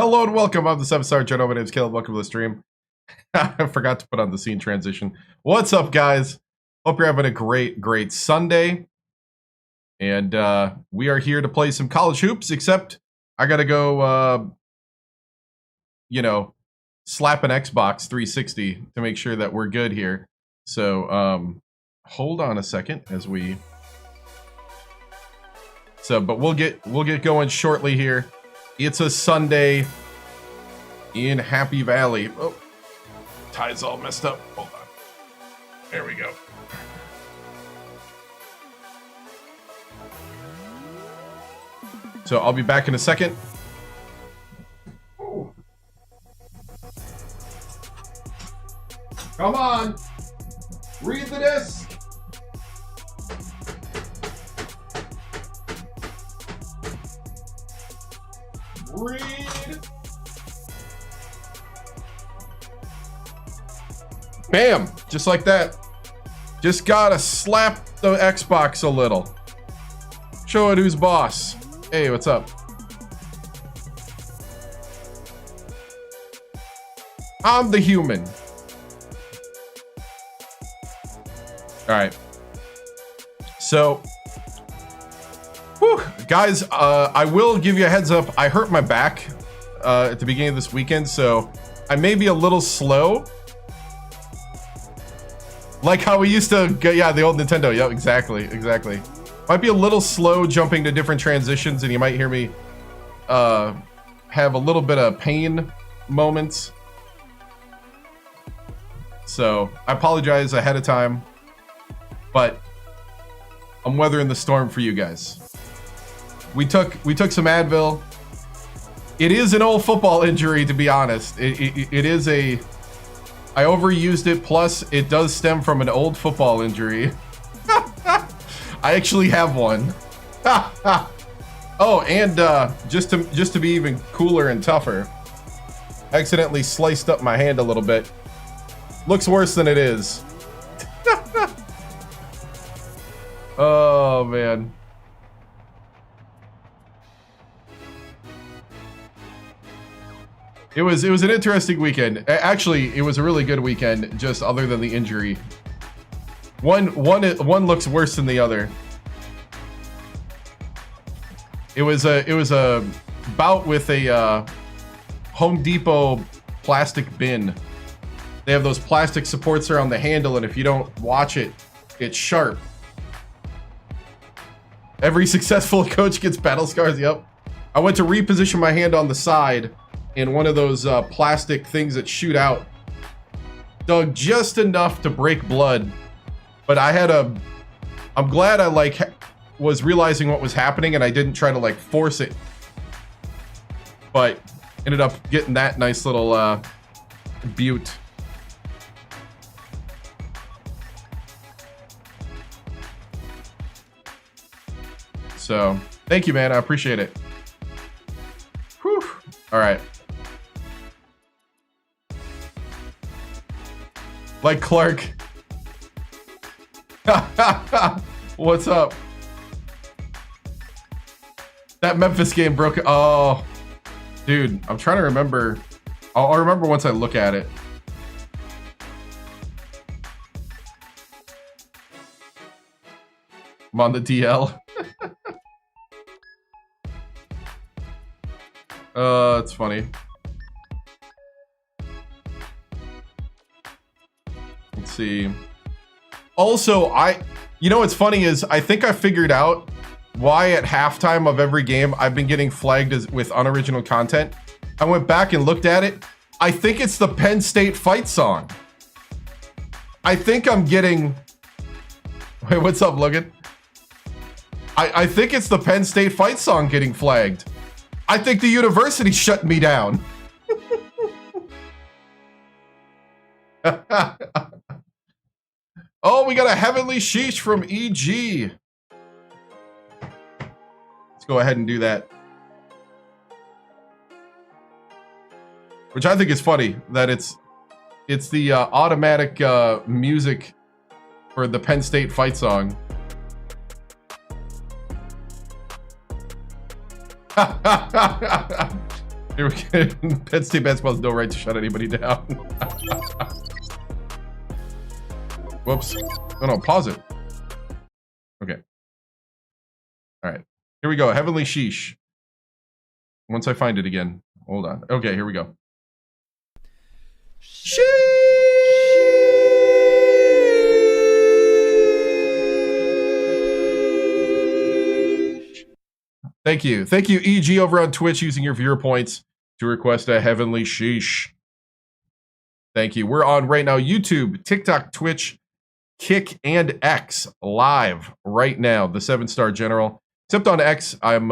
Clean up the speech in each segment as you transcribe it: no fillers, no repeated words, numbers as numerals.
Hello and welcome. I'm the 7-star General. My name's Caleb. Welcome to the stream. I forgot to put on the scene transition. What's up, guys? Hope you're having a great Sunday. And we are here to play some college hoops, except I gotta go, slap an Xbox 360 to make sure that we're good here. So, hold on a second as we... but we'll get going shortly here. It's a Sunday in Happy Valley. Oh, tie's all messed up. Hold on. There we go. So I'll be back in a second. Ooh. Come on. Read the disc. Read. Bam! Just like that. Just gotta slap the Xbox a little. Show it who's boss. Hey, what's up? I'm the human. Alright. So... Whew, guys, I will give you a heads up. I hurt my back at the beginning of this weekend, so I may be a little slow. Like how we used to go, yeah, the old Nintendo. Yep, exactly. Might be a little slow jumping to different transitions, and you might hear me have a little bit of pain moments. So I apologize ahead of time, but I'm weathering the storm for you guys. We took some Advil. It is an old football injury, to be honest. It is a... I overused it, plus it does stem from an old football injury. I actually have one. Oh, and just to be even cooler and tougher, accidentally sliced up my hand a little bit. Looks worse than it is. Oh, man. It was an interesting weekend. Actually, it was a really good weekend, just other than the injury. One looks worse than the other. It was a bout with a Home Depot plastic bin. They have those plastic supports around the handle, and if you don't watch it, it's sharp. Every successful coach gets battle scars. Yep. I went to reposition my hand on the side, in one of those plastic things that shoot out. Dug just enough to break blood. But I'm glad I was realizing what was happening and I didn't try to force it. But ended up getting that nice little butte. So, thank you, man. I appreciate it. Whew. All right. Like Clark. What's up? That Memphis game broke. Oh, dude, I'm trying to remember. I'll remember once I look at it. I'm on the DL. It's funny. Let's see. Also, you know what's funny is I think I figured out why at halftime of every game I've been getting flagged with unoriginal content. I went back and looked at it. I think it's the Penn State fight song. I think I'm getting... Wait, what's up, Logan? I think it's the Penn State fight song getting flagged. I think the university shut me down. Oh, we got a heavenly sheesh from EG. Let's go ahead and do that. Which I think is funny that it's the automatic music for the Penn State fight song. Here we go. Penn State basketball has no right to shut anybody down. Whoops. Oh no, pause it. Okay. All right. Here we go. Heavenly Sheesh. Once I find it again. Hold on. Okay, here we go. Sheesh. Thank you. Thank you, EG, over on Twitch, using your viewer points to request a Heavenly Sheesh. Thank you. We're on right now YouTube, TikTok, Twitch, Kick, and X live right now. The 7-star general. Except on X, I'm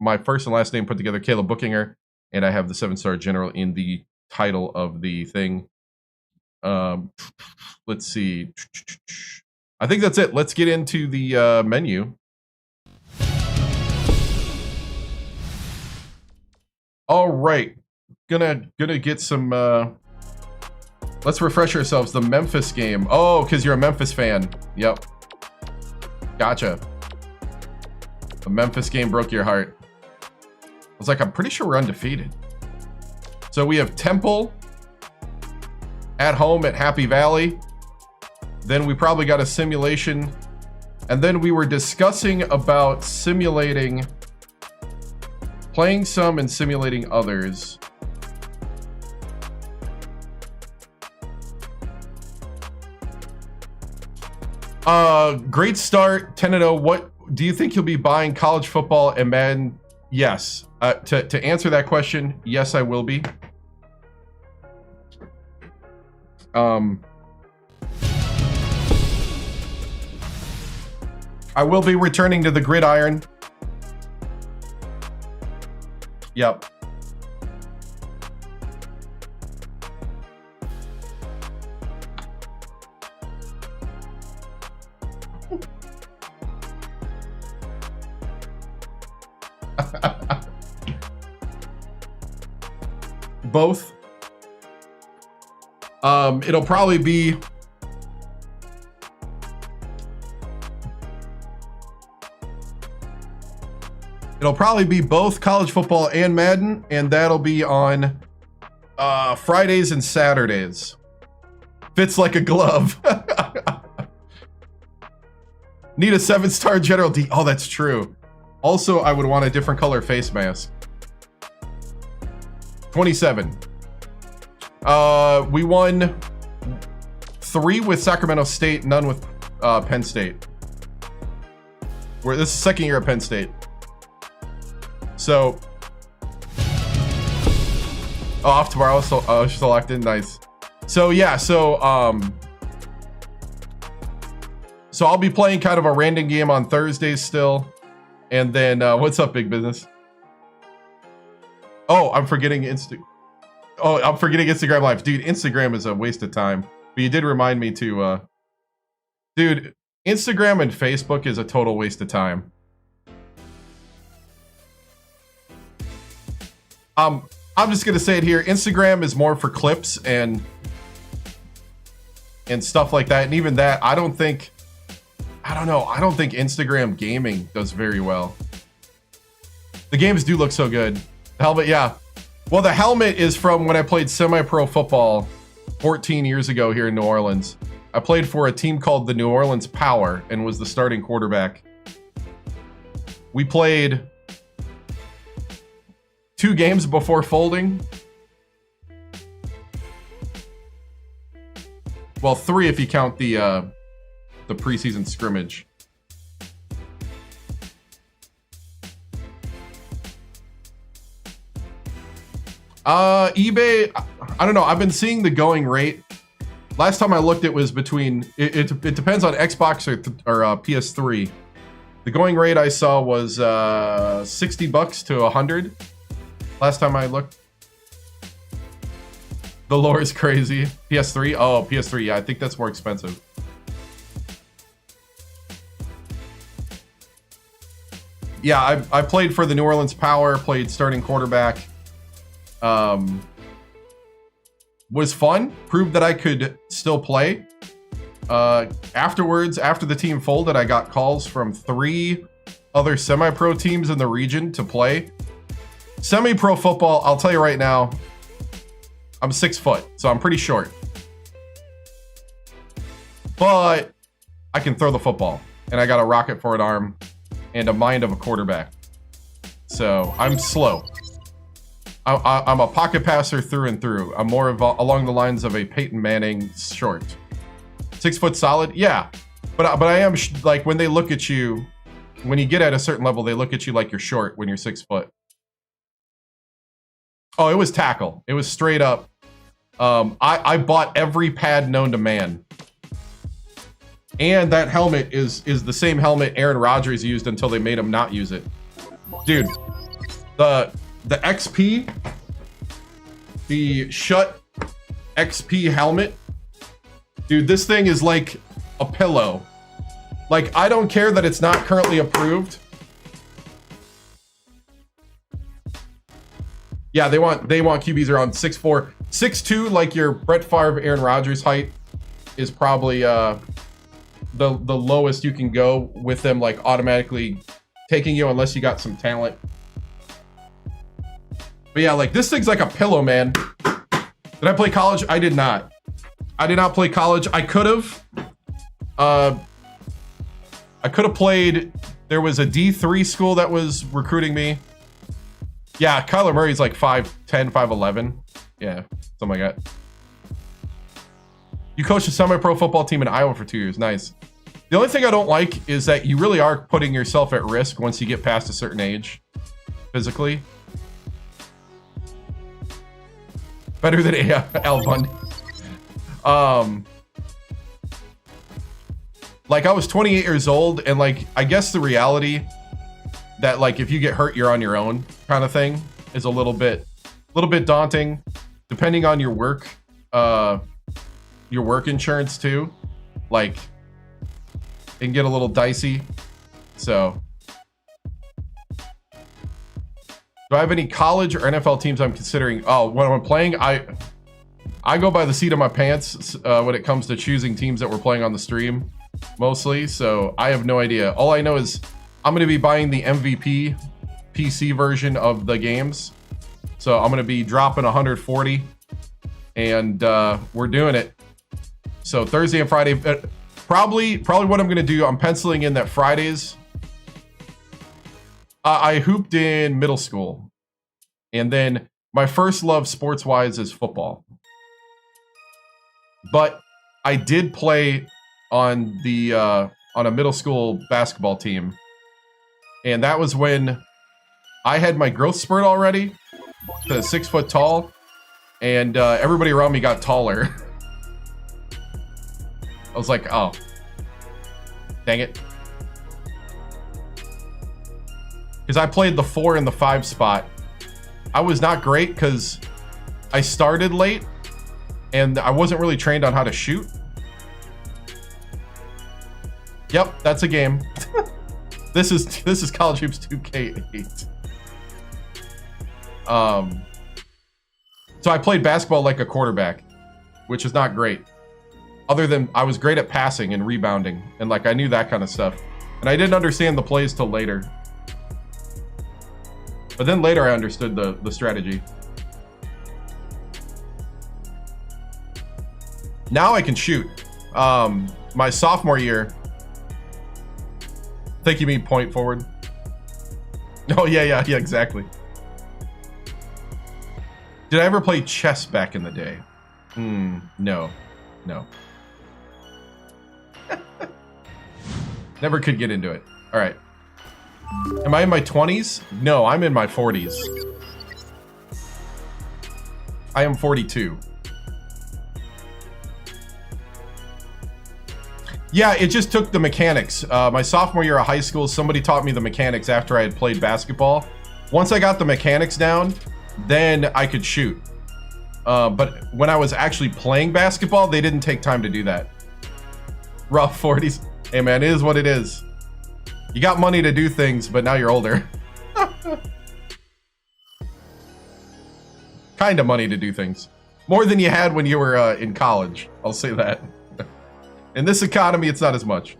my first and last name put together, CalebBuchinger, and I have the 7-star general in the title of the thing. Let's see. I think that's it. Let's get into the menu. All right, gonna get some. Let's refresh ourselves. The Memphis game. Oh, because you're a Memphis fan. Yep. Gotcha. The Memphis game broke your heart. I was like, I'm pretty sure we're undefeated. So we have Temple at home at Happy Valley. Then we probably got a simulation, and then we were discussing about simulating. Playing some and simulating others. Great start, 10-0. What do you think you'll be buying college football and Madden? Yes. To answer that question, yes, I will be. I will be returning to the gridiron. Yep. Both. It'll probably be both college football and Madden, and that'll be on Fridays and Saturdays. Fits like a glove. Need a 7-star general D. Oh, that's true. Also, I would want a different color face mask. 27. We won 3 with Sacramento State, none with Penn State. This is second year at Penn State. So, off tomorrow, so selected, nice. So yeah, so I'll be playing kind of a random game on Thursdays still, and then what's up, Big Business? Oh, I'm forgetting Instagram Live, dude. Instagram is a waste of time, but you did remind me to, dude. Instagram and Facebook is a total waste of time. I'm just gonna say it here. Instagram is more for clips and stuff like that, and even that, I don't think Instagram gaming does very well. The games do look so good. The helmet, yeah. Well, the helmet is from when I played semi-pro football 14 years ago here in New Orleans. I played for a team called the New Orleans Power and was the starting quarterback. We played 2 games before folding. Well, 3 if you count the preseason scrimmage. eBay, I don't know. I've been seeing the going rate. Last time I looked, it was between. It depends on Xbox or PS3. The going rate I saw was $60 to $100. Last time I looked. The lore is crazy. PS3? Oh, PS3. Yeah, I think that's more expensive. Yeah, I played for the New Orleans Power, played starting quarterback. Was fun. Proved that I could still play. Afterwards, after the team folded, I got calls from 3 other semi-pro teams in the region to play. Semi-pro football, I'll tell you right now, I'm 6 foot, so I'm pretty short. But I can throw the football, and I got a rocket for an arm and a mind of a quarterback. So I'm slow. I'm a pocket passer through and through. I'm more of along the lines of a Peyton Manning short. 6 foot solid, yeah. But I am like, when they look at you, when you get at a certain level, they look at you like you're short when you're 6 foot. Oh, it was tackle. It was straight up. I bought every pad known to man. And that helmet is the same helmet Aaron Rodgers used until they made him not use it. Dude, the XP, the Shut XP helmet, dude, this thing is like a pillow. Like, I don't care that it's not currently approved. Yeah, they want QBs around 6'4", 6'2", like your Brett Favre, Aaron Rodgers height is probably the lowest you can go with them, like automatically taking you unless you got some talent. But yeah, like this thing's like a pillow, man. Did I play college? I did not. I did not play college. I could have. I could have played. There was a D3 school that was recruiting me. Yeah, Kyler Murray's like 5'10", 5'11". Yeah, something like that. You coached a semi-pro football team in Iowa for 2 years. Nice. The only thing I don't like is that you really are putting yourself at risk once you get past a certain age, physically. Better than Al Bundy. Like, I was 28 years old, and like, I guess the reality that like if you get hurt, you're on your own kind of thing is a little bit daunting, depending on your work insurance too. Like, it can get a little dicey. So, do I have any college or NFL teams I'm considering? Oh, when I'm playing, I go by the seat of my pants when it comes to choosing teams that we're playing on the stream, mostly. So I have no idea. All I know is I'm going to be buying the MVP PC version of the games. So I'm going to be dropping 140, and we're doing it. So Thursday and Friday, probably what I'm going to do, I'm penciling in that Fridays. I hooped in middle school, and then my first love sports-wise is football. But I did play on a middle school basketball team, and that was when I had my growth spurt already, to 6 foot tall, and everybody around me got taller. I was like, oh, dang it. Because I played the 4 and the 5 spot. I was not great because I started late and I wasn't really trained on how to shoot. Yep, that's a game. This is College Hoops 2K8. So I played basketball like a quarterback, which is not great. Other than I was great at passing and rebounding, and like I knew that kind of stuff. And I didn't understand the plays till later. But then later I understood the strategy. Now I can shoot. My sophomore year. I think you mean point forward. Oh yeah, exactly. Did I ever play chess back in the day? No. Never could get into it. All right. Am I in my 20s? No, I'm in my 40s. I am 42. Yeah, it just took the mechanics. My sophomore year of high school, somebody taught me the mechanics after I had played basketball. Once I got the mechanics down, then I could shoot. But when I was actually playing basketball, they didn't take time to do that. Rough 40s. Hey man, it is what it is. You got money to do things, but now you're older. Kind of money to do things. More than you had when you were in college. I'll say that. In this economy, it's not as much.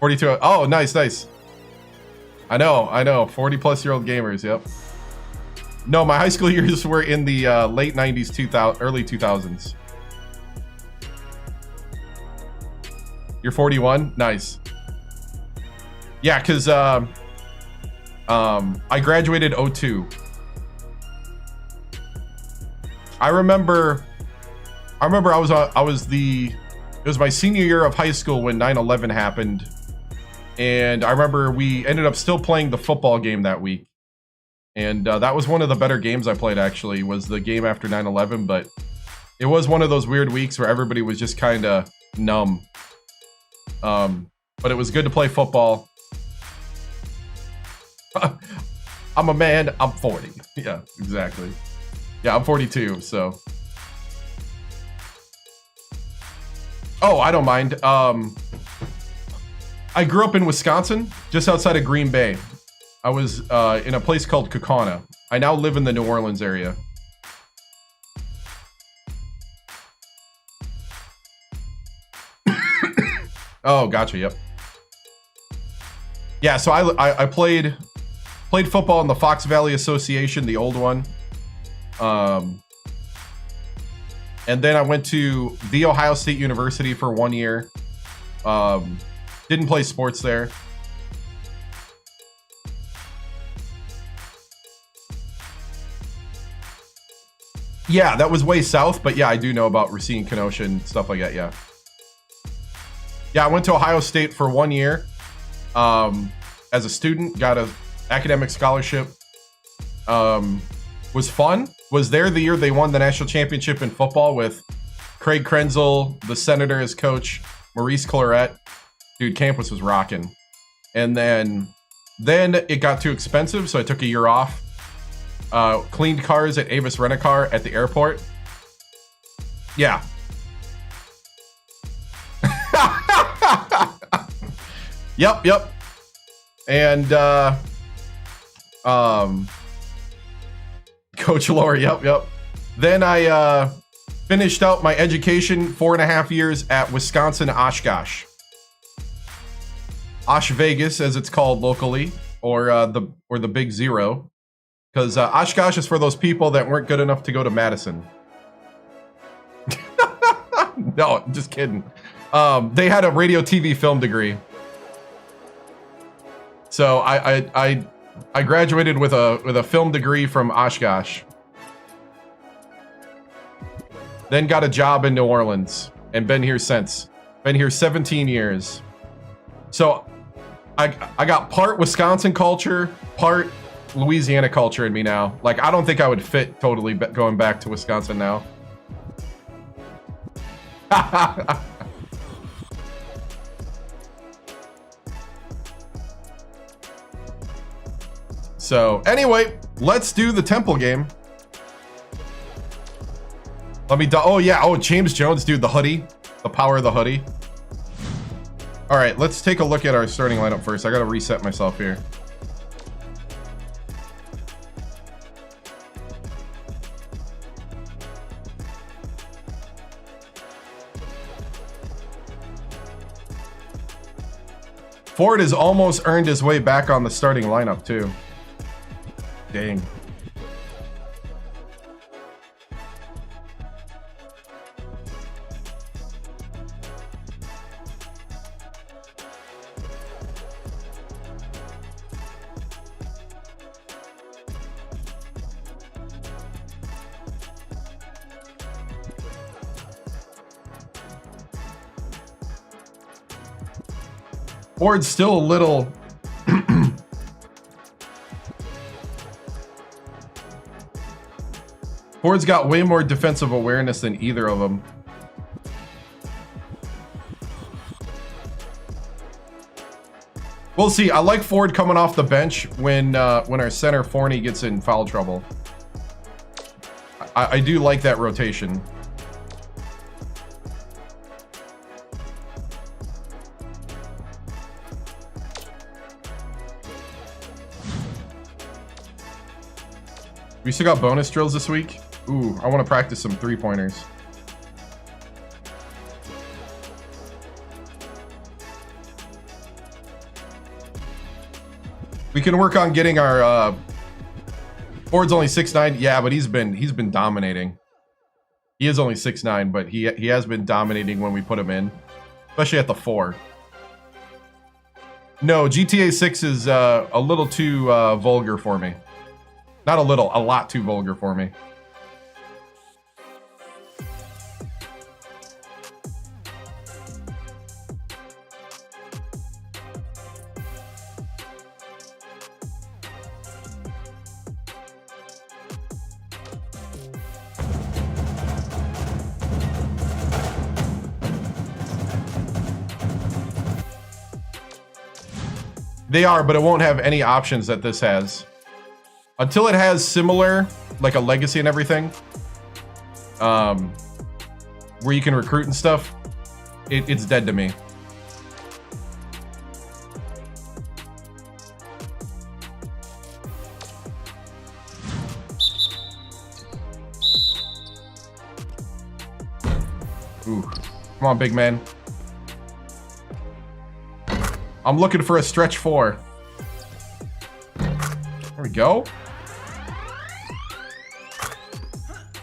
42. Oh, nice. I know. 40-plus-year-old gamers, yep. No, my high school years were in the late 90s, early 2000s. You're 41? Nice. Yeah, because I graduated 02. I remember it was my senior year of high school when 9/11 happened. And I remember we ended up still playing the football game that week. And that was one of the better games I played, actually, was the game after 9/11. But it was one of those weird weeks where everybody was just kind of numb. But it was good to play football. I'm a man, I'm 40. Yeah, exactly. Yeah, I'm 42, so. Oh, I don't mind. I grew up in Wisconsin, just outside of Green Bay. I was in a place called Kaukauna. I now live in the New Orleans area. Oh, gotcha, yep. Yeah, so I played football in the Fox Valley Association, the old one. And then I went to The Ohio State University for 1 year. Didn't play sports there. Yeah, that was way south, but yeah, I do know about Racine, Kenosha, and stuff like that, yeah. Yeah, I went to Ohio State for 1 year as a student, got an academic scholarship. Was fun. Was there the year they won the national championship in football with Craig Krenzel, the Senator as coach, Maurice Clarett. Dude, campus was rocking. And then it got too expensive, so I took a year off. Cleaned cars at Avis Rent-A-Car at the airport. Yeah. Yep. And Coach Lore, yep. Then I finished out my education 4.5 years at Wisconsin Oshkosh. Osh Vegas, as it's called locally, or the Big Zero. Because Oshkosh is for those people that weren't good enough to go to Madison. No, just kidding. They had a radio, TV, film degree. So I graduated with a film degree from Oshkosh. Then got a job in New Orleans and been here since. Been here 17 years. So I got part Wisconsin culture, part Louisiana culture in me now. Like, I don't think I would fit totally going back to Wisconsin now. So anyway, let's do the Temple game. Let me oh yeah, oh James Jones, dude, the hoodie, the power of the hoodie. All right, let's take a look at our starting lineup first. I gotta reset myself here. Ford has almost earned his way back on the starting lineup too. Dang. Ford's still a little Ford's got way more defensive awareness than either of them. We'll see. I like Ford coming off the bench when our center Forney gets in foul trouble. I do like that rotation. We still got bonus drills this week. Ooh, I want to practice some three-pointers. We can work on getting our Ford's only 6'9". Yeah, but he's been dominating. He is only 6'9", but he has been dominating when we put him in, especially at the 4. No, GTA 6 is a little too vulgar for me. Not a little, a lot too vulgar for me. They are, but it won't have any options that this has. Until it has similar, like a legacy and everything, where you can recruit and stuff, it's dead to me. Ooh, come on, big man. I'm looking for a stretch 4. There we go.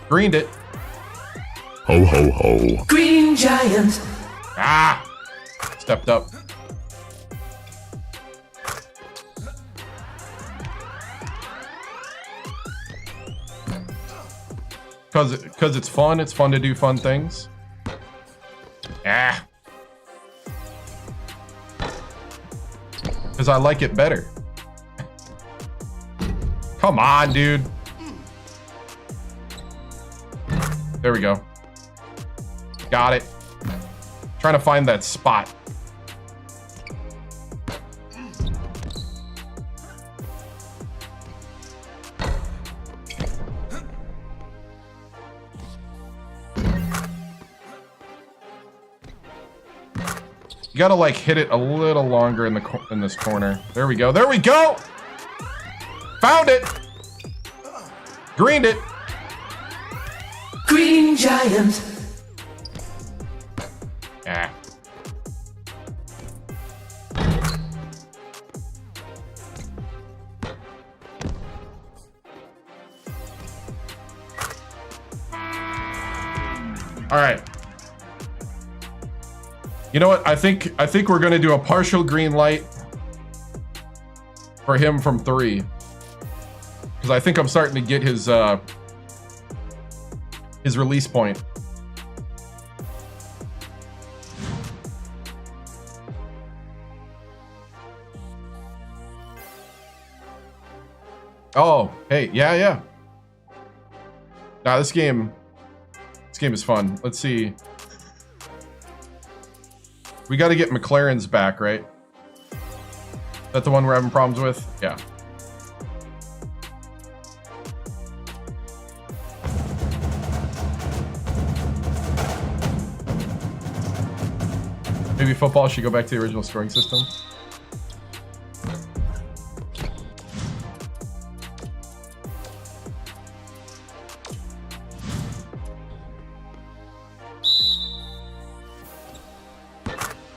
Greened it. Ho, ho, ho. Green Giant. Ah! Stepped up. Because it's fun. It's fun to do fun things. Ah. Because I like it better. Come on, dude. There we go. Got it. Trying to find that spot. You gotta like hit it a little longer in this corner. There we go. There we go. Found it. Greened it. Green Giant. Ah. All right. You know what? I think we're gonna do a partial green light for him from 3, because I think I'm starting to get his release point. Oh, hey, yeah. Nah, this game is fun. Let's see. We got to get McLaren's back, right? Is that the one we're having problems with? Yeah. Maybe football should go back to the original scoring system.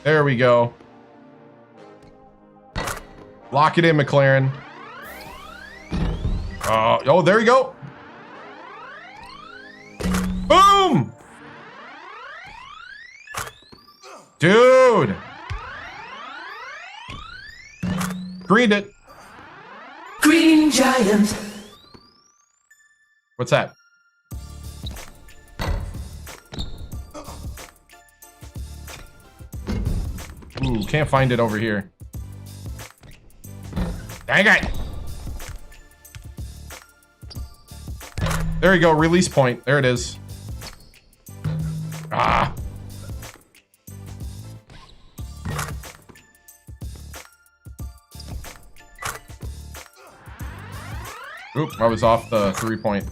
There we go. Lock it in, McLaren. Oh, there we go. Boom! Dude! Greened it. Green Giant. What's that? Ooh, can't find it over here. Dang it! There we go, release point. There it is. Ah! Oop, I was off the 3-point.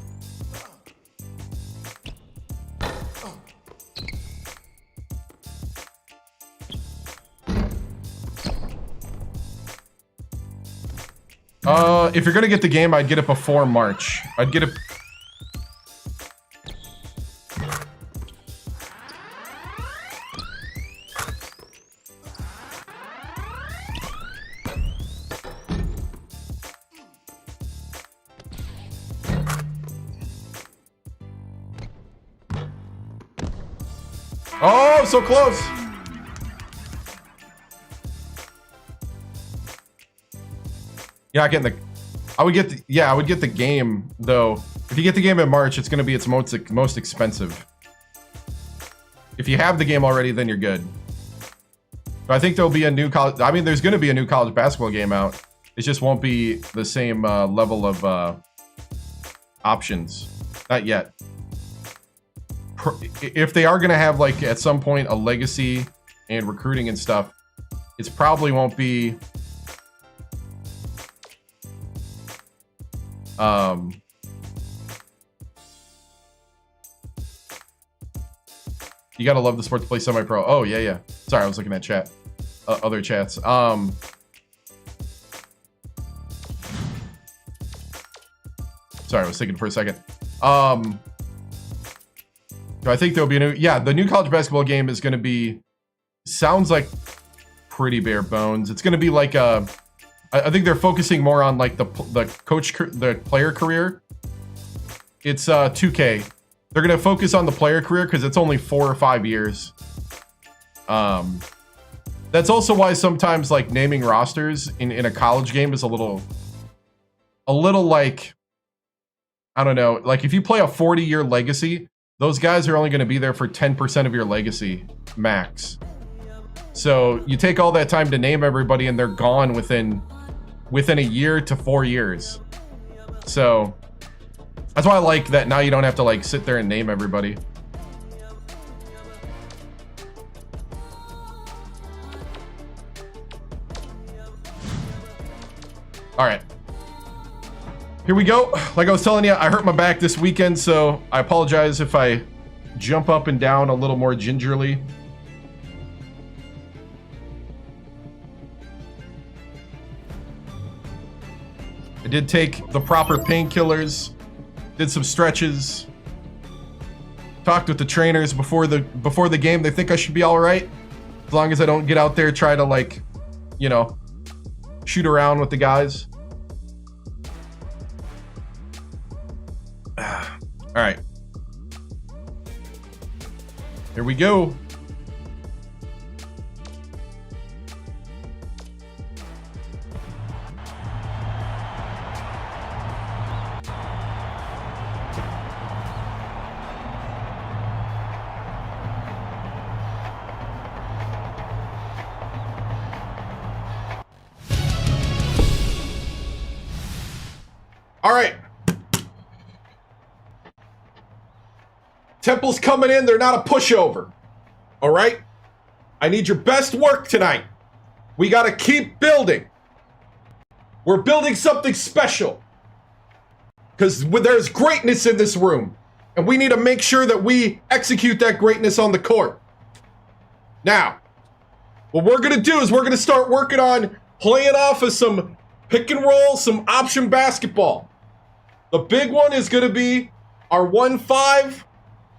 If you're gonna get the game, I'd get it before March. I'd get it. Oh, so close. You're not getting the... I would get the game, though. If you get the game in March, it's going to be its most expensive. If you have the game already, then you're good. But I think there'll be a new college... I mean, there's going to be a new college basketball game out. It just won't be the same level of options. Not yet. If they are going to have, like, at some point, a legacy and recruiting and stuff, it probably won't be... You gotta love the sport to play semi-pro. Oh, yeah, yeah. Sorry, I was looking at chat. Other chats. Sorry, I was thinking for a second. I think there'll be a new... Yeah, the new college basketball game is gonna be... Sounds like pretty bare bones. It's gonna be like a... I think they're focusing more on like the player career. It's 2K. They're gonna focus on the player career because it's only 4 or 5 years. That's also why sometimes like naming rosters in a college game is a little like, I don't know, like if you play a 40-year legacy, those guys are only going to be there for 10% of your legacy max. So you take all that time to name everybody and they're gone within a year to 4 years. So that's why I like that now you don't have to like sit there and name everybody. All right. Here we go. Like I was telling you, I hurt my back this weekend, so I apologize if I jump up and down a little more gingerly. I did take the proper painkillers, did some stretches, talked with the trainers before the game. They think I should be all right, as long as I don't get out there try to like, you know, shoot around with the guys. All right. Here we go. All right. Temple's coming in. They're not a pushover. All right? I need your best work tonight. We got to keep building. We're building something special. Because there's greatness in this room. And we need to make sure that we execute that greatness on the court. Now, what we're going to do is we're going to start working on playing off of some pick and roll, some option basketball. The big one is going to be our 1-5,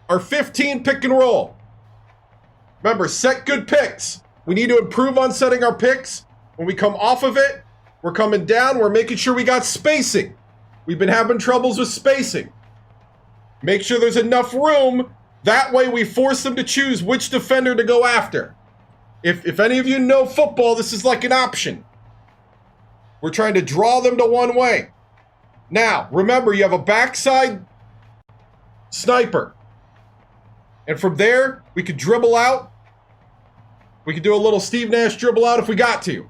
our 15 pick and roll. Remember, set good picks. We need to improve on setting our picks. When we come off of it, we're coming down. We're making sure we got spacing. We've been having troubles with spacing. Make sure there's enough room. That way we force them to choose which defender to go after. If any of you know football, this is like an option. We're trying to draw them to one way. Now, remember, you have a backside sniper. And from there, we could dribble out. We could do a little Steve Nash dribble out if we got to.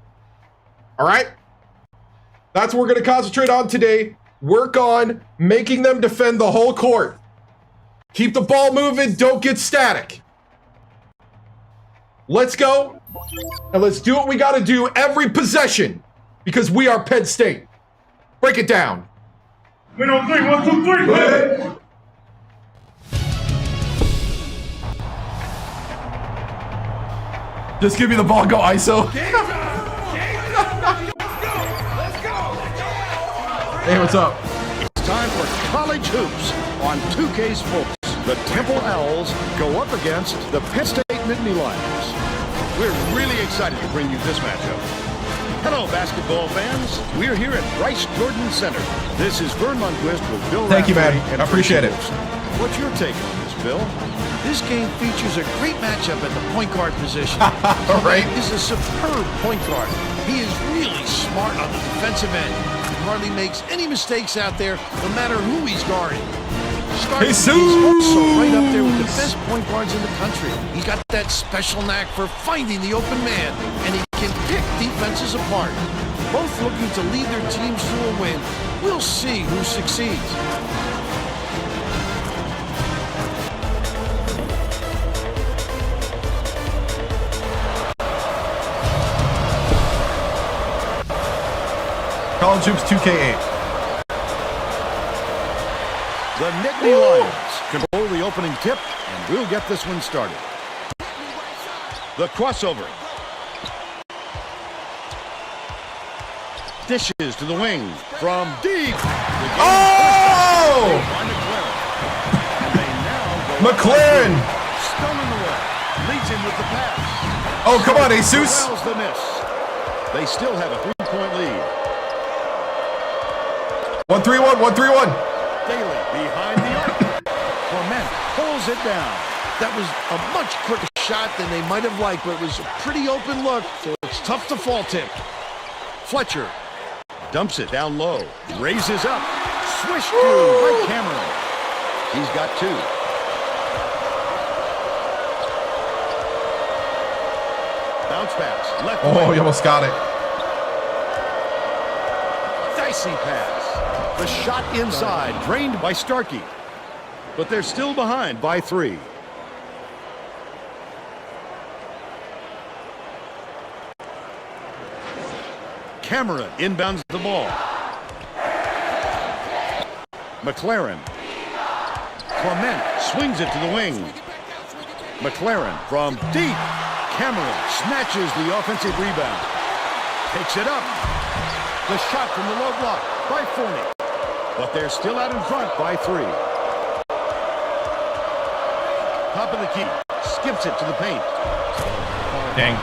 All right? That's what we're going to concentrate on today. Work on making them defend the whole court. Keep the ball moving. Don't get static. Let's go. And let's do what we got to do every possession. Because we are Penn State. Break it down. We don't think 1, 2, 3, play. Just give me the ball, go ISO. Hey, what's up? It's time for college hoops on 2K Sports. The Temple Owls go up against the Penn State Nittany Lions. We're really excited to bring you this matchup. Hello, basketball fans. We're here at Bryce Jordan Center. This is Vern Lundquist with Bill. Thank you, man. Rafferty and I appreciate it. What's your take on this, Bill? This game features a great matchup at the point guard position. Right. He's a superb point guard. He is really smart on the defensive end. He hardly makes any mistakes out there, no matter who he's guarding. He's also right up there with the best point guards in the country. He's got that special knack for finding the open man, and he can pick defenses apart. Both looking to lead their teams to a win. We'll see who succeeds. College Hoops 2K8. The Nittany Lions control the opening tip, and we'll get this one started. The crossover. Dishes to the wing from deep. Oh! McLaren! Stoning away. Leads him with the pass. Oh, come on, Jesus! Allows the miss. They still have a 3-point lead. 1-3-1, 1-3-1. Daly behind the arc. Clement pulls it down. That was a much quicker shot than they might have liked, but it was a pretty open look, so it's tough to fault him. Fletcher dumps it down low. Raises up. Swish through by Cameron. He's got 2. Bounce pass. Left Oh, wing. he almost got it. Dicey pass. The shot inside, drained by Starkey. But they're still behind by 3. Cameron inbounds the ball. McLaren. Clement swings it to the wing. McLaren from deep. Cameron snatches the offensive rebound. Takes it up. The shot from the low block by Forney. But they're still out in front by 3. Top of the key. Skips it to the paint. Dang.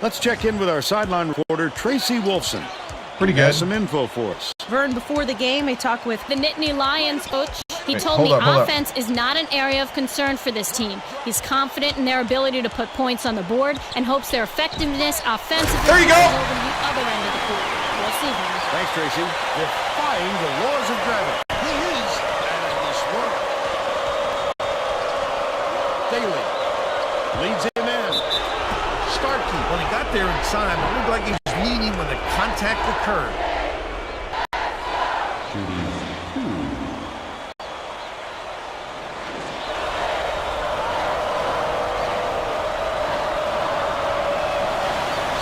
Let's check in with our sideline reporter, Tracy Wolfson. Pretty He good. has some info for us. Vern, before the game, I talked with the Nittany Lions coach. He Wait, told hold me up, hold up. offense is not an area of concern for this team. He's confident in their ability to put points on the board and hopes their effectiveness offensively There you go. is over the other end of the court. We'll see, Vern. Thanks, Tracy. Defying the laws of gravity. He is as the sport. Daly leads him in. Starkey, when he got there in time, it looked like he was leading when the contact occurred.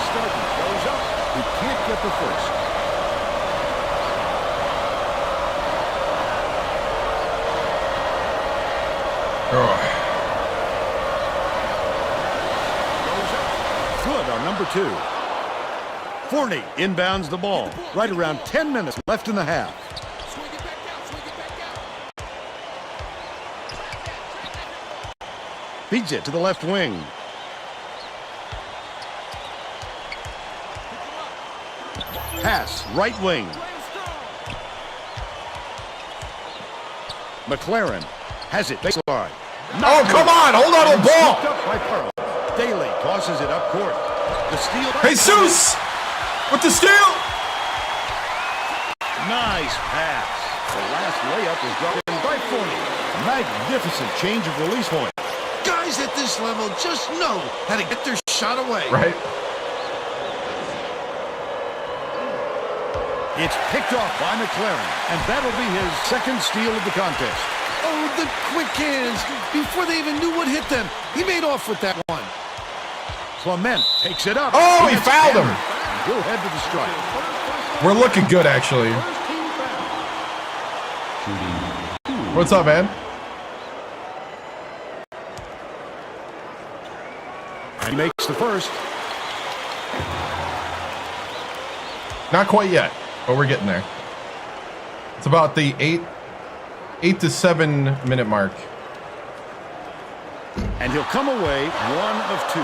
Starkey goes up. He can't get the first. Oh. Good on number 2. Forney inbounds the ball. Right around 10 minutes left in the half. Feeds it to the left wing. Pass, right wing. McLaren has it baseline. Oh, come on! Hold on to the ball! Scooped up by Pearl. Daly tosses it up court. The steal. Jesus! With the steal! Nice pass. The last layup was dropped in by Forney. Magnificent change of release point. Guys at this level just know how to get their shot away. Right? It's picked off by McLaren, and that'll be his second steal of the contest. Oh, the quick hands. Before they even knew what hit them, he made off with that one. Clement takes it up. Oh, he gets fouled him. hammered. He'll head to the strike. We're looking good, actually. What's up, man? He makes the first. Not quite yet, but we're getting there. It's about the 8 to 7 minute mark. And he'll come away 1 of 2.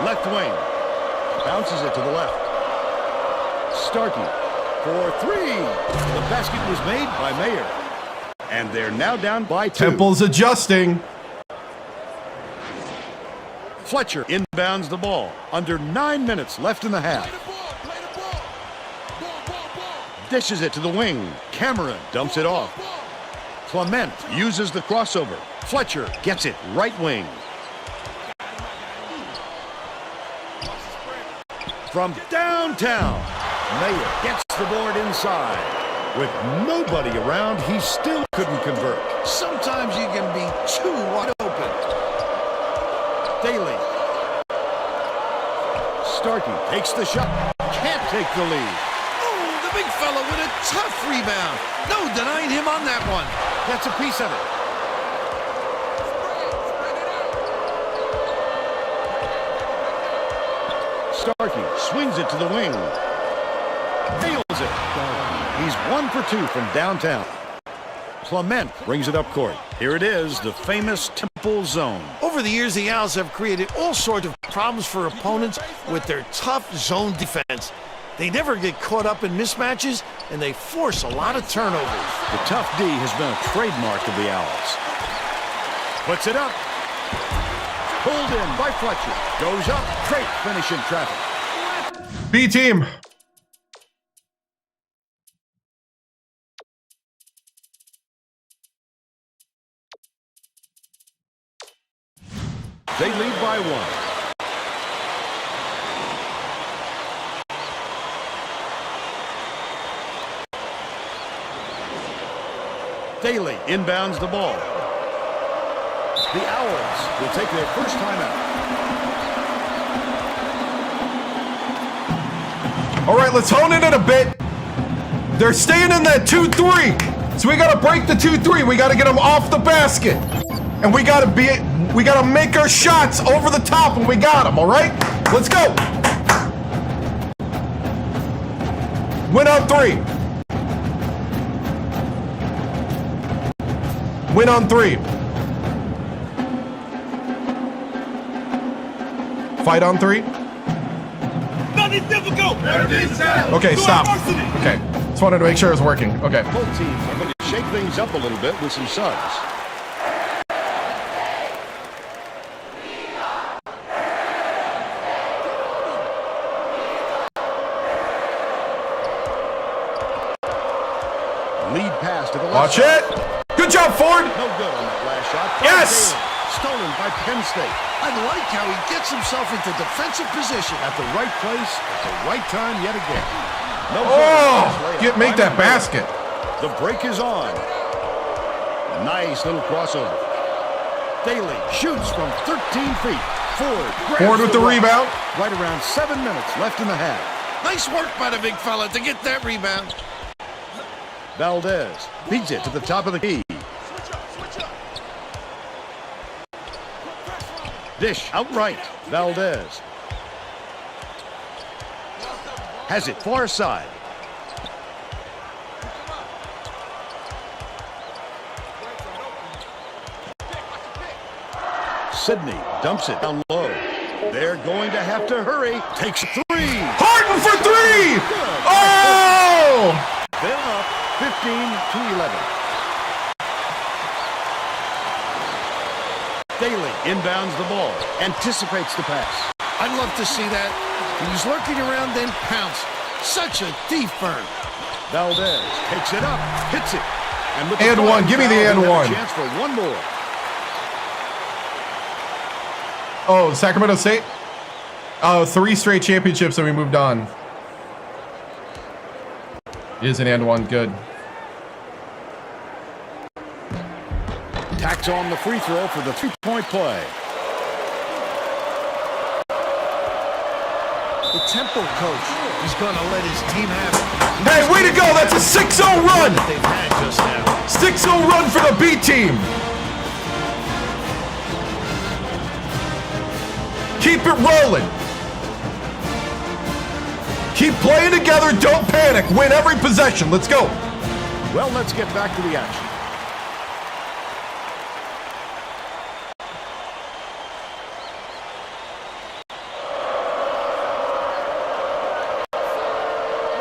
Left wing. Bounces it to the left. Starkey for three. The basket was made by Mayer. And they're now down by 2. Temple's adjusting. Fletcher inbounds the ball. Under 9 minutes left in the half. Dishes it to the wing. Cameron dumps it off. Clement uses the crossover. Fletcher gets it right wing. From downtown, Mayer gets the board inside. With nobody around, he still couldn't convert. Sometimes you can be too wide open. Daly. Starkey takes the shot. Can't take the lead. Oh, the big fella with a tough rebound. No denying him on that one. Gets a piece of it. Starkey swings it to the wing. Nails it. He's 1 for 2 from downtown. Clement brings it up court. Here it is, the famous Temple zone. Over the years, the Owls have created all sorts of problems for opponents with their tough zone defense. They never get caught up in mismatches, and they force a lot of turnovers. The tough D has been a trademark of the Owls. Puts it up. Pulled in by Fletcher. Goes up. Great finish in traffic. B team. They lead by 1. Daly inbounds the ball. The Owls will take their first timeout. All right, let's hone in it a bit. They're staying in that 2-3. So we got to break the 2-3. We got to get them off the basket. And we got to make our shots over the top, and we got them, all right? Let's go. Win on 3. Win on 3. Fight on 3. Nothing difficult. Okay, stop. Okay, just wanted to make sure it was working. Okay. Both teams are going to shake things up a little bit with some subs. Lead pass to the left. Watch side. it. Good job, Ford. No good on that last shot. Yes. Stolen by Penn State. I like how he gets himself into defensive position. At the right place, at the right time yet again. No Oh, make that basket. The break is on. Nice little crossover. Daly shoots from 13 feet. Ford with the rebound. Right around 7 minutes left in the half. Nice work by the big fella to get that rebound. Valdez beats it to the top of the key. Dish outright. Valdez has it far side. Sidney dumps it down low. They're going to have to hurry. Takes 3. Harden for 3. Oh! They're up 15-11. Daly inbounds the ball. Anticipates the pass. I'd love to see that. He was lurking around, then pounced. Such a thief burn. Valdez takes it up, hits it. And with And one. Give me the and one. Chance for one more. Oh, Sacramento State? 3 straight championships and we moved on. Is an and one. Good. Tacks on the free throw for the 3-point play. The Temple coach is going to let his team have it. Hey, way to go. That's a 6-0 run. They've had just now. 6-0 run for the B team. Keep it rolling. Keep playing together. Don't panic. Win every possession. Let's go. Well, let's get back to the action.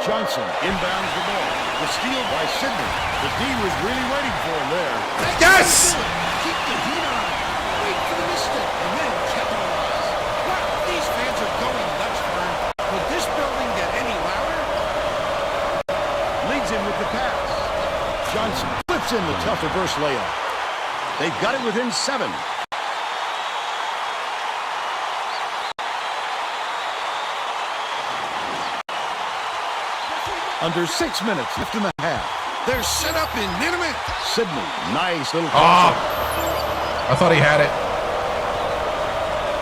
Johnson inbounds the ball. The steal by Sidney. The D was really waiting for him there. Yes! Keep the heat on. Wait for the mistake and then capitalize. Wow, these fans are going nuts for him. Could this building get any louder? Leads him with the pass. Johnson flips in the tough reverse layup. They've got it within 7. Under 6 minutes left in the half. They're set up in minute. Sidney, nice little Ah, crossover. I thought he had it.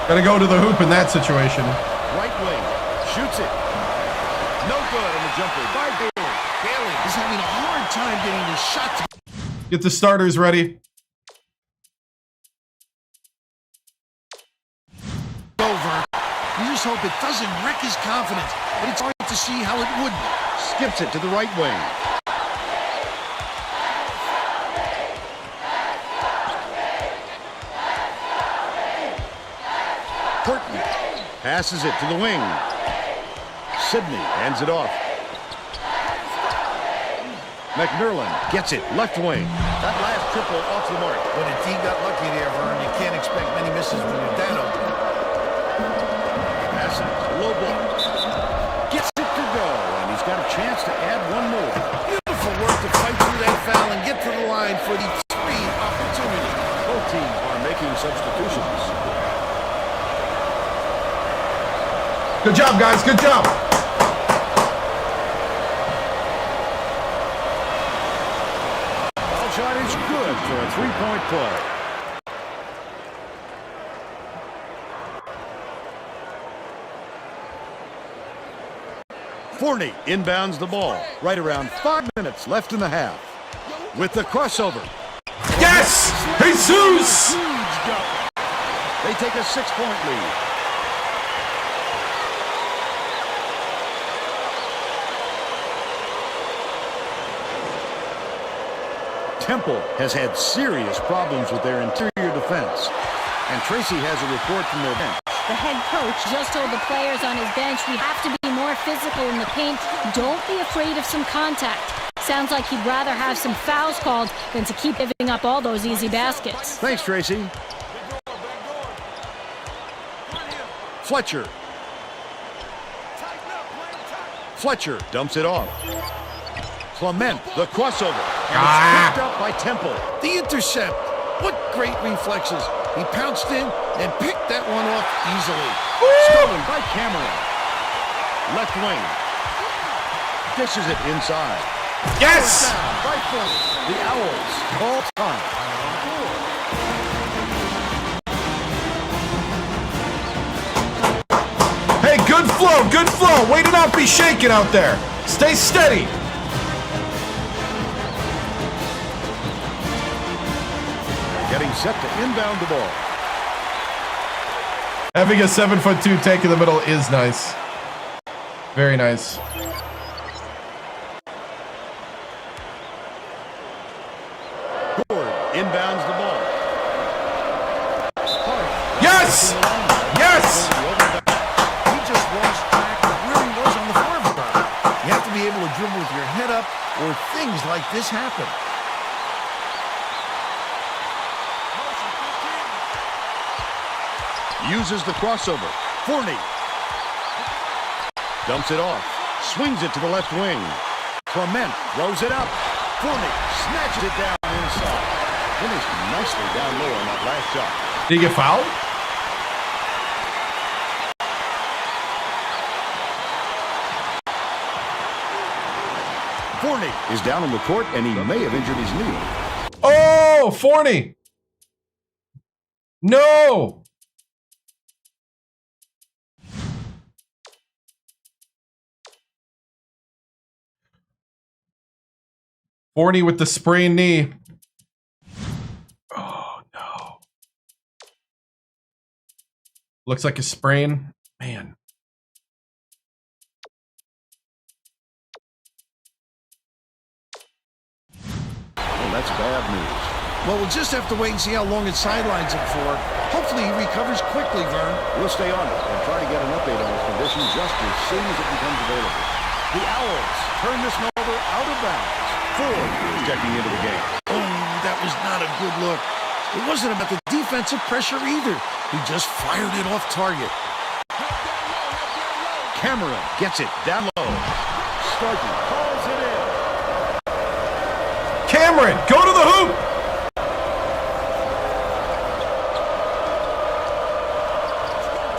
Gotta go to the hoop in that situation. Right wing, shoots it. No good on the jumper by Bailey. Bailey is having a hard time getting his shot to Get the starters ready. over. You just hope it doesn't wreck his confidence, but it's hard to see how it would. Skips it to the right wing. Horton passes it to the wing. Sidney hands it off. McNerlin gets it left wing. That last triple off the mark. When a team got lucky there, Vern, you can't expect many misses when you're that open. Passes, low ball. Gets it to go, and he's got a chance to add one more. Beautiful work to fight through that foul and get to the line for the 3 opportunity. Both teams are making substitutions. Good job, guys. Good job. Ball shot is good for a 3-point play. Forney inbounds the ball. Right around 5 minutes left in the half. With the crossover. Yes! Jesus! Huge jump. They take a 6-point lead. Temple has had serious problems with their interior defense. And Tracy has a report from their bench. The head coach just told the players on his bench, we have to be more physical in the paint. Don't be afraid of some contact. Sounds like he'd rather have some fouls called than to keep giving up all those easy baskets. Thanks, Tracy. Fletcher. Fletcher dumps it off. Clement, the crossover. And it's picked up by Temple. The intercept. What great reflexes. He pounced in and picked that one off easily. Stolen by Cameron. Left wing. Dishes it inside. Yes! Down by Forney. The Owls call time. Hey, good flow, good flow. Way to not be shaking out there. Stay steady. Getting set to inbound the ball. Having a 7'2" tank in the middle is nice. Very nice. Ford inbounds the ball. Yes! Yes! He just lost track of where he was on the floor. You have to be able to dribble with your head up or things like this happen. Uses the crossover. Forney. Dumps it off. Swings it to the left wing. Clement throws it up. Forney snatches it down inside. Finished nicely down low on that last shot. Did he get fouled? Forney is down on the court, and he may have injured his knee. Oh, Forney. No. Forney with the sprained knee. Oh, no. Looks like a sprain. Man. Well, that's bad news. Well, we'll just have to wait and see how long it sidelines him for. Hopefully he recovers quickly, Vern. We'll stay on it and try to get an update on his condition just as soon as it becomes available. The Owls turn this one over out of bounds. Ford is checking into the game. Oh, that was not a good look. It wasn't about the defensive pressure either. He just fired it off target. Cameron gets it down low. Starkey calls it in. Cameron, go to the hoop.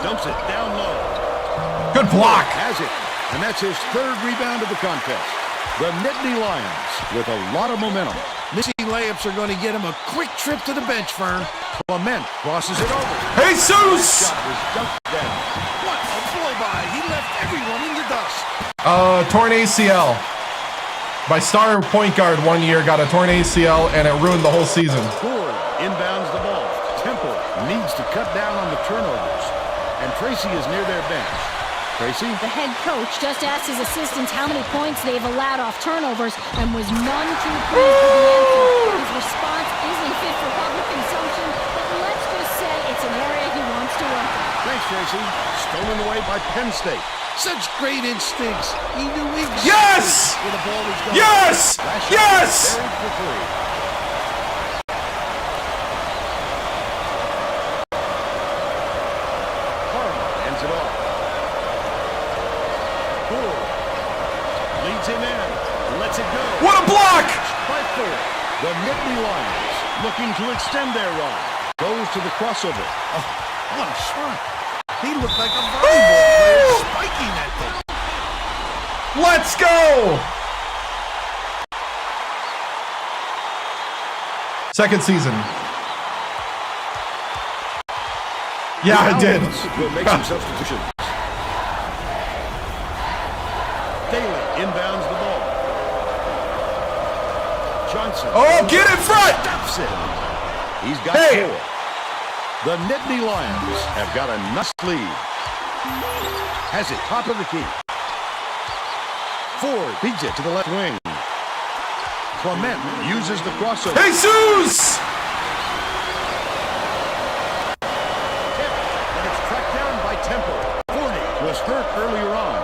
Dumps it down low. Good block. Has it. And that's his third rebound of the contest. The Nittany Lions with a lot of momentum. Missing layups are going to get him a quick trip to the bench, Fern. Clement crosses it over. Jesus! Shot was dunked down. What a blow-by. He left everyone in the dust. Torn ACL. My star point guard one year got a torn ACL, and it ruined the whole season. Ford inbounds the ball. Temple needs to cut down on the turnovers. And Tracy is near their bench. Tracy? The head coach just asked his assistants how many points they've allowed off turnovers and was none too pleased with the answer. His response isn't fit for public consumption, but let's just say it's an area he wants to work on. Thanks, Tracy. Stolen away by Penn State. Such great instincts. He knew exactly Yes! where the ball was going. Yes! Last shot Yes! buried for three. Harmon ends it off. Ford leads him in. Lets it go. What a block! By Ford. The Nittany Lions looking to extend their run. Goes to the crossover. Oh, what a shot. He looked like a volleyball player spiking that thing. Let's go! Second season. Yeah, I did. Will make some substitutions. Daly inbounds the ball. Johnson. Oh, get in front! Stops it. He's got four. The Nittany Lions have got a nice lead. Has it top of the key. Ford beats it to the left wing. Clement uses the crossover. Jesus! And it's tracked down by Temple. 40 was hurt earlier on.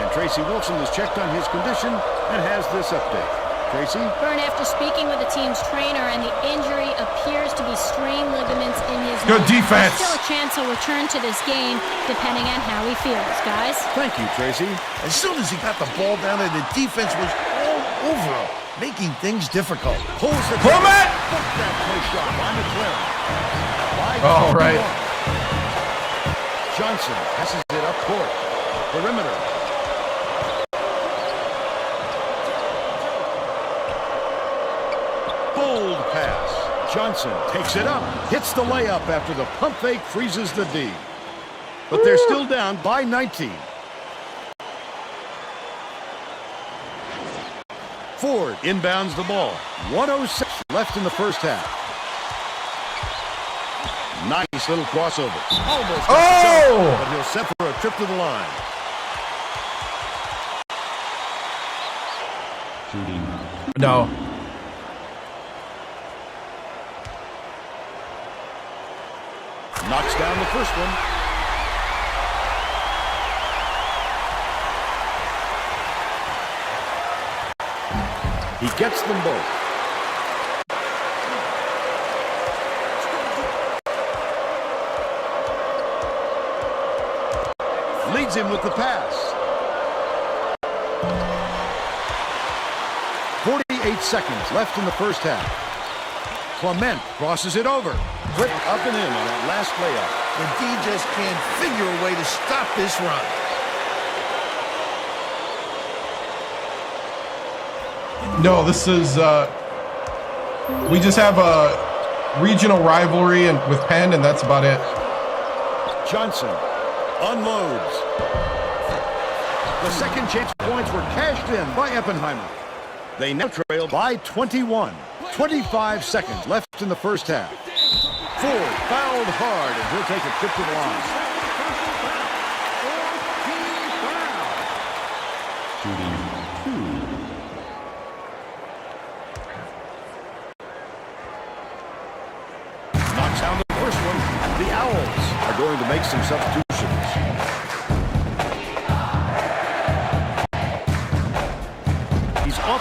And Tracy Wilson has checked on his condition and has this update. Tracy? Byrne, after speaking with the team's trainer, and the injury appears to be strained ligaments in his Good knee. defense. There's still a chance he'll return to this game, depending on how he feels, guys. Thank you, Tracy. As soon as he got the ball down there, the defense was all over him, making things difficult. Pulls the Clement! Book that close shot by McLaren. All right. Johnson passes it up court. Perimeter. Bold pass. Johnson takes it up. Hits the layup after the pump fake freezes the D. But they're still down by 19. Ford inbounds the ball. 1:06 left in the first half. Nice little crossover. Almost got the shot, but he'll set for a trip to the line. No. Knocks down the first one. He gets them both. Leads him with the pass. 48 seconds left in the first half. Clement crosses it over. Quick up and in on that last layup. The D just can't figure a way to stop this run. No, this is, we just have a regional rivalry with Penn, and that's about it. Johnson unloads. The second chance points were cashed in by Oppenheimer. They now trail by 21. 25 seconds left in the first half. Ford fouled hard, and he'll take a trip to the line. Knocks down the first one. The Owls are going to make some substitutions.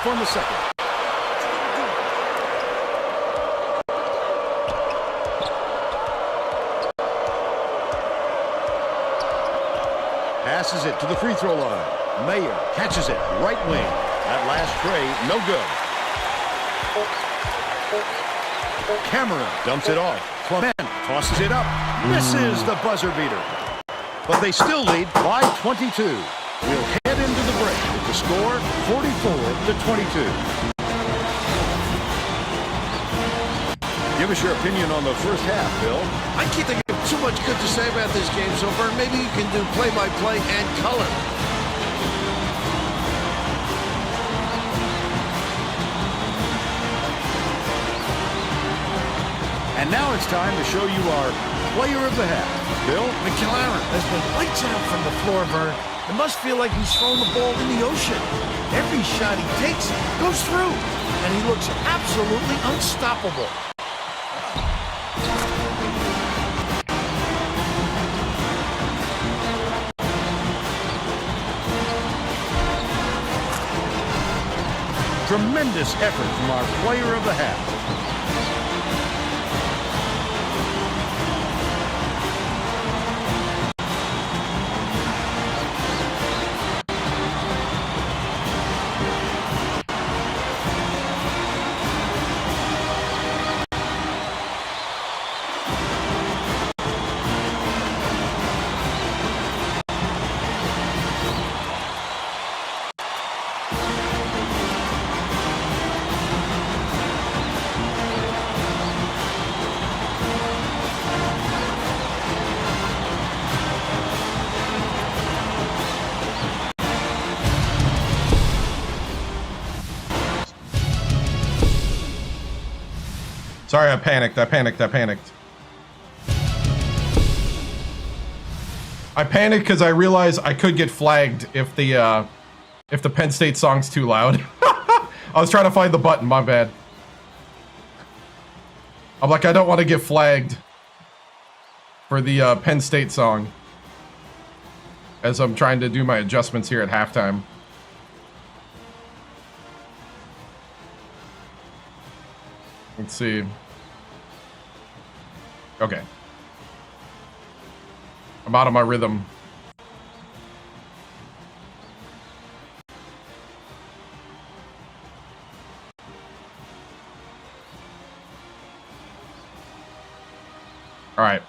on the second. Passes it to the free throw line. Mayer catches it, right wing. That last tray, no good. Cameron dumps it off. Clement tosses it up. Misses the buzzer beater. But they still lead by 22. We'll head into the break with the score 44-22. Give us your opinion on the first half, Bill. I can't think of too much good to say about this game so far. Maybe you can do play-by-play and color. And now it's time to show you our player of the half. Bill? McLaren has been lights out from the floor, Vern. It must feel like he's throwing the ball in the ocean. Every shot he takes goes through, and he looks absolutely unstoppable. Tremendous effort from our player of the half. Sorry, I panicked. I panicked because I realized I could get flagged if the Penn State song's too loud. I was trying to find the button, my bad. I'm like, I don't want to get flagged for the Penn State song as I'm trying to do my adjustments here at halftime. Let's see. Okay. I'm out of my rhythm. All right.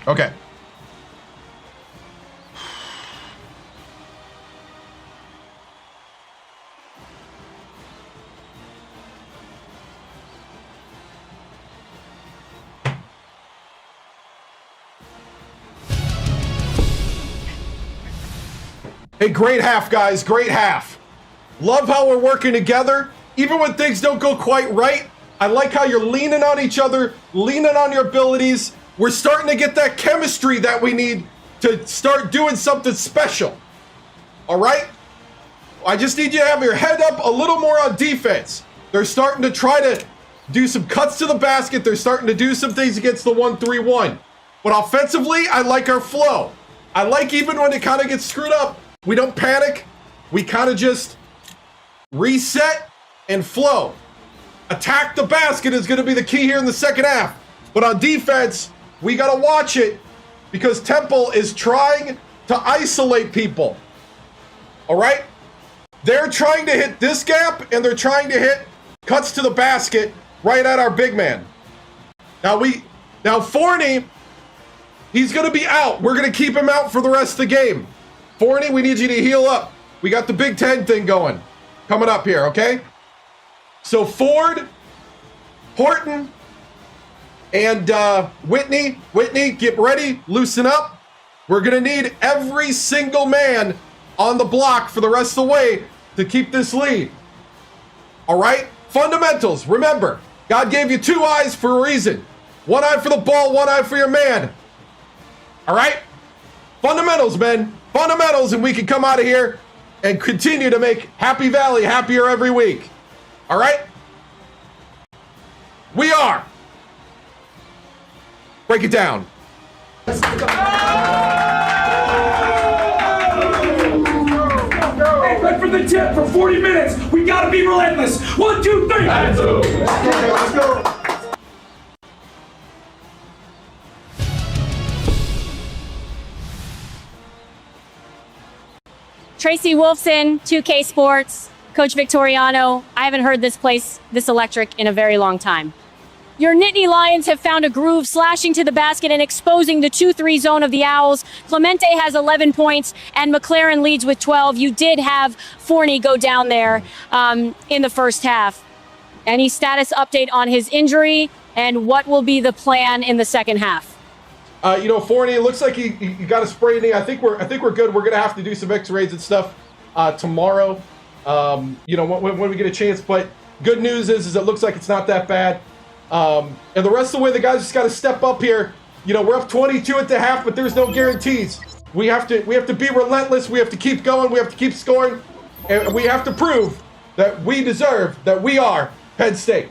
Okay. Hey, great half, guys. Great half. Love how we're working together. Even when things don't go quite right, I like how you're leaning on each other, leaning on your abilities. We're starting to get that chemistry that we need to start doing something special. All right? I just need you to have your head up a little more on defense. They're starting to try to do some cuts to the basket. They're starting to do some things against the 1-3-1. But offensively, I like our flow. I like even when it kind of gets screwed up, we don't panic. We kind of just reset and flow. attack the basket is going to be the key here in the second half. But on defense, we got to watch it because Temple is trying to isolate people. All right? They're trying to hit this gap, and they're trying to hit cuts to the basket right at our big man. Now Forney, he's going to be out. We're going to keep him out for the rest of the game. Forney, we need you to heal up. We got the Big Ten thing going. Coming up here, okay? So Ford, Horton, and Whitney, get ready, loosen up. We're going to need every single man on the block for the rest of the way to keep this lead. All right? Fundamentals, remember, God gave you 2 eyes for a reason. 1 eye for the ball, 1 eye for your man. All right? Fundamentals, men. Fundamentals, and we can come out of here and continue to make Happy Valley happier every week. All right? We are. Break it down. Hey, ready for the tip for 40 minutes. We gotta be relentless. 1, 2, 3. Let's go. Tracy Wolfson, 2K Sports, Coach Victoriano. I haven't heard this place this electric in a very long time. Your Nittany Lions have found a groove, slashing to the basket and exposing the 2-3 zone of the Owls. Clemente has 11 points, and McLaren leads with 12. You did have Forney go down there in the first half. Any status update on his injury, and what will be the plan in the second half? Forney, it looks like he got a sprained knee. I think we're good. We're gonna have to do some X-rays and stuff tomorrow. When we get a chance. But good news is it looks like it's not that bad. And the rest of the way, the guys just got to step up here. We're up 22 at the half, but there's no guarantees. We have to be relentless. We have to keep going. We have to keep scoring, and we have to prove that we deserve that we are Penn State.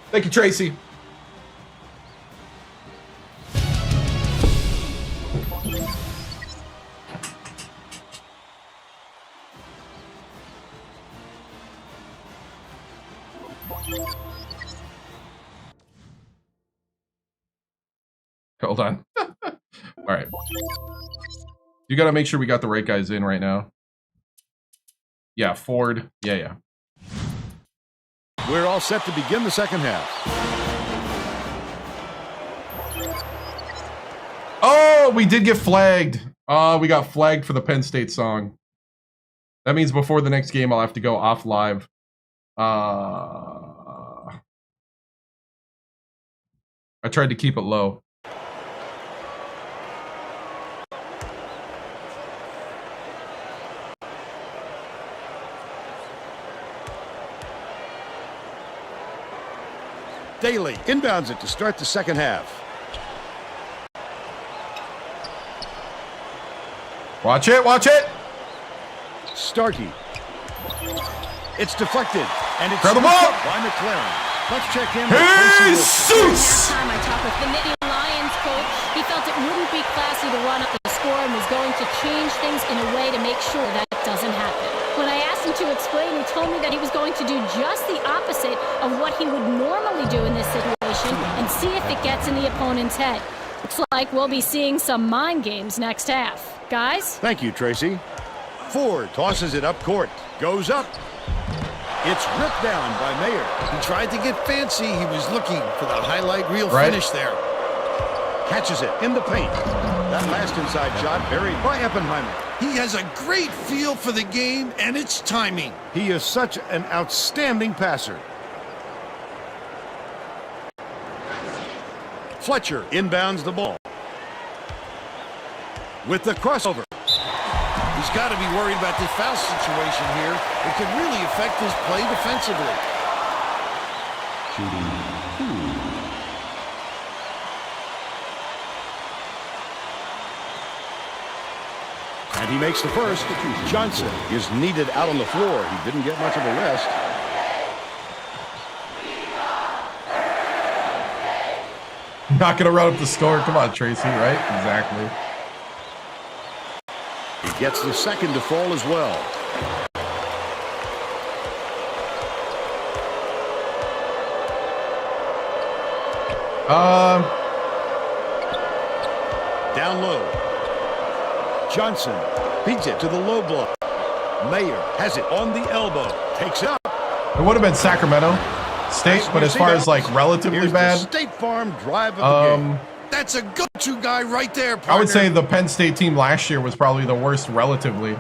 Thank you, Tracy. Hold on. All right. You got to make sure we got the right guys in right now. Yeah, Ford. Yeah. We're all set to begin the second half. Oh, we did get flagged. We got flagged for the Penn State song. That means before the next game, I'll have to go off live. I tried to keep it low. Daly inbounds it to start the second half. Watch it. Starkey. It's deflected, and it's grab the ball by McLaren. Let's check in. Jesus! Last time I talked with the Nittany Lions coach, he felt it wouldn't be classy to run up the score and was going to change things in a way to make sure that doesn't happen. When I asked him to explain, he told me that he was going to do just the opposite of what he would normally do in this situation and see if it gets in the opponent's head. Looks like we'll be seeing some mind games next half. Guys? Thank you, Tracy. Ford tosses it up court. Goes up. It's ripped down by Mayer. He tried to get fancy. He was looking for the highlight reel finish there. Catches it in the paint. That last inside shot buried by Oppenheimer. He has a great feel for the game and its timing. He is such an outstanding passer. Fletcher inbounds the ball. With the crossover. He's got to be worried about this foul situation here. It could really affect his play defensively. And he makes the first. Johnson is needed out on the floor. He didn't get much of a rest. Not going to run up the score. Come on, Tracy, right? Exactly. He gets the second to fall as well. Down low. Johnson beats it to the low block. Mayer has it on the elbow. Takes it up. It would have been Sacramento State, but as far as like relatively Here's bad, the State Farm drive of the game. That's a go-to guy right there, partner. I would say the Penn State team last year was probably the worst relatively.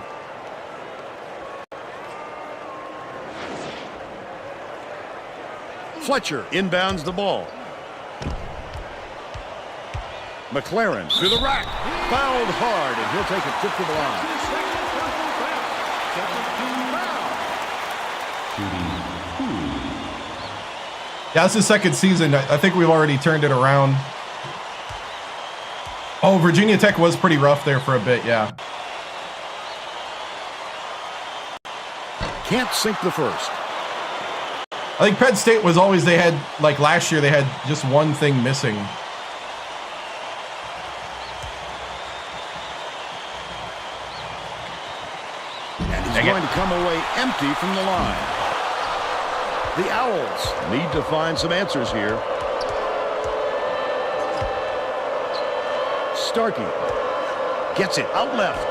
Fletcher inbounds the ball. McLaren through the rack. Fouled hard, and he'll take a trip to the line. Yeah, it's the second season. I think we've already turned it around. Oh, Virginia Tech was pretty rough there for a bit, yeah. Can't sink the first. I think Penn State was always, they had, like last year, they had just one thing missing. And he's going to come away empty from the line. The Owls need to find some answers here. Starkey gets it out left.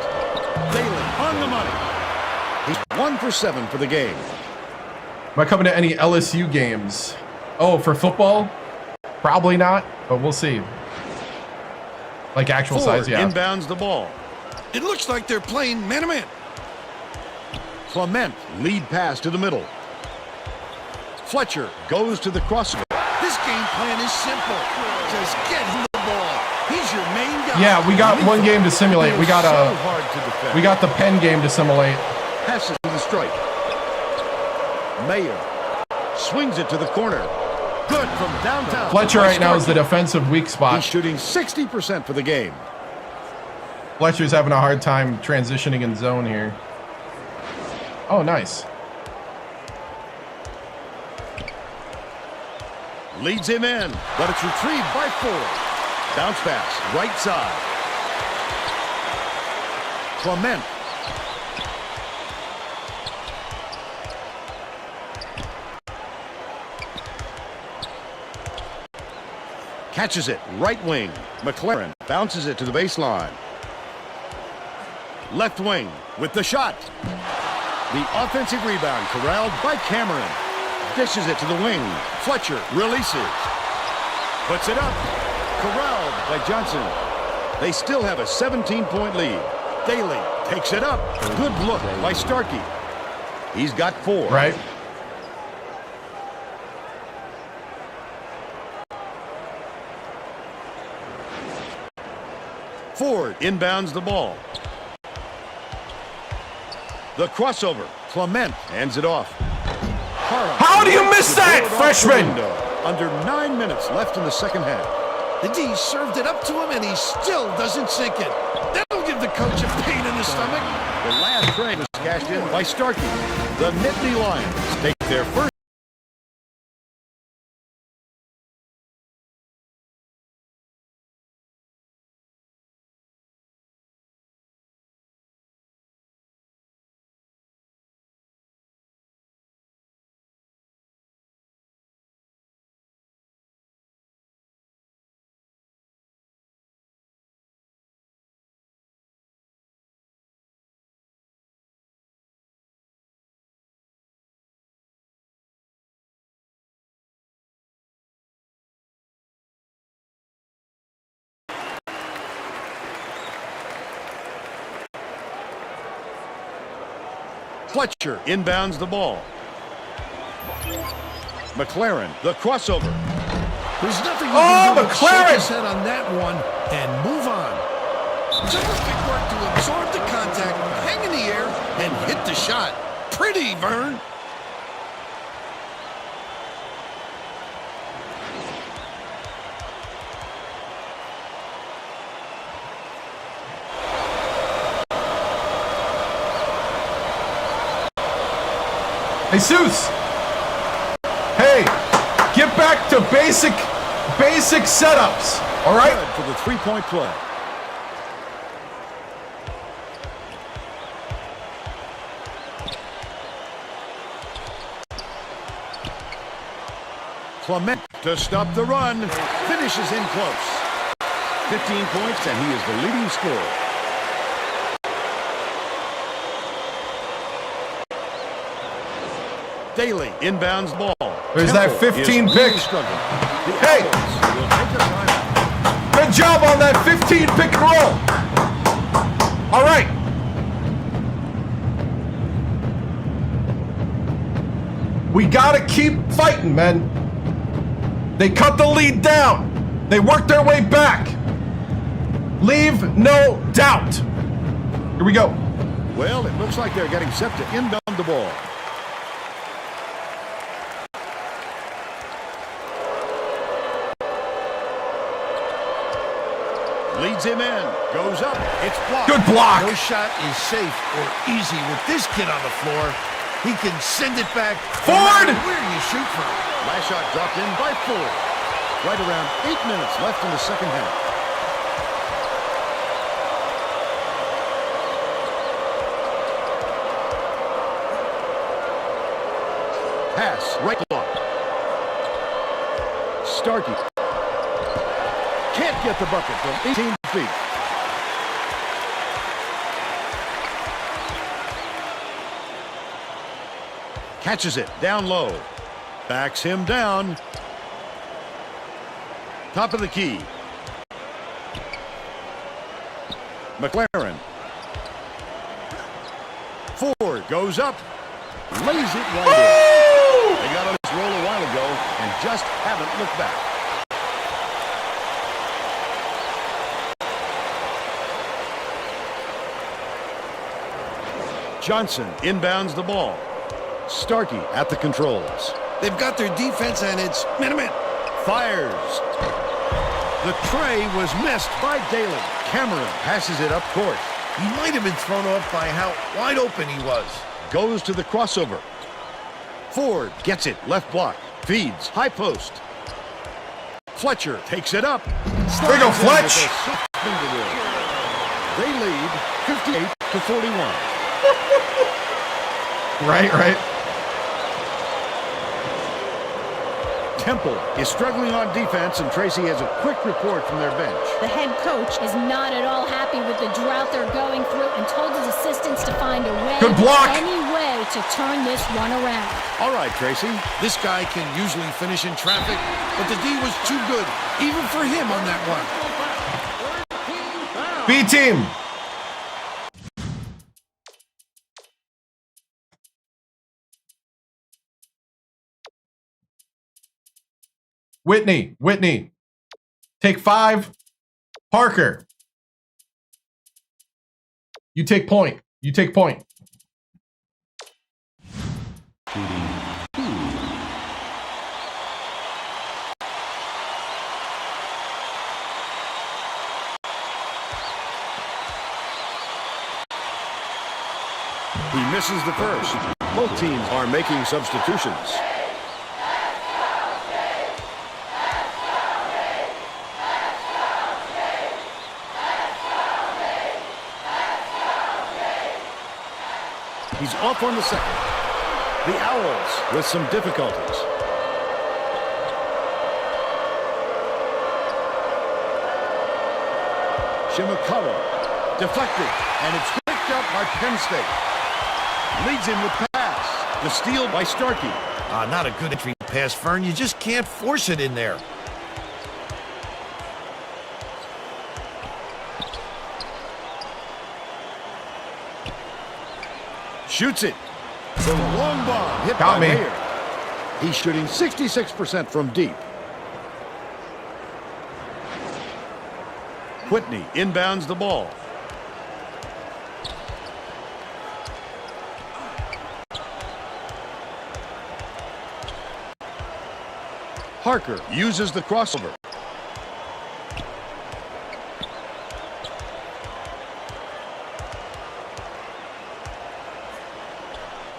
Bailey on the money. He's 1 for 7 for the game. Am I coming to any LSU games? Oh, for football? Probably not, but we'll see. Like actual Ford size, yeah. inbounds the ball. It looks like they're playing man-to-man. Clement lead pass to the middle. Fletcher goes to the crossover. This game plan is simple. Just get him the ball. He's your main guy. Yeah, we got one game to simulate. We got So hard to defend. we got the Penn game to simulate. Passes to the stripe. Mayer swings it to the corner. Good from downtown. Fletcher right now is the defensive weak He's spot. shooting 60% for the game. Fletcher's having a hard time transitioning in zone here. Oh, nice. Leads him in, but it's retrieved by Ford. Bounce pass, right side. Clement. Catches it, right wing. McLaren bounces it to the baseline. Left wing with the shot. The offensive rebound corralled by Cameron. Dishes it to the wing. Fletcher releases. Puts it up. Corralled by Johnson. They still have a 17-point lead. Daly takes it up. Good look by Starkey. He's got 4. Right. Ford inbounds the ball. The crossover. Clement hands it off. How do you miss that, freshman? Under 9 minutes left in the second half. The D served it up to him, and he still doesn't sink it. That'll give the coach a pain in the stomach. The last trade was cashed in by Starkey. The Nittany Lions take their first. Fletcher inbounds the ball. McLaren, the crossover. There's nothing you Oh, can do but shake McLaren! his head on that one and move on. Terrific work to absorb the contact, hang in the air, and hit the shot. Pretty, Vern. Jesus! Hey, get back to basic setups, all right? Good for the three-point play. Clement to stop the run. Finishes in close. 15 points, and he is the leading scorer. Daly inbounds the ball. There's that 15 pick. Hey! Good job on that 15 pick and roll. All right. We gotta keep fighting, man. They cut the lead down. They worked their way back. Leave no doubt. Here we go. Well, it looks like they're getting set to inbound the ball. Leads him in. Goes up. It's blocked. Good block. No shot is safe or easy with this kid on the floor. He can send it back forward. Where you shoot from. Last shot dropped in by Ford. Right around 8 minutes left in the second half. Pass, right block. Starkey. Can't get the bucket from 18 feet. Catches it down low. Backs him down. Top of the key. McLaren. Ford goes up. Lays it right in. They got on this roll a while ago and just haven't looked back. Johnson inbounds the ball. Starkey at the controls. They've got their defense, and it's minute. Fires. The tray was missed by Daly. Cameron passes it up court. He might have been thrown off by how wide open he was. Goes to the crossover. Ford gets it. Left block. Feeds. High post. Fletcher takes it up. There you go, Fletch. They lead 58-41. Right. Temple is struggling on defense, and Tracy has a quick report from their bench. The head coach is not at all happy with the drought they're going through and told his assistants to find a way, Good block. any way to turn this one around. All right, Tracy. This guy can usually finish in traffic, but the D was too good, even for him on that one. B team. Whitney. Take 5. Parker. You take point. He misses the first. Both teams are making substitutions. He's off on the second. The Owls with some difficulties. Shimakawa deflected, and it's picked up by Penn State. Leads him with pass. The steal by Starkey. Not a good entry pass, Fern. You just can't force it in there. Shoots it. The long bomb hit Got by me. Mayer. He's shooting 66% from deep. Whitney inbounds the ball. Harker uses the crossover.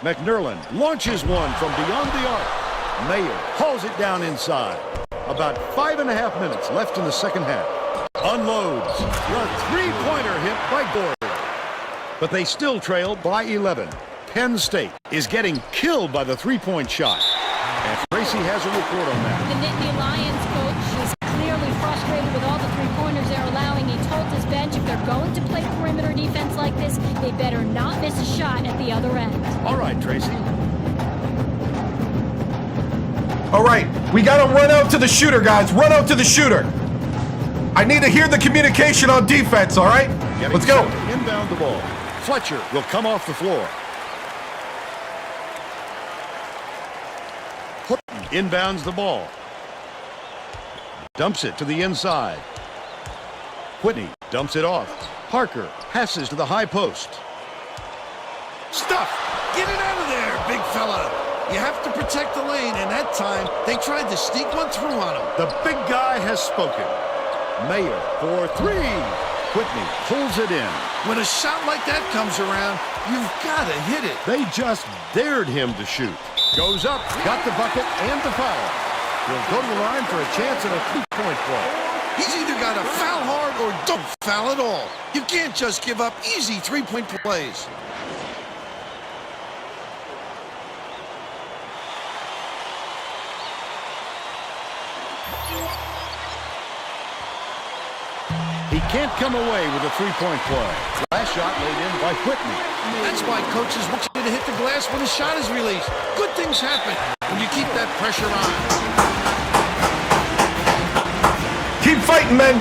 McNerlin launches one from beyond the arc. Mayer hauls it down inside. About 5.5 minutes left in the second half. Unloads. The three-pointer hit by Gord. But they still trail by 11. Penn State is getting killed by the three-point shot. And Tracy has a report on that. The Nittany Lions coach is clearly frustrated with all the three-pointers they're allowing. He told his bench if they're going to play perimeter defense like this, they better not miss a shot at the other end. All right, Tracy. All right, we got to run out to the shooter, guys. Run out to the shooter. I need to hear the communication on defense, all right? Let's go. Inbound the ball. Fletcher will come off the floor. Inbounds the ball. Dumps it to the inside. Whitney dumps it off. Parker passes to the high post. Stuff! Get it out of there, big fella. You have to protect the lane, and that time, they tried to sneak one through on him. The big guy has spoken. Mayer for three. Whitney pulls it in. When a shot like that comes around, you've got to hit it. They just dared him to shoot. Goes up, got the bucket and the foul. He'll go to the line for a chance at a three-point play. He's either got to foul hard or don't foul at all. You can't just give up easy three-point plays. He can't come away with a three-point play. Last shot laid in by Whitney. That's why coaches want you to hit the glass when a shot is released. Good things happen when you keep that pressure on. Keep fighting, men.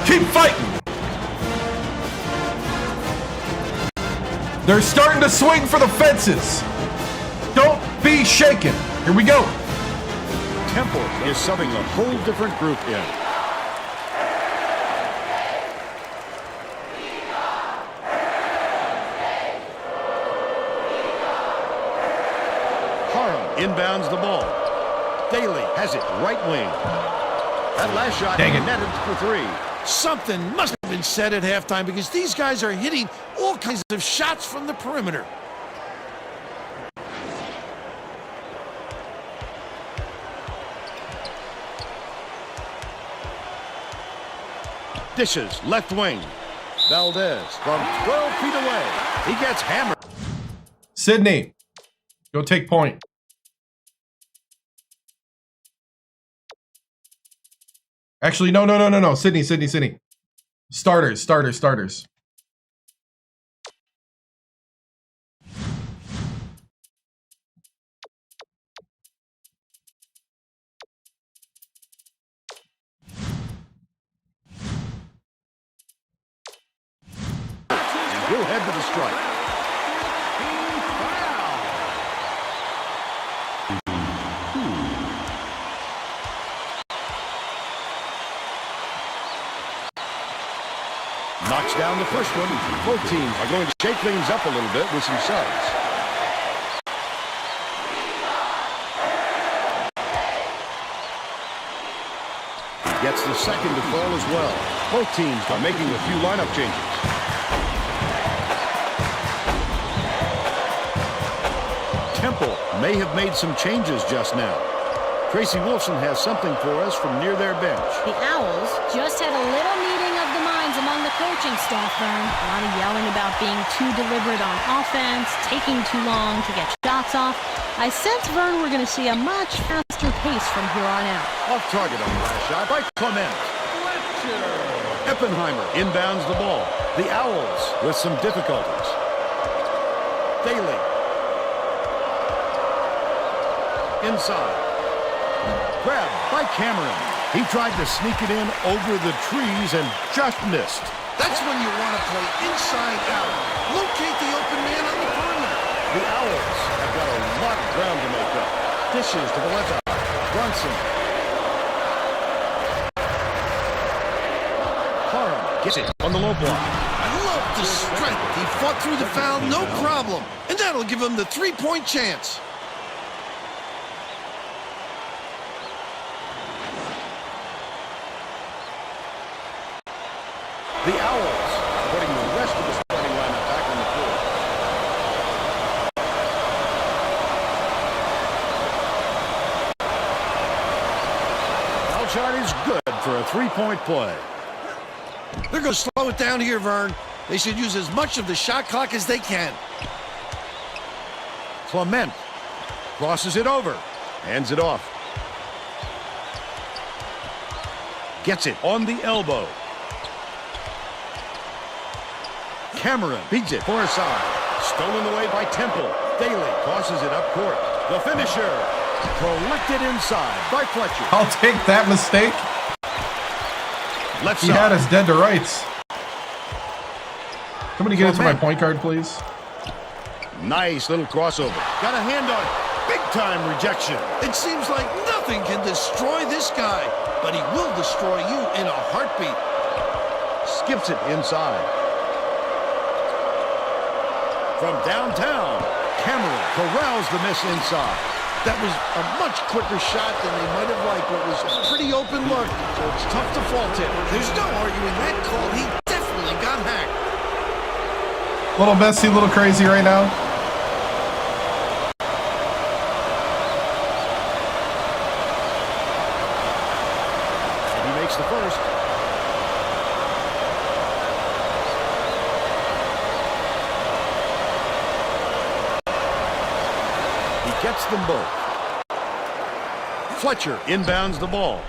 Keep fighting. They're starting to swing for the fences. Don't be shaken. Here we go. Temple is subbing a whole different group in. Inbounds the ball. Daly has it right wing. That last shot netted for three. Something must have been said at halftime because these guys are hitting all kinds of shots from the perimeter. Dishes left wing. Valdez from 12 feet away. He gets hammered. Sydney, go take point. Actually, no. Sydney. Starters. He'll head to the strike. Knocks down the first one. Both teams are going to shake things up a little bit with some subs. He gets the second to fall as well. Both teams are making a few lineup changes. Temple may have made some changes just now. Tracy Wilson has something for us from near their bench. The Owls just had a little meeting of the minds among the coaching staff, Vern. A lot of yelling about being too deliberate on offense, taking too long to get shots off. I sense, Vern, we're going to see a much faster pace from here on out. Off target on the last shot by Clement. Eppenheimer inbounds the ball. The Owls with some difficulties. Daly. Inside. Grabbed by Cameron. He tried to sneak it in over the trees and just missed. That's when you want to play inside out. Locate the open man on the perimeter. The Owls have got a lot of ground to make up. Dishes to the left side. Brunson. Parham gets it on the low block. I love the strength. He fought through the foul, no problem. And that'll give him the three-point chance. The Owls putting the rest of the starting lineup back on the floor. Foul shot is good for a three-point play. They're going to slow it down here, Vern. They should use as much of the shot clock as they can. Clement crosses it over. Hands it off. Gets it on the elbow. Cameron beats it for a side. Stolen away by Temple. Daly tosses it up court. The finisher. Collected inside by Fletcher. I'll take that mistake. Left He side. had us dead to rights. Somebody get into my point guard, please. Nice little crossover. Got a hand on it. Big time rejection. It seems like nothing can destroy this guy, but he will destroy you in a heartbeat. Skips it inside. From downtown, Cameron corrals the miss inside. That was a much quicker shot than they might have liked, but it was a pretty open look, so it's tough to fault him. There's no arguing that call. He definitely got hacked. Little messy, little crazy right now. And he makes the first. Gets them both. Fletcher inbounds the ball.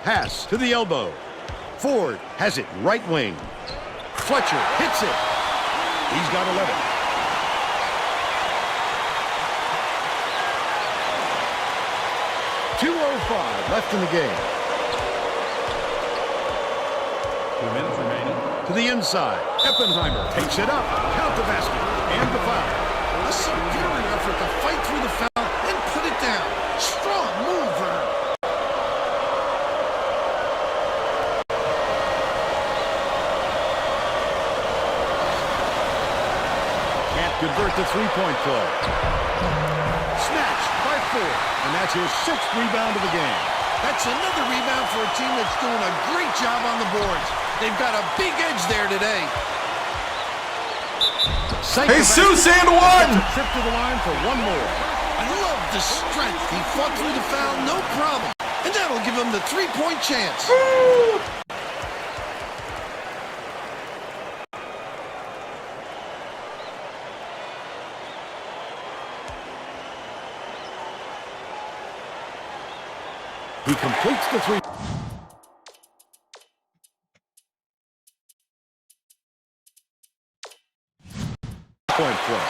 Pass to the elbow. Ford has it right wing. Fletcher hits it. He's got 11. .205 left in the game. 2 minutes remaining. To the inside. Oppenheimer takes it up. Count the basket. And the foul. A superior effort to fight through the foul and put it down. Strong move, Vern. Can't convert the three-point play. Snatched by Ford. And that's his 6th rebound of the game. That's another rebound for a team that's doing a great job on the boards. They've got a big edge there today. Jesus and one! Trip to the line for one more. I love the strength. He fought through the foul, no problem. And that'll give him the three-point chance. He completes the three. Point play.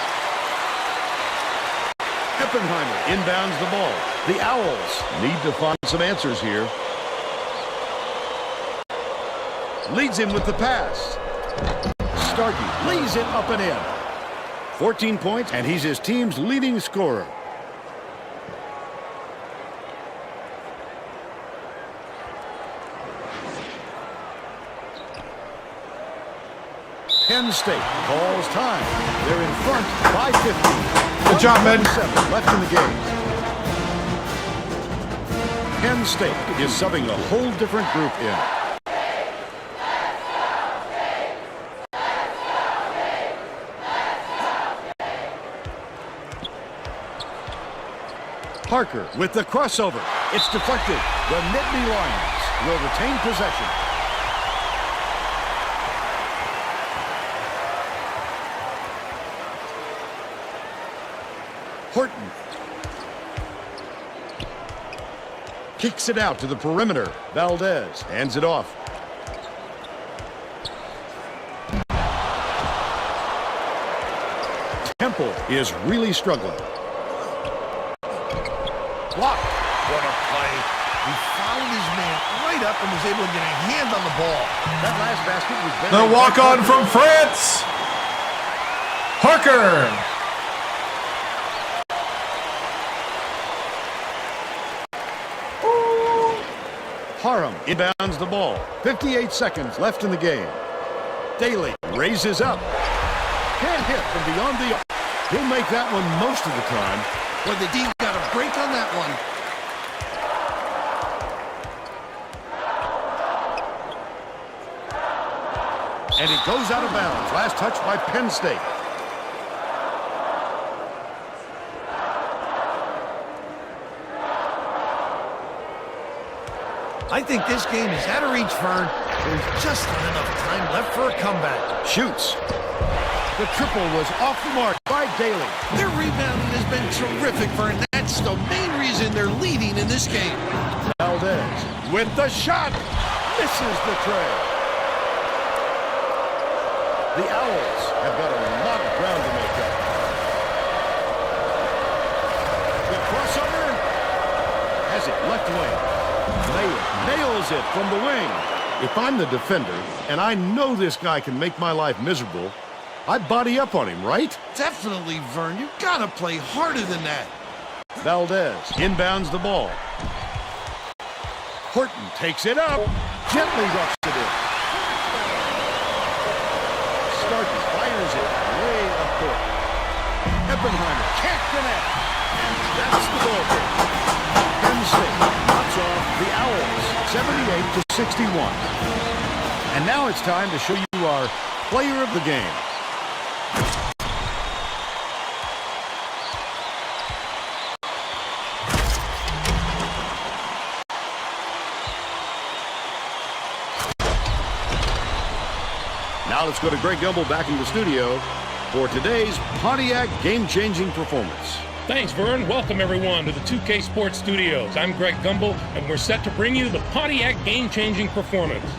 Oppenheimer inbounds the ball. The Owls need to find some answers here. Leads him with the pass. Starkey lays it up and in. 14 points, and he's his team's leading scorer. Penn State calls time. They're in front by 15. Good job, man. 7 left in the game. Penn State is subbing a whole different group in. Parker with the crossover. It's deflected. The Nittany Lions will retain possession. Horton kicks it out to the perimeter. Valdez hands it off. Temple is really struggling. Block. What a play. He fouled his man right up and was able to get a hand on the ball. That last basket was The walk-on from France. Parker. Parham inbounds the ball. 58 seconds left in the game. Daly raises up. Can't hit from beyond the arc. He'll make that one most of the time. Well, the D got a break on that one. And it goes out of bounds. Last touch by Penn State. I think this game is out of reach, Vern. There's just not enough time left for a comeback. Shoots. The triple was off the mark by Daly. Their rebounding has been terrific, Vern. That's the main reason they're leading in this game. Valdez with the shot. Misses the tray. The Owls have got a lot of ground to make up. The crossover has it left wing. Nails it from the wing. If I'm the defender, and I know this guy can make my life miserable, I body up on him, right? Definitely, Vern. You gotta play harder than that. Valdez inbounds the ball. Horton takes it up. Gently roughs it in. Starkey fires it way up court. Eppenheimer can't connect. And that's the ball game. Penn State knocks off the Owls 78-61. And now it's time to show you our player of the game. Now let's go to Greg Gumbel back in the studio for today's Pontiac game-changing performance. Thanks, Vern. Welcome, everyone, to the 2K Sports Studios. I'm Greg Gumbel, and we're set to bring you the Pontiac game-changing performance.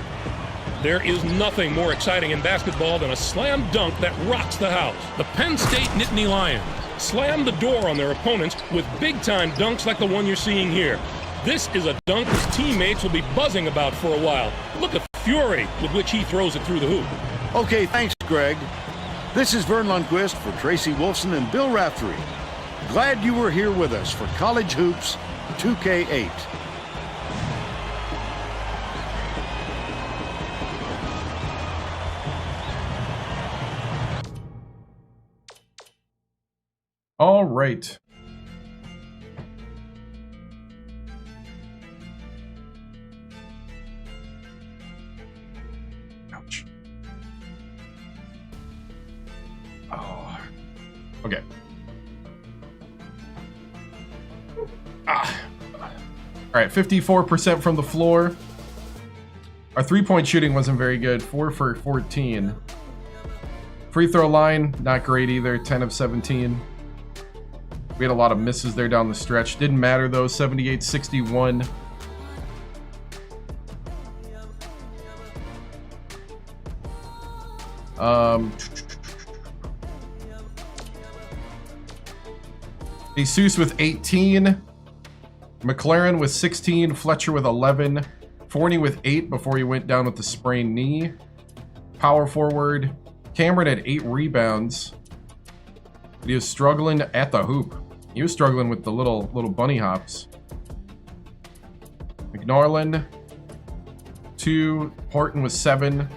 There is nothing more exciting in basketball than a slam dunk that rocks the house. The Penn State Nittany Lions slam the door on their opponents with big-time dunks like the one you're seeing here. This is a dunk his teammates will be buzzing about for a while. Look at the fury with which he throws it through the hoop. Okay, thanks, Greg. This is Vern Lundquist for Tracy Wolfson and Bill Raftery. Glad you were here with us for College Hoops 2K8. All right. Ouch. Oh. Okay. All right, 54% from the floor. Our three-point shooting wasn't very good. 4 for 14. Free throw line, not great either. 10 of 17. We had a lot of misses there down the stretch. Didn't matter though. 78-61. Jesus with 18. McLaren with 16. Fletcher with 11. Forney with 8 before he went down with the sprained knee. Power forward. Cameron had 8 rebounds. But he was struggling at the hoop. He was struggling with the little bunny hops. McNarland, 2. Horton with 7.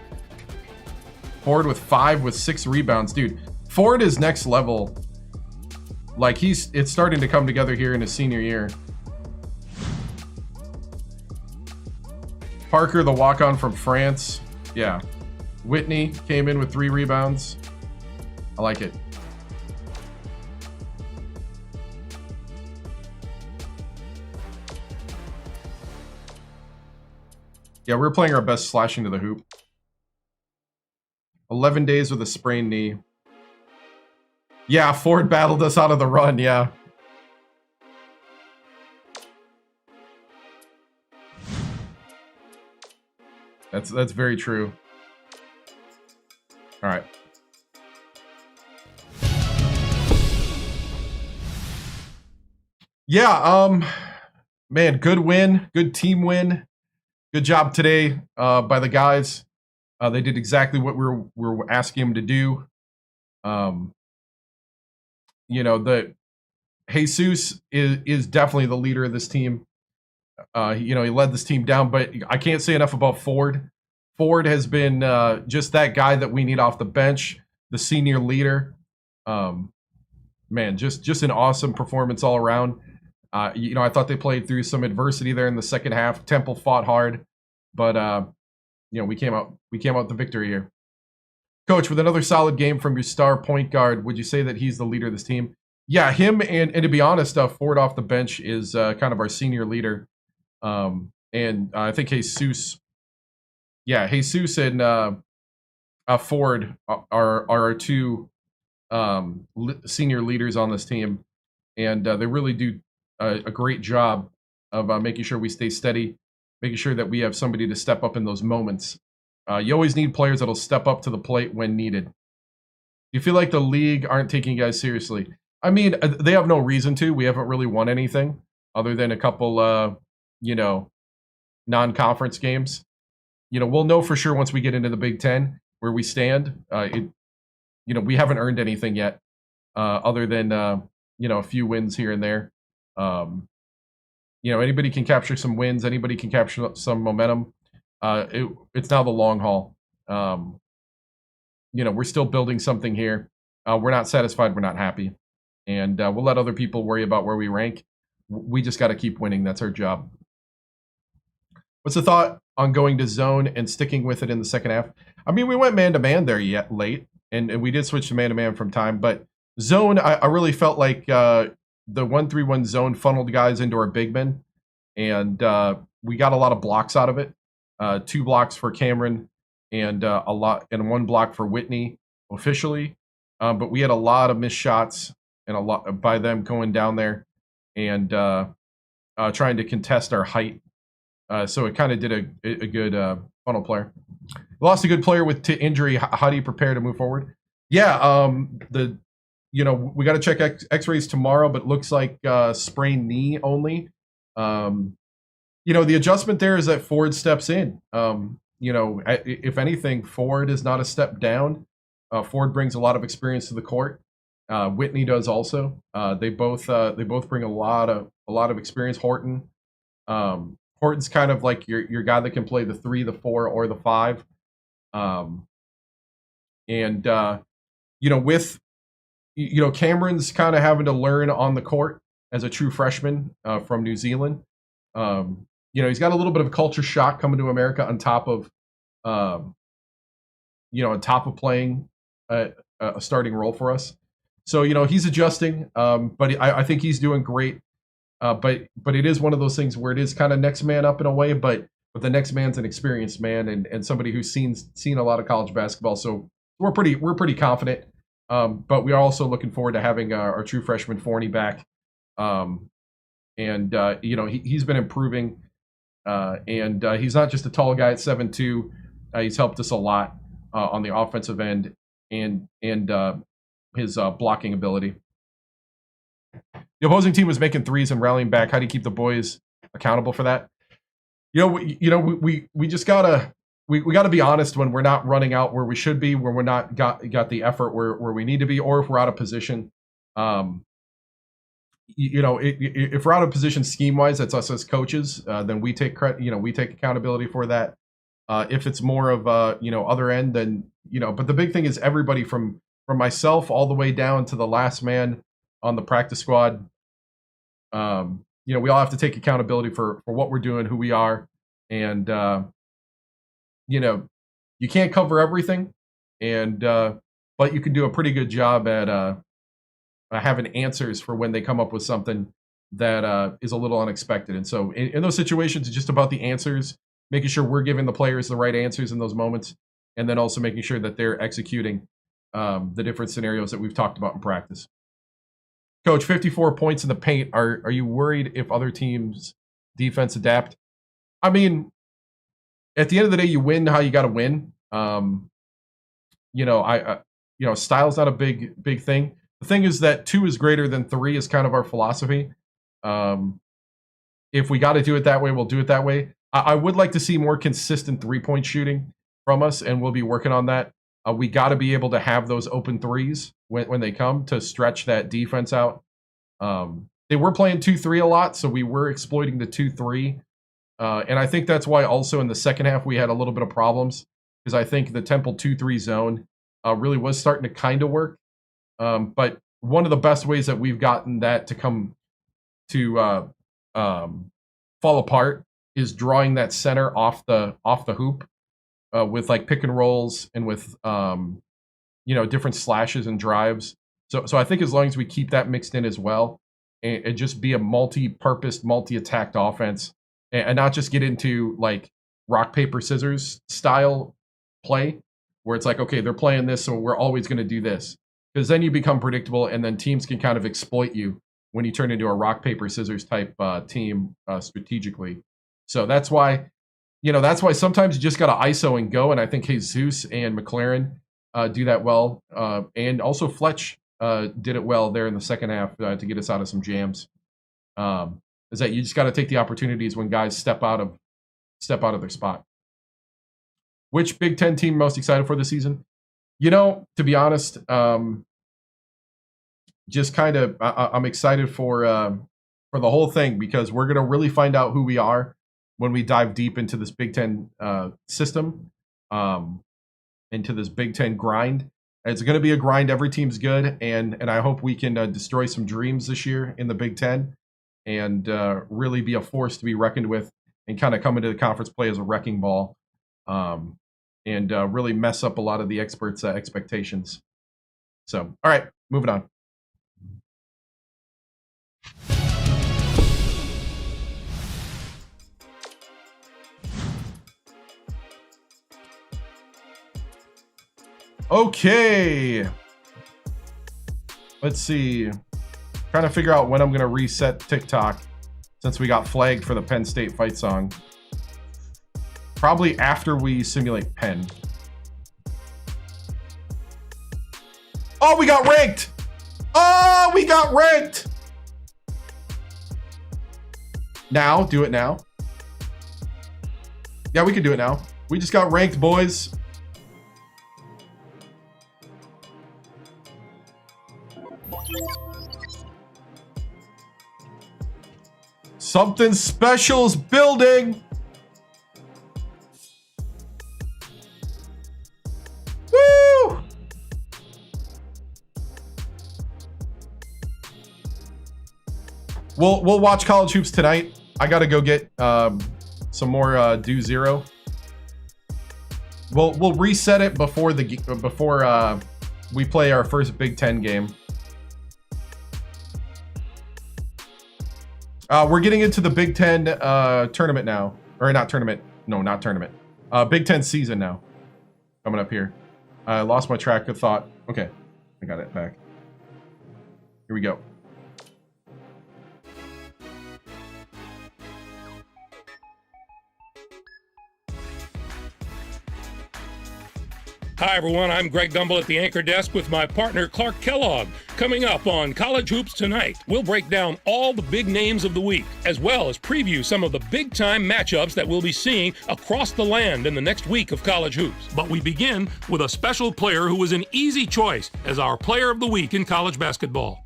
Ford with 5 with 6 rebounds. Dude, Ford is next level. Like, it's starting to come together here in his senior year. Parker, the walk-on from France. Yeah. Whitney came in with 3 rebounds. I like it. Yeah, we're playing our best slashing to the hoop. 11 days with a sprained knee. Yeah, Ford battled us out of the run, yeah. That's very true. All right. Yeah, man, good win, good team win. Good job today by the guys. They did exactly what we were asking them to do. You know, the Jesus is definitely the leader of this team. You know, he led this team down, but I can't say enough about Ford. Ford has been just that guy that we need off the bench, the senior leader. Man, just an awesome performance all around. You know, I thought they played through some adversity there in the second half. Temple fought hard, but you know, we came out the victory here. Coach, with another solid game from your star point guard, would you say that he's the leader of this team? Yeah, him and to be honest, Ford off the bench is kind of our senior leader. and I think Jesus and Ford are our two senior leaders on this team, and they really do a great job of making sure we stay steady, making sure that we have somebody to step up in those moments. You always need players that'll step up to the plate when needed. You feel like the league aren't taking you guys seriously? I mean, they have no reason to. We haven't really won anything other than a couple, non-conference games. We'll know for sure once we get into the Big Ten where we stand. We haven't earned anything yet, other than a few wins here and there. Anybody can capture some wins. Anybody can capture some momentum. It's now the long haul. We're still building something here. We're not satisfied. We're not happy. And we'll let other people worry about where we rank. We just got to keep winning. That's our job. What's the thought on going to zone and sticking with it in the second half? I mean, we went man-to-man there late, and we did switch to man-to-man from time. But zone, I really felt like the 1-3-1 zone funneled guys into our big men, and we got a lot of blocks out of it. 2 blocks for Cameron and one block for Whitney officially. But we had a lot of missed shots and a lot by them going down there and trying to contest our height. So it kind of did a good funnel player. Lost a good player to injury. How do you prepare to move forward? Yeah, we got to check X-rays tomorrow, but it looks like sprained knee only. The adjustment there is that Ford steps in. If anything, Ford is not a step down. Ford brings a lot of experience to the court. Whitney does also. They both bring a lot of experience. Horton's kind of like your guy that can play the 3, the 4, or the 5. With Cameron's kind of having to learn on the court as a true freshman from New Zealand. He's got a little bit of a culture shock coming to America on top of playing a starting role for us. So he's adjusting, but I think he's doing great. But it is one of those things where it is kind of next man up in a way, but the next man's an experienced man and somebody who's seen a lot of college basketball. So we're pretty confident. But we are also looking forward to having our true freshman Forney back. He's been improving. He's not just a tall guy at 7'2". He's helped us a lot on the offensive end and his blocking ability. The opposing team was making threes and rallying back. How do you keep the boys accountable for that? We just gotta be honest when we're not running out where we should be, where we're not got the effort where we need to be, or if we're out of position. If we're out of position scheme wise, that's us as coaches. Then we take credit. We take accountability for that. If it's more of other end, then But the big thing is everybody from myself all the way down to the last man on the practice squad. We all have to take accountability for what we're doing, who we are, and you can't cover everything, and but you can do a pretty good job at having answers for when they come up with something that is a little unexpected. And so in those situations, it's just about the answers, making sure we're giving the players the right answers in those moments, and then also making sure that they're executing the different scenarios that we've talked about in practice. Coach, 54 points in the paint. Are you worried if other teams' defense adapt? I mean, at the end of the day, you win how you got to win. Style's not a big thing. The thing is that 2 is greater than 3 is kind of our philosophy. If we got to do it that way, we'll do it that way. I would like to see more consistent 3-point shooting from us, and we'll be working on that. We got to be able to have those open threes when they come to stretch that defense out. They were playing 2-3 a lot, so we were exploiting the 2-3. And I think that's why also in the second half we had a little bit of problems, because I think the Temple 2-3 zone really was starting to kind of work. But one of the best ways that we've gotten that to come to fall apart is drawing that center off the hoop with like pick and rolls and with different slashes and drives. So I think as long as we keep that mixed in as well, and just be a multi-purposed, multi-attacked offense, and not just get into like rock, paper, scissors style play where it's like, okay, they're playing this, so we're always going to do this. Because then you become predictable, and then teams can kind of exploit you when you turn into a rock, paper, scissors type team strategically. So that's why, that's why sometimes you just got to ISO and go. And I think Jesus and McLaren do that well. And also Fletch did it well there in the second half to get us out of some jams. Is that you just got to take the opportunities when guys step out of their spot. Which Big Ten team most excited for this season? To be honest, just kind of I'm excited for the whole thing because we're gonna really find out who we are when we dive deep into this Big Ten system, into this Big Ten grind. It's gonna be a grind. Every team's good, and I hope we can destroy some dreams this year in the Big Ten, and really be a force to be reckoned with, and kind of come into the conference play as a wrecking ball. And really mess up a lot of the experts' expectations. So, all right, moving on. Okay. Let's see. Trying to figure out when I'm going to reset TikTok since we got flagged for the Penn State fight song. Probably after we simulate Penn. Oh, we got ranked! Oh, we got ranked! Now, do it now. Yeah, we can do it now. We just got ranked, boys. Something special's building. Woo! We'll watch college hoops tonight. I gotta go get some more Do Zero. We'll reset it before we play our first Big Ten game. We're getting into the Big Ten tournament now, or not tournament? No, not tournament. Big Ten season now. Coming up here. I lost my track of thought. Okay, I got it back. Here we go. Hi, everyone. I'm Greg Gumbel at the anchor desk with my partner, Clark Kellogg. Coming up on College Hoops Tonight, we'll break down all the big names of the week, as well as preview some of the big-time matchups that we'll be seeing across the land in the next week of college hoops. But we begin with a special player who was an easy choice as our player of the week in college basketball.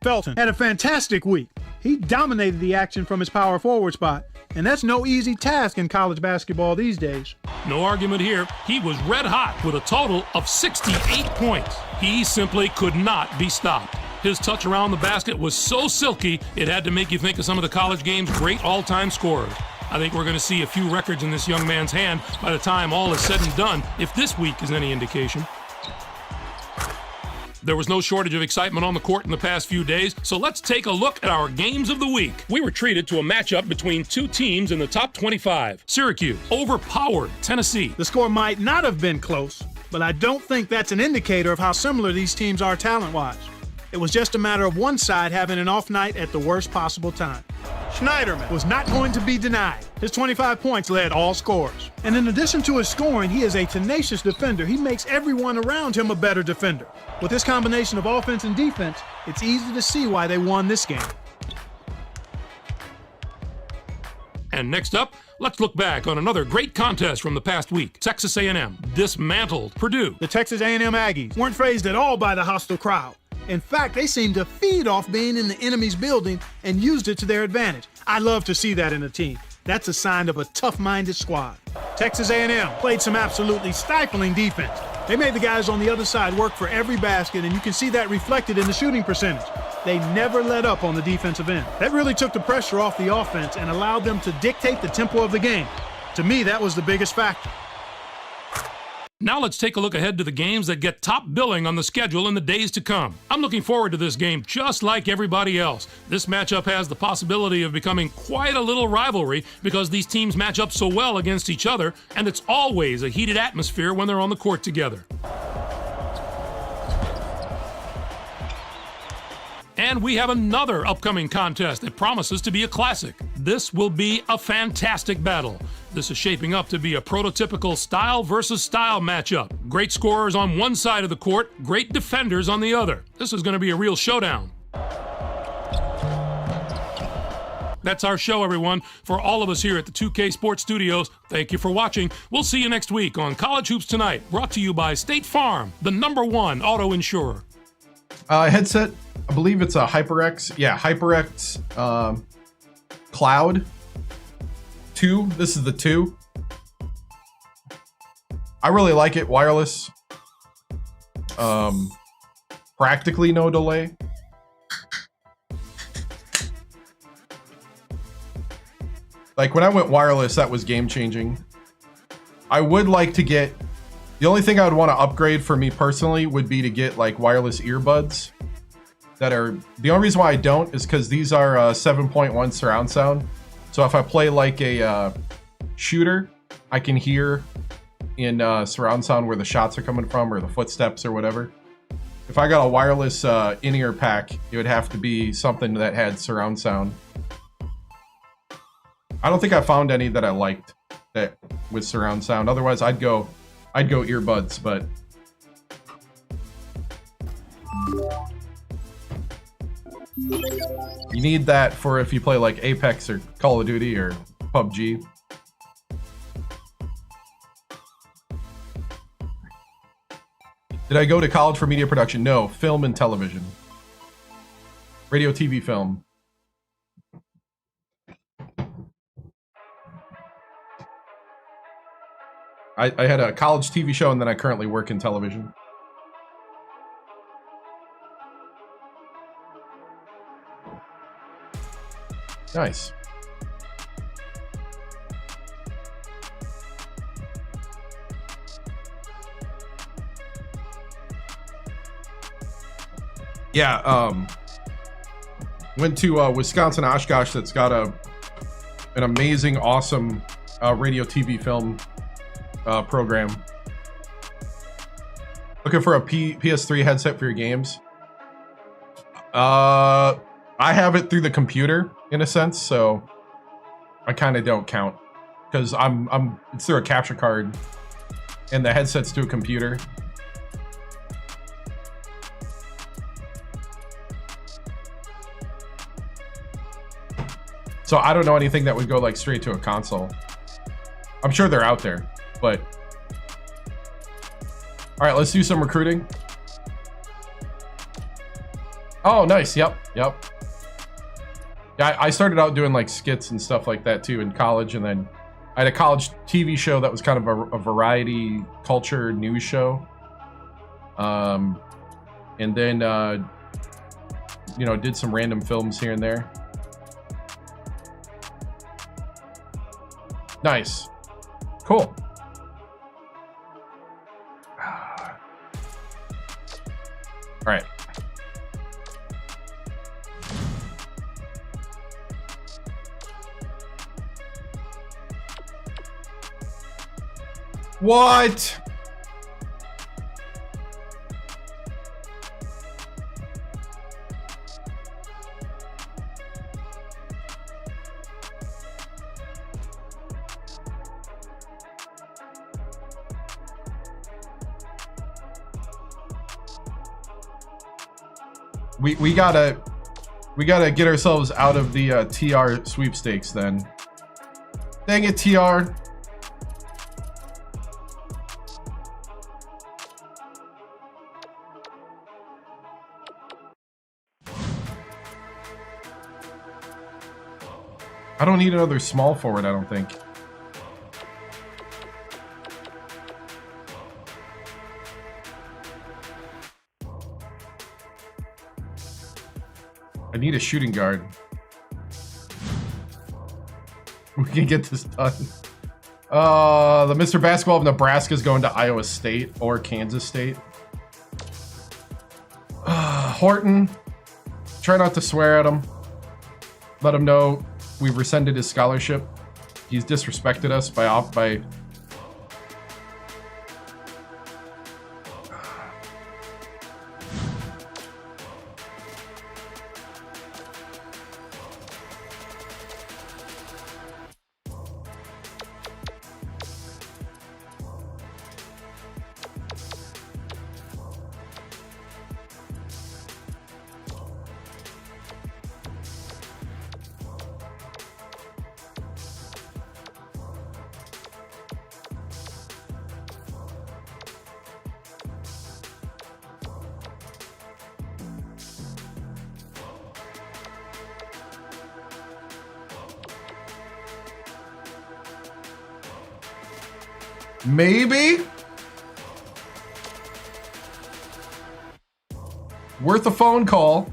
Felton had a fantastic week. He dominated the action from his power forward spot, and that's no easy task in college basketball these days. No argument here. He was red hot with a total of 68 points. He simply could not be stopped. His touch around the basket was so silky, it had to make you think of some of the college game's great all-time scorers. I think we're going to see a few records in this young man's hand by the time all is said and done, if this week is any indication. There was no shortage of excitement on the court in the past few days, so let's take a look at our games of the week. We were treated to a matchup between two teams in the top 25. Syracuse overpowered Tennessee. The score might not have been close, but I don't think that's an indicator of how similar these teams are talent-wise. It was just a matter of one side having an off night at the worst possible time. Schneiderman was not going to be denied. His 25 points led all scorers. And in addition to his scoring, he is a tenacious defender. He makes everyone around him a better defender. With this combination of offense and defense, it's easy to see why they won this game. And next up, let's look back on another great contest from the past week. Texas A&M dismantled Purdue. The Texas A&M Aggies weren't fazed at all by the hostile crowd. In fact, they seemed to feed off being in the enemy's building and used it to their advantage. I love to see that in a team. That's a sign of a tough-minded squad. Texas A&M played some absolutely stifling defense. They made the guys on the other side work for every basket, and you can see that reflected in the shooting percentage. They never let up on the defensive end. That really took the pressure off the offense and allowed them to dictate the tempo of the game. To me, that was the biggest factor. Now let's take a look ahead to the games that get top billing on the schedule in the days to come. I'm looking forward to this game just like everybody else. This matchup has the possibility of becoming quite a little rivalry because these teams match up so well against each other, and it's always a heated atmosphere when they're on the court together. And we have another upcoming contest that promises to be a classic. This will be a fantastic battle. This is shaping up to be a prototypical style versus style matchup. Great scorers on one side of the court, great defenders on the other. This is going to be a real showdown. That's our show, everyone. For all of us here at the 2K Sports Studios, thank you for watching. We'll see you next week on College Hoops Tonight, brought to you by State Farm, the #1 auto insurer. Headset, I believe it's a HyperX. Yeah, HyperX Cloud 2. This is the 2. I really like it. Wireless. Practically no delay. Like when I went wireless, that was game changing. I would like to get, the only thing I would want to upgrade for me personally would be to get like wireless earbuds that are, the only reason why I don't is because these are 7.1 surround sound. So if I play like a shooter, I can hear in surround sound where the shots are coming from or the footsteps or whatever. If I got a wireless in-ear pack, it would have to be something that had surround sound. I don't think I found any that I liked that with surround sound. Otherwise, I'd go earbuds, but you need that for if you play like Apex or Call of Duty or PUBG. Did I go to college for media production? No, film and television. Radio, TV, film. I had a college TV show and then I currently work in television. Nice. Yeah, went to Wisconsin Oshkosh. That's got an amazing, awesome radio, TV, film program. Looking for a PS3 headset for your games? I have it through the computer in a sense, so I kind of don't count because it's through a capture card, and the headset's to a computer. So I don't know anything that would go like straight to a console. I'm sure they're out there, but all right, let's do some recruiting. Oh, nice. Yep. Yeah, I started out doing like skits and stuff like that too in college, and then I had a college TV show that was kind of a variety culture news show. And then did some random films here and there. Nice. Cool. All right. What? We gotta get ourselves out of the TR sweepstakes then. Dang it, TR. I don't need another small forward, I don't think. I need a shooting guard. We can get this done. The Mr. Basketball of Nebraska is going to Iowa State or Kansas State. Horton, try not to swear at him. Let him know we've rescinded his scholarship. He's disrespected us by maybe worth a phone call.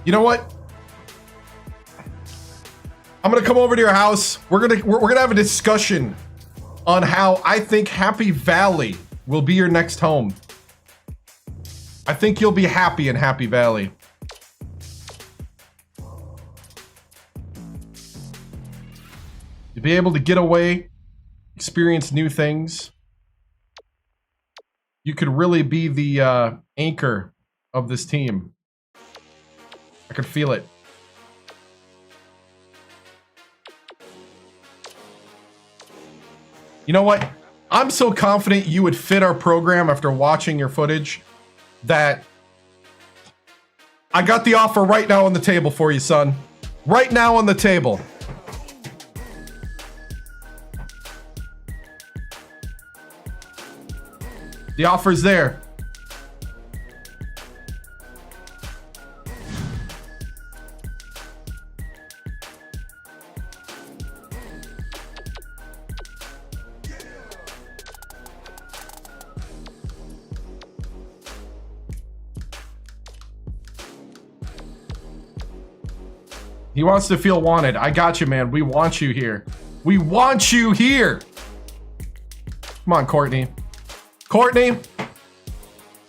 You know what? I'm gonna come over to your house. We're gonna have a discussion on how I think Happy Valley will be your next home. I think you'll be happy in Happy Valley. You'll be able to get away, experience new things. You could really be the anchor of this team. I could feel it. You know what? I'm so confident you would fit our program after watching your footage that I got the offer right now on the table for you, son. Right now on the table. The offer's there. He wants to feel wanted. I got you, man. We want you here. We want you here. Come on, Courtney. Courtney,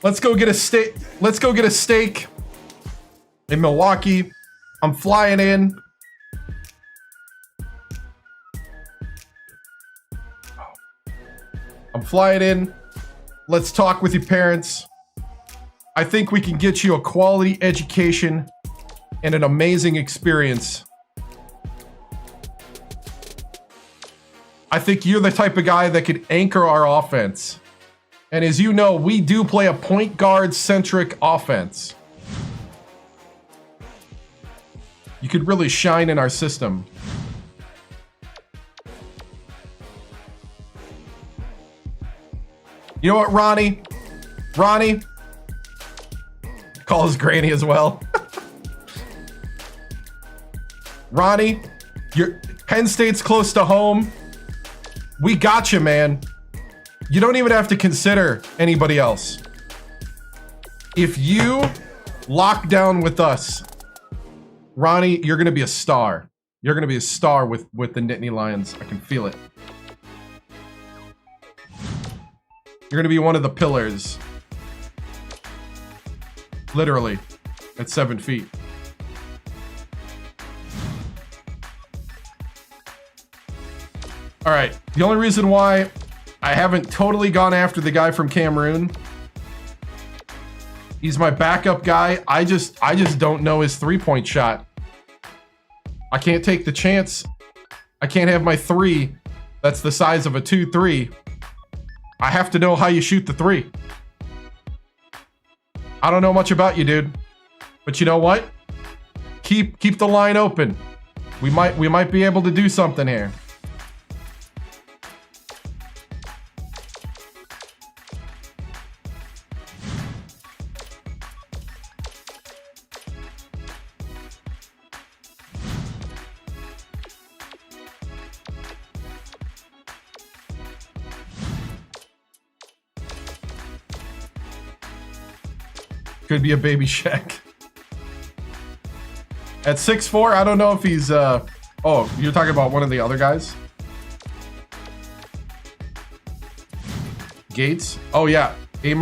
let's go get a steak. Let's go get a steak in Milwaukee. I'm flying in. I'm flying in. Let's talk with your parents. I think we can get you a quality education and an amazing experience. I think you're the type of guy that could anchor our offense. And as you know, we do play a point guard centric offense. You could really shine in our system. You know what, Ronnie? Ronnie? Call his granny as well. Ronnie, Penn State's close to home. We got you, man. You don't even have to consider anybody else. If you lock down with us, Ronnie, you're going to be a star. You're going to be a star with the Nittany Lions. I can feel it. You're going to be one of the pillars. Literally, at 7 feet. All right, the only reason why I haven't totally gone after the guy from Cameroon, he's my backup guy. I just don't know his three-point shot. I can't take the chance. I can't have my three that's the size of a 2-3. I have to know how you shoot the three. I don't know much about you, dude. But you know what? Keep the line open. We might be able to do something here. Could be a baby Shaq. At 6'4", I don't know if he's oh, you're talking about one of the other guys? Gates? Oh yeah, A-.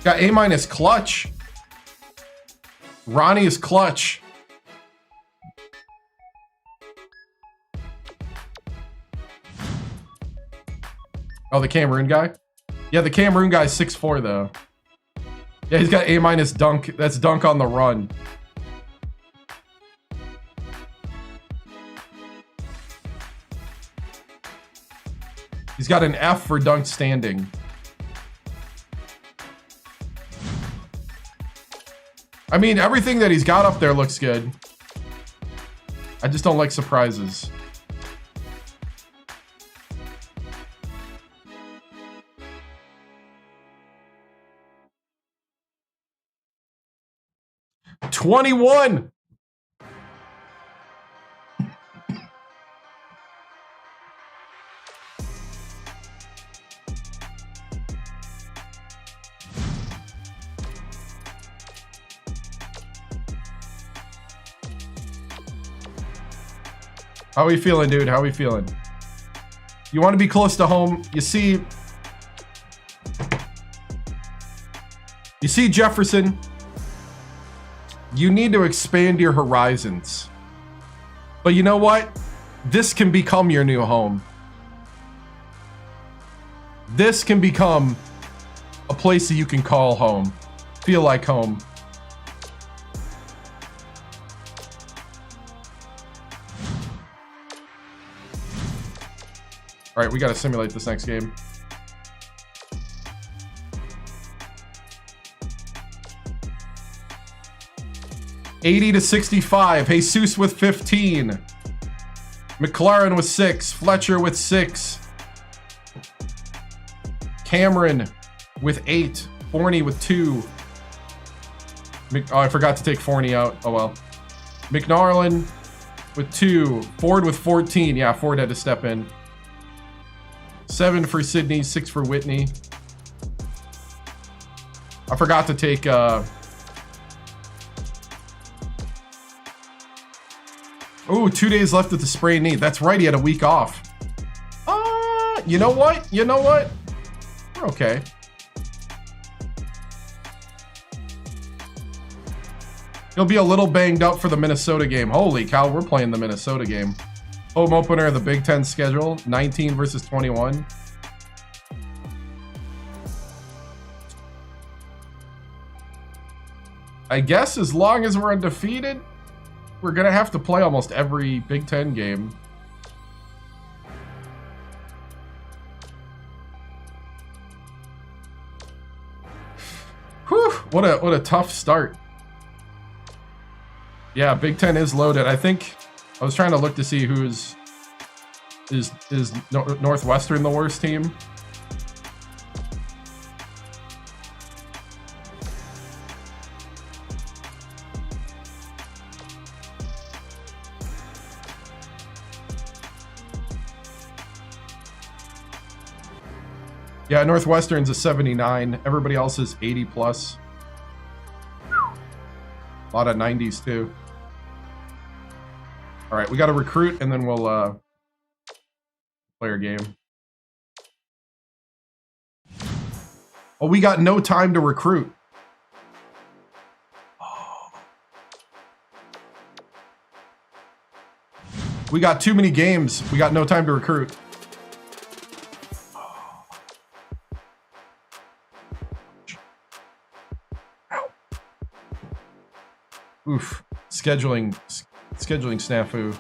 Got A- clutch. Ronnie is clutch. Oh, the Cameroon guy? Yeah, the Cameroon guy's 6'4" though. Yeah, he's got A- dunk. That's dunk on the run. He's got an F for dunk standing. I mean, everything that he's got up there looks good. I just don't like surprises. $21. How are we feeling, dude? How are we feeling? You want to be close to home. You see Jefferson. You need to expand your horizons. But you know what? This can become your new home. This can become a place that you can call home. Feel like home. All right, we got to simulate this next game. $80-65. Jesus with 15. McLaren with 6. Fletcher with 6. Cameron with 8. Forney with 2. Oh, I forgot to take Forney out. Oh well. McNarland with 2. Ford with 14. Yeah, Ford had to step in. 7 for Sydney, 6 for Whitney. I forgot to take ooh, 2 days left with the sprained knee. That's right, he had a week off. You know what? You know what? We're okay. He'll be a little banged up for the Minnesota game. Holy cow, we're playing the Minnesota game. Home opener of the Big Ten schedule, 19 versus 21. I guess as long as we're undefeated, we're going to have to play almost every Big Ten game. Whew, what a tough start. Yeah, Big Ten is loaded. I think I was trying to look to see who's is Northwestern the worst team. Yeah, Northwestern's a 79. Everybody else is 80 plus. A lot of 90s too. All right, we got to recruit, and then we'll play our game. Oh, we got no time to recruit. Oh. We got too many games. We got no time to recruit. Oof. Scheduling snafu.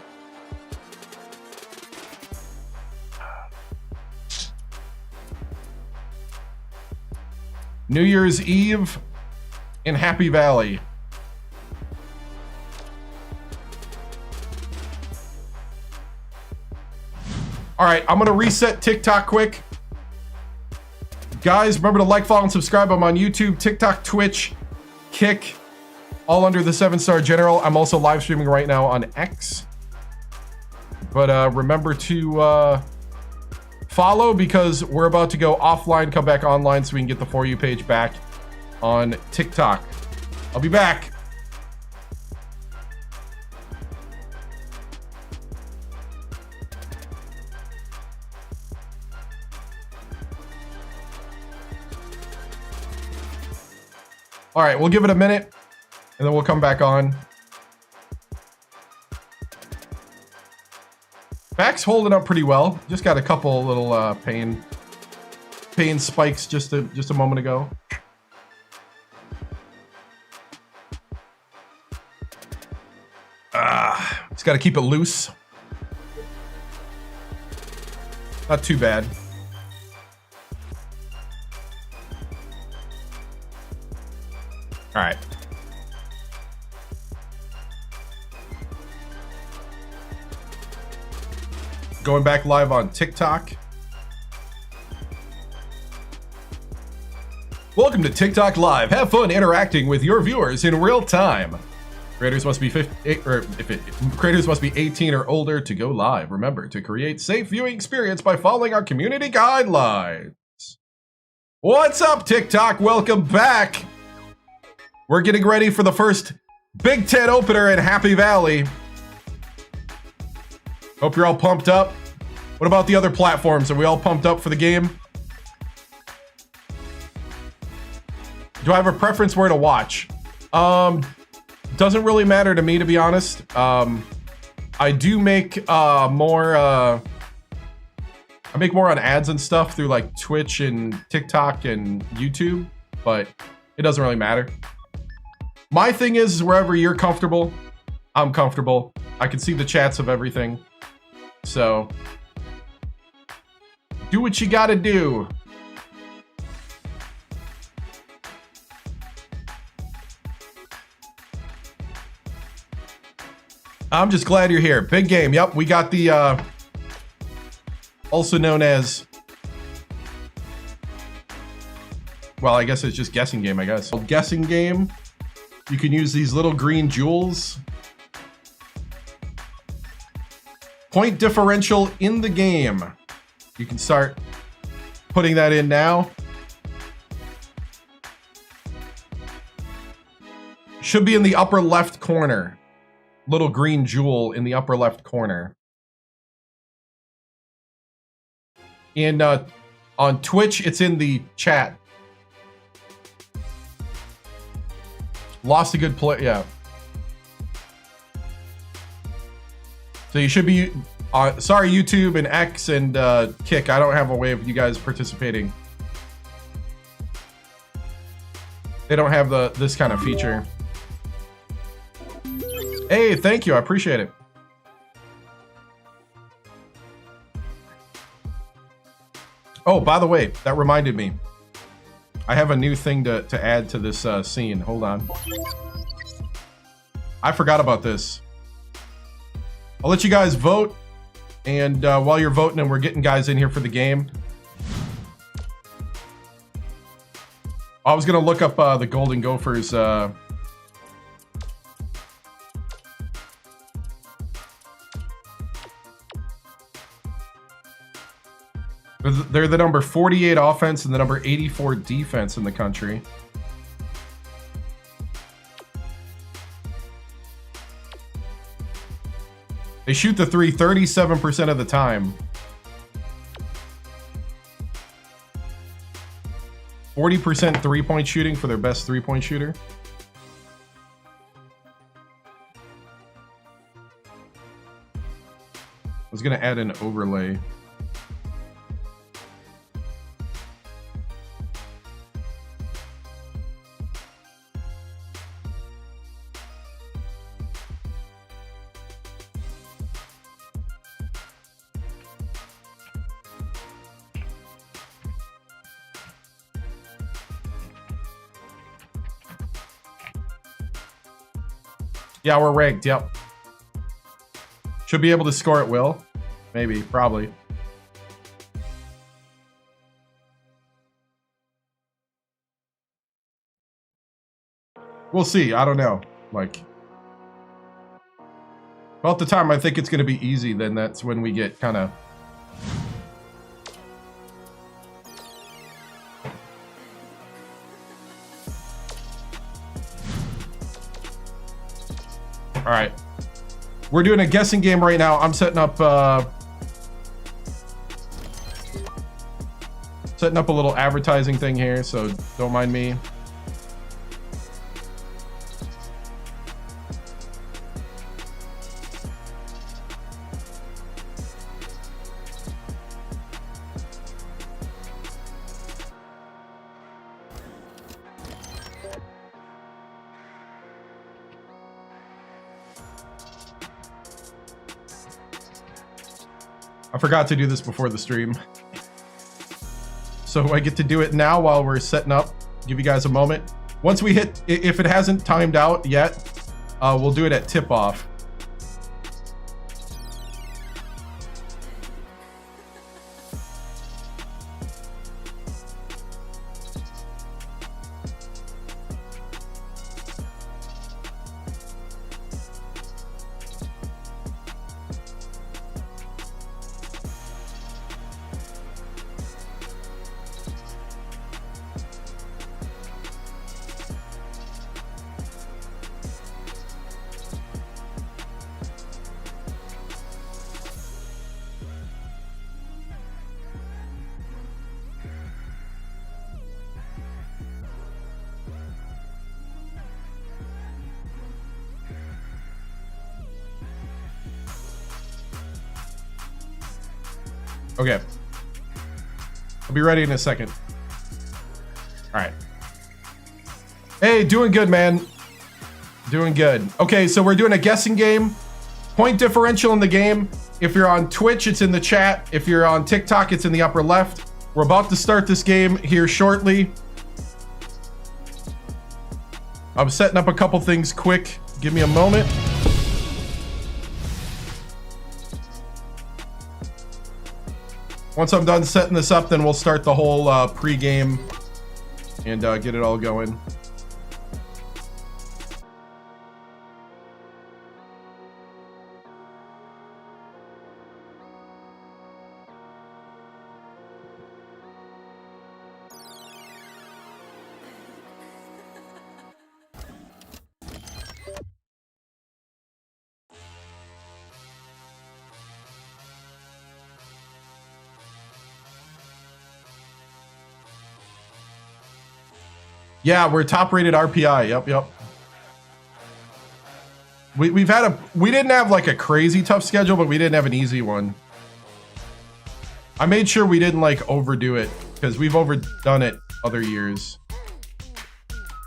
New Year's Eve in Happy Valley. All right, I'm gonna reset TikTok quick. Guys, remember to like, follow, and subscribe. I'm on YouTube, TikTok, Twitch, Kick, all under the 7-Star General. I'm also live streaming right now on X. But remember to follow, because we're about to go offline, come back online so we can get the For You page back on TikTok. I'll be back. All right, we'll give it a minute, and then we'll come back on. Back's holding up pretty well. Just got a couple little pain spikes just a moment ago. Just got to keep it loose. Not too bad. All right. Going back live on TikTok. Welcome to TikTok Live. Have fun interacting with your viewers in real time. Creators must be 18 or older to go live. Remember to create safe viewing experience by following our community guidelines. What's up, TikTok? Welcome back. We're getting ready for the first Big Ten opener in Happy Valley. Hope you're all pumped up. What about the other platforms? Are we all pumped up for the game? Do I have a preference where to watch? Doesn't really matter to me, to be honest. I do make more. I make more on ads and stuff through like Twitch and TikTok and YouTube, but it doesn't really matter. My thing is wherever you're comfortable, I'm comfortable. I can see the chats of everything. So do what you gotta do. I'm just glad you're here. Big game. Yep, we got the also known as, well, I guess it's just guessing game, I guess. Guessing game. You can use these little green jewels. Point differential in the game. You can start putting that in now. Should be in the upper left corner. Little green jewel in the upper left corner. And on Twitch, it's in the chat. Lost a good play, yeah. So you should be, sorry YouTube and X and Kick, I don't have a way of you guys participating. They don't have this kind of feature. Hey, thank you, I appreciate it. Oh, by the way, that reminded me. I have a new thing to add to this scene. Hold on. I forgot about this. I'll let you guys vote. And while you're voting and we're getting guys in here for the game, I was going to look up the Golden Gophers. They're the number 48 offense and the number 84 defense in the country. They shoot the three 37% of the time. 40% three-point shooting for their best three-point shooter. I was going to add an overlay. Yeah, we're rigged. Yep. Should be able to score at will. Maybe. Probably. We'll see. I don't know. Like, about the time I think it's going to be easy, then that's when we get kind of... All right. We're doing a guessing game right now. I'm setting up a little advertising thing here, so don't mind me. I forgot to do this before the stream. So I get to do it now while we're setting up. Give you guys a moment. Once we hit, if it hasn't timed out yet, we'll do it at tip off. Okay. I'll be ready in a second. All right. Hey, doing good, man. Doing good. Okay, so we're doing a guessing game. Point differential in the game. If you're on Twitch, it's in the chat. If you're on TikTok, it's in the upper left. We're about to start this game here shortly. I'm setting up a couple things quick. Give me a moment. Once I'm done setting this up, then we'll start the whole pre-game and get it all going. Yeah, we're top rated RPI. Yep. We've had we didn't have like a crazy tough schedule, but we didn't have an easy one. I made sure we didn't like overdo it because we've overdone it other years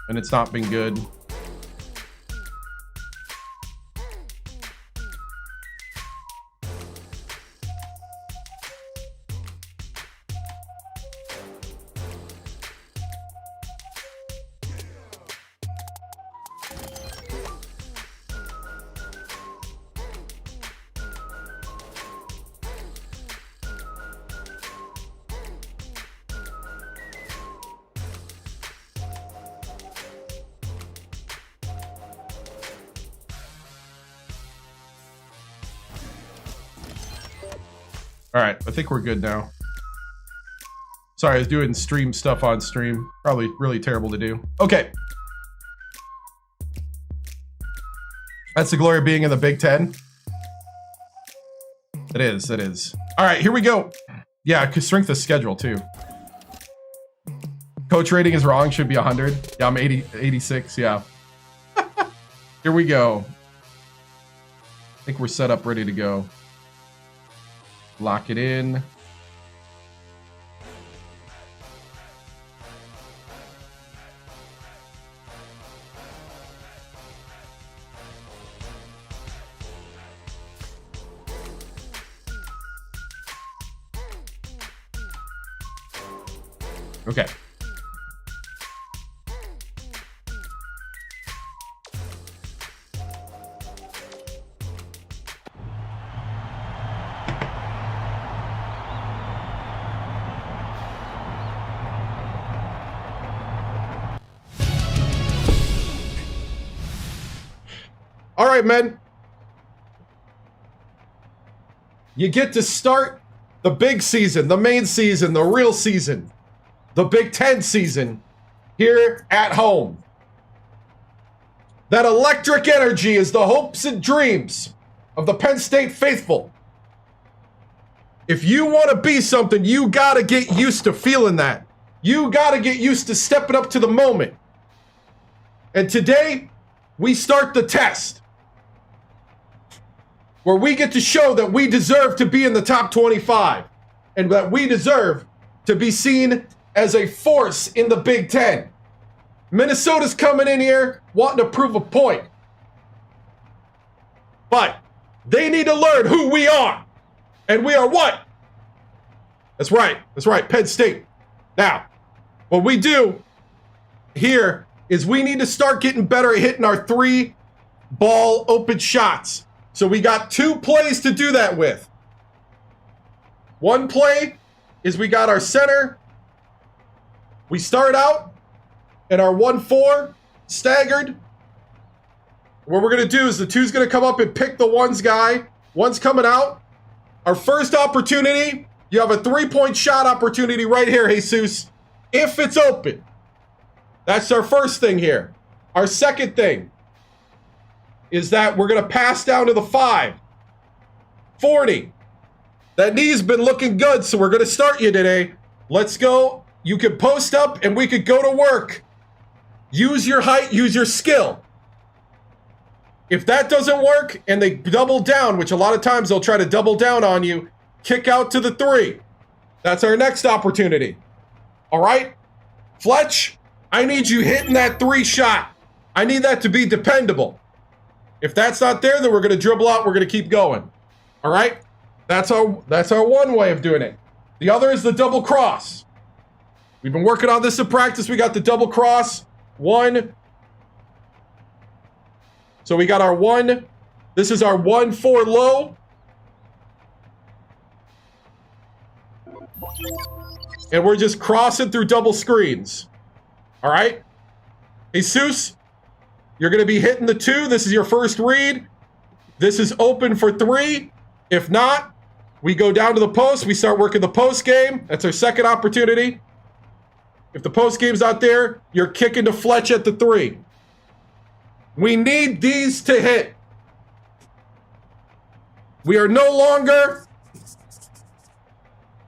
and it's not been good. All right, I think we're good now. Sorry, I was doing stream stuff on stream. Probably really terrible to do. Okay. That's the glory of being in the Big Ten. It is, it is. All right, here we go. Yeah, strength of schedule too. Coach rating is wrong, should be 100. Yeah, I'm 86, yeah. Here we go. I think we're set up, ready to go. Lock it in. Okay. All right, men. You get to start the big season, the main season, the real season, the Big Ten season here at home. That electric energy is the hopes and dreams of the Penn State faithful. If you want to be something, you got to get used to feeling that. You got to get used to stepping up to the moment. And today, we start the test, where we get to show that we deserve to be in the top 25 and that we deserve to be seen as a force in the Big Ten. Minnesota's coming in here wanting to prove a point. But they need to learn who we are. And we are what? That's right, Penn State. Now, what we do here is we need to start getting better at hitting our 3-ball open shots. So we got 2 plays to do that with. One play is we got our center. We start out in our 1-4 staggered. What we're going to do is the 2's going to come up and pick the 1's guy. 1's coming out. Our first opportunity, you have a 3-point shot opportunity right here, Jesus, if it's open. That's our first thing here. Our second thing is that we're going to pass down to the 5. 40. That knee's been looking good, so we're going to start you today. Let's go. You can post up, and we could go to work. Use your height, use your skill. If that doesn't work, and they double down, which a lot of times they'll try to double down on you, kick out to the 3. That's our next opportunity. All right? Fletch, I need you hitting that 3 shot. I need that to be dependable. If that's not there, then we're going to dribble out. We're going to keep going. All right? That's our one way of doing it. The other is the double cross. We've been working on this in practice. We got the double cross. 1. So we got our 1. This is our 1-4 low. And we're just crossing through double screens. All right? Jesus, you're going to be hitting the 2. This is your first read. This is open for 3. If not, we go down to the post. We start working the post game. That's our second opportunity. If the post game's out there, you're kicking to Fletch at the 3. We need these to hit. We are no longer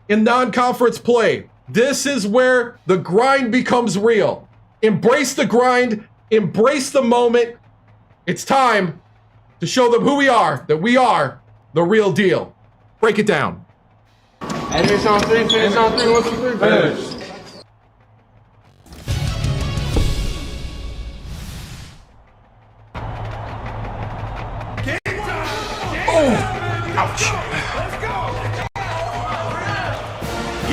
in non-conference play. This is where the grind becomes real. Embrace the grind. Embrace the moment. It's time to show them who we are, that we are the real deal. Break it down. It's on 3, finish on 3, what's the 3? Finish. Ouch.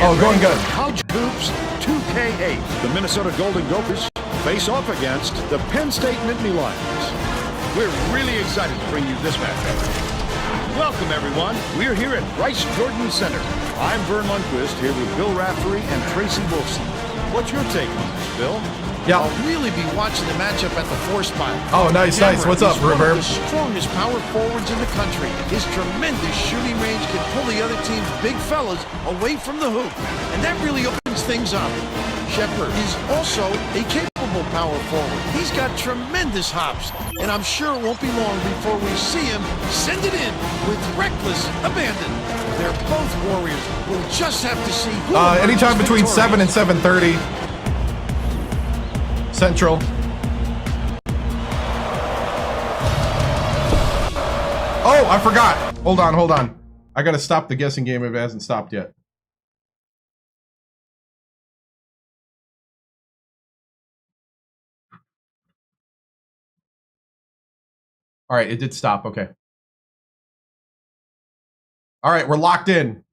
Oh, going good. College Hoops 2K8. The Minnesota Golden Gophers face off against the Penn State Nittany Lions. We're really excited to bring you this matchup. Welcome, everyone. We're here at Bryce Jordan Center. I'm Vern Lundquist here with Bill Raftery and Tracy Wilson. What's your take on this, Bill? Yeah. I'll really be watching the matchup at the 4 spot. Oh, nice. What's up, Reverb? He's one of the strongest power forwards in the country. His tremendous shooting range can pull the other team's big fellas away from the hoop, and that really opens things up. Shepard is also a capable power forward. He's got tremendous hops, and I'm sure it won't be long before we see him send it in with reckless abandon. They're both warriors. We'll just have to see who anytime between 7 and 7:30 Central. Oh, I forgot. Hold on. I gotta stop the guessing game if it hasn't stopped yet. All right, it did stop. Okay. All right, we're locked in.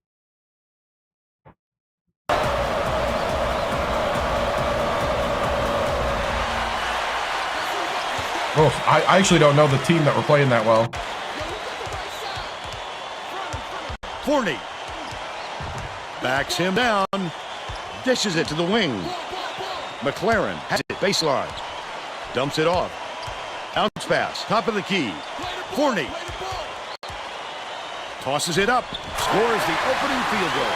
Oh, I actually don't know the team that we're playing that well. Forney backs him down, dishes it to the wing. McLaren has it baseline, dumps it off. Bounce pass, top of the key. Forney tosses it up, scores the opening field goal.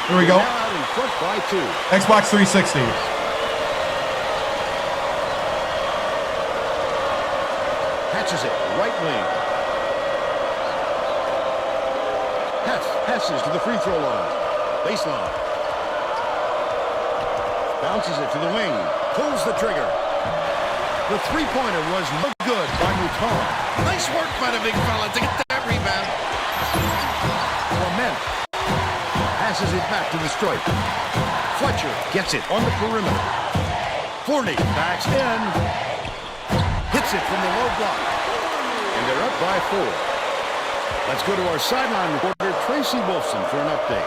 Here we go. Now out in front by 2. Xbox 360. Catches it, right wing. Hess passes to the free throw line. Baseline. Bounces it to the wing. Pulls the trigger. The three-pointer was no good by Mouton. Nice work by the big fella to get that rebound. Clement passes it back to the stripe. Fletcher gets it on the perimeter. Forney backs in. Hits it from the low block. And they're up by 4. Let's go to our sideline reporter, Tracy Wolfson, for an update.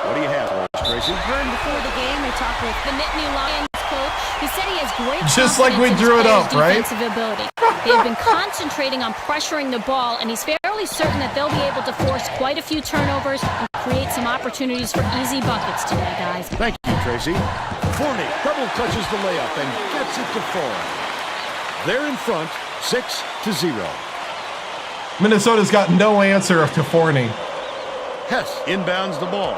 What do you have for us, Tracy? Vern, before the game, I talked with the Nittany Lions coach. He said he has great Just like we confidence in drew it his up, right? defensive ability. They've been concentrating on pressuring the ball, and he's fairly certain that they'll be able to force quite a few turnovers and create some opportunities for easy buckets today, guys. Thank you, Tracy. Forney double touches the layup and gets it to fall. They're in front, 6-0. Minnesota's got no answer to Forney. Hess inbounds the ball.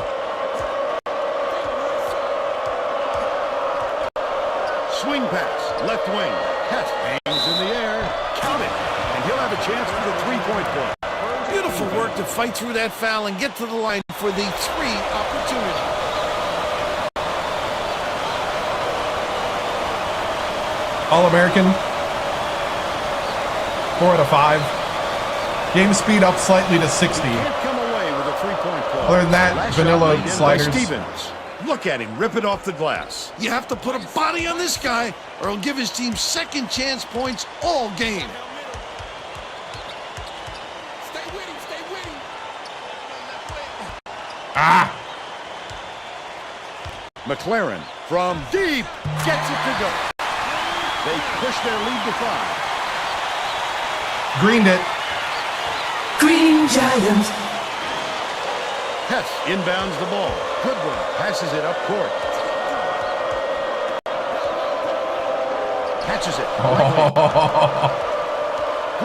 Swing pass, left wing. Hess hangs in the air. Count it. And he'll have a chance for the three-point play. Beautiful work to fight through that foul and get to the line for the 3 opportunity. All-American. 4 out of 5. Game speed up slightly to 60. Can't come away with a three-point play. Other than that, Last vanilla shot laid in by sliders. Stevens. Look at him rip it off the glass. You have to put a body on this guy, or he'll give his team second chance points all game. Ah! McLaren from deep gets it to go. They push their lead to 5. Greened it. Green Giants. Hess inbounds the ball. Goodwin passes it up court. Catches it.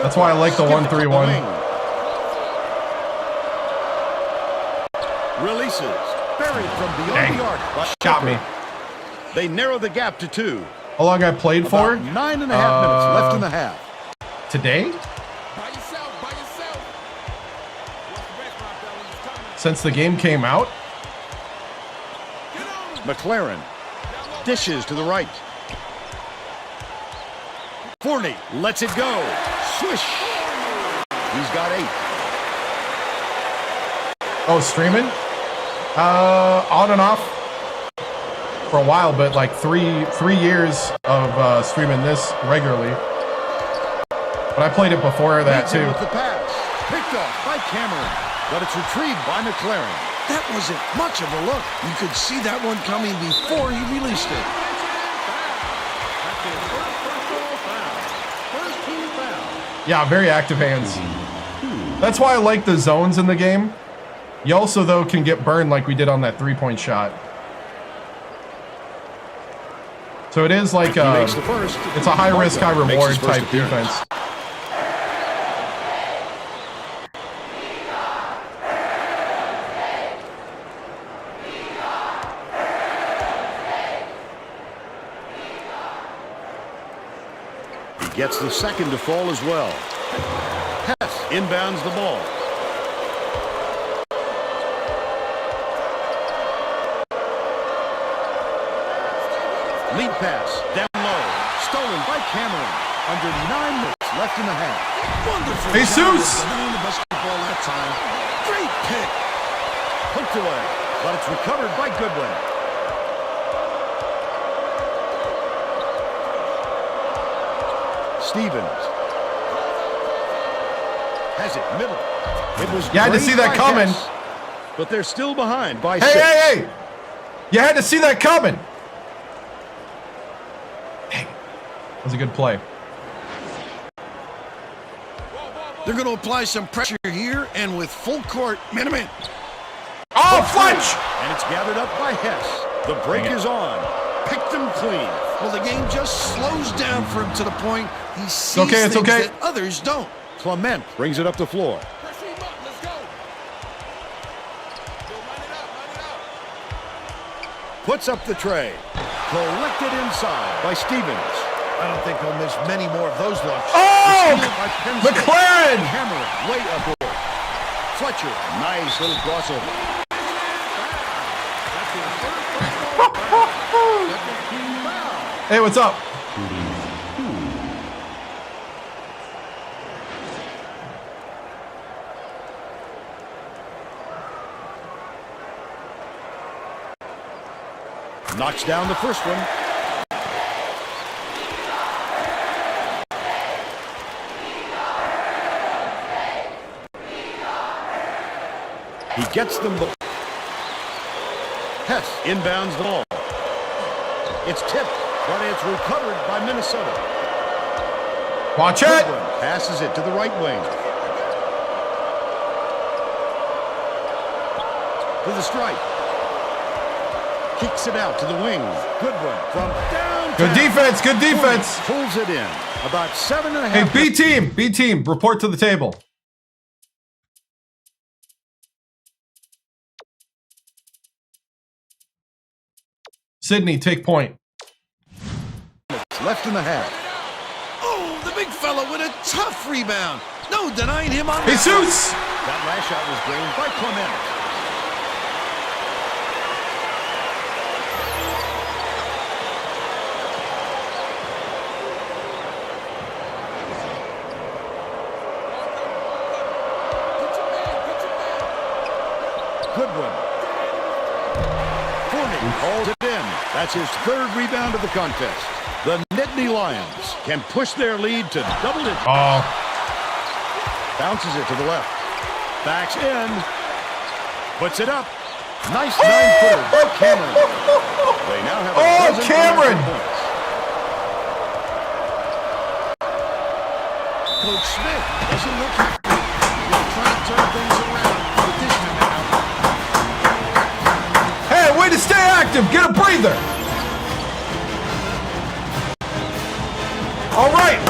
That's why I like the 1-3-1. Releases. Buried from beyond the arc. Shot me. They narrow the gap to 2. How long I played for? About 9.5 minutes left in the half. Today? Since the game came out? McLaren dishes to the right. Forney lets it go. Swish. He's got 8. Oh, streaming? On and off for a while, but like three years of streaming this regularly. But I played it before that too. With the pass. Picked off by Cameron, but it's retrieved by McLaren. That wasn't much of a look. You could see that one coming before he released it. Yeah, very active hands. That's why I like the zones in the game. You also, though, can get burned like we did on that 3-point shot. So it is like it's a high risk, high reward type defense. He gets the second to fall as well. Hess inbounds the ball. Lead pass, down low, stolen by Cameron. Under 9 minutes left in the half. Wonderful. Jesus! The basketball that time. Great pick. Hooked away, but it's recovered by Goodwin. Stevens has it middle. It was You had to see that coming. Hess, but they're still behind by Hey, 6. hey! You had to see that coming. Dang. That was a good play. They're going to apply some pressure here, and with full court, man-to-man. Oh, Fletch! And it's gathered up by Hess. The break is on. Picked them clean. Well, the game just slows down for him to the point he sees it's things okay. that others don't. Clement brings it up the floor. Puts up the tray. Collected inside by Stevens. I don't think he'll miss many more of those looks. Oh! By Penn State. McLaren! Cameron way aboard. Fletcher, nice little crossover. Hey, what's up? Knocks down the first one. He gets them both. Hess inbounds the ball. It's tipped, but it's recovered by Minnesota. Watch it. Goodwin passes it to the right wing. To the stripe. Kicks it out to the wing. Goodwin from downtown. Good defense. Good defense. Pulls it in. About 7.5. Hey, B team, report to the table. Sydney, take point. Left in the half. Oh, the big fella with a tough rebound. No denying him on Jesus! That last shot was drained by Clement. Goodwin. Fournier holds it in. That's his third rebound of the contest. The Nittany Lions can push their lead to double digits. Oh. Bounces it to the left. Backs in. Puts it up. Nice 9-footer by Cameron. They now have a dozen Cameron! points. Coach Smith doesn't look happy. He'll try to turn things around with this time out. Hey, way to stay active. Get a breather. All right.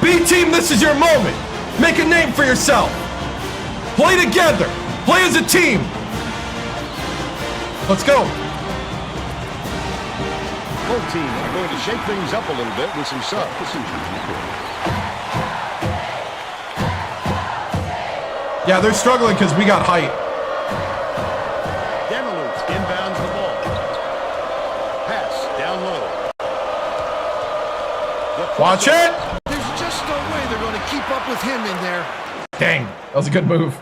B team, this is your moment. Make a name for yourself. Play together. Play as a team. Let's go. Both teams are going to shake things up a little bit with some subs. Yeah, they're struggling because we got height. Demelutz inbounds the ball. Pass down low. Watch it. There's just no way they're going to keep up with him in there. Dang, that was a good move.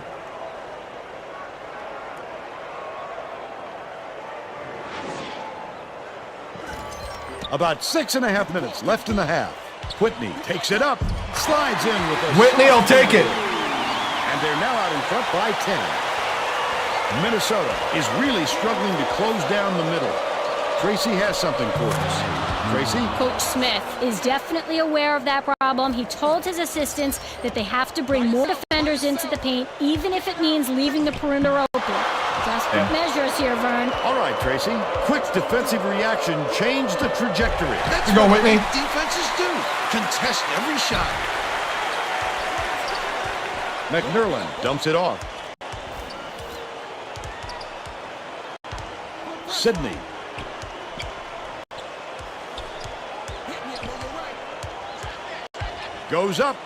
About 6.5 minutes left in the half. Whitney takes it up, slides in with a... Whitney, I'll take it. And they're now out in front by 10. Minnesota is really struggling to close down the middle. Tracy has something for us. Tracy? Coach Smith is definitely aware of that problem. He told his assistants that they have to bring more defenders into the paint, even if it means leaving the perimeter open. Desperate measures here, Vern. All right, Tracy. Quick defensive reaction changed the trajectory. That's go, what Whitney. defenses do. Contest every shot. McNerlin dumps it off. Sydney. Goes up.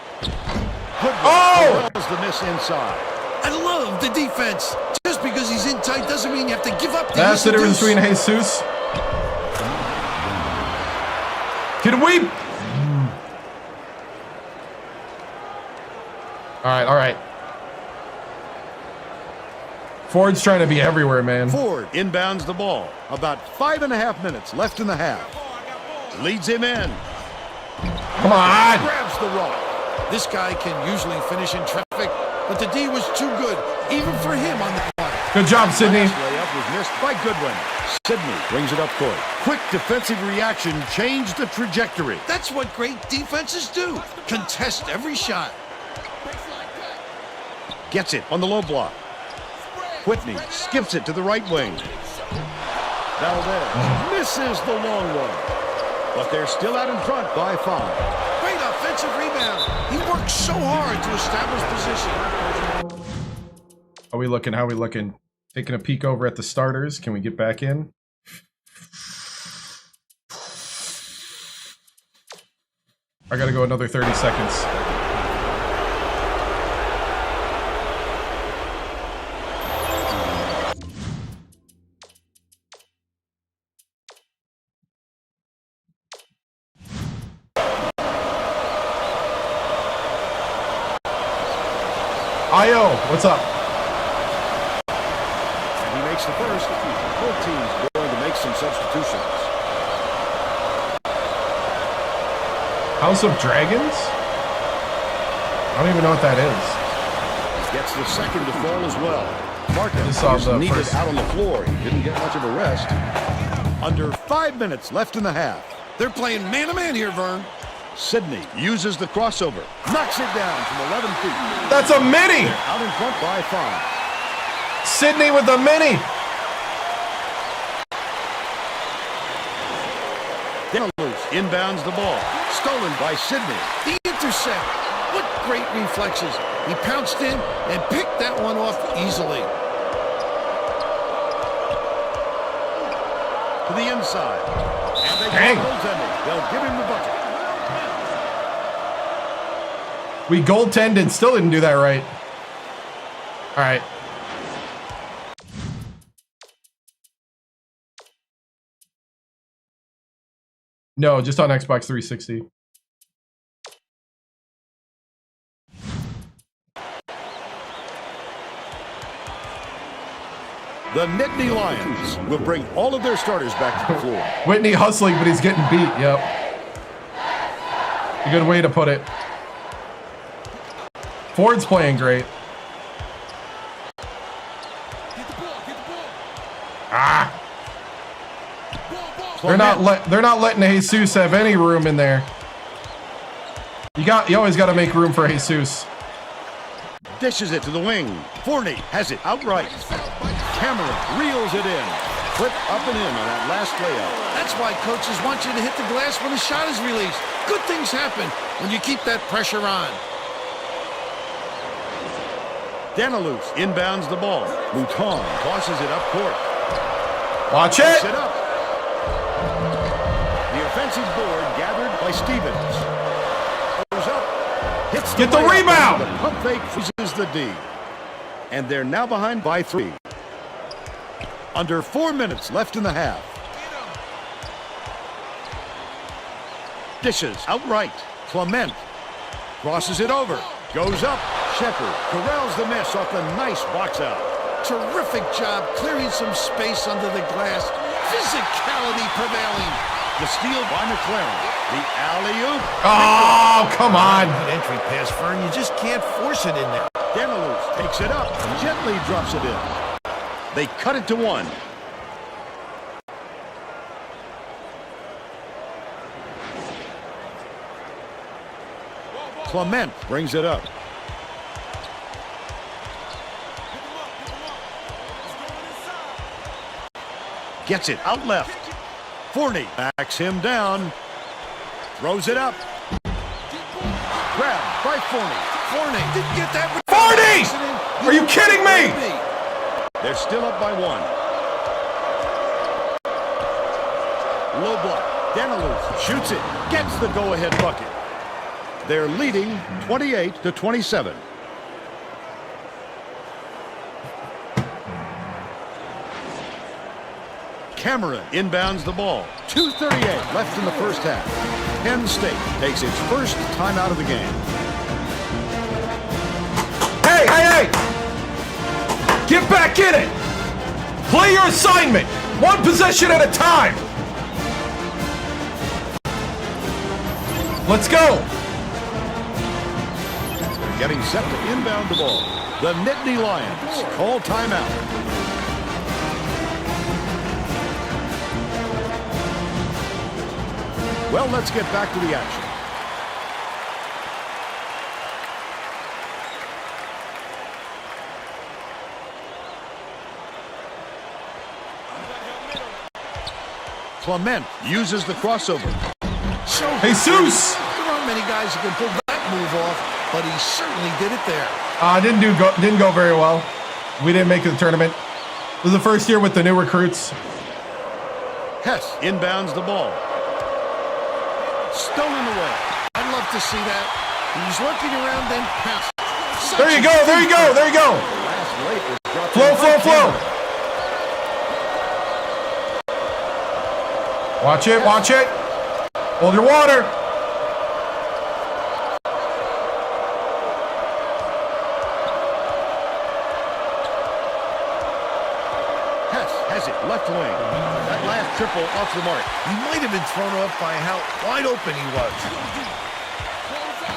Oh! Does the miss inside. I love the defense. Just because he's in tight doesn't mean you have to give up. That's the difference between Jesus. Can we? All right. Ford's trying to be everywhere, man. Ford inbounds the ball. About 5.5 minutes left in the half. Leads him in. Come on. Grabs the rock. This guy can usually finish in traffic, but the D was too good, even for him on the play. Good job, Sydney. Last layup was missed by Goodwin. Sydney brings it up court. Quick defensive reaction changed the trajectory. That's what great defenses do. Contest every shot. Gets it on the low block. Whitney skips it to the right wing. Valdez misses the long one. But they're still out in front by 5. Great offensive rebound. He worked so hard to establish position. How we looking? How we looking? Taking a peek over at the starters. Can we get back in? I gotta go another 30 seconds. Io, what's up? And he makes the first. Both teams going to make some substitutions. House of Dragons? I don't even know what that is. Gets the second to fall as well. Marcus saw is the needed first. out on the floor. He didn't get much of a rest. Under 5 minutes left in the half. They're playing man-to-man here, Vern. Sydney uses the crossover. Knocks it down from 11 feet. That's a mini! They're out in front by 5. Sydney with the mini! Denaluz inbounds the ball. Stolen by Sydney. The intercept. What great reflexes. He pounced in and picked that one off easily. To the inside. And they Dang. get goaltending. They'll give him the bucket. We goaltended, still didn't do that right. All right. No, just on Xbox 360. The Nittany Lions will bring all of their starters back to the floor. Whitney hustling, but he's getting beat. Yep. A good way to put it. Ford's playing great. Ah. They're not letting Jesus have any room in there. You always got to make room for Jesus. Dishes it to the wing. Forney has it outright. Cameron reels it in. Flip up and in on that last layup. That's why coaches want you to hit the glass when the shot is released. Good things happen when you keep that pressure on. Denaluz inbounds the ball. Mouton tosses it up court. Watch it! It up. The offensive board gathered by Stevens. Goes up. Hits Get the layup. rebound! The pump fake freezes the D. And they're now behind by 3. Under 4 minutes left in the half. Dishes outright. Clement crosses it over. Goes up. Shepard corrals the miss off a nice box out. Terrific job clearing some space under the glass. Physicality prevailing. The steal by McLaren. The alley-oop. Oh, come on. Good entry pass, Fern. You just can't force it in there. Denaluz takes it up and gently drops it in. They cut it to 1. Clement brings it up. Gets it out left. Forney backs him down. Throws it up. Grabbed by Forney. Forney didn't get that. Forney! Are you kidding me? They're still up by 1. Low block. Denaluz shoots it. Gets the go-ahead bucket. They're leading 28-27. Cameron inbounds the ball. 2:38 left in the first half. Penn State takes its first time out of the game. Hey, hey, hey! Get back in it! Play your assignment! One possession at a time! Let's go! They're getting set to inbound the ball. The Nittany Lions call timeout. Well, let's get back to the action. Clement uses the crossover. So Jesus! There aren't many guys who can pull that move off, but he certainly did it there. Didn't go very well. We didn't make the tournament. It was the first year with the new recruits. Hess inbounds the ball. Stolen away. I'd love to see that. He's looking around, then pass. There you go, there you go, there you go. Flow, flow, flow. Watch it, watch it. Hold your water. Hess has it, left wing. That last triple off the mark. He might have been thrown off by how wide open he was.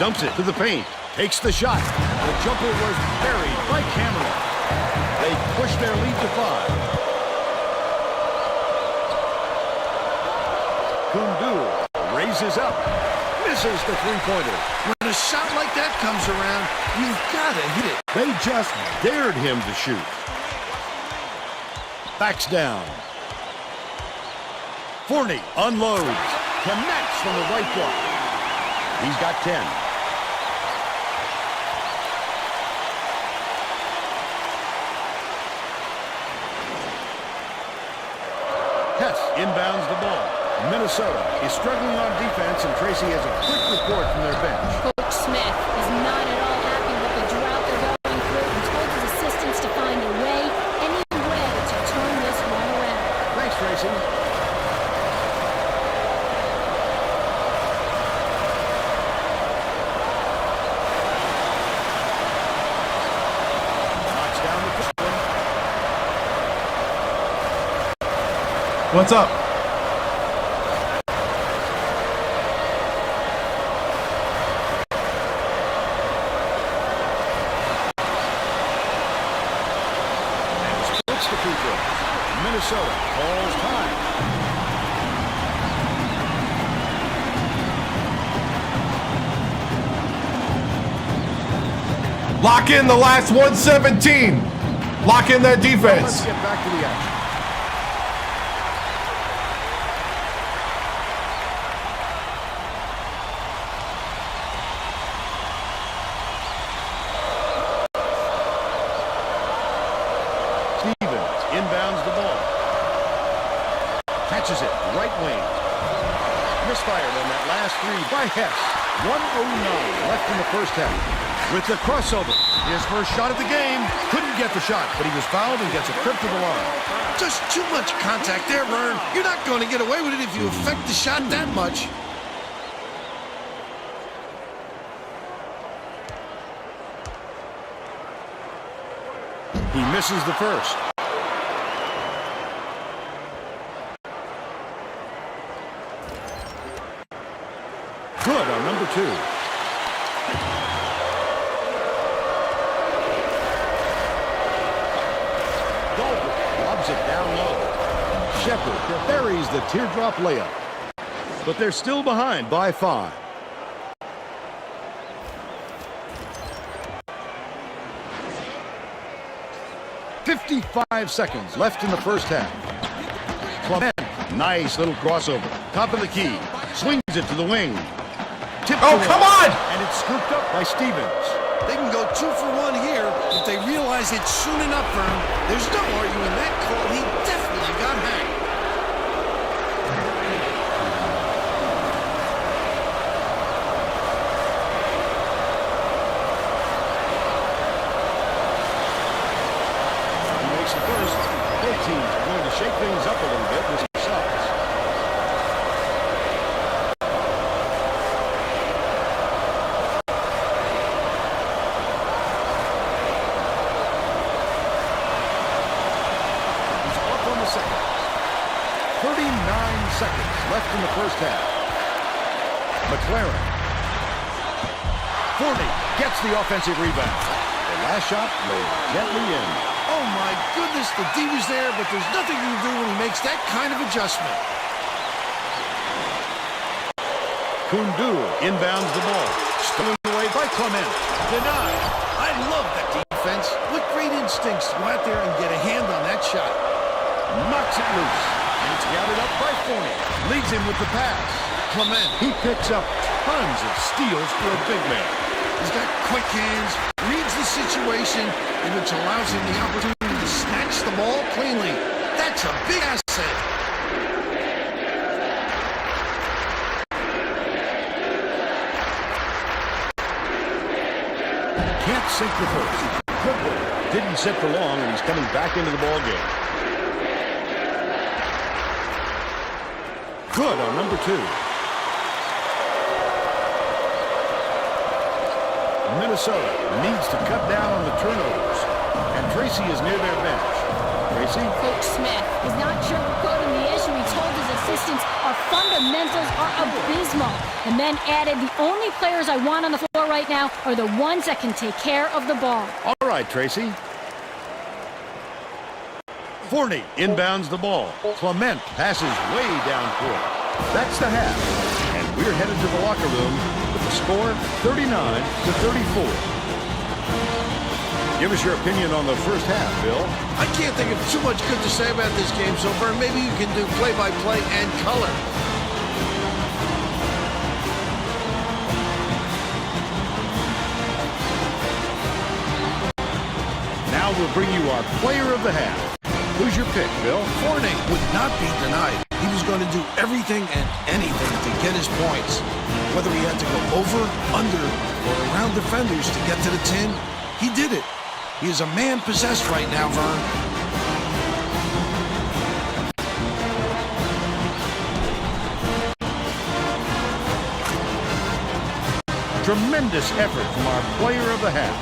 Dumps it to the paint. Takes the shot. The jumper was buried by Cameron. They push their lead to 5. Kundu raises up. Misses the three-pointer. When a shot like that comes around, you've got to hit it. They just dared him to shoot. Backs down. Forney unloads. Connects from the right block. He's got 10. Hess inbounds the ball. Minnesota is struggling on defense, and Tracy has a quick report from their bench. Coach Smith is not at all happy with the drought they're going through and told his assistants to find a way, any way, to turn this one around. Thanks, Tracy. Knocks down the first one. What's up? Minnesota calls time. Lock in the last 117. Lock in that defense. Let's get back to the action. Inbounds the ball. Catches it, right wing. Misfired on that last three by Hess. 1:09 left in the first half. With the crossover, his first shot of the game. Couldn't get the shot, but he was fouled and gets a trip to the line. Just too much contact there, Vern. You're not going to get away with it if you affect the shot that much. He misses the first. Good on number 2. Goldberg lobs it down low. Shepard buries the teardrop layup. But they're still behind by 5. .55 seconds left in the first half. Clement, nice little crossover. Top of the key. Swings it to the wing. Oh, come on! And it's scooped up by Stevens. They can go 2 for 1 here if they realize it's soon enough for him. There's no arguing that call. He definitely got hanged. He makes the first. Both teams are going to shake things up a little bit with some shots. Seconds. 39 seconds left in the first half. McLaren. Forney gets the offensive rebound. The last shot laid gently in. Oh my goodness, the D was there, but there's nothing you can do when he makes that kind of adjustment. Kundu inbounds the ball. Stolen away by Clement. Denied. I love that defense. What great instincts to go out there and get a hand on that shot. Knocks it loose. And it's gathered up by Forney. Leads him with the pass. Clement, he picks up tons of steals for a big man. He's got quick hands, reads the situation, and which allows him the opportunity to snatch the ball cleanly. That's a big asset. Can't sink the first. Good work. Didn't sit for long, and he's coming back into the ball game. Good on number 2. Minnesota needs to cut down on the turnovers. And Tracy is near their bench. Tracy? Coach Smith is not sugarcoating the issue. He told his assistants our fundamentals are abysmal. And then added, the only players I want on the floor right now are the ones that can take care of the ball. All right, Tracy. Forney inbounds the ball. Clement passes way down court. That's the half. And we're headed to the locker room with the score 39-34. Give us your opinion on the first half, Bill. I can't think of too much good to say about this game so far. Maybe you can do play-by-play and color. Now we'll bring you our player of the half. Who's your pick, Bill? Forney would not be denied. He was going to do everything and anything to get his points. Whether he had to go over, under, or around defenders to get to the 10, he did it. He is a man possessed right now, Vern. Tremendous effort from our player of the half.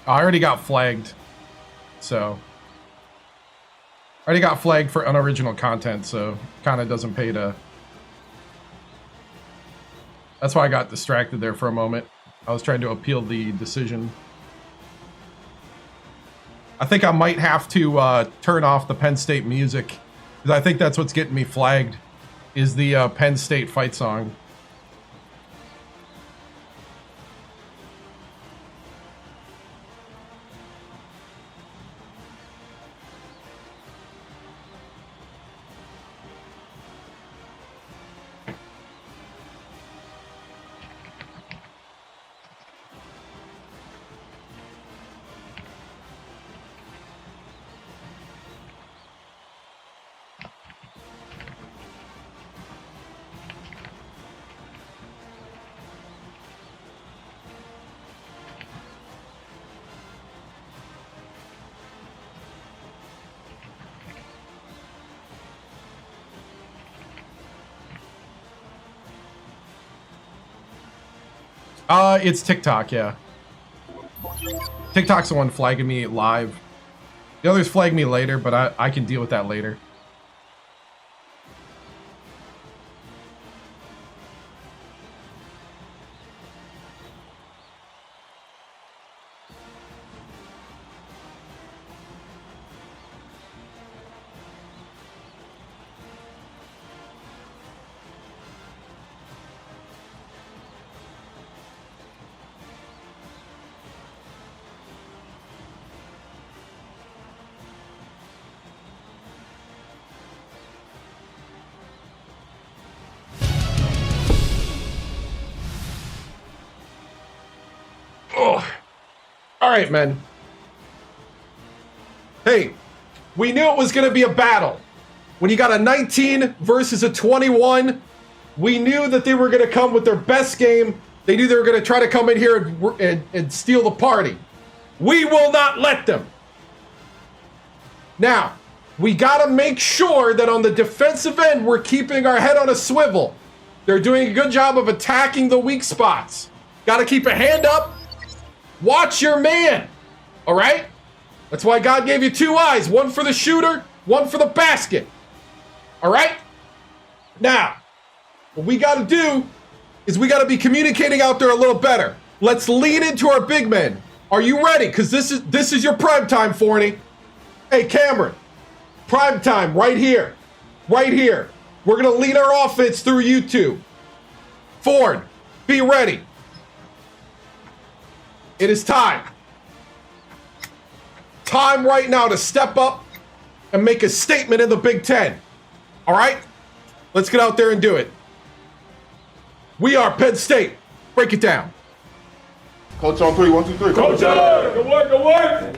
I already got flagged, so I already got flagged for unoriginal content, so kind of doesn't pay to. That's why I got distracted there for a moment. I was trying to appeal the decision. I think I might have to turn off the Penn State music, because I think that's what's getting me flagged, is the Penn State fight song. It's TikTok, yeah. TikTok's the one flagging me live. The others flag me later, but I can deal with that later. All right, men. Hey, we knew it was going to be a battle. When you got a 19 versus a 21, we knew that they were going to come with their best game. They knew they were going to try to come in here and steal the party. We will not let them. Now, we got to make sure that on the defensive end, we're keeping our head on a swivel. They're doing a good job of attacking the weak spots. Got to keep a hand up. Watch your man. All right? That's why God gave you two eyes. One for the shooter, one for the basket. All right? Now, what we got to do is we got to be communicating out there a little better. Let's lean into our big men. Are you ready? Because this is your prime time, Forney. Hey, Cameron. Prime time right here. Right here. We're going to lead our offense through you two. Ford, be ready. It is time. Time right now to step up and make a statement in the Big Ten. All right? Let's get out there and do it. We are Penn State. Break it down. Coach on 3, 1, 2, 3. Coach, good work, good work.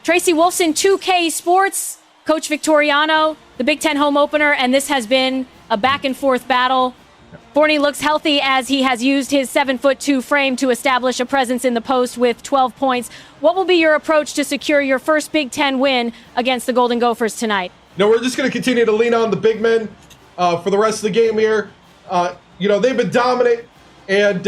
Tracy Wolfson, 2K Sports, Coach Victoriano, the Big Ten home opener, and this has been a back-and-forth battle. Forney looks healthy as he has used his 7'2" frame to establish a presence in the post with 12 points. What will be your approach to secure your first Big Ten win against the Golden Gophers tonight? No, we're just going to continue to lean on the big men for the rest of the game here. They've been dominant, and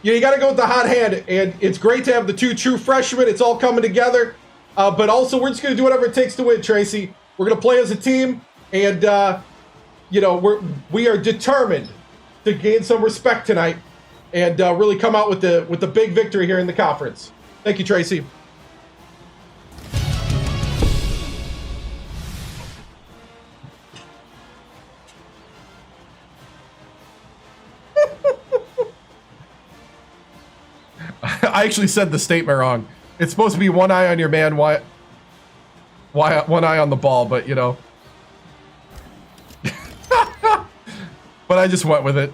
you got to go with the hot hand. And it's great to have the two true freshmen. It's all coming together. But also, we're just going to do whatever it takes to win, Tracy. We're going to play as a team, and we are determined to gain some respect tonight and really come out with the big victory here in the conference. Thank you, Tracy. I actually said the statement wrong. It's supposed to be one eye on your man, why one eye on the ball, but but I just went with it.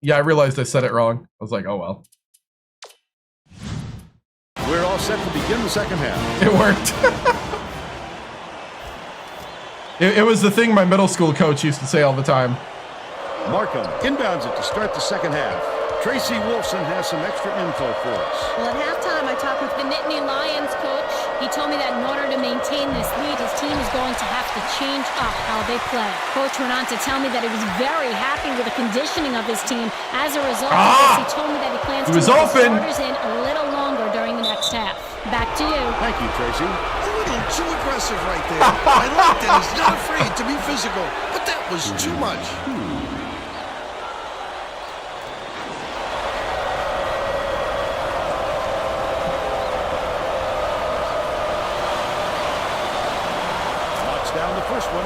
Yeah, I realized I said it wrong. I was like, oh well. We're all set to begin the second half. It worked. It was the thing my middle school coach used to say all the time. Markham inbounds it to start the second half. Tracy Wolfson has some extra info for us. Well, at halftime, I talked with the Nittany Lions coach. He told me that in order to maintain this lead, his team is going to have to change up how they play. Coach went on to tell me that he was very happy with the conditioning of his team. As a result of this, he told me that he plans to keep the starters in a little longer during the next half. Back to you. Thank you, Tracy. A little too aggressive right there. I like that he's not afraid to be physical, but that was too much. Knocks down the first one.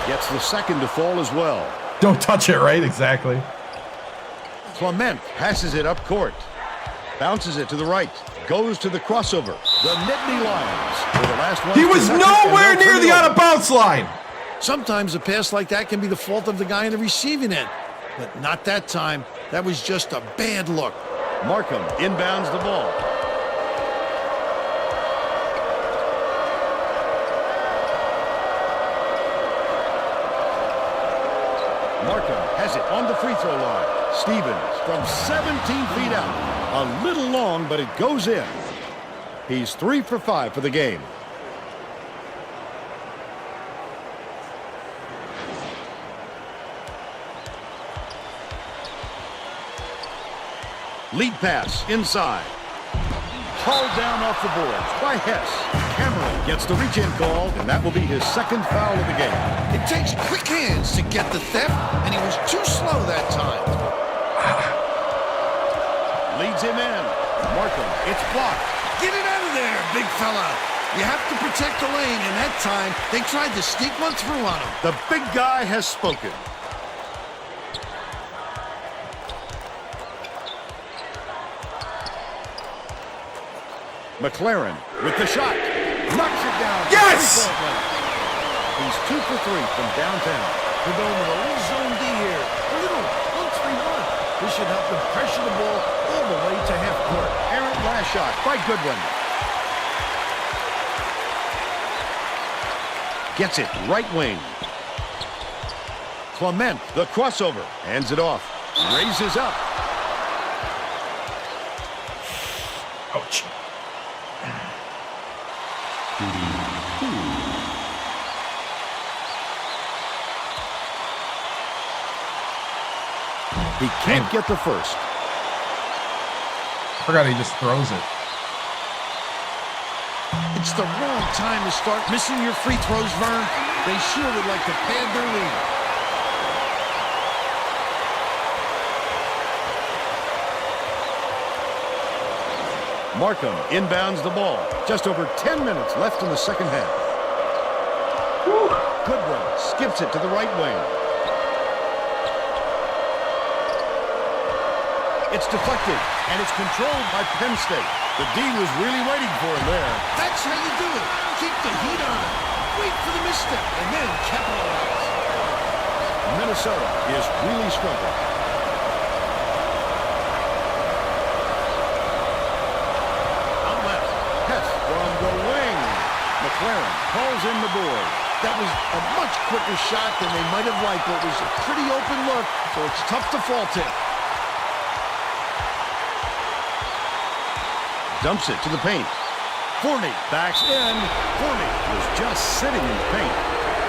Gets the second to fall as well. Don't touch it, right? Exactly. Clement passes it up court. Bounces it to the right. Goes to the crossover. The Nittany Lions were the last one. He was nowhere near the out-of-bounds line. Sometimes a pass like that can be the fault of the guy in the receiving end. But not that time. That was just a bad look. Markham inbounds the ball. Markham has it on the free throw line. Stevens from 17 feet out. A little long, but it goes in. He's 3 for 5 for the game. Lead pass inside. Hauled down off the boards by Hess. Cameron gets the reach-in call, and that will be his second foul of the game. It takes quick hands to get the theft, and he was too slow that time. Leads him in. Markham, it's blocked. Get it out of there, big fella. You have to protect the lane, and that time they tried to sneak one through on him. The big guy has spoken. McLaren with the shot. Knocks it down. Yes! He's 2 for 3 from downtown. We're going with a little zone D here. A little 1-3-1. This should help them pressure the ball all the way to half court. Errant last shot by Goodwin. Gets it right wing. Clement, the crossover. Hands it off. Raises up. Ouch. He can't get the first. Forgot he just throws it. It's the wrong time to start missing your free throws, Vern. They sure would like to pad their lead. Markham inbounds the ball. Just over 10 minutes left in the second half. Goodwin skips it to the right wing. It's deflected, and it's controlled by Penn State. The D was really waiting for him there. That's how you do it. Keep the heat on. Wait for the misstep, and then capitalize. Minnesota is really struggling. Out left, Hess from the wing. McLaren calls in the board. That was a much quicker shot than they might have liked, but it was a pretty open look, so it's tough to fault it. Dumps it to the paint. Forney backs in. Forney was just sitting in the paint,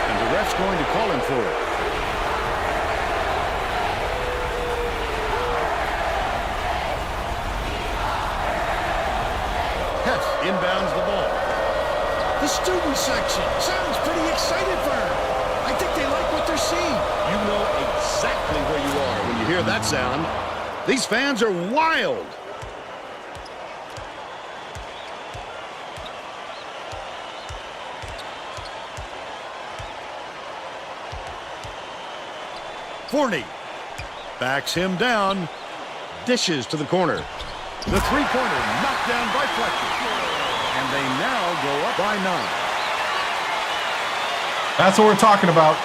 and the ref's going to call him for it. Hess inbounds the ball. The student section sounds pretty excited for her. I think they like what they're seeing. You know exactly where you are when you hear that sound. These fans are wild. Forney backs him down, dishes to the corner. The three-pointer knocked down by Fletcher, and they now go up by 9. That's what we're talking about.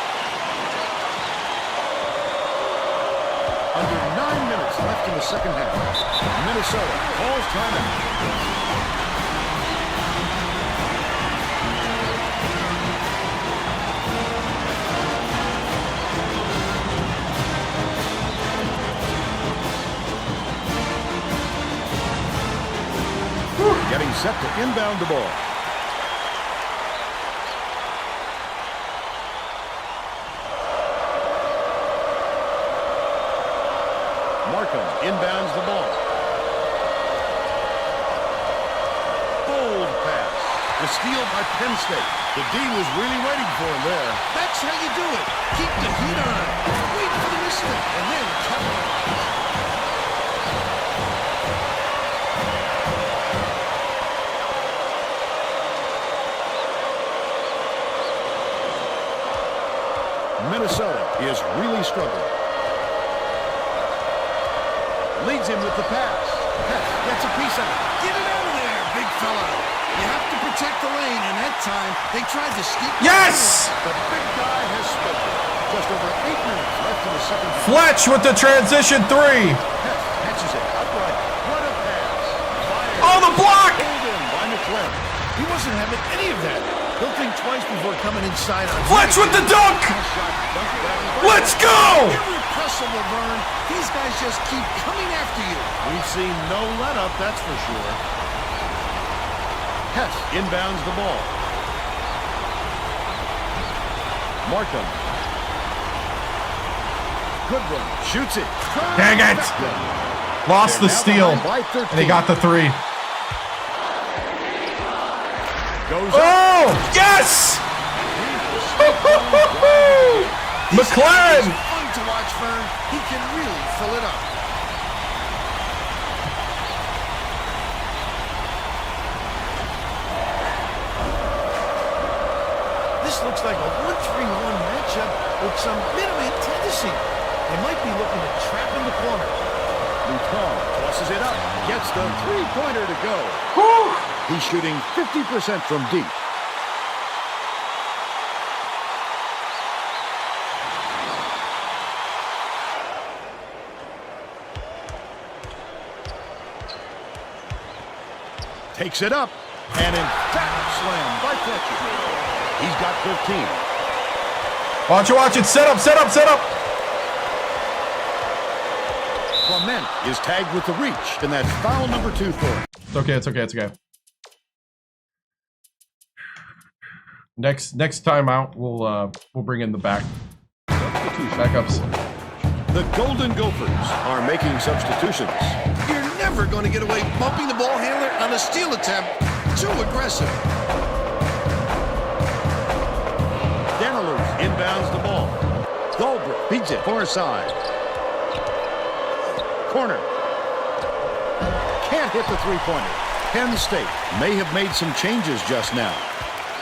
Under 9 minutes left in the second half. Minnesota calls timeout. Getting set to inbound the ball. Markham inbounds the ball. Bold pass. The steal by Penn State. The D was really waiting for him there. That's how you do it. Keep the heat on. Wait for the misstep, and then capitalize. Minnesota is really struggling. Leads him with the pass. Gets a piece of it. Get it out of there, big fella. You have to protect the lane, and that time they tried to sneak. Yes! The big guy has spoken. Just over 8 minutes left in the second half. Fletch with the transition 3. Catches it upright. What a pass. Fired. Oh, the block! Pulled in by McLaren. He wasn't having any of that. He'll think twice before coming inside on Fletch with the dunk! Let's go! Irrepressible, Vern. These guys just keep coming after you. We've seen no let-up, that's for sure. Hess inbounds the ball. Markham. Goodwin shoots it. Dang it! Lost the steal, and he got the 3. Goes oh, yes! McLaren! Fun to watch, Vern. He can really fill it up. This looks like a 1-3-1 matchup with some minimum tendency. They might be looking to trap in the corner. Luton tosses it up. Gets the three-pointer to go. He's shooting 50% from deep. Takes it up. An emphatic slam by Fletcher. He's got 15. Watch it. Set up. Clement is tagged with the reach, and that's foul number 2 for him. It's okay. Next time out, we'll bring in the backups. The Golden Gophers are making substitutions. You're never going to get away bumping the ball handler on a steal attempt. Too aggressive. Danilus inbounds the ball. Goldberg beats it far side. Corner. Can't hit the three-pointer. Penn State may have made some changes just now.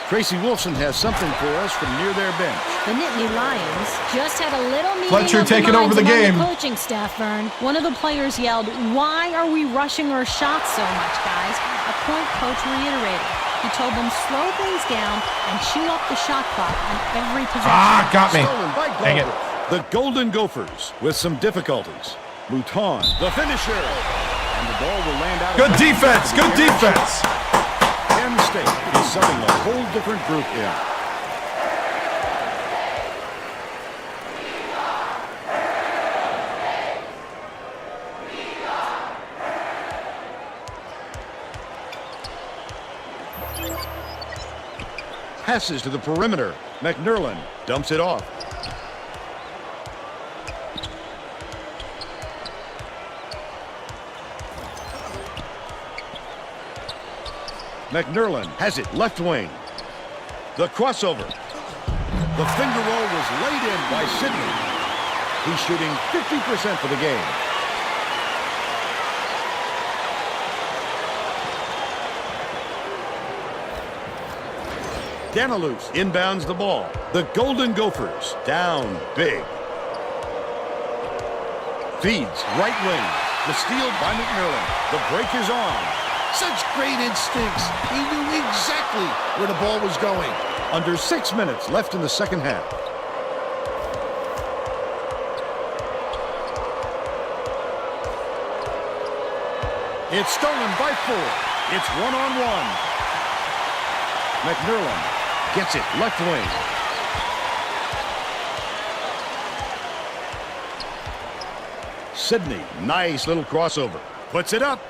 Tracy Wilson has something for us from near their bench. The Nittany Lions just had a little meeting Fletcher of the taking over minds the among game. The coaching staff, Vern. One of the players yelled, "Why are we rushing our shots so much, guys?" A point coach reiterated. He told them slow things down and chew up the shot clock on every possession. Got me. Stolen by Dang it. The Golden Gophers with some difficulties. Mouton, the finisher. And the ball will land out. Good defense. Penn State is subbing a whole different group in. Passes to the perimeter. McNerlin dumps it off. McNerlin has it left wing. The crossover. The finger roll was laid in by Sidney. He's shooting 50% for the game. Danilus inbounds the ball. The Golden Gophers down big. Feeds right wing. The steal by McNerlin. The break is on. Such great instincts. He knew exactly where the ball was going. Under 6 minutes left in the second half. It's stolen by 4. It's one-on-one. McNerlin gets it left wing. Sidney, nice little crossover. Puts it up.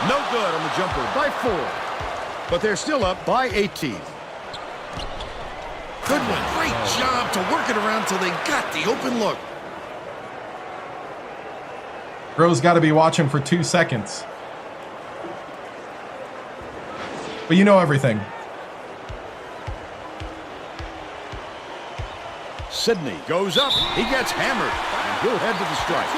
No good on the jumper by 4. But they're still up by 18. Good one. Great job to work it around till they got the open look. Bro's got to be watching for 2 seconds. But you know everything. Sidney goes up. He gets hammered. And he'll head to the strike.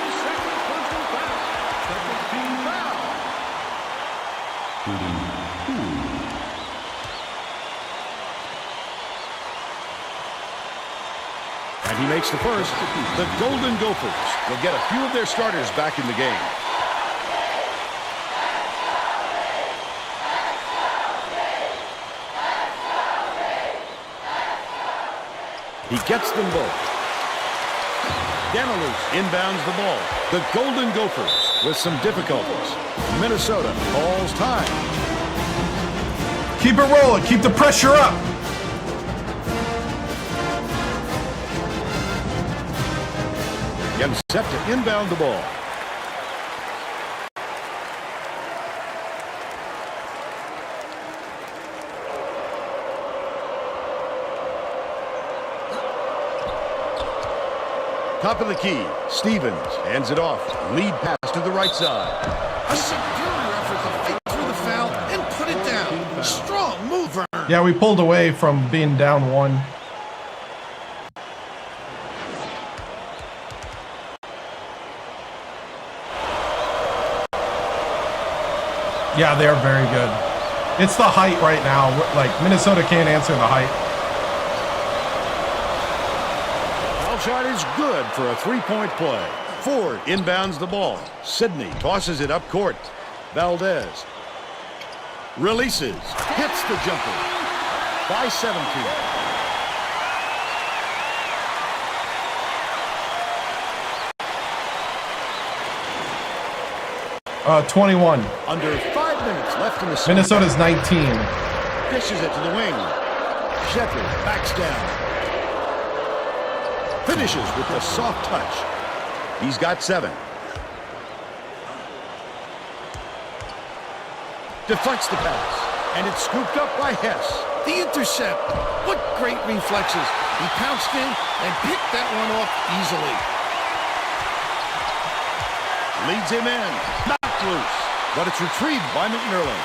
And he makes the first. The Golden Gophers will get a few of their starters back in the game. He gets them both. Danilus inbounds the ball. The Golden Gophers with some difficulties. Minnesota calls time. Keep it rolling. Keep the pressure up. Again, set to inbound the ball. Top of the key. Stevens hands it off. Lead pass to the right side. A superior effort to fight through the foul and put it down. Strong move, Vern. Yeah, we pulled away from being down 1. Yeah, they're very good. It's the height right now. Like, Minnesota can't answer the height. Foul shot is good for a three-point play. Ford inbounds the ball. Sidney tosses it up court. Valdez releases. Hits the jumper. By 17. 21. Under 5 5 minutes left in the second. Minnesota's 19. Dishes it to the wing. Shepard backs down. Finishes with a soft touch. He's got 7. Deflects the pass. And it's scooped up by Hess. The intercept. What great reflexes. He pounced in and picked that one off easily. Leads him in. Knocked loose. But it's retrieved by McNerlin.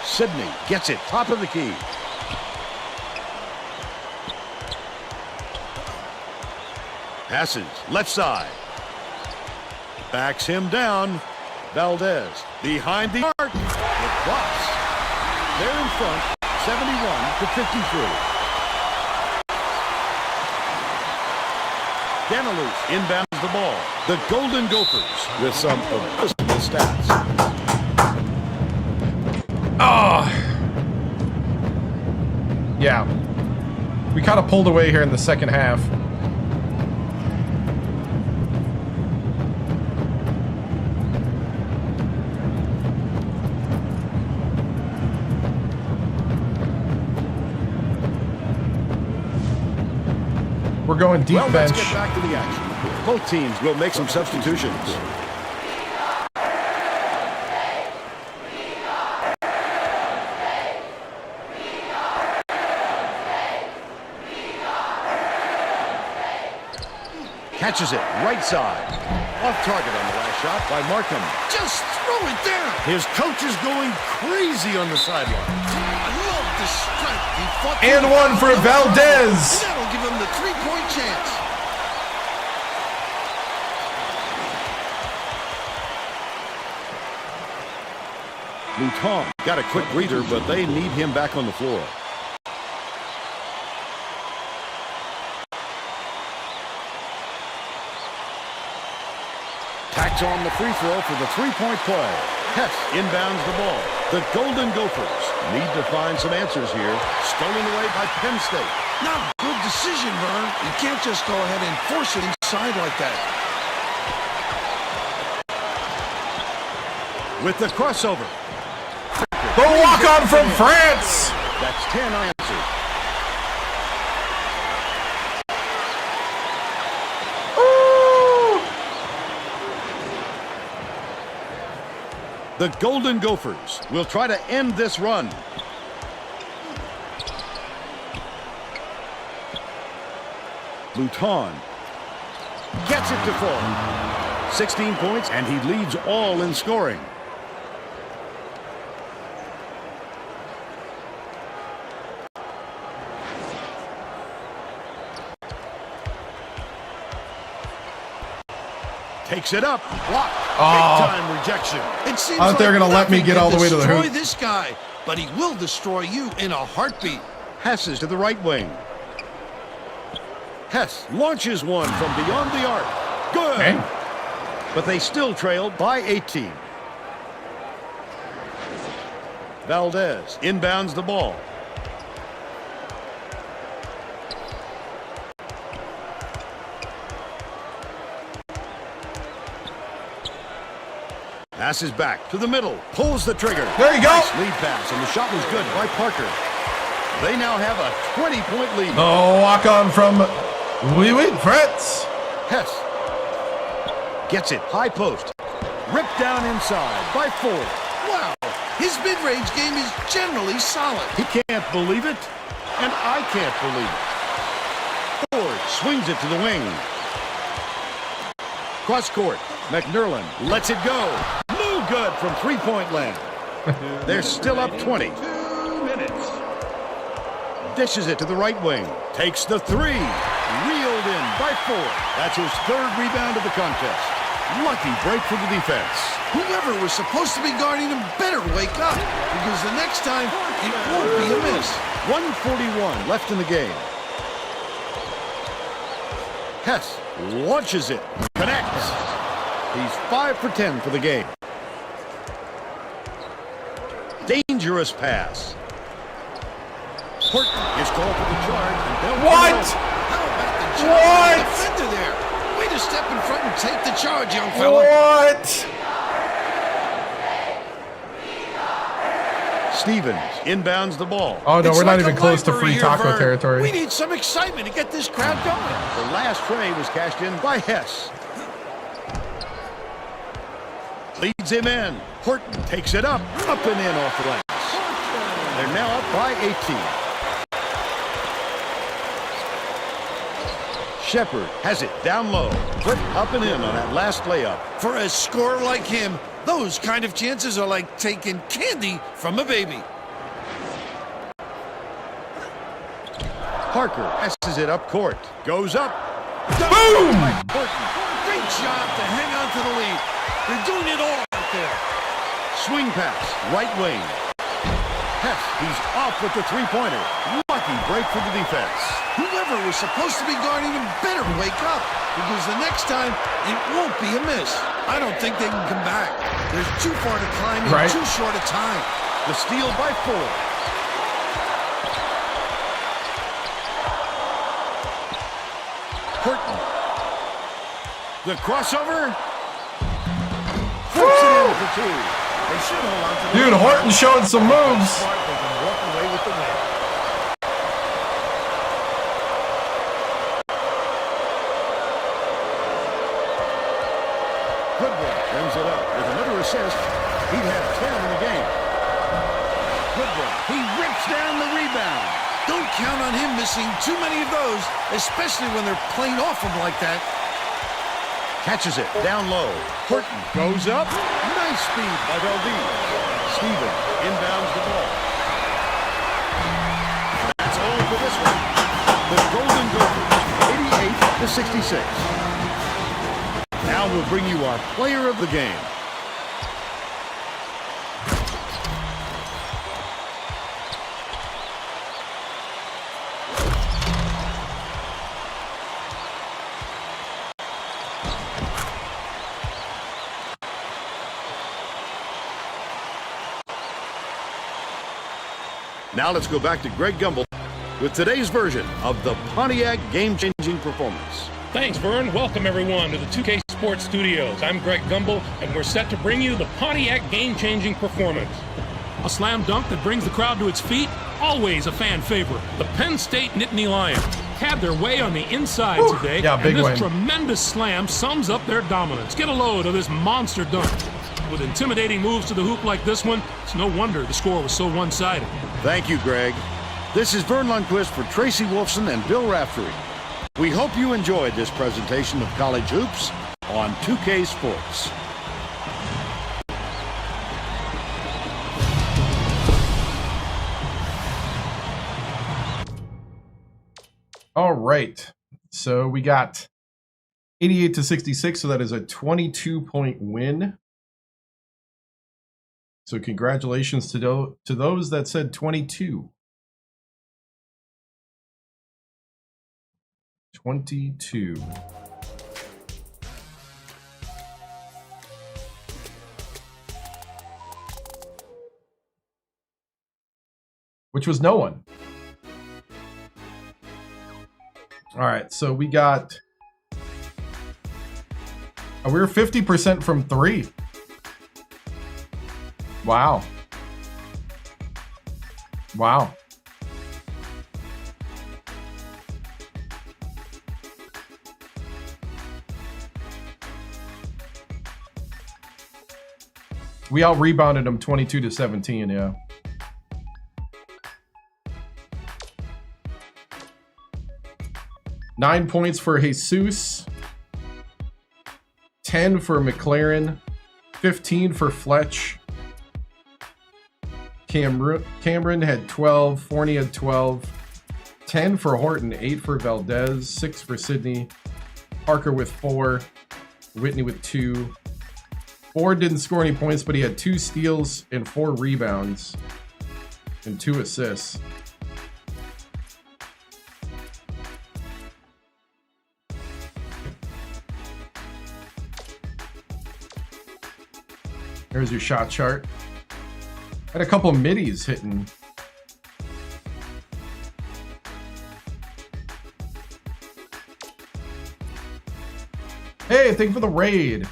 Sidney gets it. Top of the key. Passes. Left side. Backs him down. Valdez behind the arc. It drops. They're in front, 71-53. Danilus inbounds the ball. The Golden Gophers with some abysmal stats. Yeah. We kind of pulled away here in the second half. We're going deep bench. Let's get back to the action. Both teams will make some substitutions. Catches it right side. Off target on the last shot by Markham. Just throw it down. His coach is going crazy on the sideline. I love the strength. He fought And one for Valdez. That'll give him the 3-point chance. Luton got a quick breather, but they need him back on the floor. Tacks on the free throw for the 3-point play. Hess inbounds the ball. The Golden Gophers need to find some answers here. Stolen away by Penn State. Not a good decision, Vern. You can't just go ahead and force it inside like that. With the crossover. The walk-on from France. That's 10 answers. The Golden Gophers will try to end this run. Luton gets it to fall. 16 points, and he leads all in scoring. Takes it up. Blocked. Big-time rejection. It seems I thought they were going to let me get all the way to the hoop. Destroy this guy, but he will destroy you in a heartbeat. Passes to the right wing. Hess launches one from beyond the arc. Good. Okay. But they still trail by 18. Valdez inbounds the ball. Passes back to the middle. Pulls the trigger. There you go. Nice lead pass, and the shot was good by Parker. They now have a 20-point lead. Oh, walk-on from France. Hess gets it. High post. Ripped down inside by Ford. Wow. His mid-range game is generally solid. He can't believe it, and I can't believe it. Ford swings it to the wing. Cross court. McNerlin lets it go. No good from three-point land. They're still up 20. 2 minutes. Dishes it to the right wing. Takes the three. Reeled in by Ford. That's his 3rd rebound of the contest. Lucky break for the defense. Whoever was supposed to be guarding him better wake up, because the next time it won't be a miss. 1:41 left in the game. Hess launches it. Connects. He's 5 for 10 for the game. Dangerous pass. Horton is called for the charge. And what? How about the defender there? Way to step in front and take the charge, young fella. What? Stevens inbounds the ball. Oh, no, It's we're not like even a close to library free here, taco Vern. territory. We need some excitement to get this crowd going. The last tray was cashed in by Hess. Leads him in. Horton takes it up and in off the glass. They're now up by 18. Shepard has it down low. Put up and in on that last layup. For a scorer like him, those kind of chances are like taking candy from a baby. Parker passes it up court. Goes up. Boom! Great job to hang on to the lead. They're doing it all out there. Swing pass, right wing. Hess, he's off with the three-pointer. Lucky break for the defense. Whoever was supposed to be guarding him better wake up, because the next time it won't be a miss. I don't think they can come back. There's too far to climb in too short a time. The steal by 4. Horton. The crossover. Flips it in for 2. They should hold on to the Dude, Horton showing some moves. They can walk away with the win. Goodwin brings it up with another assist. He'd have 10 in the game. Goodwin, he rips down the rebound. Don't count on him missing too many of those, especially when they're playing off him like that. Catches it down low. Horton goes up. Nice speed by Valdez. Stevens inbounds the ball. That's all for this one. The Golden Gophers, 88-66. Now we'll bring you our player of the game. Now let's go back to Greg Gumbel with today's version of the Pontiac game-changing performance. Thanks, Vern. Welcome, everyone, to the 2K Sports Studios. I'm Greg Gumbel, and we're set to bring you the Pontiac game-changing performance. A slam dunk that brings the crowd to its feet, always a fan favorite. The Penn State Nittany Lions Had their way on the inside today, yeah, big and this win. tremendous slam sums up their dominance. Get a load of this monster dunk. With intimidating moves to the hoop like this one, it's no wonder the score was so one-sided. Thank you, Greg. This is Vern Lundquist for Tracy Wolfson and Bill Raftery. We hope you enjoyed this presentation of college hoops on 2K Sports. All right. So we got 88-66, so that is a 22-point win. So congratulations to those that said 22. 22. Which was no one. All right, so we got... we were 50% from 3. Wow. Wow. We out-rebounded them 22-17, yeah. Nine points for Jesus. 10 for McLaren. 15 for Fletch. Cameron had 12. Forney had 12. 10 for Horton. 8 for Valdez. 6 for Sydney. Parker with 4. Whitney with 2. Ford didn't score any points, but he had 2 steals and 4 rebounds and 2 assists. There's your shot chart. Had a couple of middies hitting. Hey, thank you for the raid.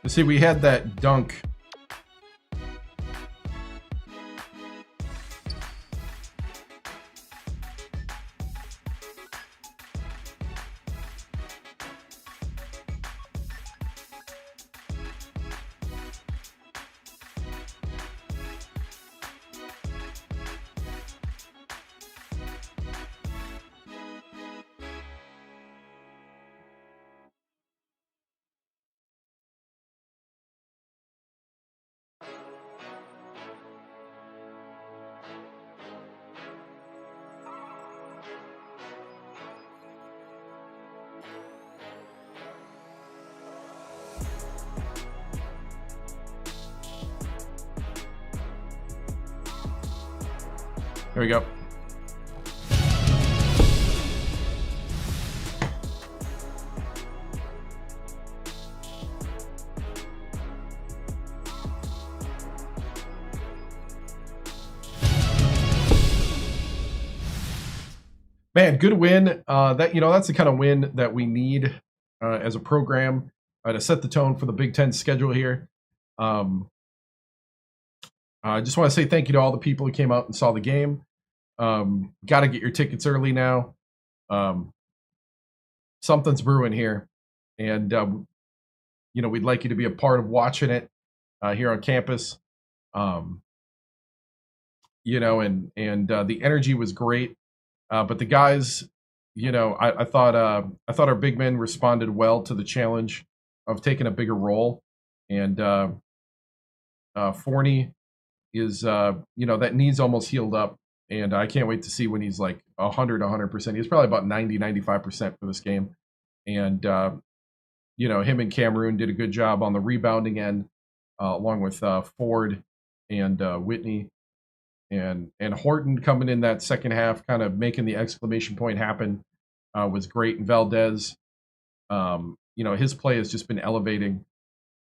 You see, we had that dunk. There we go. Man, good win. That's the kind of win that we need as a program to set the tone for the Big Ten schedule here. I just want to say thank you to all the people who came out and saw the game. Got to get your tickets early now. Something's brewing here, and we'd like you to be a part of watching it here on campus. And the energy was great, but the guys, I thought our big men responded well to the challenge of taking a bigger role, and Forney is that knee's almost healed up, and I can't wait to see when he's like 100%. He's probably about 90-95% for this game, and him and Cameroon did a good job on the rebounding end, along with Ford and Whitney, and Horton coming in that second half, kind of making the exclamation point happen, was great. And Valdez, his play has just been elevating.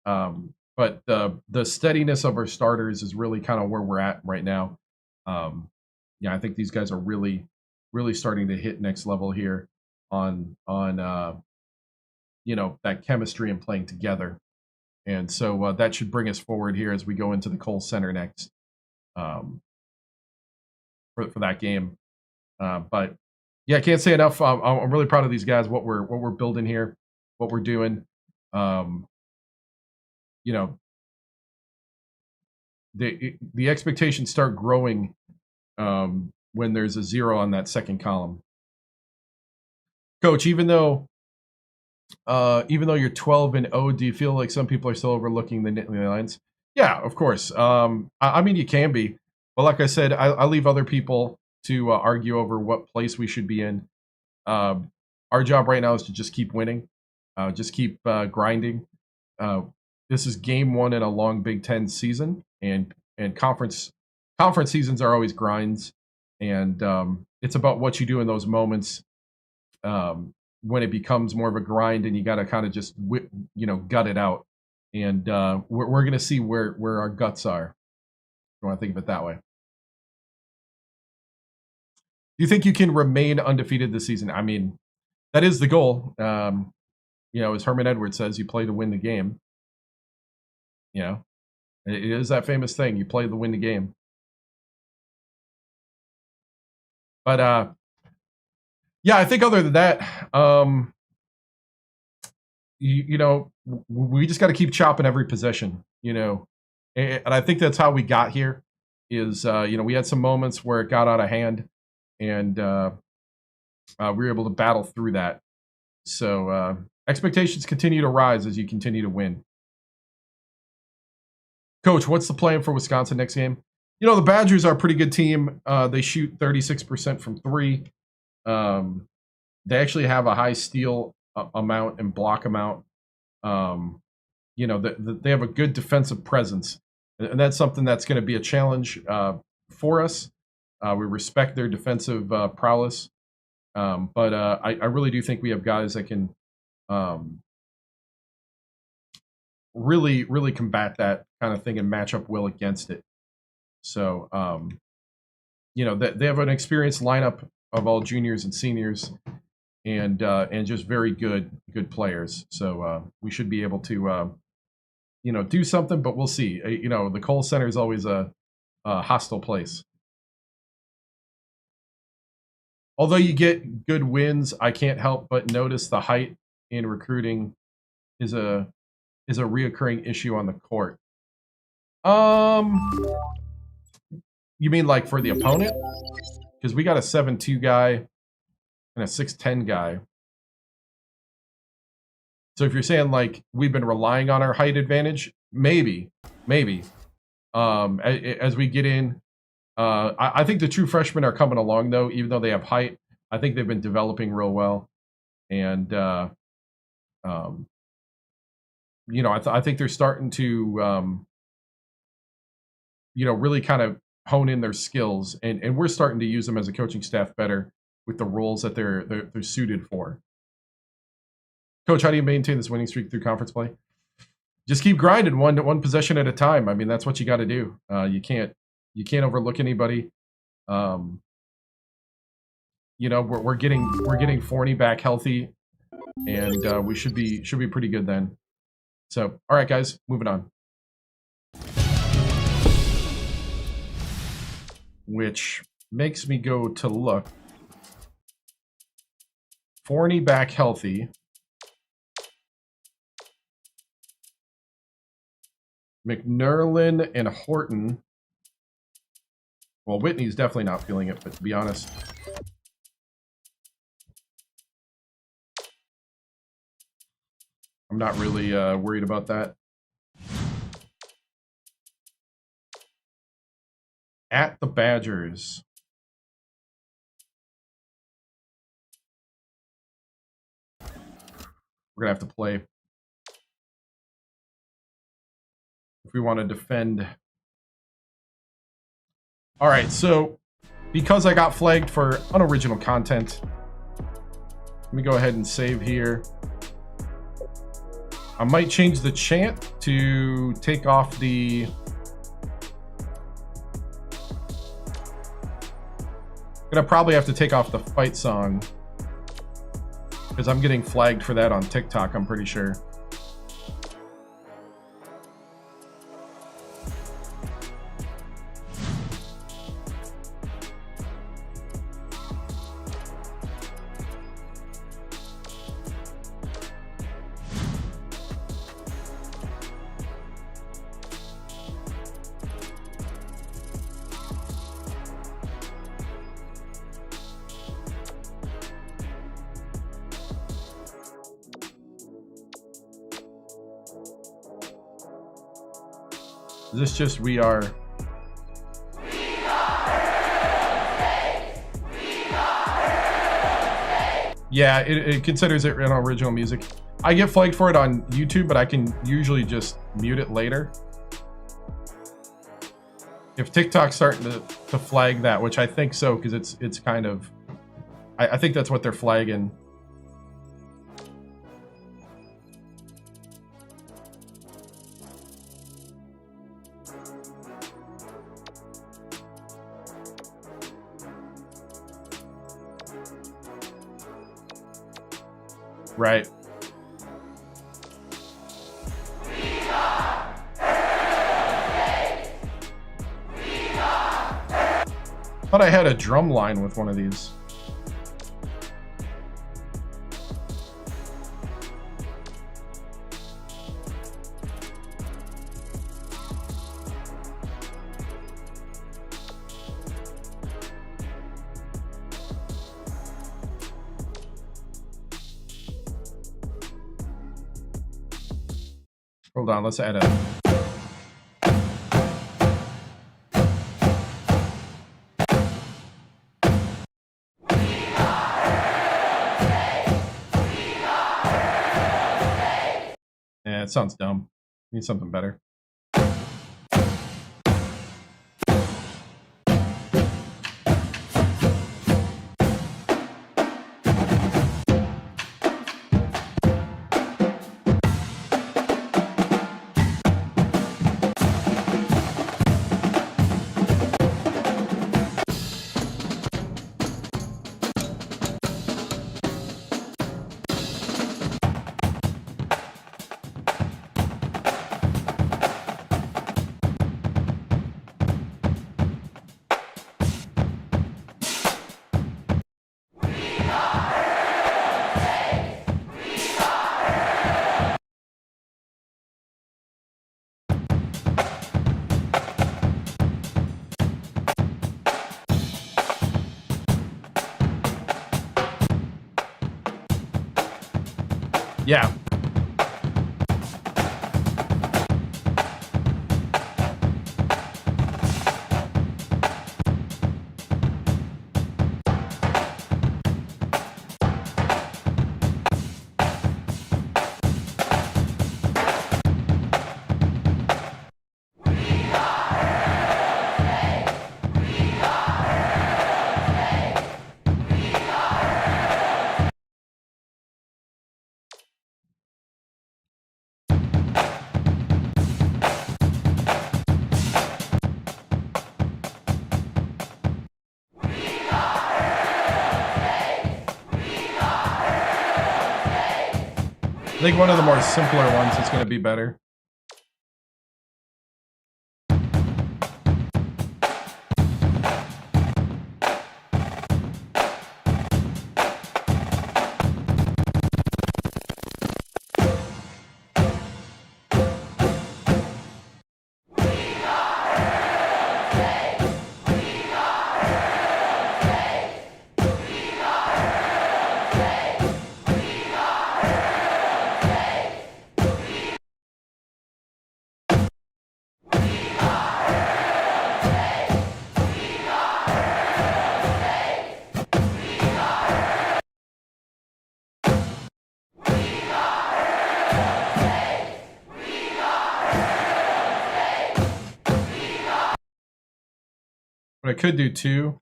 But the steadiness of our starters is really kind of where we're at right now. I think these guys are really, really starting to hit next level here on that chemistry and playing together. And so that should bring us forward here as we go into the Cole Center next for that game. But yeah, I can't say enough. I'm really proud of these guys. What we're building here, what we're doing. The expectations start growing when there's a 0 on that second column. Coach, even though you're 12-0, do you feel like some people are still overlooking the Nittany Lions? Yeah, of course. I mean, you can be, but like I said, I leave other people to argue over what place we should be in. Our job right now is to just keep winning, just keep grinding. This is game 1 in a long Big Ten season, and conference seasons are always grinds, and it's about what you do in those moments when it becomes more of a grind, and you got to kind of just gut it out. And we're going to see where our guts are. If you want to think of it that way. Do you think you can remain undefeated this season? I mean, that is the goal. As Herman Edwards says, you play to win the game. It is that famous thing. You play to win the game. But I think other than that, we just got to keep chopping every possession, and I think that's how we got here. Is we had some moments where it got out of hand, and we were able to battle through that. So expectations continue to rise as you continue to win. Coach, what's the plan for Wisconsin next game? The Badgers are a pretty good team. They shoot 36% from 3. They actually have a high steal amount and block amount. They have a good defensive presence, and that's something that's going to be a challenge for us. We respect their defensive prowess, but I really do think we have guys that can really, really combat that kind of thing and match up well against it. So, you know, they have an experienced lineup of all juniors and seniors, and just very good players. So we should be able to, you know, do something. But we'll see. You know, the Kohl Center is always a hostile place. Although you get good wins, I can't help but notice the height in recruiting is a reoccurring issue on the court. You mean like for the opponent? Because we got a 7'2" guy and a 6'10" guy. So if you're saying like we've been relying on our height advantage, maybe. As we get in, I think the true freshmen are coming along though, even though they have height. I think they've been developing real well, and you know, I think they're starting to, you know, really kind of hone in their skills, and we're starting to use them as a coaching staff better with the roles that they're suited for. Coach, how do you maintain this winning streak through conference play? Just keep grinding one possession at a time. I mean, that's what you got to do. You can't overlook anybody. You know, we're getting Forney back healthy, and we should be pretty good then. So, all right, guys, moving on. Which makes me go to look. Forney back healthy. McNerlin and Horton. Well, Whitney's definitely not feeling it, but to be honest, I'm not really worried about that. At the Badgers. We're going to have to play if we want to defend. All right, so because I got flagged for unoriginal content, let me go ahead and save here. I might change the chant to take off the... I'm gonna probably have to take off the fight song because I'm getting flagged for that on TikTok, I'm pretty sure. Is this just we are? Yeah, it considers it an original music. I get flagged for it on YouTube, but I can usually just mute it later. If TikTok's starting to flag that, which I think so, because it's kind of, I think that's what they're flagging. Right. Thought I had a drum line with one of these. Hold on, let's add a... Yeah, it sounds dumb. Need something better. Yeah. I think one of the more simpler ones is going to be better. But I could do 2.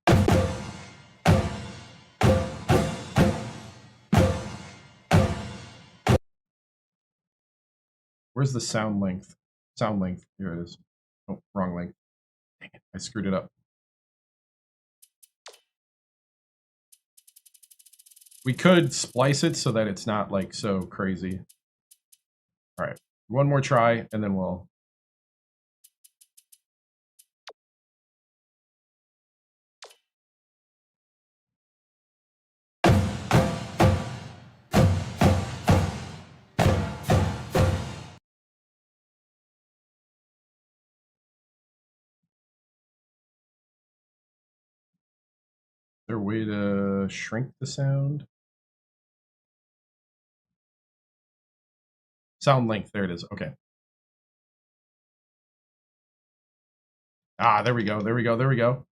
Where's the sound length? Sound length. Here it is. Oh, wrong length. Dang it. I screwed it up. We could splice it so that it's not like so crazy. All right. One more try and then we'll... Is there a way to shrink the sound? Sound length, there it is. Okay. Ah, there we go. There we go. There we go.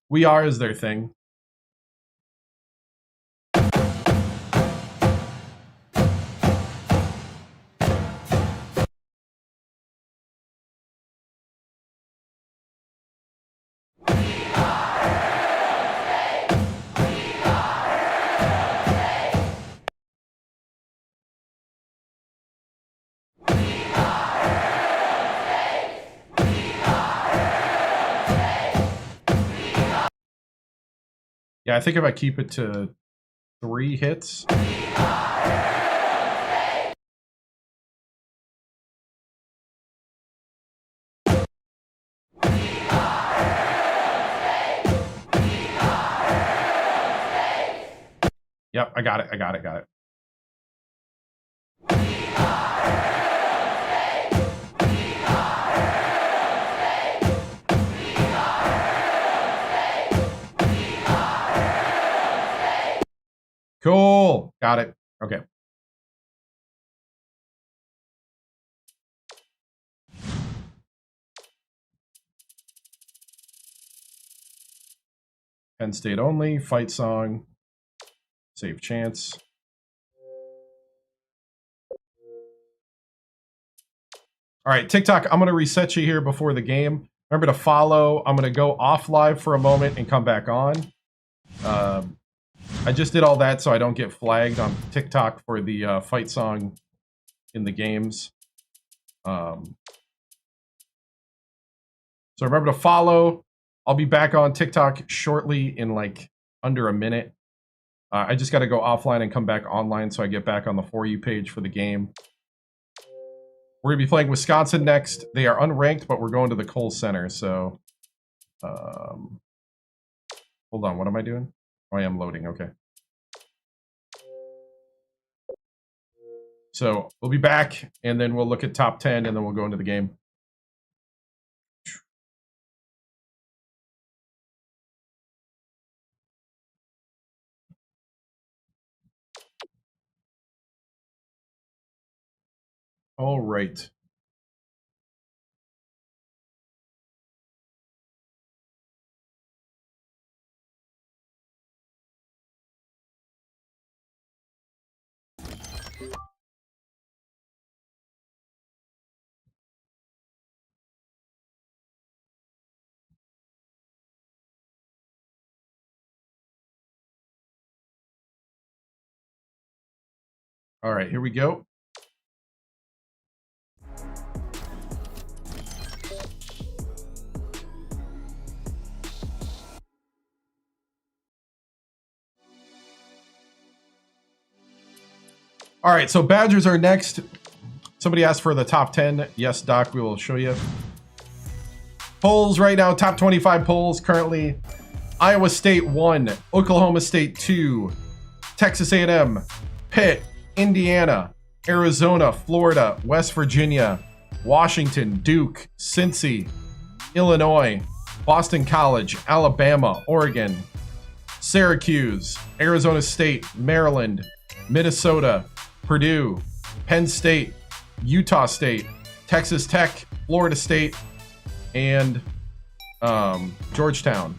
We are is their thing. Yeah, I think if I keep it to 3 hits. Yep, I got it. I got it. Got it. Cool. Got it. Okay. Penn State only. Fight song. Save chance. All right, TikTok, I'm going to reset you here before the game. Remember to follow. I'm going to go off live for a moment and come back on. I just did all that so I don't get flagged on TikTok for the fight song in the games. So remember to follow. I'll be back on TikTok shortly in like under a minute. I just got to go offline and come back online so I get back on the For You page for the game. We're going to be playing Wisconsin next. They are unranked, but we're going to the Kohl Center, so... hold on, what am I doing? Oh, I am loading, okay. So, we'll be back, and then we'll look at top 10, and then we'll go into the game. All right. All right, here we go. All right, so Badgers are next. Somebody asked for the top 10. Yes, Doc, we will show you. Polls right now, top 25 polls currently. Iowa State 1, Oklahoma State 2, Texas A&M, Pitt, Indiana, Arizona, Florida, West Virginia, Washington, Duke, Cincy, Illinois, Boston College, Alabama, Oregon, Syracuse, Arizona State, Maryland, Minnesota, Purdue, Penn State, Utah State, Texas Tech, Florida State, and Georgetown.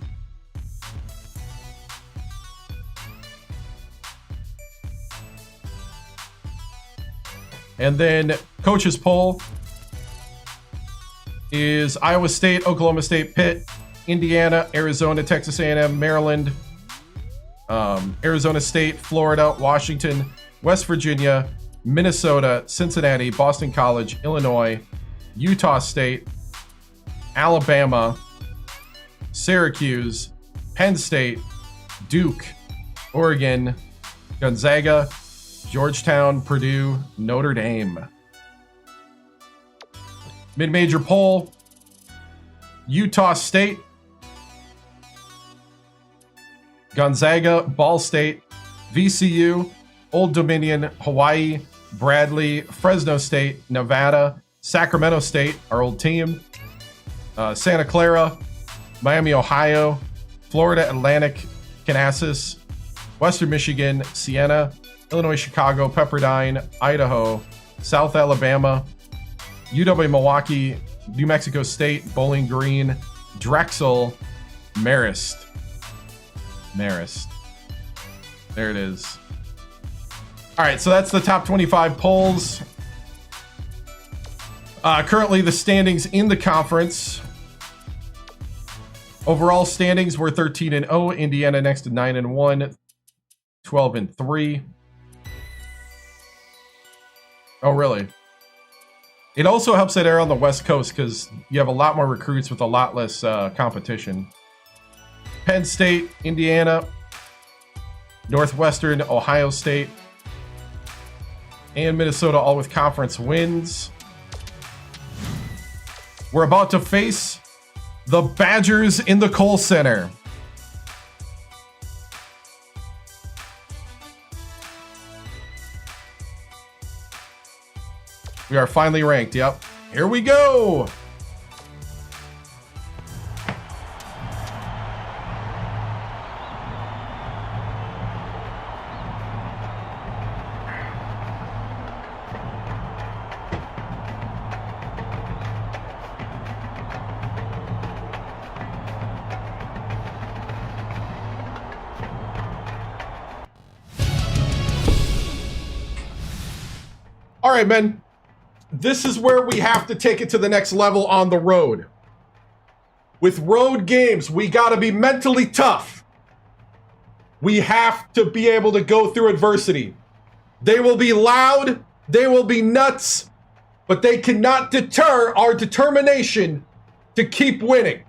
And then coaches poll is Iowa State, Oklahoma State, Pitt, Indiana, Arizona, Texas A&M, Maryland, Arizona State, Florida, Washington, West Virginia, Minnesota, Cincinnati, Boston College, Illinois, Utah State, Alabama, Syracuse, Penn State, Duke, Oregon, Gonzaga, Georgetown, Purdue, Notre Dame. Mid-major poll, Utah State, Gonzaga, Ball State, VCU, Old Dominion, Hawaii, Bradley, Fresno State, Nevada, Sacramento State, our old team, Santa Clara, Miami, Ohio, Florida Atlantic, Manassas, Western Michigan, Siena, Illinois, Chicago, Pepperdine, Idaho, South Alabama, UW Milwaukee, New Mexico State, Bowling Green, Drexel, Marist. There it is. All right, so that's the top 25 polls. Currently, the standings in the conference. Overall standings were 13-0. Indiana next to 9-1, 12-3. Oh, really? It also helps that they're on the West Coast because you have a lot more recruits with a lot less competition. Penn State, Indiana, Northwestern, Ohio State, and Minnesota all with conference wins. We're about to face the Badgers in the Kohl Center. We are finally ranked. Yep. Here we go. All right, men. This is where we have to take it to the next level on the road. With road games, we got to be mentally tough. We have to be able to go through adversity. They will be loud, they will be nuts, but they cannot deter our determination to keep winning.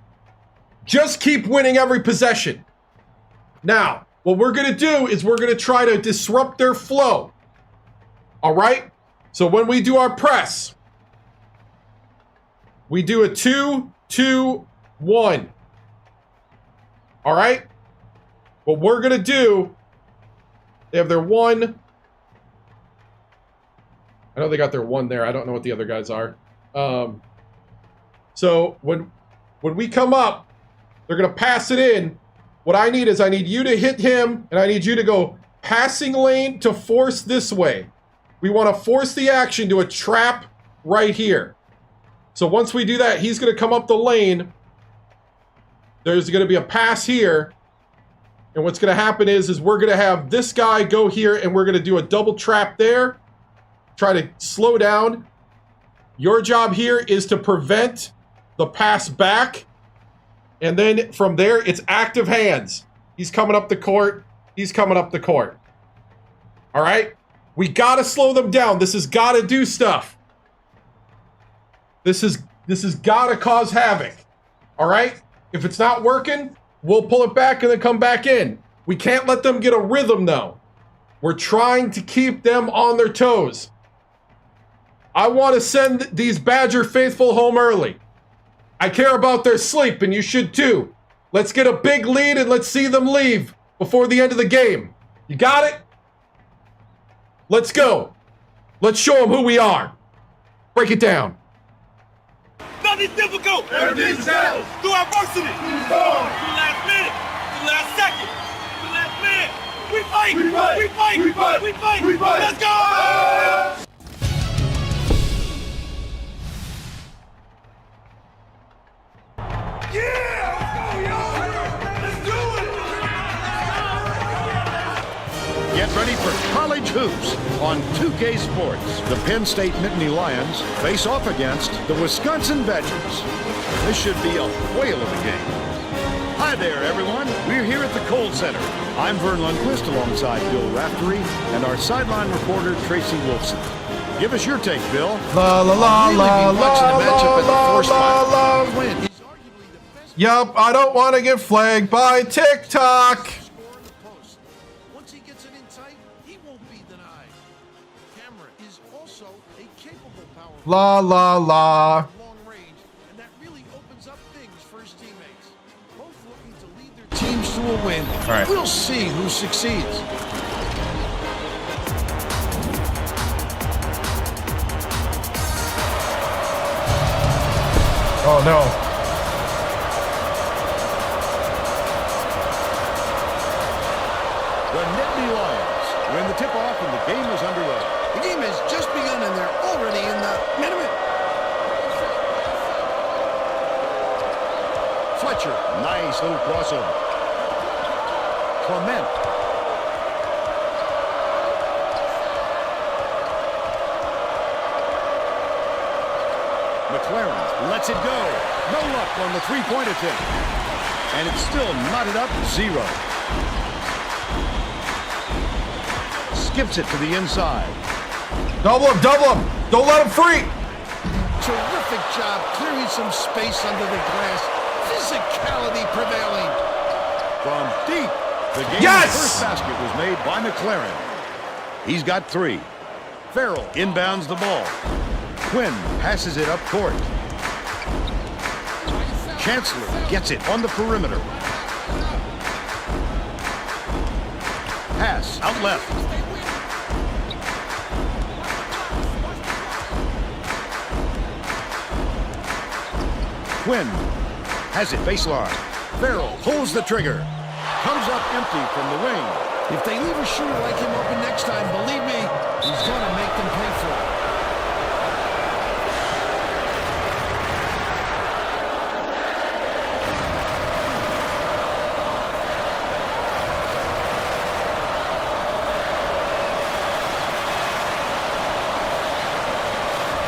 Just keep winning every possession. Now, what we're going to do is we're going to try to disrupt their flow. All right? So when we do our press, we do a 2-2-1. All right? What we're going to do, they have their 1. I know they got their 1 there. I don't know what the other guys are. So when we come up, they're going to pass it in. What I need is I need you to hit him, and I need you to go passing lane to force this way. We want to force the action to a trap right here. So once we do that, he's going to come up the lane. There's going to be a pass here. And what's going to happen is we're going to have this guy go here, and we're going to do a double trap there. Try to slow down. Your job here is to prevent the pass back. And then from there, it's active hands. He's coming up the court. He's coming up the court. All right? We got to slow them down. This has got to do stuff. This has got to cause havoc. All right? If it's not working, we'll pull it back and then come back in. We can't let them get a rhythm, though. We're trying to keep them on their toes. I want to send these Badger faithful home early. I care about their sleep, and you should too. Let's get a big lead, and let's see them leave before the end of the game. You got it? Let's go. Let's show them who we are. Break it down. Nothing's difficult. Everything's challenge. Through adversity. To the last minute. To the last second. To the last minute. We fight. We fight. We fight. We fight. We fight. We fight. Let's go. Yeah! Let's go, y'all! Let's do it! Get ready for college hoops on 2K Sports. The Penn State Nittany Lions face off against the Wisconsin Badgers. This should be a whale of a game. Hi there, everyone. We're here at the Kohl Center. I'm Vern Lundquist alongside Bill Raftery and our sideline reporter, Tracy Wolfson. Give us your take, Bill. La la la Really la be watching la the matchup at the force la spot. la. Win. Yup, I don't want to get flagged by TikTok. Once he gets it in tight, he won't be denied. Cameron is also a capable power La la la. long range, and that really opens up things for his teammates. Both looking to lead their teams to a win. All right. We'll see who succeeds. Oh no. The Nittany Lions win the tip-off and the game is underway. The game has just begun, and they're already in the minute. Fletcher, nice little crossover. Clement. McLaren lets it go. No luck on the three-point attempt. And it's still knotted up 0. Skips it to the inside. Double him, double him. Don't let him free. Terrific job clearing some space under the glass. Physicality prevailing. From deep, the game's Yes! first basket was made by McLaren. He's got 3. Farrell inbounds the ball. Quinn passes it up court. Chancellor gets it on the perimeter. Pass out left. Quinn has it baseline. Farrell pulls the trigger. Comes up empty from the wing. If they leave a shooter like him open next time, believe me, he's going to make them pay for it.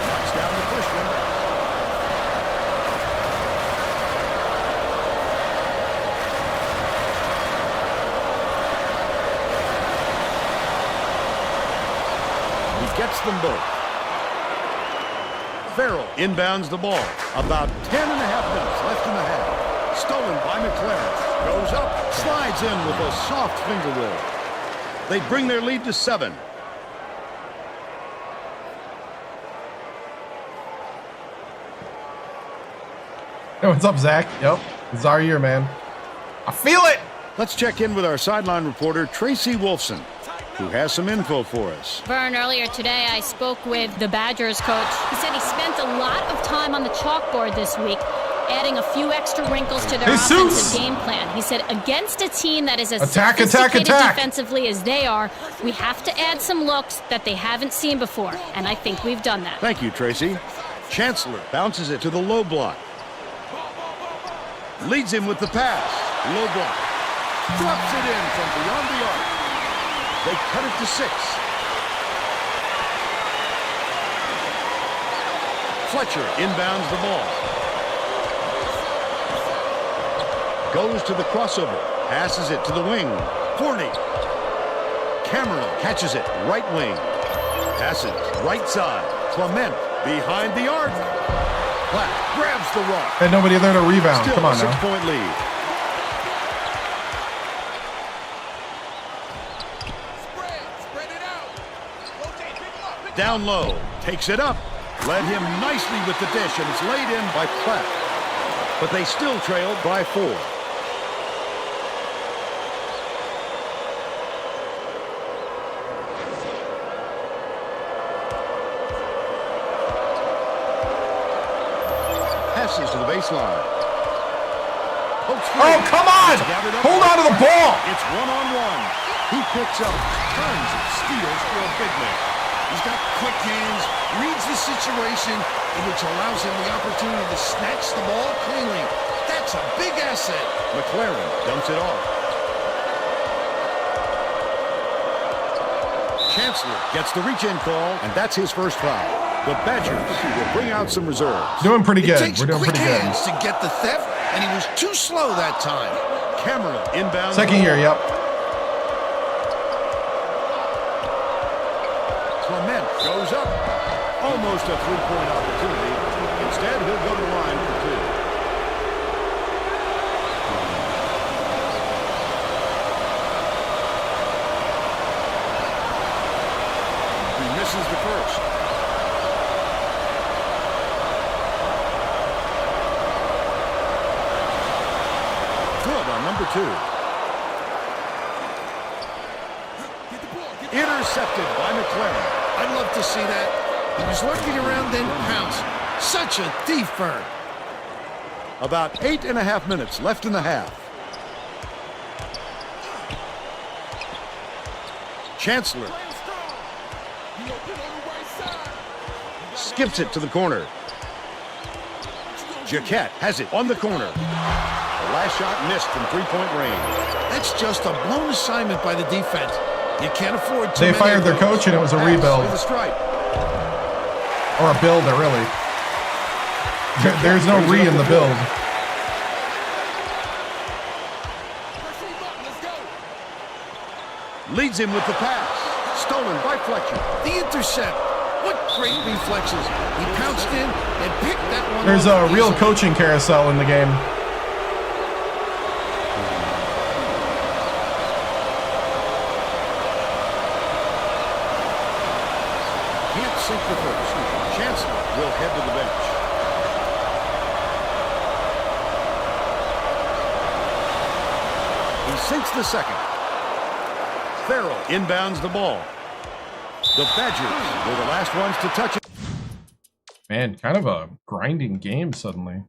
Knocks down the first one. Gets them both. Farrell inbounds the ball. About 10 and a half minutes left in the half. Stolen by McLaren. Goes up, slides in with a soft finger roll. They bring their lead to 7. Hey, what's up, Zach? Yep, it's our year, man. I feel it. Let's check in with our sideline reporter, Tracy Wolfson, who has some info for us. Vern, earlier today I spoke with the Badgers coach. He said he spent a lot of time on the chalkboard this week, adding a few extra wrinkles to their offensive game plan. He said against a team that is as sophisticated defensively as they are, we have to add some looks that they haven't seen before, and I think we've done that. Thank you, Tracy. Chancellor bounces it to the low block. Leads him with the pass. Low block. Drops it in from beyond the arc. They cut it to 6. Fletcher inbounds the ball. Goes to the crossover. Passes it to the wing. Forney. Cameron catches it. Right wing. Passes right side. Clement behind the arc. Platt grabs the rock. Had nobody there to rebound. Still Come on a now. 6-point lead. Down low, takes it up, led him nicely with the dish, and it's laid in by Platt. But they still trailed by 4. Passes to the baseline. Oh, come on! Hold on to the ball! It's one-on-one. He picks up tons of steals for a big man. He's got quick hands, reads the situation, which allows him the opportunity to snatch the ball cleanly. That's a big asset. McLaren dumps it off. Chancellor gets the reach-in call, and that's his first foul. The Badgers will bring out some reserves. Doing pretty good. It takes We're doing quick pretty good. hands to get the theft, and he was too slow that time. Cameron inbound. Second year, yep. Clement goes up. Almost a three-point opportunity. Instead, he'll go to the line for 2. He misses the first. Good on number 2. Intercepted by McLaren. I'd love to see that. He was lurking around, then pounced. Such a thief, Vern. About 8.5 minutes left in the half. Chancellor skips it to the corner. Jaquette has it on the corner. The last shot missed from 3-point range. That's just a blown assignment by the defense. You can't afford too They many fired of their those. coach, and it was a rebuild. With a strike. Or a builder, really. There's no re in the build. Leads him with the pass. Stolen by Fletcher. The intercept. What great reflexes. He pounced in and picked that one There's off a real easily. coaching carousel in the game. Can't sink the first. Chancellor will head to the bench. He sinks the second. Farrell inbounds the ball. The Badgers were the last ones to touch it. Man, kind of a grinding game suddenly.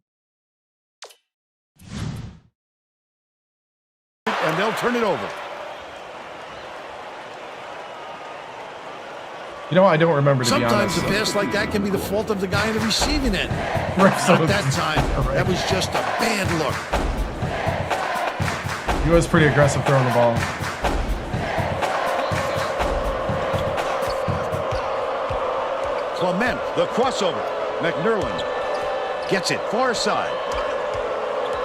And they'll turn it over. You know, I don't remember, to be Sometimes honest. a pass like that can be the fault of the guy in the receiving end. Right, Not that time. That was just a bad look. He was pretty aggressive throwing the ball. Clement, the crossover. McNerland gets it far side.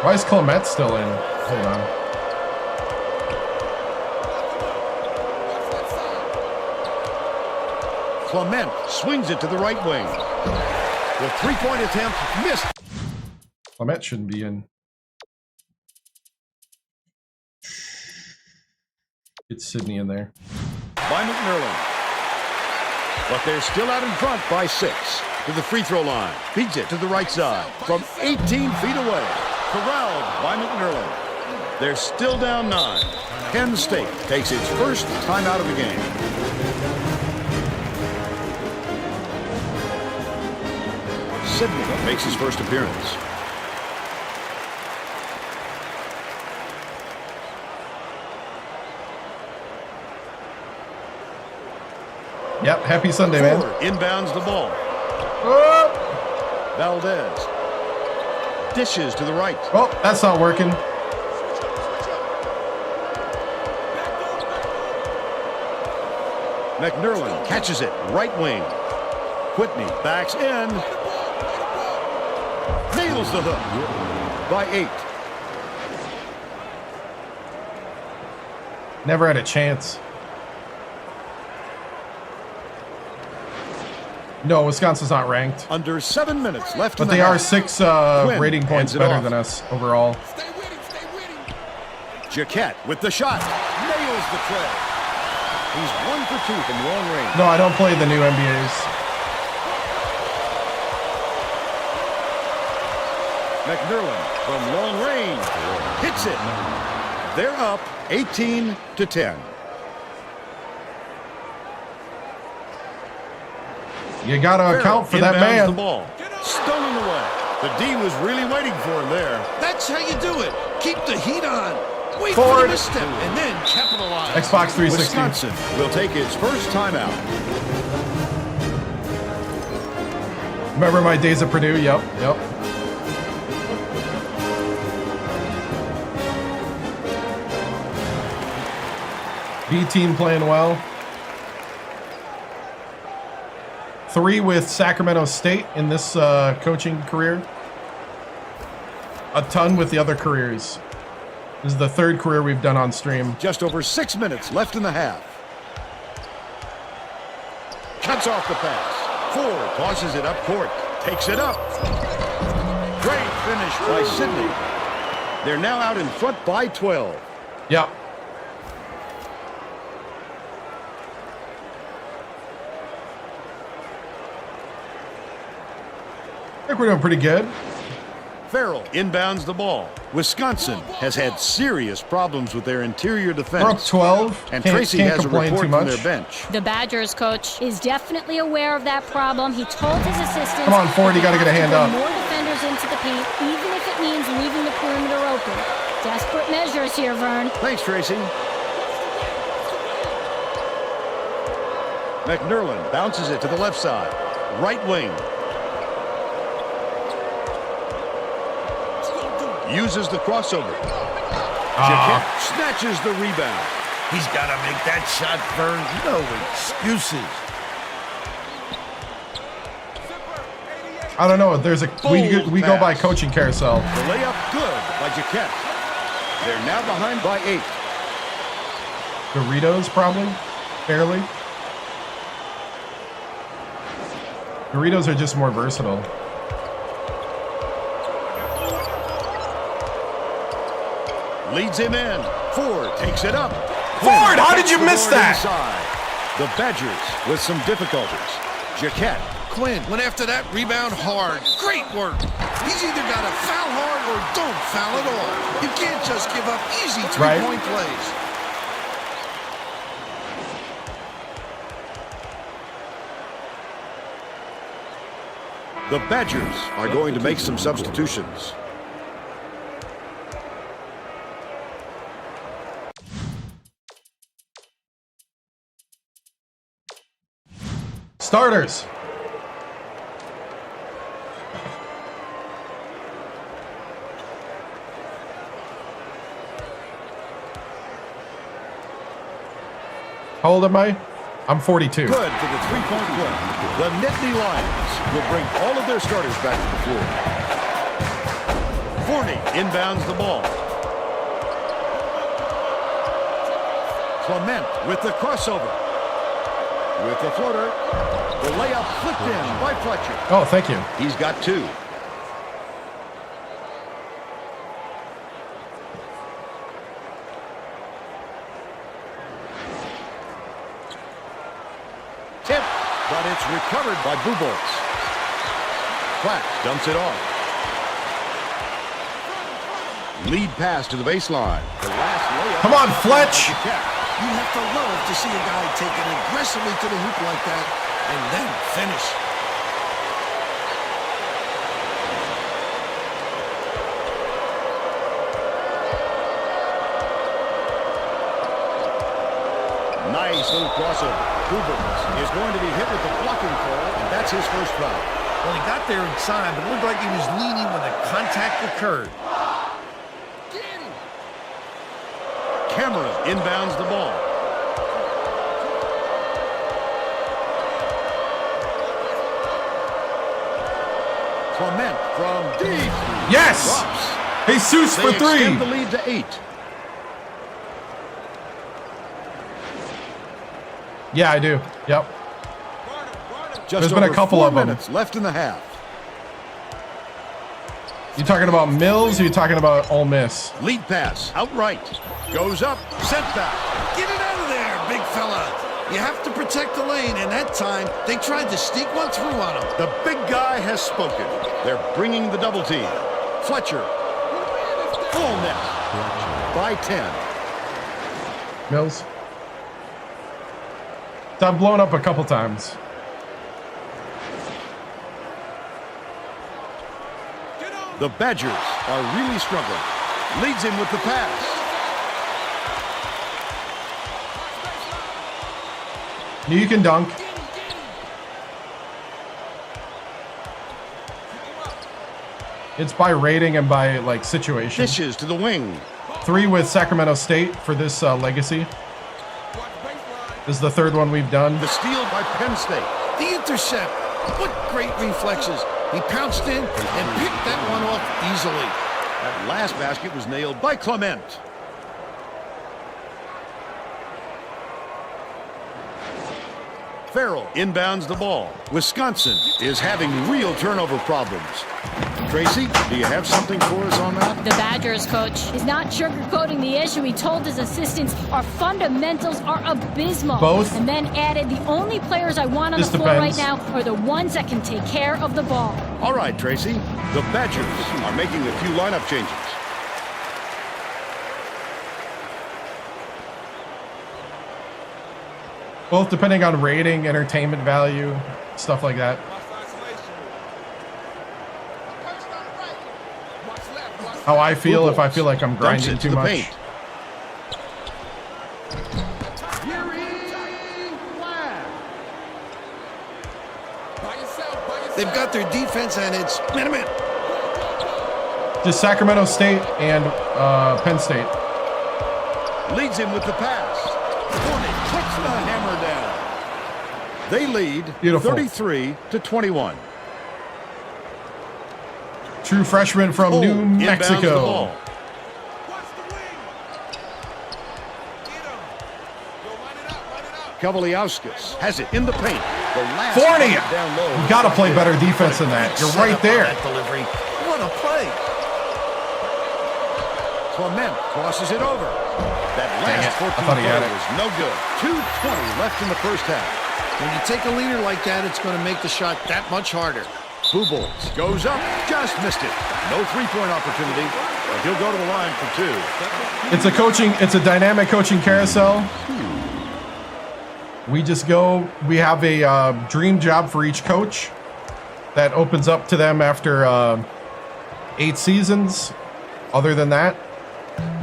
Why is Clement still in? Hold on. Clement swings it to the right wing. The three-point attempt missed. Clement shouldn't be in. It's Sydney in there. By McNerlin. But they're still out in front by 6. To the free throw line. Feeds it to the right side. From 18 feet away. Corralled by McNerlin. They're still down 9. Penn State takes its first timeout of the game. Sydney makes his first appearance. Yep, happy Sunday, man. Inbounds the ball. Valdez. Dishes to the right. Oh, that's not working. McNerlin catches it. Right wing. Whitney backs in. Nails the hook. By 8. Never had a chance. No, Wisconsin's not ranked. Under 7 minutes left. But they are 6 rating points better than us overall. Jaquette with the shot. Nails the tray. He's 1 for 2 from long range. No, I don't play the new NBAs. McNerlin from long range. Hits it. They're up 18-10. You gotta account for that man. The ball. Stolen away. The D was really waiting for him there. That's how you do it. Keep the heat on. Wait Forward. for the misstep and then capitalize. Xbox 360. Wisconsin will take its first timeout. Remember my days at Purdue? Yep. B team playing well. 3 with Sacramento State in this coaching career. A ton with the other careers. This is the 3rd career we've done on stream. Just over 6 minutes left in the half. Cuts off the pass. Ford tosses it up court. Takes it up. Great finish by Sydney. They're now out in front by 12. Yep. I think we're doing pretty good. Farrell inbounds the ball. Wisconsin has had serious problems with their interior defense. We're up 12. And Tracy has a report from their bench. The Badgers coach is definitely aware of that problem. He told his assistants, come on, Ford, you got to get a hand up. More defenders into the paint, even if it means leaving the perimeter open. Desperate measures here, Vern. Thanks, Tracy. McNerlin bounces it to the left side. Right wing. Uses the crossover. Jaquette snatches the rebound. He's got to make that shot, Vern. No excuses. I don't know. There's a we go by coaching carousel. The layup good by Jaquette. They're now behind by 8. Doritos probably, barely. Doritos are just more versatile. Leads him in. Ford takes it up. Ford, how did you miss that? Inside. The Badgers with some difficulties. Jaquette. Quinn went after that rebound hard. Great work. He's either got to foul hard or don't foul at all. You can't just give up easy three-point plays. The Badgers are going to make some substitutions. Starters. How old am I? I'm 42. Good for the three-point play. The Nittany Lions will bring all of their starters back to the floor. Forney inbounds the ball. Clement with the crossover. With the floater. The layup flipped in by Fletcher. Oh, thank you. He's got 2. but it's recovered by Bubolz. Platt dumps it off. Lead pass to the baseline. The last layup. Come on, Fletch. You have to love to see a guy take it aggressively to the hoop like that and then finish. Nice little crossover. Bubolz is going to be hit with the blocking call, and that's his first foul. Well, he got there inside, but it looked like he was leaning when the contact occurred. Cameron inbounds the ball. Clement from deep. Yes! Drops. Jesus for They three. extend the lead to 8. Yeah, I do. Yep. Just There's been a over couple 4 of them. minutes left in the half. You talking about Mills or you talking about Ole Miss? Lead pass outright. Goes up, sent back. Get it out of there, big fella. You have to protect the lane, and that time they tried to sneak one through on him. The big guy has spoken. They're bringing the double team. Fletcher. Full net. By 10. Mills. So I've blown up a couple times. The Badgers are really struggling. Leads him with the pass. You can dunk. It's by rating and by like situation. Dishes to the wing. 3 with Sacramento State for this legacy. This is the 3rd one we've done. The steal by Penn State. The intercept. What great reflexes. He pounced in and picked that one off easily. That last basket was nailed by Clement. Farrell inbounds the ball. Wisconsin is having real turnover problems. Tracy, do you have something for us on that? The Badgers coach is not sugarcoating the issue. He told his assistants our fundamentals are abysmal. Both? And then added, the only players I want on the floor right now are the ones that can take care of the ball. All right, Tracy. The Badgers are making a few lineup changes. Both depending on rating, entertainment value, stuff like that. How I feel if I feel like I'm grinding too much. Paint. They've got their defense, and it's minute. Just Sacramento State and Penn State. Leads him with the pass. Hornet puts the hammer down. They lead 33-21. True freshman from New Mexico. Kavaliauskas has it in the paint. The last Fournier. down low. You got to play better defense than that. You're right there. That delivery. What a play. Clement crosses it over. That last 14 was no good. 2:20 left in the first half. When you take a leader like that, it's going to make the shot that much harder. Bubolz goes up, just missed it. No three-point opportunity, but he'll go to the line for 2. It's a dynamic coaching carousel. We just go, we have a dream job for each coach that opens up to them after 8 seasons. Other than that,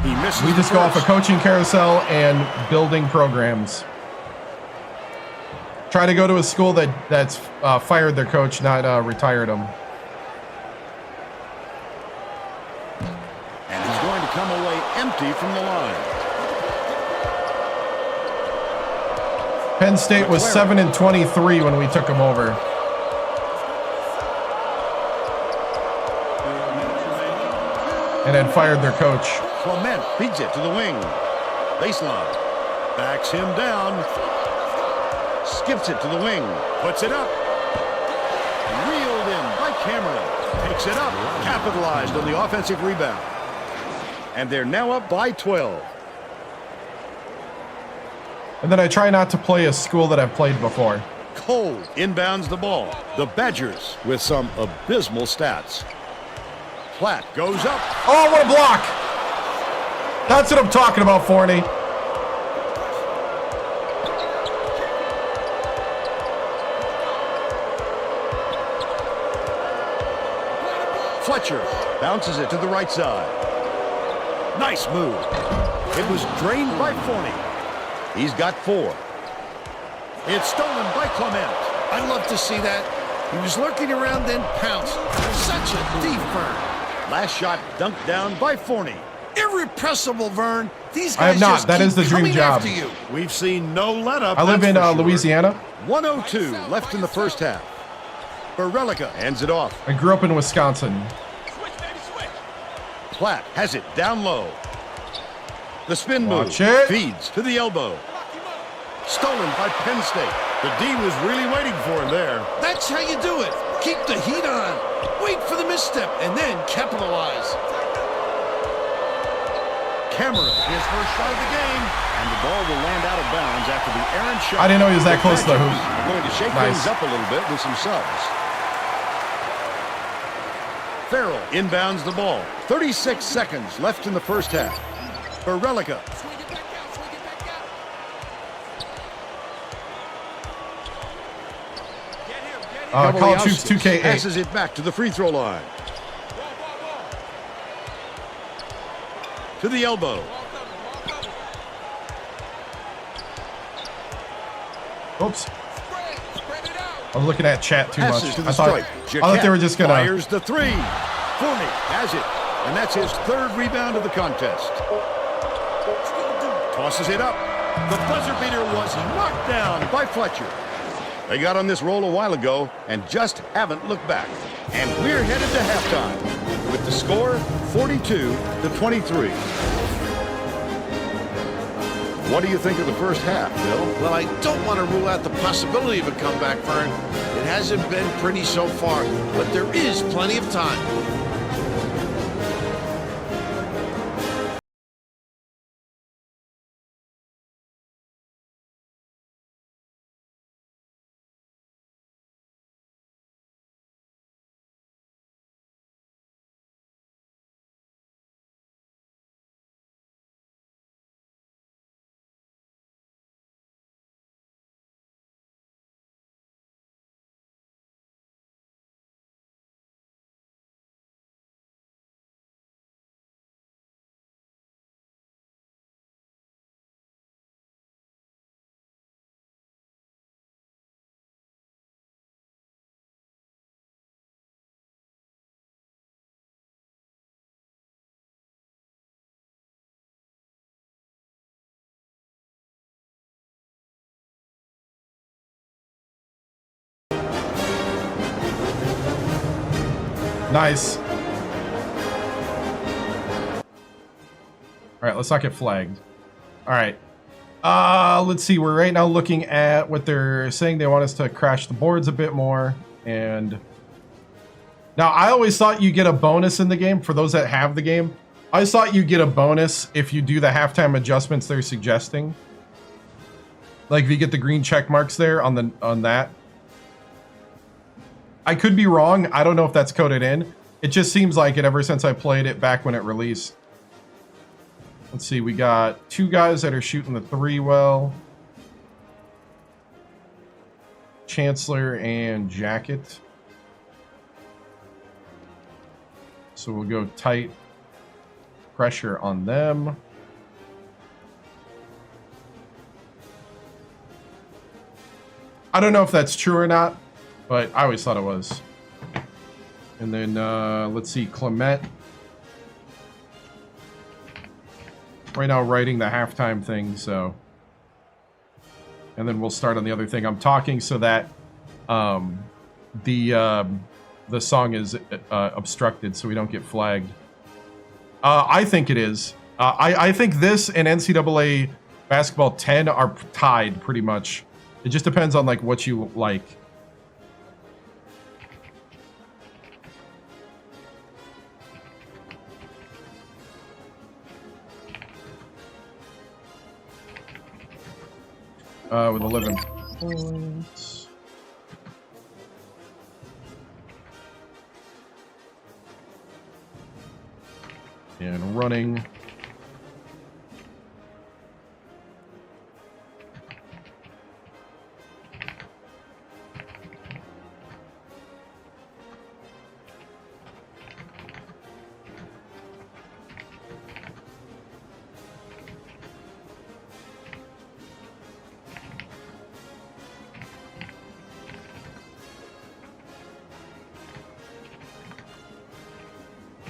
he misses we just go off a coaching carousel and building programs. Try to go to a school that's fired their coach, not retired him. And he's going to come away empty from the line. Penn State was 7-23 when we took them over. And had fired their coach. Clement feeds it to the wing. Baseline. Backs him down. Skips it to the wing. Puts it up. Reeled in by Cameron. Picks it up. Capitalized on the offensive rebound. And they're now up by 12. And then I try not to play a school that I've played before. cold. Inbounds the ball. The Badgers with some abysmal stats. Platt goes up. Oh, what a block! That's what I'm talking about, Forney. Fletcher bounces it to the right side. Nice move. It was drained by Forney. He's got 4. It's stolen by Clement. I'd love to see that. He was lurking around, then pounced. Such a deep Vern. Last shot dunked down by Forney. Irrepressible, Vern. These I have guys not. just That keep is the dream coming job. after you. We've seen no let-up. I live in that's for sure. Louisiana. 1:02 left in the first half. Barelica hands it off. I grew up in Wisconsin. Platt has it down low. The spin Watch move it. feeds to the elbow. Stolen by Penn State. The D was really waiting for him there. That's how you do it. Keep the heat on. Wait for the misstep and then capitalize. Cameron, his first shot of the game. And the ball will land out of bounds after the errant shot. I didn't know he was that close to the hoop. I'm going to shake Nice. things up a little bit with some subs. Farrell inbounds the ball. 36 seconds left in the first half. Barelica. Call Troops 2K8. Passes it back to the free throw line. To the elbow. Oops. I was looking at chat too Passes much. to the I thought they were just gonna. Fires the 3. Forney has it. And that's his 3rd rebound of the contest. Tosses it up. The buzzer beater was knocked down by Fletcher. They got on this roll a while ago and just haven't looked back. And we're headed to halftime with the score 42-23. What do you think of the first half, Bill? Well, I don't want to rule out the possibility of a comeback, Vern. It hasn't been pretty so far, but there is plenty of time. Nice. All right, let's not get flagged. All right. Let's see. We're right now looking at what they're saying. They want us to crash the boards a bit more. And now I always thought you get a bonus in the game for those that have the game. I always thought you get a bonus if you do the halftime adjustments they're suggesting. Like if you get the green check marks there on that. I could be wrong. I don't know if that's coded in. It just seems like it ever since I played it back when it released. Let's see. We got 2 guys that are shooting the 3 well. Chancellor and Jacket. So we'll go tight pressure on them. I don't know if that's true or not, but I always thought it was. And then, let's see, Clement. Right now writing the halftime thing, so. And then we'll start on the other thing. I'm talking so that the song is obstructed so we don't get flagged. I think it is. I think this and NCAA Basketball 10 are tied pretty much. It just depends on like what you like. With 11 points. And running.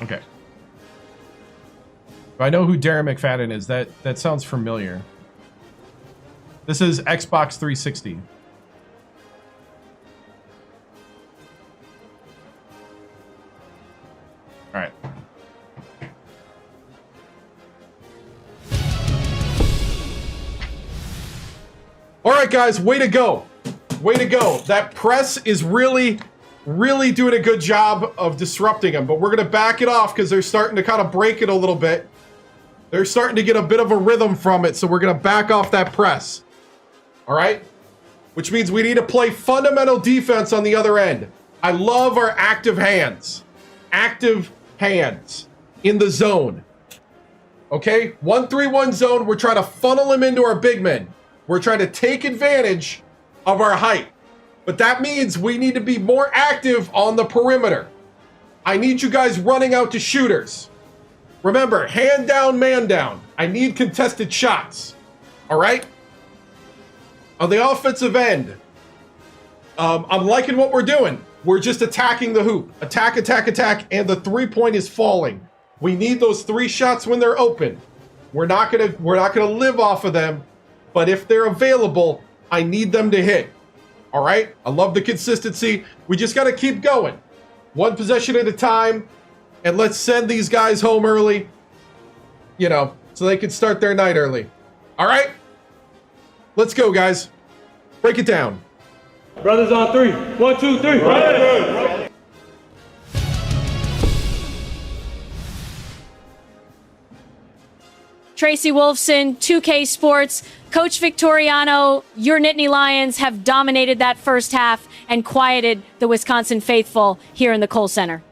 Okay. I know who Darren McFadden is. That sounds familiar. This is Xbox 360. All right. All right, guys, way to go. Way to go. That press is really doing a good job of disrupting them, but we're going to back it off because they're starting to kind of break it a little bit. They're starting to get a bit of a rhythm from it, so we're going to back off that press. All right? Which means we need to play fundamental defense on the other end. I love our active hands. Active hands in the zone. Okay? 1-3-1 zone. We're trying to funnel them into our big men. We're trying to take advantage of our height. But that means we need to be more active on the perimeter. I need you guys running out to shooters. Remember, hand down, man down. I need contested shots. All right? On the offensive end, I'm liking what we're doing. We're just attacking the hoop. Attack, attack, attack, and the three-point is falling. We need those 3 shots when they're open. We're not gonna live off of them, but if they're available, I need them to hit. All right? I love the consistency. We just got to keep going. 1 possession at a time. And let's send these guys home early, you know, so they can start their night early. All right? Let's go, guys. Break it down. Brothers on 3. 1, 2, 3. Right. Tracy Wolfson, 2K Sports. Coach Victoriano, your Nittany Lions have dominated that first half and quieted the Wisconsin faithful here in the Kohl Center.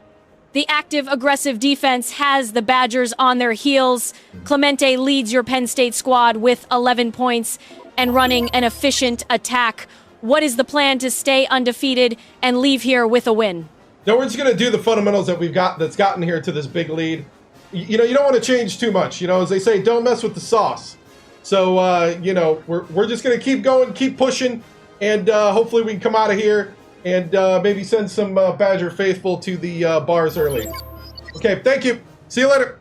The active, aggressive defense has the Badgers on their heels. Clemente leads your Penn State squad with 11 points and running an efficient attack. What is the plan to stay undefeated and leave here with a win? No, we're just going to do the fundamentals that we've got that's gotten here to this big lead. You know, you don't want to change too much. You know, as they say, don't mess with the sauce. So, you know, we're just going to keep going, keep pushing, and hopefully we can come out of here and maybe send some Badger faithful to the bars early. Okay, thank you. See you later.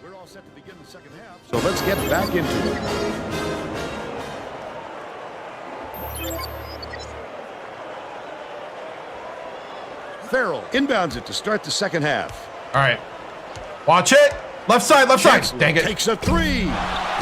We're all set to begin the second half, so let's get back into it. Farrell inbounds it to start the second half. All right. Watch it. Left side, left side. Dang it. Takes a 3.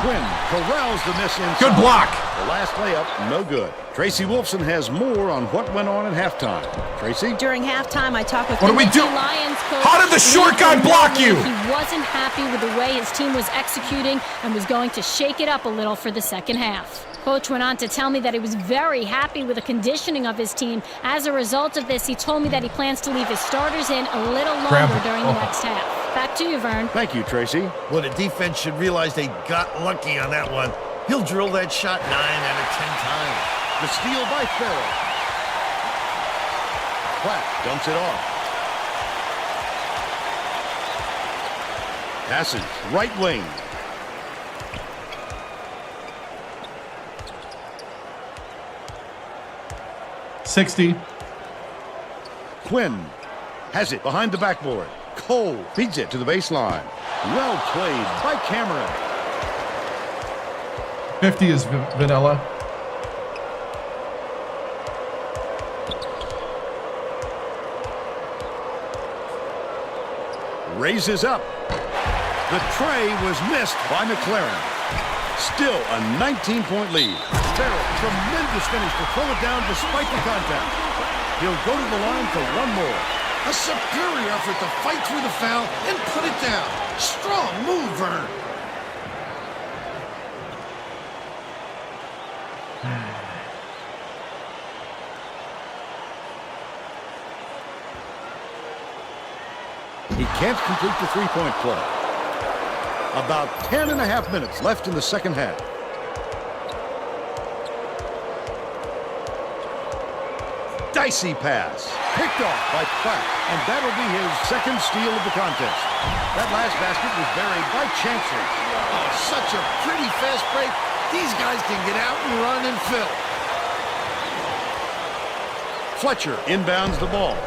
Quinn corrals the miss inside. Good block. The last layup, no good. Tracy Wolfson has more on what went on at halftime. Tracy? During halftime, I talked with what do we do? Lions coach. How did the short guy block you? He wasn't happy with the way his team was executing and was going to shake it up a little for the second half. Coach went on to tell me that he was very happy with the conditioning of his team. As a result of this, he told me that he plans to leave his starters in a little longer during the next half. Back to you, Vern. Thank you, Tracy. Well, the defense should realize they got lucky on that one. He'll drill that shot 9 out of 10 times. The steal by Farrell. Platt dumps it off. Passes right wing. $60. Quinn has it behind the backboard. Cole feeds it to the baseline. Well played by Cameron. 50 is vanilla. Raises up. The tray was missed by McLaren. Still a 19-point lead. Farrell, tremendous finish to pull it down despite the contact. He'll go to the line for one more. A superior effort to fight through the foul and put it down. Strong move, Vern. He can't complete the three-point play. About 10.5 minutes left in the second half. Dicey pass. Picked off by Platt, and that'll be his second steal of the contest. That last basket was buried by Chancellor. Oh, such a pretty fast break. These guys can get out and run and fill. Fletcher inbounds the ball.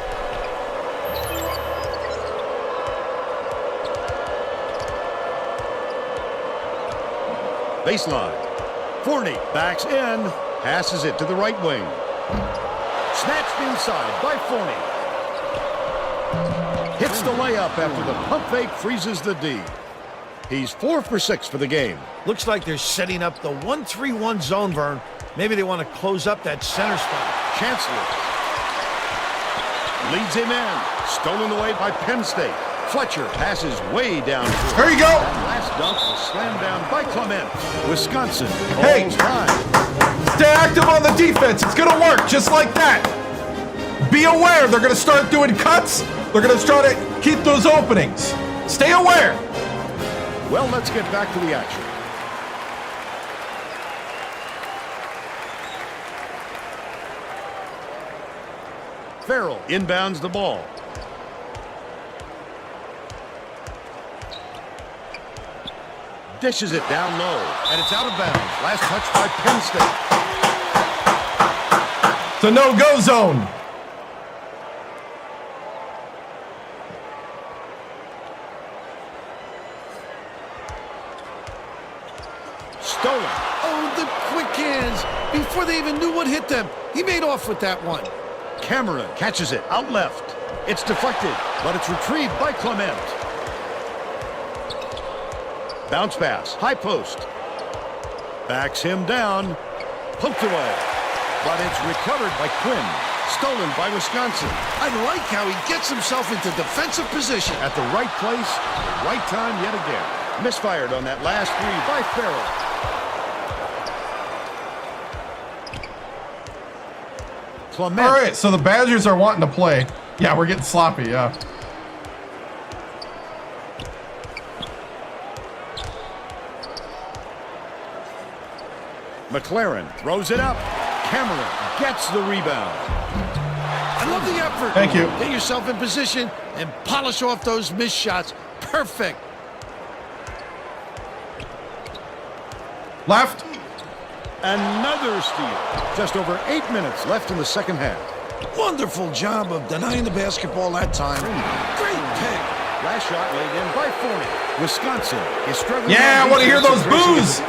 Baseline. Forney backs in. Passes it to the right wing. Snatched inside by Forney. Hits the layup after the pump fake freezes the D. He's 4 for 6 for the game. Looks like they're setting up the 1-3-1 zone, Vern. Maybe they want to close up that center spot. Chancellor leads him in. Stolen away by Penn State. Fletcher passes way down. There you go. That last dunk was slammed down by Clement. Wisconsin. Hey, time. Stay active on the defense. It's going to work just like that. Be aware. They're going to start doing cuts. They're going to try to keep those openings. Stay aware. Well, let's get back to the action. Farrell inbounds the ball. Dishes it down low, and it's out of bounds. Last touch by Penn State. It's a no-go zone. Stolen. Oh, the quick hands. Before they even knew what hit them, he made off with that one. Cameron catches it out left. It's deflected, but it's retrieved by Clement. Bounce pass, high post. Backs him down. Poked away. But it's recovered by Quinn. Stolen by Wisconsin. I like how he gets himself into defensive position. At the right place, the right time yet again. Misfired on that last three by Farrell. Clement. All right, so the Badgers are wanting to play. Yeah, we're getting sloppy, yeah. McLaren throws it up. Cameron gets the rebound. I love the effort. Thank you. Get yourself in position and polish off those missed shots. Perfect. Left. Another steal. Just over 8 minutes left in the second half. Wonderful job of denying the basketball that time. Great pick. Last shot laid in by Forney. Wisconsin is struggling. Yeah, I want to hear those boos.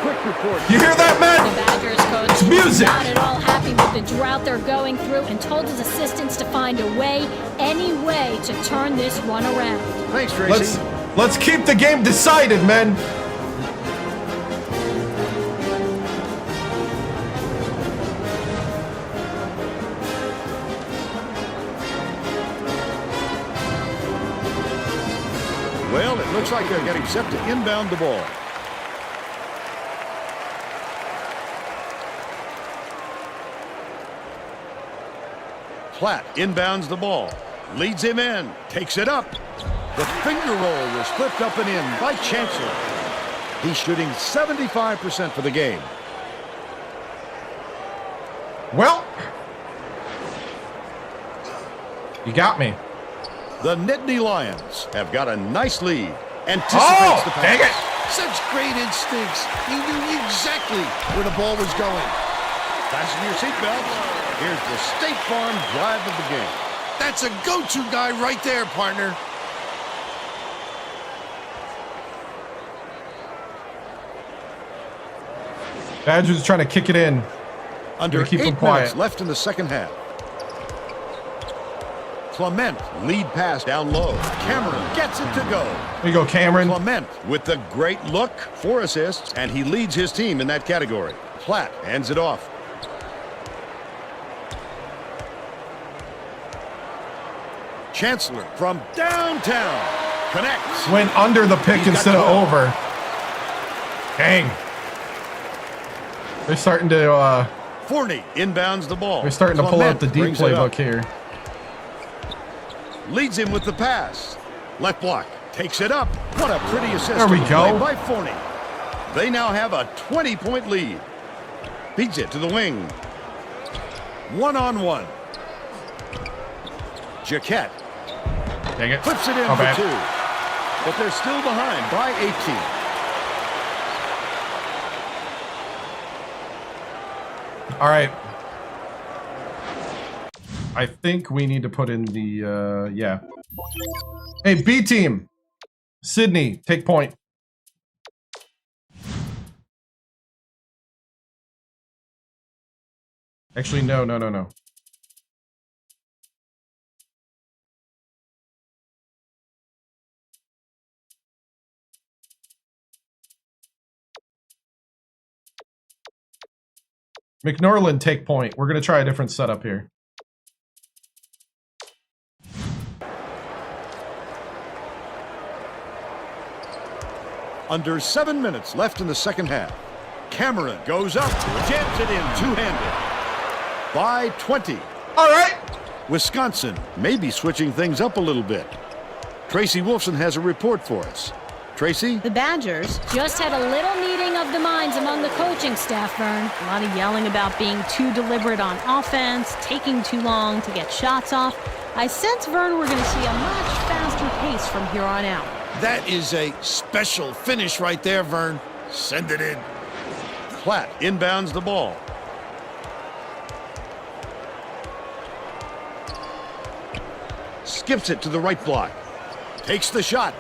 You hear that, man? The Badgers coach It's music. not at all happy with the drought they're going through and told his assistants to find a way, any way, to turn this one around. Thanks, Tracy. Let's keep the game decided, men. Well, it looks like they're getting set to inbound the ball. Platt inbounds the ball. Leads him in. Takes it up. The finger roll was flipped up and in by Chancellor. He's shooting 75% for the game. Well, you got me. The Nittany Lions have got a nice lead. Anticipates the pass. Dang it. Such great instincts. He knew exactly where the ball was going. Fasten your seatbelts. Here's the State Farm drive of the game. That's a go-to guy right there, partner. Badgers trying to kick it in. Under keep 8 them quiet. minutes left in the second half. Clement, lead pass down low. Cameron gets it to go. There you go, Cameron. Clement with the great look, 4 assists, and he leads his team in that category. Platt hands it off. Chancellor from downtown connects. Went under the pick instead of over. Dang. They're starting to Forney inbounds the ball. they're starting to pull out the deep brings it playbook up. here. Leads him with the pass. Left block. Takes it up. What a pretty assist. There we go. By Forney. They now have a 20-point lead. Beats it to the wing. One-on-one. Jaquette. Dang it. Flips it in Oh, for bad. 2. But they're still behind by 18. All right. I think we need to put in the, yeah. Hey, B team. Sydney, take point. Actually, no. McNorland, take point. We're going to try a different setup here. Under 7 minutes left in the second half. Cameron goes up, jams it in two-handed. By 20. All right. Wisconsin may be switching things up a little bit. Tracy Wolfson has a report for us. Tracy? The Badgers just had a little meeting of the minds among the coaching staff, Vern. A lot of yelling about being too deliberate on offense, taking too long to get shots off. I sense, Vern, we're going to see a much faster pace from here on out. That is a special finish right there, Vern. Send it in. Platt inbounds the ball. Skips it to the right block. Takes the shot.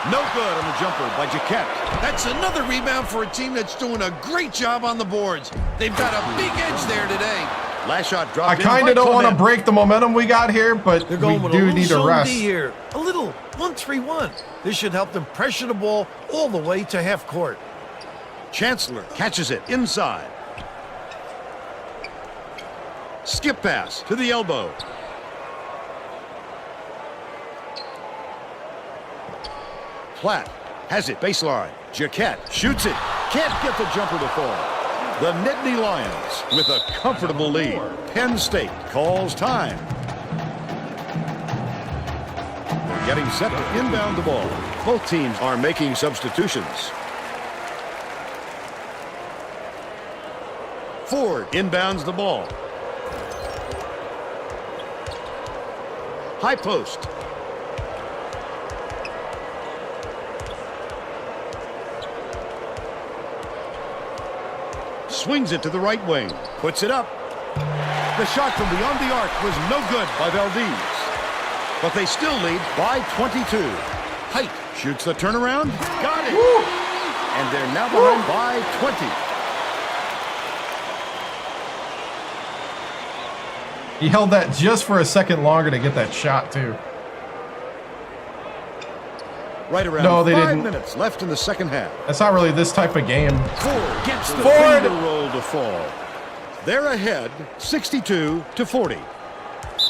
No good on the jumper by Jaquette. That's another rebound for a team that's doing a great job on the boards. They've got a big edge there today. Last shot I dropped in kind by of don't want to Clement. break the momentum we got here, but They're we going with a do little need to zone rest. D here. A little 1-3-1. This should help them pressure the ball all the way to half court. Chancellor catches it inside. Skip pass to the elbow. Platt has it baseline. Jaquette shoots it. Can't get the jumper to fall. The Nittany Lions with a comfortable lead. Penn State calls time. They're getting set to inbound the ball. Both teams are making substitutions. Ford inbounds the ball. High post. Swings it to the right wing. Puts it up. The shot from beyond the arc was no good by Valdez. But they still lead by 22. Height shoots the turnaround. Got it. Woo! And they're now behind by 20. He held that just for a second longer to get that shot, too. Right around No, they 5 didn't. minutes left in the second half. That's not really this type of game. Ford gets the Ford! finger roll to fall. They're ahead 62-40.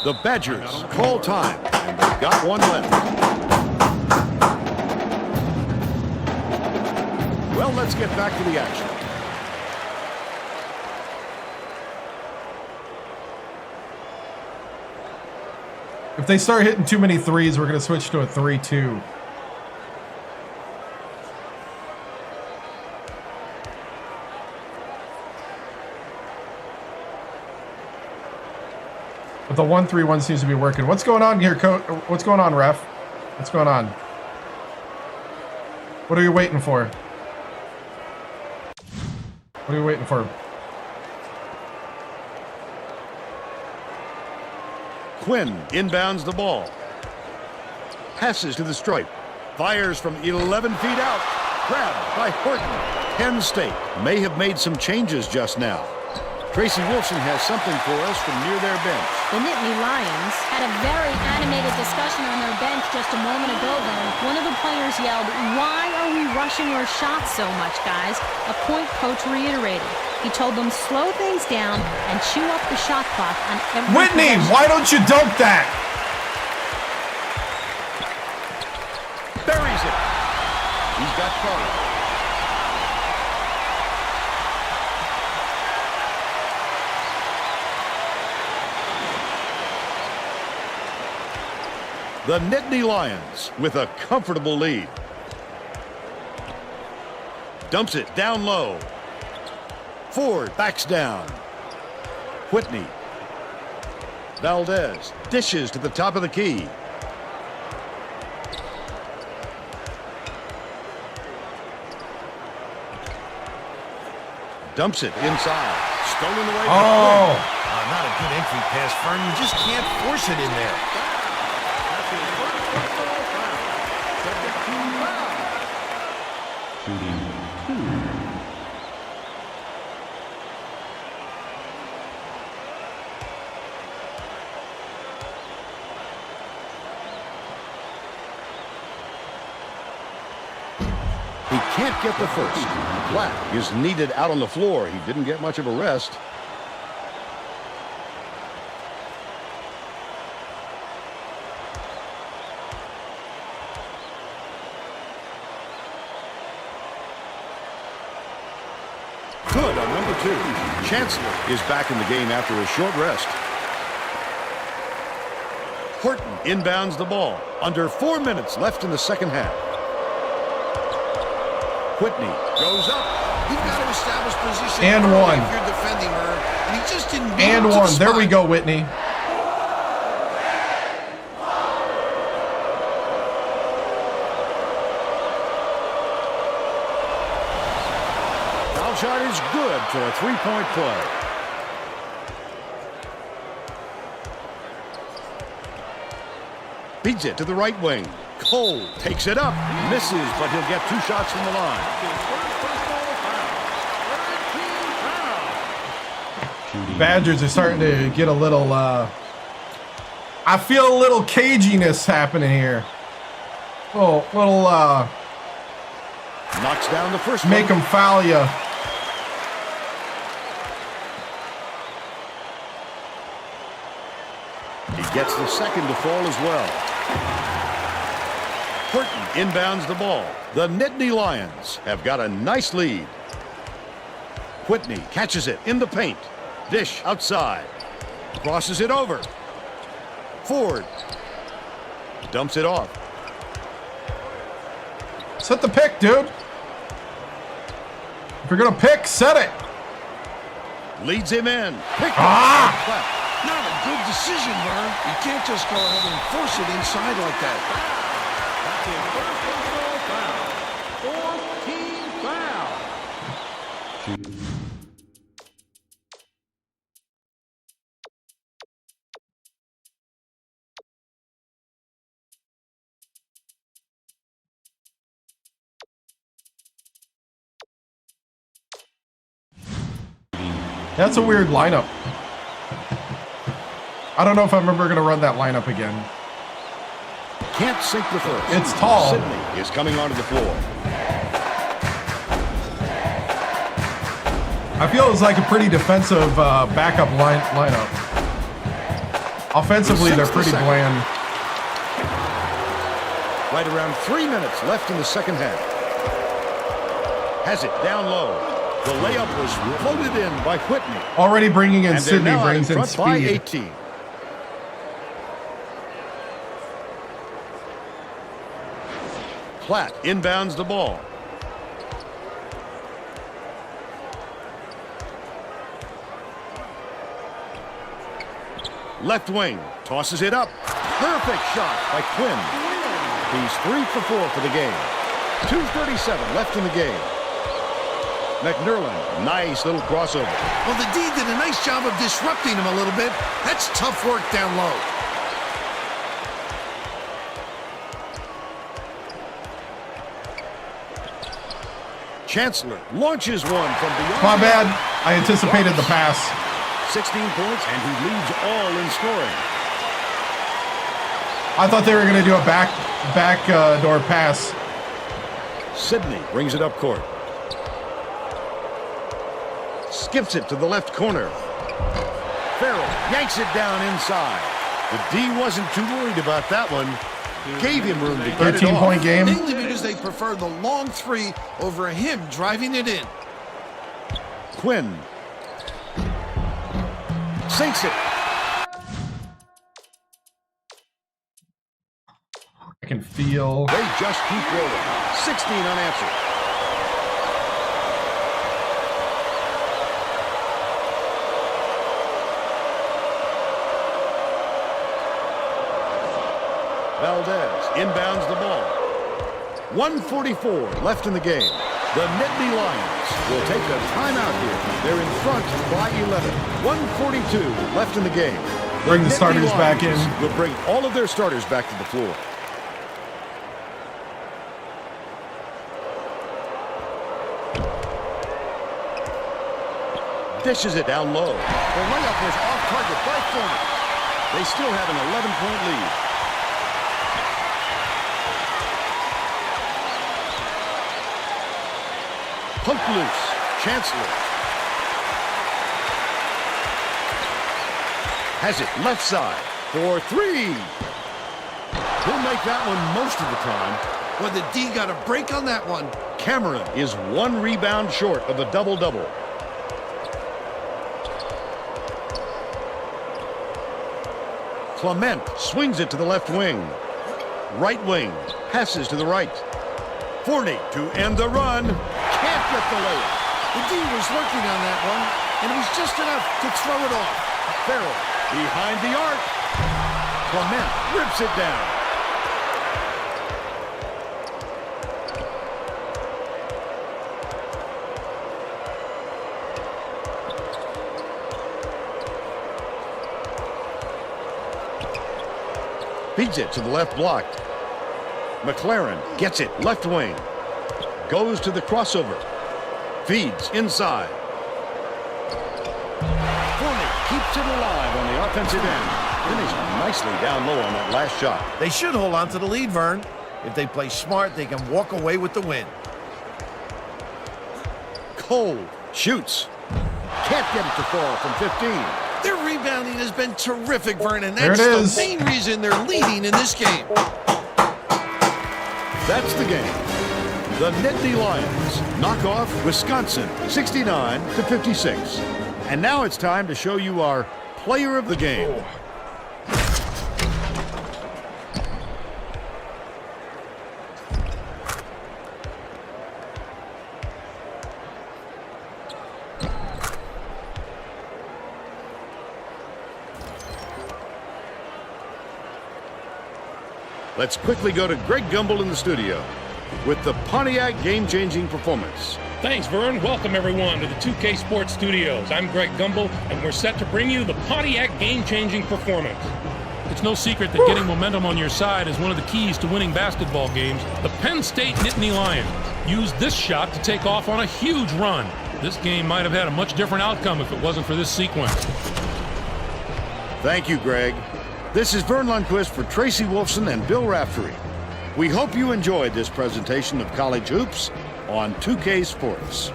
The Badgers call time, and they've got one left. Well, let's get back to the action. If they start hitting too many threes, we're going to switch to a 3-2. But the 1-3-1 seems to be working. What's going on here, coach? What's going on, ref? What's going on? What are you waiting for? What are you waiting for? Quinn inbounds the ball. Passes to the stripe. Fires from 11 feet out. Grabbed by Horton. Penn State may have made some changes just now. Tracy Wolfson has something for us from near their bench. The Nittany Lions had a very animated discussion on their bench just a moment ago then. One of the players yelled, "Why are we rushing our shots so much, guys?" A point coach reiterated. He told them slow things down and chew up the shot clock on every Whitney, possession. why don't you dunk that? card. The Nittany Lions with a comfortable lead. Dumps it down low. Ford backs down. Whitney. Valdez dishes to the top of the key. Dumps it inside. Stolen away. Oh, not a good entry pass, Fern. You just can't force it in there. He can't get the first. Platt is needed out on the floor. He didn't get much of a rest. Good on number 2. Chancellor is back in the game after a short rest. Horton inbounds the ball. Under 4 minutes left in the second half. Whitney goes up. You've got to establish position. And one. If you're defending her, and he just didn't. And one. There we go, Whitney. Foul shot is good for a 3-point play. Beats it to the right wing. Cole takes it up. Misses, but he'll get 2 shots from the line. Badgers are starting to get a little, I feel a little caginess happening here. Little, knocks down the first make them foul ya. He gets the second to fall as well. Horton inbounds the ball. The Nittany Lions have got a nice lead. Whitney catches it in the paint. Dish outside. Crosses it over. Ford dumps it off. Set the pick, dude. If you're gonna pick, set it. Leads him in. Not a good decision, Vern. You can't just go ahead and force it inside like that. That's a weird lineup. I don't know if I'm ever going to run that lineup again. Can't sink the first. It's tall. Sydney is coming onto the floor. I feel it's like a pretty defensive backup lineup. Offensively, they're pretty bland. Right around 3 minutes left in the second half. Has it down low. The layup was floated in by Whitney. Already bringing in and Sydney, brings in front by speed. 18. Platt inbounds the ball. Left wing, tosses it up. Perfect shot by Quinn. He's 3 for 4 for the game. 2:37 left in the game. McNerlin, nice little crossover. Well, the D did a nice job of disrupting him a little bit. That's tough work down low. Chancellor launches one from beyond. My bad. I anticipated the pass. 16 points, and he leads all in scoring. I thought they were going to do a back door pass. Sydney brings it up court. Skips it to the left corner. Farrell yanks it down inside. The D wasn't too worried about that one. gave him room to get it 13-point off. game. Mainly because they prefer the long three over him driving it in. Quinn sinks it. I can feel. They just keep rolling. 16 unanswered. Valdez inbounds the ball. 1:44 left in the game. The Nittany Lions will take a timeout here. They're in front by 11. 1:42 left in the game. Bring the starters back in. Will bring all of their starters back to the floor. Dishes it down low. The layup was off target by Foreman. They still have an 11-point lead. Poked loose. Chancellor has it left side for three. He'll make that one most of the time. Well, the D got a break on that one. Cameron is one rebound short of a double-double. Clement swings it to the left wing. Right wing passes to the right. Forney to end the run. Can't get the layup. The D was working on that one, and it was just enough to throw it off. Farrell behind the arc. Clement rips it down. Feeds it to the left block. McLaren gets it left wing. Goes to the crossover. Feeds inside. Forney keeps it alive on the offensive end. Finished nicely down low on that last shot. They should hold on to the lead, Vern. If they play smart, they can walk away with the win. Cole shoots. Can't get it to fall from 15. Their rebounding has been terrific, Vern, and There that's it is. the main reason they're leading in this game. That's the game. The Nittany Lions knock off Wisconsin 69-56. And now it's time to show you our player of the game. Let's quickly go to Greg Gumbel in the studio with the Pontiac game-changing performance. Thanks, Vern. Welcome, everyone, to the 2K Sports Studios. I'm Greg Gumbel, and we're set to bring you the Pontiac game-changing performance. It's no secret that getting momentum on your side is one of the keys to winning basketball games. The Penn State Nittany Lions used this shot to take off on a huge run. This game might have had a much different outcome if it wasn't for this sequence. Thank you, Greg. This is Vern Lundquist for Tracy Wolfson and Bill Raftery. We hope you enjoyed this presentation of college hoops on 2K Sports.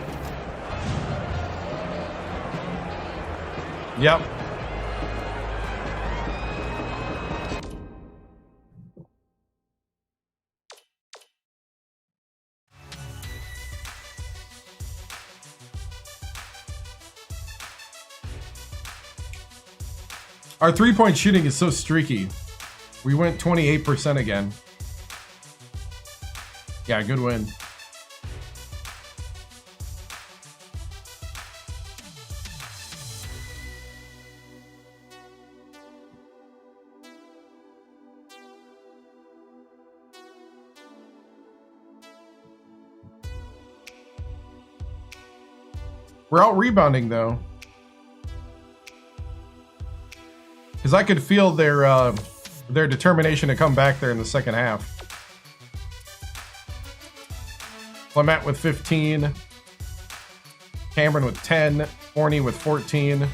Yep. Our three-point shooting is so streaky. We went 28% again. Yeah, good win. We're out rebounding though. Because I could feel their determination to come back there in the second half. Clement with 15. Cameron with 10. Forney with 14.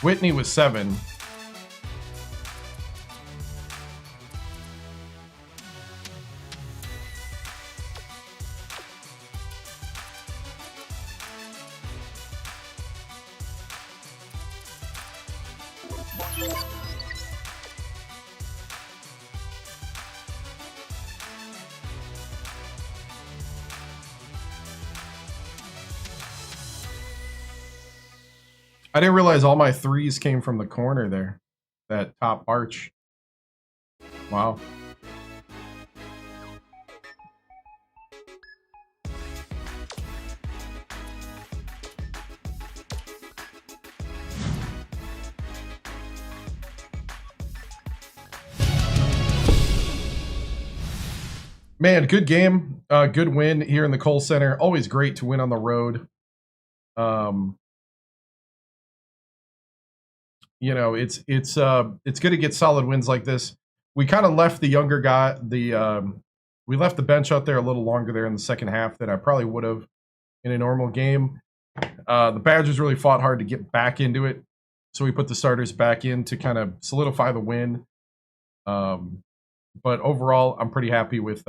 Whitney with 7. I didn't realize all my threes came from the corner there. That top arch. Wow. Man, good game. Good win here in the Kohl Center. Always great to win on the road. You know, it's good to get solid wins like this. We kind of left the younger guy, we left the bench out there a little longer there in the second half than I probably would have in a normal game. The Badgers really fought hard to get back into it, so we put the starters back in to kind of solidify the win. But overall, I'm pretty happy with,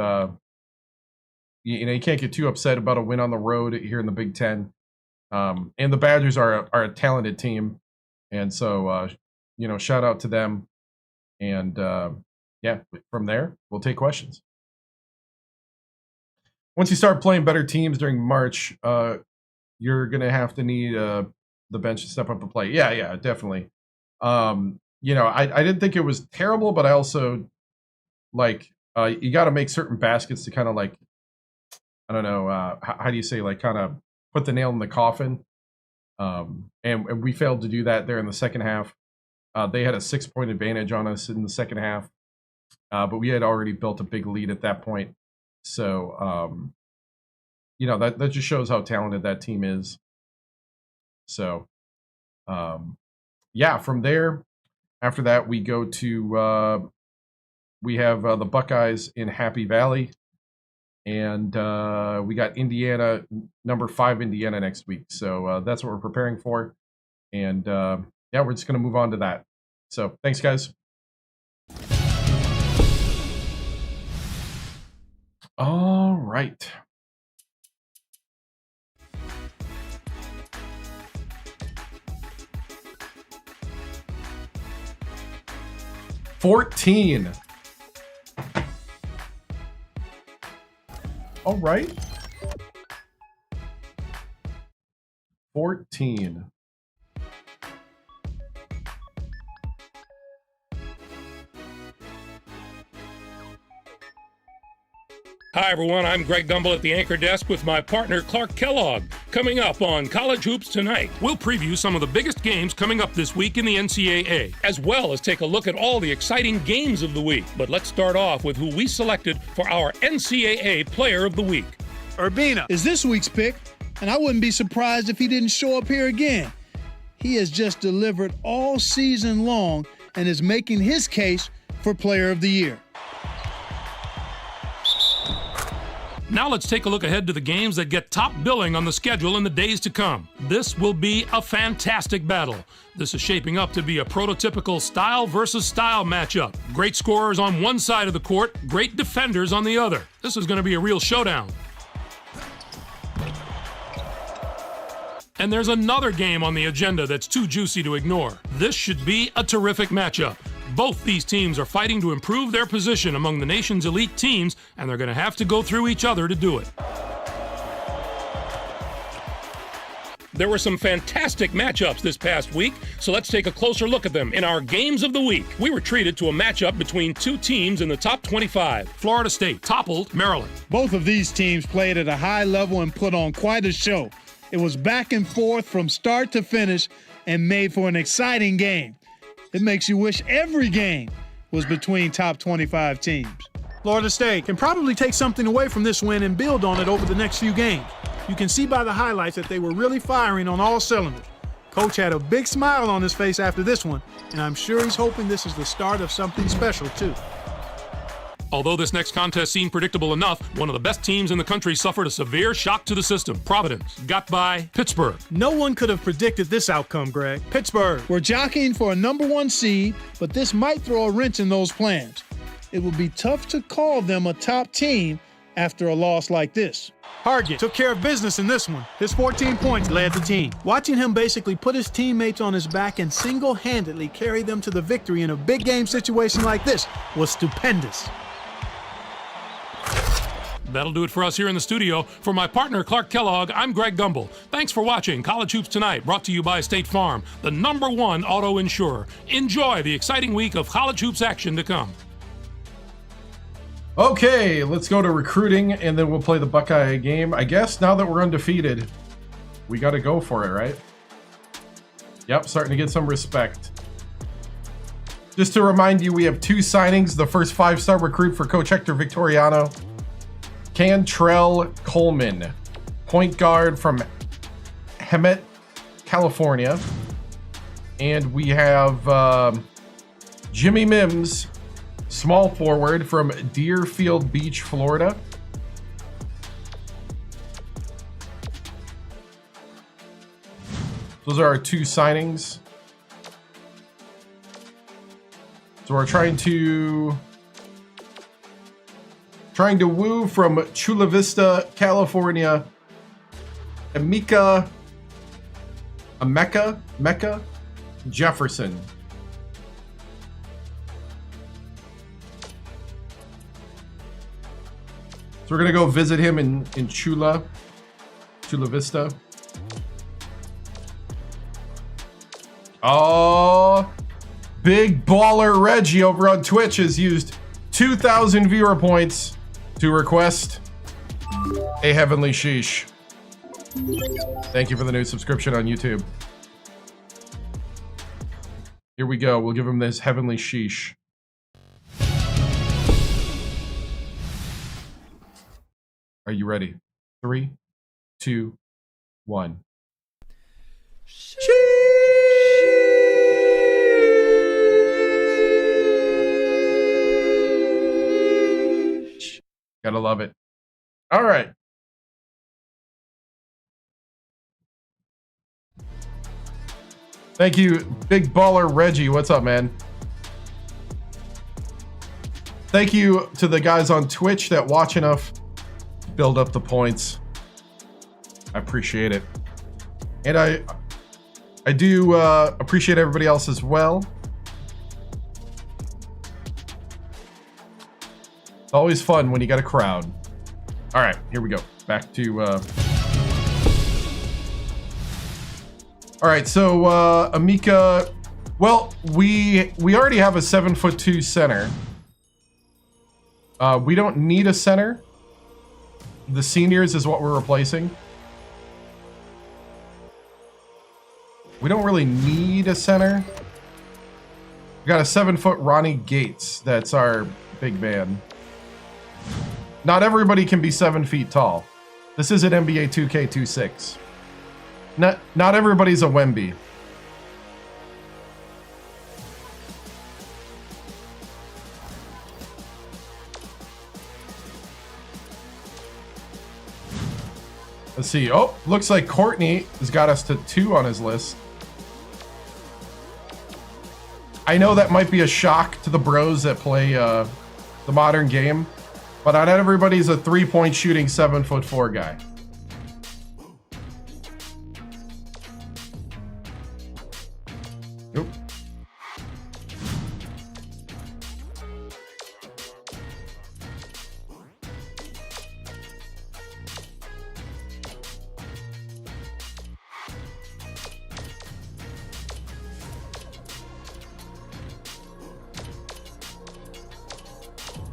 you can't get too upset about a win on the road here in the Big Ten. And the Badgers are a talented team. And so, shout out to them. And, yeah, from there, we'll take questions. Once you start playing better teams during March, you're going to have to need the bench to step up and play. Yeah, definitely. I didn't think it was terrible, but I also, you got to make certain baskets to kind of I don't know, how do you say, kind of put the nail in the coffin. And we failed to do that there in the second half. They had a 6-point advantage on us in the second half, but we had already built a big lead at that point. So, that just shows how talented that team is. So, from there, after that, we go to, we have the Buckeyes in Happy Valley. And we got Indiana, number 5 Indiana next week. So that's what we're preparing for. And we're just going to move on to that. So thanks, guys. All right. $14. All right. 14. Hi, everyone. I'm Greg Gumbel at the anchor desk with my partner, Clark Kellogg. Coming up on College Hoops Tonight, we'll preview some of the biggest games coming up this week in the NCAA, as well as take a look at all the exciting games of the week. But let's start off with who we selected for our NCAA Player of the Week. Urbina is this week's pick, and I wouldn't be surprised if he didn't show up here again. He has just delivered all season long and is making his case for Player of the Year. Now let's take a look ahead to the games that get top billing on the schedule in the days to come. This will be a fantastic battle. This is shaping up to be a prototypical style versus style matchup. Great scorers on one side of the court, great defenders on the other. This is going to be a real showdown. And there's another game on the agenda that's too juicy to ignore. This should be a terrific matchup. Both these teams are fighting to improve their position among the nation's elite teams, and they're going to have to go through each other to do it. There were some fantastic matchups this past week, so let's take a closer look at them in our Games of the Week. We were treated to a matchup between two teams in the top 25. Florida State toppled Maryland. Both of these teams played at a high level and put on quite a show. It was back and forth from start to finish and made for an exciting game. It makes you wish every game was between top 25 teams. Florida State can probably take something away from this win and build on it over the next few games. You can see by the highlights that they were really firing on all cylinders. Coach had a big smile on his face after this one, and I'm sure he's hoping this is the start of something special, too. Although this next contest seemed predictable enough, one of the best teams in the country suffered a severe shock to the system. Providence got by Pittsburgh. No one could have predicted this outcome, Greg. Pittsburgh were jockeying for a #1 seed, but this might throw a wrench in those plans. It would be tough to call them a top team after a loss like this. Hargett took care of business in this one. His 14 points led the team. Watching him basically put his teammates on his back and single-handedly carry them to the victory in a big game situation like this was stupendous. That'll do it for us here in the studio. For my partner, Clark Kellogg, I'm Greg Gumbel. Thanks for watching College Hoops Tonight, brought to you by State Farm, the #1 auto insurer. Enjoy the exciting week of college hoops action to come. Okay, let's go to recruiting, and then we'll play the Buckeye game. I guess now that we're undefeated, we got to go for it, right? Yep, starting to get some respect. Just to remind you, we have 2 signings. The first 5-star recruit for Coach Hector Victoriano, Cantrell Coleman, point guard from Hemet, California. And we have Jimmy Mims, small forward from Deerfield Beach, Florida. Those are our 2 signings. So we're trying to woo from Chula Vista, California, Ameka Jefferson. So we're gonna go visit him in Chula Vista. Oh, Big Baller Reggie over on Twitch has used 2,000 viewer points to request a Heavenly Sheesh. Thank you for the new subscription on YouTube. Here we go. We'll give him this Heavenly Sheesh. Are you ready? 3, 2, 1. Gotta love it. All right. Thank you, Big Baller Reggie. What's up, man? Thank you to the guys on Twitch that watch enough to build up the points. I appreciate it. And I do appreciate everybody else as well. It's always fun when you got a crowd. All right, here we go. Back to... All right, so Ameka... Well, we already have a 7'2" center. We don't need a center. The seniors is what we're replacing. We don't really need a center. We got a 7-foot Ronnie Gates. That's our big man. Not everybody can be 7 feet tall. This isn't NBA 2K26. Not everybody's a Wemby. Let's see. Oh, looks like Courtney has got us to 2 on his list. I know that might be a shock to the bros that play the modern game, but not everybody's a 3-point shooting 7'4" guy. Nope.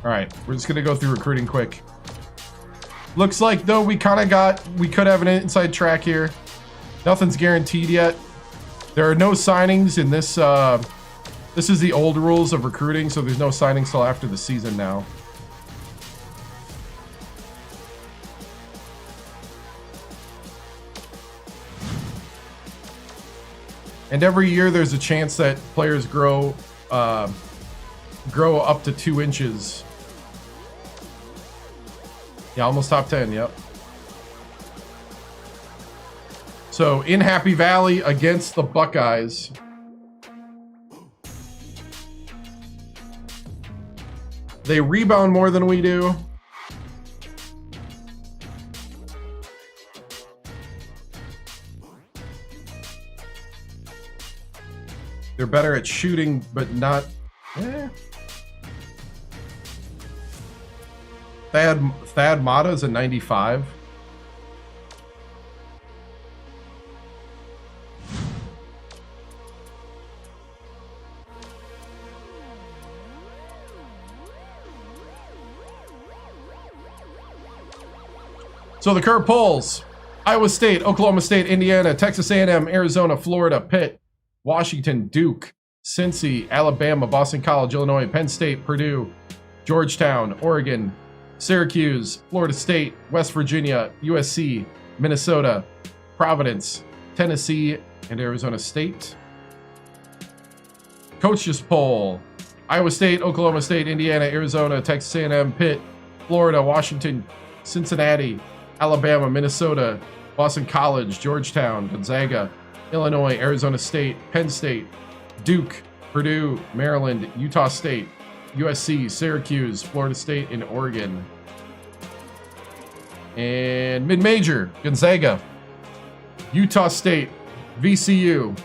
All right, we're just gonna go through recruiting quick. Looks like though we could have an inside track here. Nothing's guaranteed yet. There are no signings in this. This is the old rules of recruiting, so there's no signings till after the season now. And every year there's a chance that players grow up to 2 inches. Yeah, almost top 10, yep. So in Happy Valley against the Buckeyes. They rebound more than we do. They're better at shooting, but not... Thad Matta is a 95. So the current polls: Iowa State, Oklahoma State, Indiana, Texas A&M, Arizona, Florida, Pitt, Washington, Duke, Cincy, Alabama, Boston College, Illinois, Penn State, Purdue, Georgetown, Oregon, Syracuse, Florida State, West Virginia, USC, Minnesota, Providence, Tennessee, and Arizona State. Coaches poll: Iowa State, Oklahoma State, Indiana, Arizona, Texas A&M, Pitt, Florida, Washington, Cincinnati, Alabama, Minnesota, Boston College, Georgetown, Gonzaga, Illinois, Arizona State, Penn State, Duke, Purdue, Maryland, Utah State, USC, Syracuse, Florida State, and Oregon. And mid-major: Gonzaga, Utah State, VCU,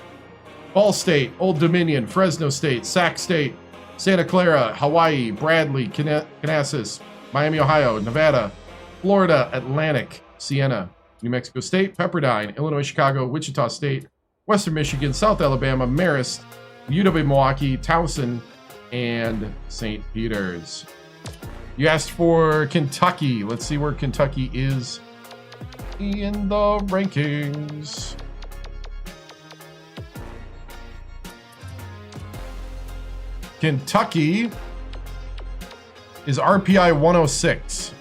Ball State, Old Dominion, Fresno State, Sac State, Santa Clara, Hawaii, Bradley, Manassas, Miami, Ohio, Nevada, Florida Atlantic, Siena, New Mexico State, Pepperdine, Illinois, Chicago, Wichita State, Western Michigan, South Alabama, Marist, UW-Milwaukee, Towson, and St. Peter's. You asked for Kentucky. Let's see where Kentucky is in the rankings. Kentucky is RPI 106.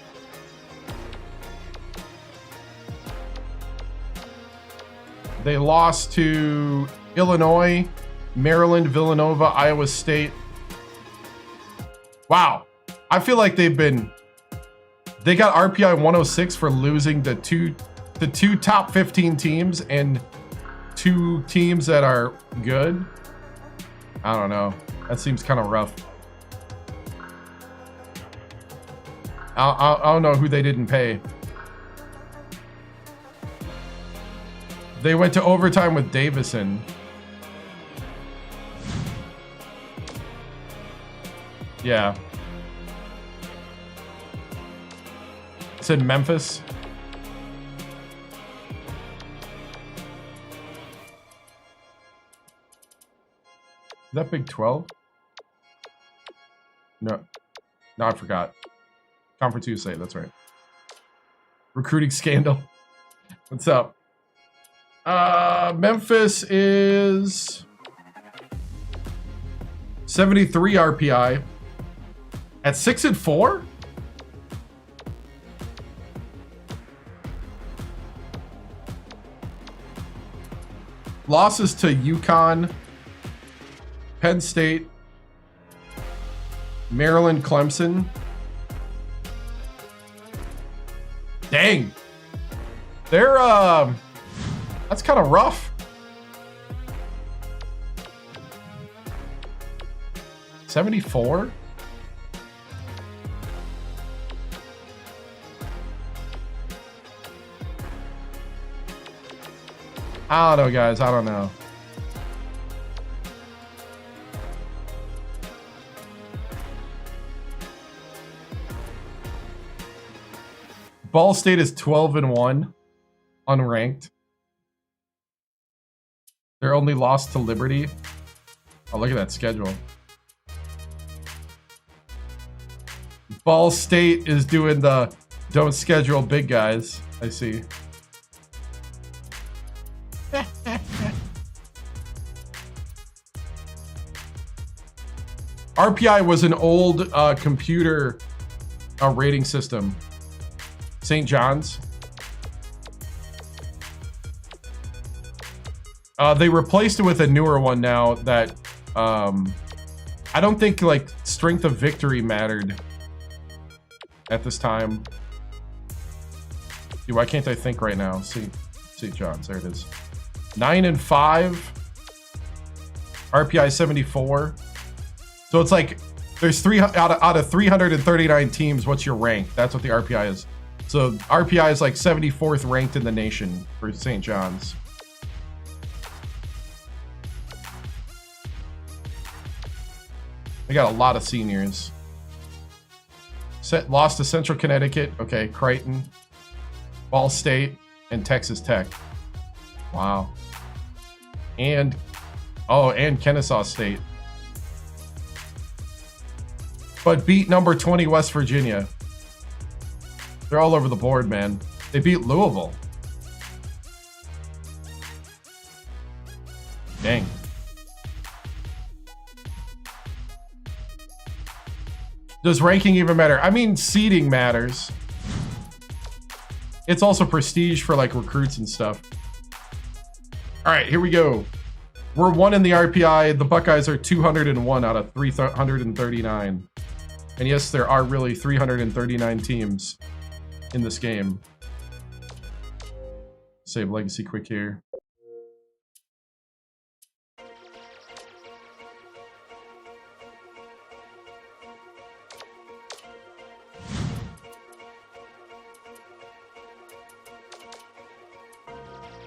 They lost to Illinois, Maryland, Villanova, Iowa State. Wow. I feel like they got RPI 106 for losing the two top 15 teams and 2 teams that are good. I don't know. That seems kind of rough. I don't know who they didn't pay. They went to overtime with Davison. Yeah. It said Memphis. Is that Big 12? No. No, I forgot. Conference USA, that's right. Recruiting scandal. What's up? Memphis is 73 RPI at 6-4. Losses to UConn, Penn State, Maryland, Clemson. Dang. They're that's kind of rough. 74? I don't know, guys. I don't know. Ball State is 12-1, unranked. They're only lost to Liberty. Oh, look at that schedule. Ball State is doing the don't schedule big guys. I see. RPI was an old computer rating system. St. John's. They replaced it with a newer one now that I don't think like strength of victory mattered at this time. Dude, why can't I think right now? St. John's, there it is. 9-5. RPI 74. So it's like there's out of 339 teams. What's your rank? That's what the RPI is. So RPI is like 74th ranked in the nation for St. John's. They got a lot of seniors. Lost to Central Connecticut. Okay, Creighton, Ball State, and Texas Tech. Wow. And Kennesaw State. But beat number 20 West Virginia. They're all over the board, man. They beat Louisville. Dang. Does ranking even matter? I mean, seeding matters. It's also prestige for like recruits and stuff. All right, here we go. We're 1 in the RPI. The Buckeyes are 201 out of 339. And yes, there are really 339 teams in this game. Save legacy quick here.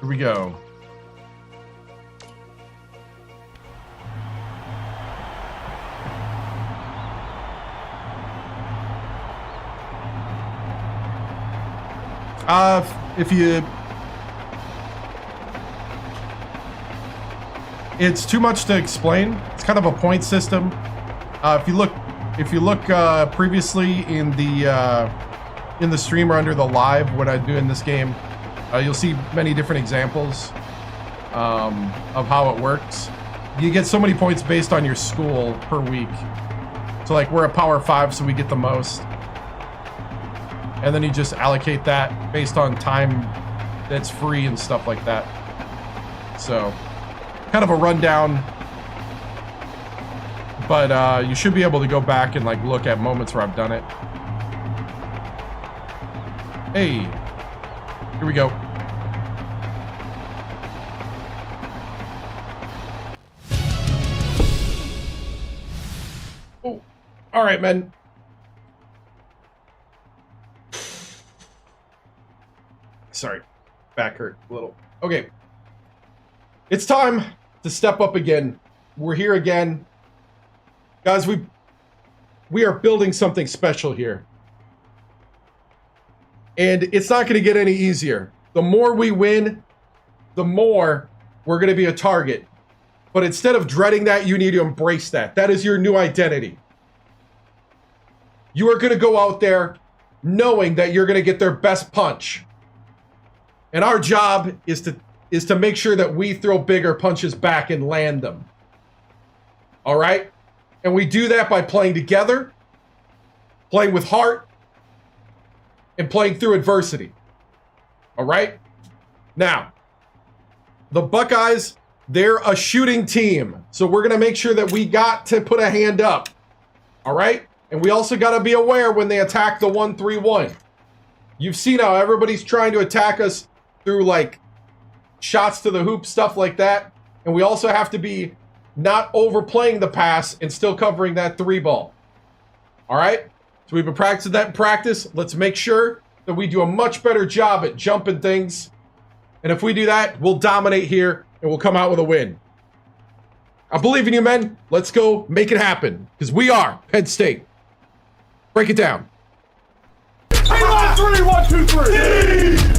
Here we go. It's too much to explain. It's kind of a point system. If you look previously in the stream or under the live, what I do in this game, you'll see many different examples of how it works. You get so many points based on your school per week. So like we're a Power 5, so we get the most. And then you just allocate that based on time that's free and stuff like that. So kind of a rundown, but you should be able to go back and like look at moments where I've done it. Hey, here we go. Oh, all right, man. Sorry, back hurt a little. Okay, it's time to step up again. We're here again, guys. We are building something special here, and it's not going to get any easier. The more we win, the more we're going to be a target. But instead of dreading that, you need to embrace that. That is your new identity. You are going to go out there knowing that you're going to get their best punch. And our job is to make sure that we throw bigger punches back and land them. All right? And we do that by playing together, playing with heart, and playing through adversity. All right? Now, the Buckeyes, they're a shooting team. So we're going to make sure that we got to put a hand up. All right? And we also got to be aware when they attack the 1-3-1. You've seen how everybody's trying to attack us through like shots to the hoop, stuff like that. And we also have to be not overplaying the pass and still covering that 3 ball. All right? So we've been practicing that in practice. Let's make sure that we do a much better job at jumping things. And if we do that, we'll dominate here and we'll come out with a win. I believe in you, men. Let's go make it happen because we are Penn State. Break it down. 3-1-3, 1-2-3.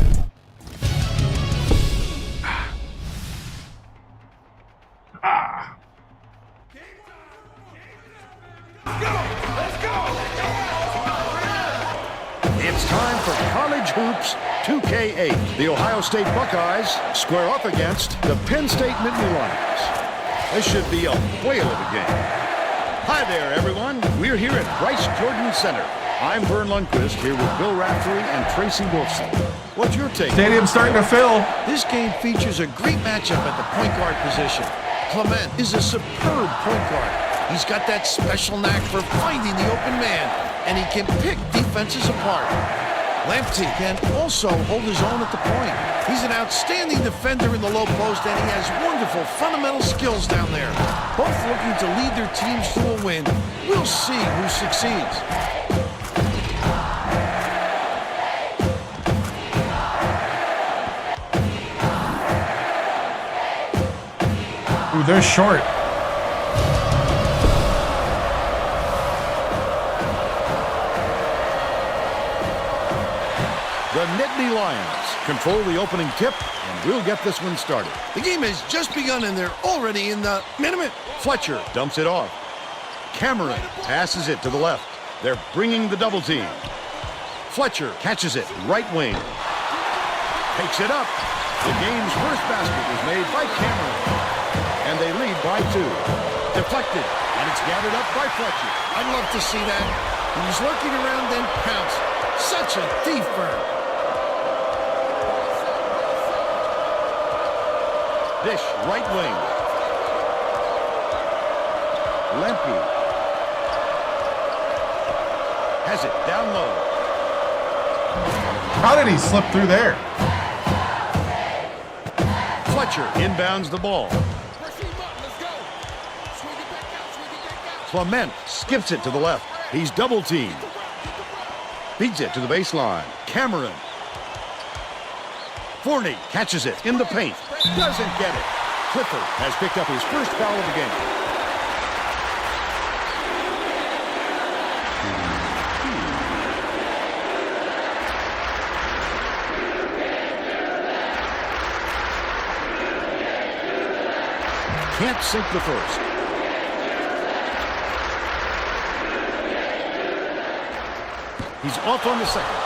It's time for College Hoops 2K8. The Ohio State Buckeyes square up against the Penn State Nittany Lions. This should be a whale of a game. Hi there, everyone. We're here at Bryce Jordan Center. I'm Vern Lundquist here with Bill Raftery and Tracy Wolfson. What's your take? Stadium's starting to fill. This game features a great matchup at the point guard position. Clement is a superb point guard. He's got that special knack for finding the open man, and he can pick defenses apart. Lamptey can also hold his own at the point. He's an outstanding defender in the low post, and he has wonderful fundamental skills down there. Both looking to lead their teams to a win. We'll see who succeeds. Ooh, they're short. The Nittany Lions control the opening tip, and we'll get this one started. The game has just begun, and they're already in the minute. Fletcher dumps it off. Cameron passes it to the left. They're bringing the double team. Fletcher catches it, right wing. Takes it up. The game's first basket was made by Cameron. And they lead by 2. Deflected, and it's gathered up by Fletcher. I'd love to see that. He was lurking around, then pounced. Such a thief bird. Dish, right wing. Lemke has it down low. How did he slip through there? Fletcher inbounds the ball. Clement skips it to the left. He's double teamed. Feeds it to the baseline. Cameron. Forney catches it in the paint. Doesn't get it. Clifford has picked up his first foul of the game. Can't sink the first. He's off on the second.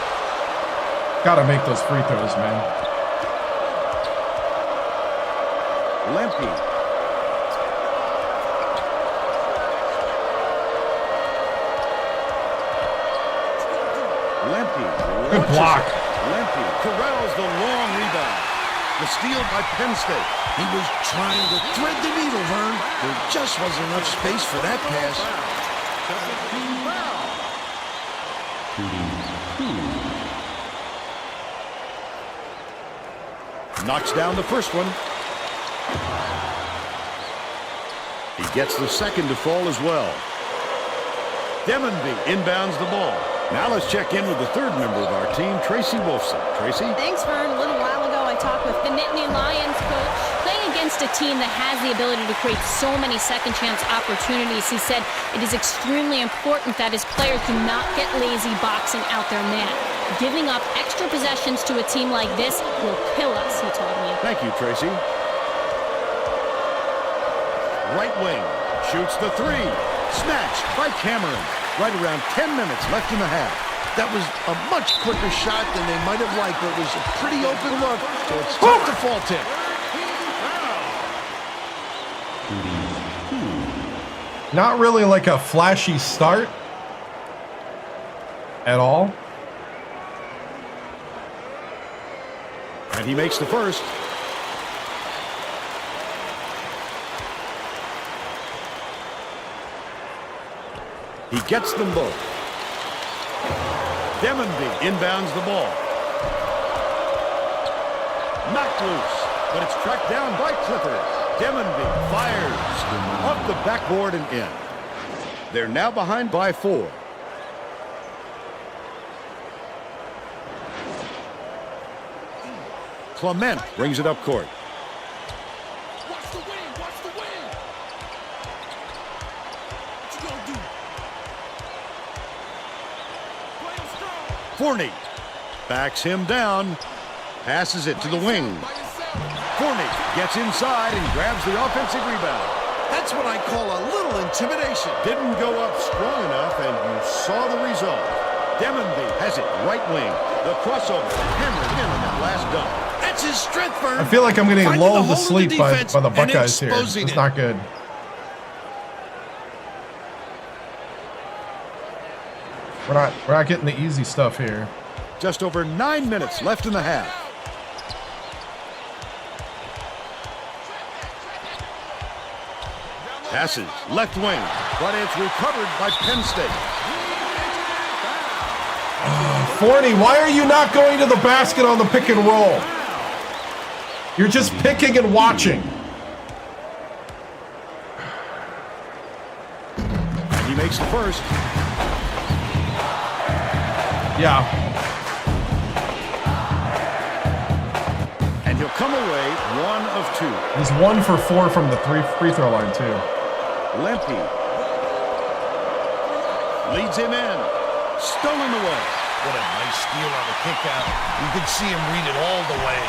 Gotta make those free throws, man. Lemke. Good block. Lemke corrals the long rebound. The steal by Penn State. He was trying to thread the needle, Vern. There just wasn't enough space for that pass. Knocks down the first one. He gets the second to fall as well. Demonby inbounds the ball. Now let's check in with the third member of our team, Tracy Wolfson. Tracy? Thanks, Vern. A little while ago, I talked with the Nittany Lions coach. Playing against a team that has the ability to create so many second-chance opportunities, he said it is extremely important that his players do not get lazy boxing out their man. Giving up extra possessions to a team like this will kill us, he told me. Thank you, Tracy. Right wing. Shoots the three. Snatched by Cameron. Right around 10 minutes left in the half. That was a much quicker shot than they might have liked, but it was a pretty open look, so it's tough to fault him. Not really like a flashy start at all. And he makes the first. He gets them both. Demonby inbounds the ball. Knocked loose, but it's tracked down by Clifford. Demonby fires off the backboard and in. They're now behind by 4. Clement brings it up court. Forney backs him down, passes it to the wing. Forney gets inside and grabs the offensive rebound. That's what I call a little intimidation. Didn't go up strong enough, and you saw the result. Demonby has it right wing. The crossover hammered in on that last dunk. That's his strength, Vern. I feel like I'm getting lulled to sleep by the Buckeyes here. It's not good. We're not getting the easy stuff here. Just over 9 minutes left in the half. Passes left wing, but it's recovered by Penn State. Forney, why are you not going to the basket on the pick and roll? You're just picking and watching. He makes the first. Yeah. And he'll come away 1 of 2. He's 1 for 4 from the free throw line, too. Lemke leads him in. Stolen away. What a nice steal on the kick out. You could see him read it all the way.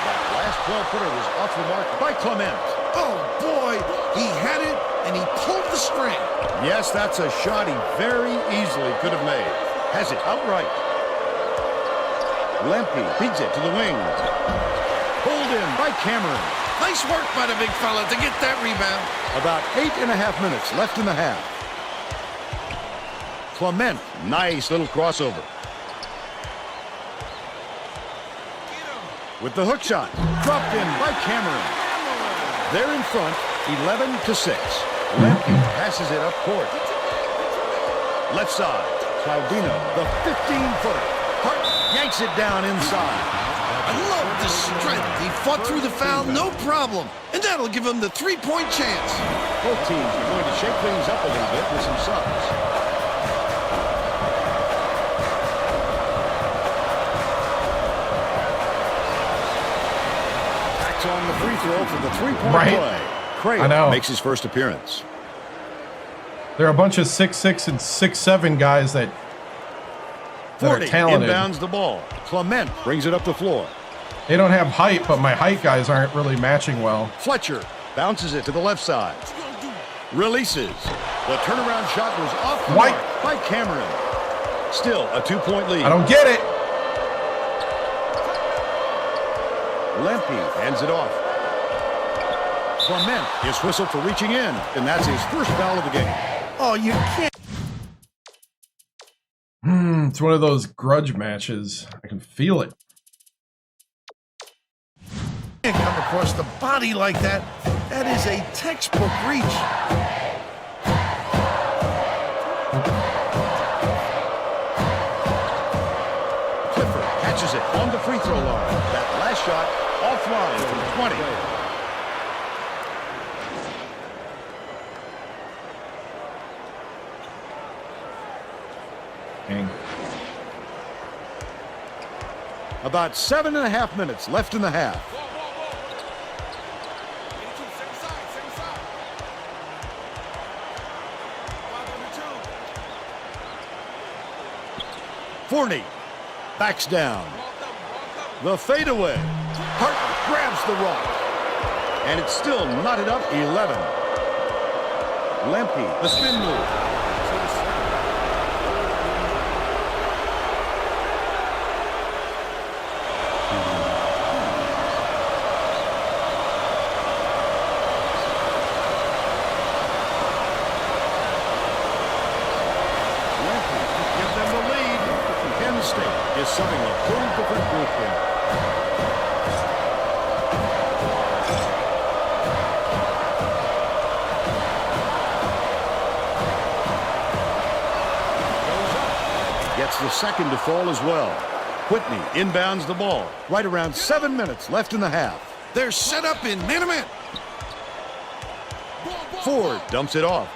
That last 12-footer was off the mark by Clement. Oh, boy. He had it, and he pulled the string. Yes, that's a shot he very easily could have made. Has it outright. Lemke feeds it to the wing. Pulled in by Cameron. Nice work by the big fella to get that rebound. About 8.5 minutes left in the half. Clement, nice little crossover. With the hook shot, dropped in by Cameron. They're in front, 11-6. Lemke passes it up court. Left side, Claudino, the 15-footer. Hart yanks it down inside. I love the strength. He fought through the foul, no problem. And that'll give him the three-point chance. Both teams are going to shake things up a little bit with some subs. Backs on the free throw for the three-point play. Craig makes his first appearance. There are a bunch of 6'6" and 6'7" guys that are talented. Inbounds the ball. Clement brings it up the floor. They don't have height, but my height guys aren't really matching well. Fletcher bounces it to the left side. Releases. The turnaround shot was off the mark by Cameron. Still a 2-point lead. I don't get it. Lemke hands it off. Clement is whistled for reaching in, and that's his first foul of the game. Oh, you can't. It's one of those grudge matches. I can feel it. Can't come across the body like that. That is a textbook reach. Clifford catches it on the free throw line. That last shot offline from 20. Dang. About 7.5 minutes left in the half. Forney backs down. The fadeaway. Hart grabs the rock. And it's still knotted up 11. Lemke, the spin move. Penn State is subbing a full different group here. Gets the second to fall as well. Whitney inbounds the ball. Right around 7 minutes left in the half. They're set up in man-to-man. Ford dumps it off.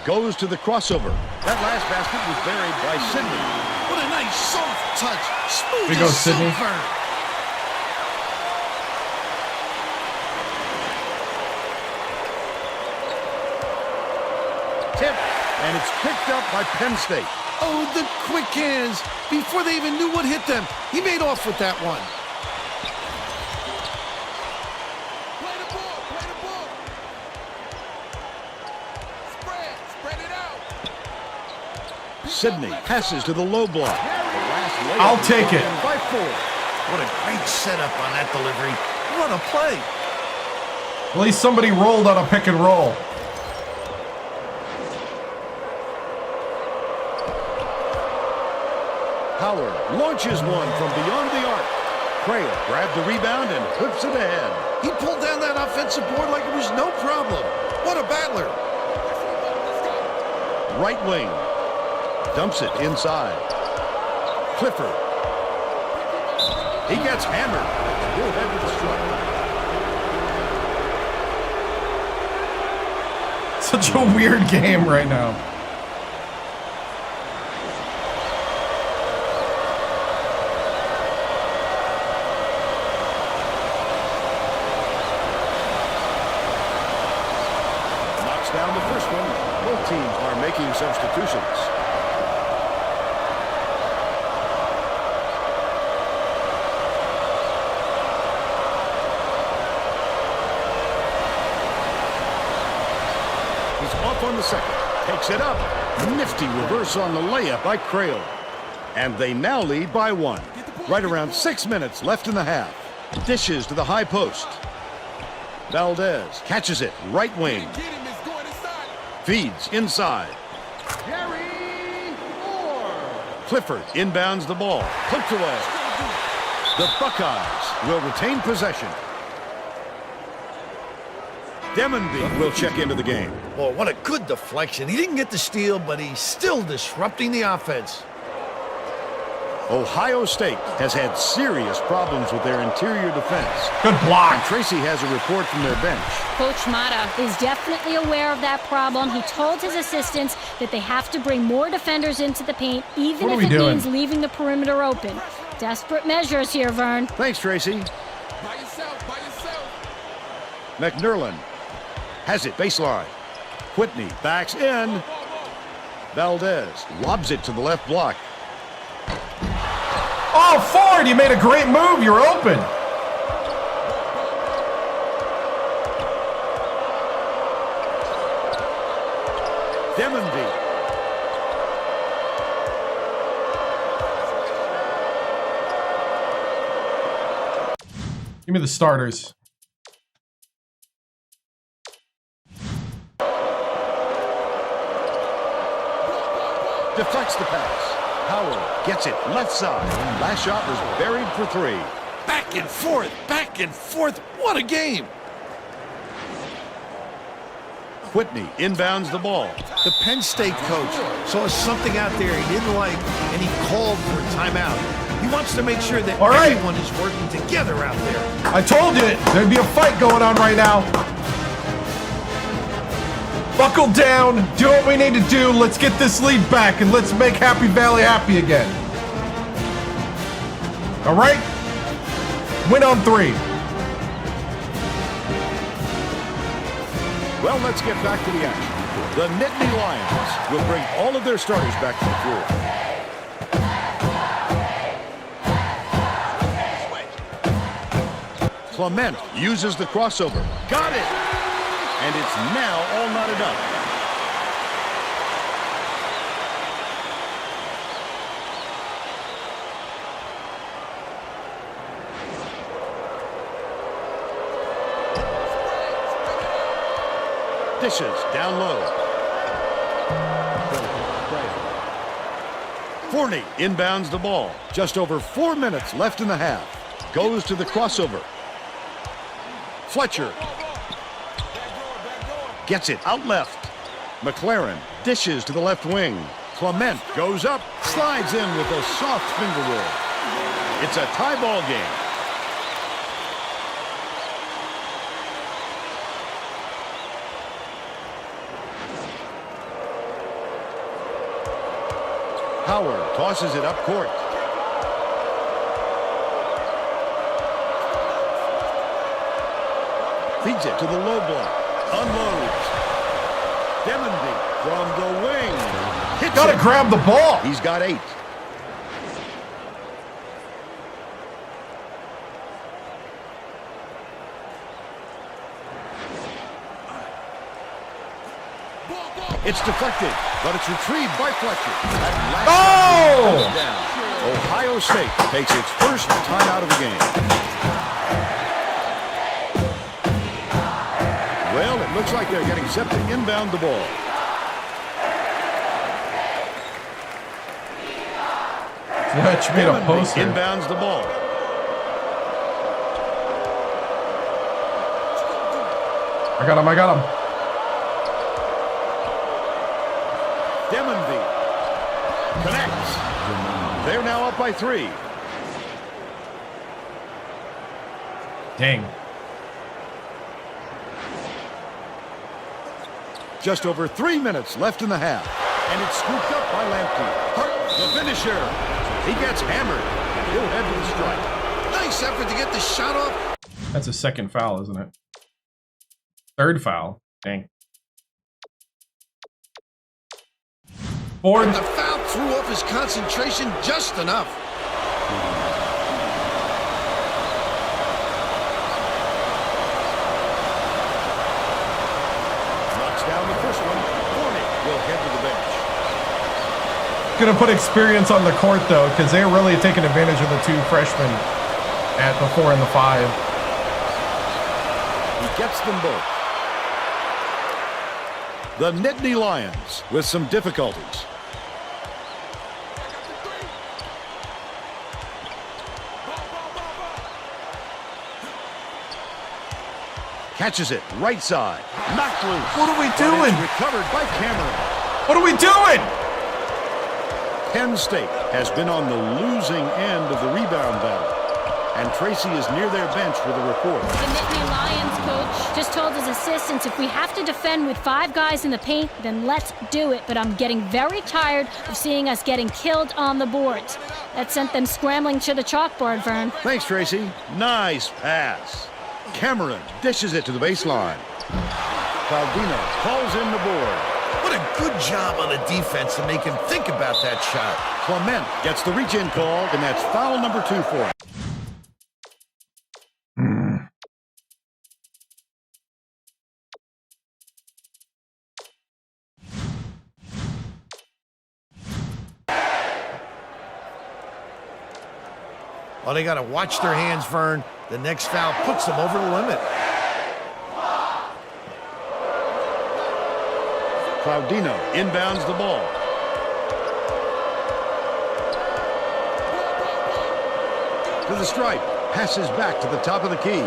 Goes to the crossover. That last basket was buried by Sidney. What a nice soft touch. Smooth There goes as Sidney. silver. Tip. And it's picked up by Penn State. Oh, the quick hands. Before they even knew what hit them, he made off with that one. Play the ball, play the ball. Spread it out. Sidney passes to the low block. The last layup I'll take it. by Ford. What a great setup on that delivery. What a play. At least somebody rolled on a pick and roll. Howard launches one from beyond the arc. Craig grabbed the rebound and whips it ahead. He pulled down that offensive board like it was no problem. What a battler. Right wing. Dumps it inside. Clifford. He gets hammered. Good head to the strike. Such a weird game right now. Knocks down the first one. Both teams are making substitutions. He's off on the second. Takes it up. Nifty reverse on the layup by Crail. And they now lead by 1. Right around 6 minutes left in the half. Dishes to the high post. Valdez catches it. Right wing. Feeds inside. Clifford inbounds the ball. Clipped away. The Buckeyes will retain possession. Demonby will check into the game. Boy, what a good deflection. He didn't get the steal, but he's still disrupting the offense. Ohio State has had serious problems with their interior defense. Good block. And Tracy has a report from their bench. Coach Mata is definitely aware of that problem. He told his assistants that they have to bring more defenders into the paint, even if it means leaving the perimeter open. Desperate measures here, Vern. Thanks, Tracy. By yourself. McNerlin has it baseline. Whitney backs in. Valdez lobs it to the left block. Oh, Ford, you made a great move. You're open. Demonby. Give me the starters. Deflects the pass. Howard gets it left side. Last shot was buried for 3. Back and forth, back and forth. What a game. Whitney inbounds the ball. The Penn State coach saw something out there he didn't like, and he called for a timeout. He wants to make sure that everyone is working together out there. I told you there'd be a fight going on right now. Buckle down, do what we need to do. Let's get this lead back and let's make Happy Valley happy again. All right? Win on 3. Well, let's get back to the action. The Nittany Lions will bring all of their starters back to the floor. Clement uses the crossover. Got it! And it's now all knotted up. Dishes down low. Forney inbounds the ball. Just over 4 minutes left in the half. Goes to the crossover. Fletcher gets it out left. McLaren dishes to the left wing. Clement goes up, slides in with a soft finger roll. It's a tie ball game. Howard tosses it up court. Feeds it to the low block. Unloads. Demonby from the wing. Hits Gotta it. grab the ball. He's got 8. It's deflected, but it's retrieved by Fletcher. Oh! Ohio State takes its first timeout of the game. Well, it looks like they're getting set to inbound the ball. Fletch made a poster. Inbounds the ball. I got him. Demonby connects. They're now up by 3. Dang. Just over 3 minutes left in the half. And it's scooped up by Lamptey. Hart, the finisher. He gets hammered. And he'll head to the strike. Nice effort to get the shot off. That's a second foul, isn't it? Third foul. Dang. Ford. The foul threw off his concentration just enough. Knocks down the first one. will head to the bench. Gonna put experience on the court though, because they're really taking advantage of the two freshmen at the 4 and the 5. He gets them both. The Nittany Lions with some difficulties. Catches it right side. Knocked loose. What are we doing? Recovered by Cameron. What are we doing? Penn State has been on the losing end of the rebound battle. And Tracy is near their bench with a report. The Nittany Lions coach just told his assistants if we have to defend with 5 guys in the paint, then let's do it. But I'm getting very tired of seeing us getting killed on the boards. That sent them scrambling to the chalkboard, Vern. Thanks, Tracy. Nice pass. Cameron dishes it to the baseline. Claudino calls in the board. What a good job on the defense to make him think about that shot. Clement gets the reach-in call, and that's foul number 2 for him. Oh, they got to watch their hands, Vern. The next foul puts them over the limit. Claudino inbounds the ball. To the stripe. Passes back to the top of the key.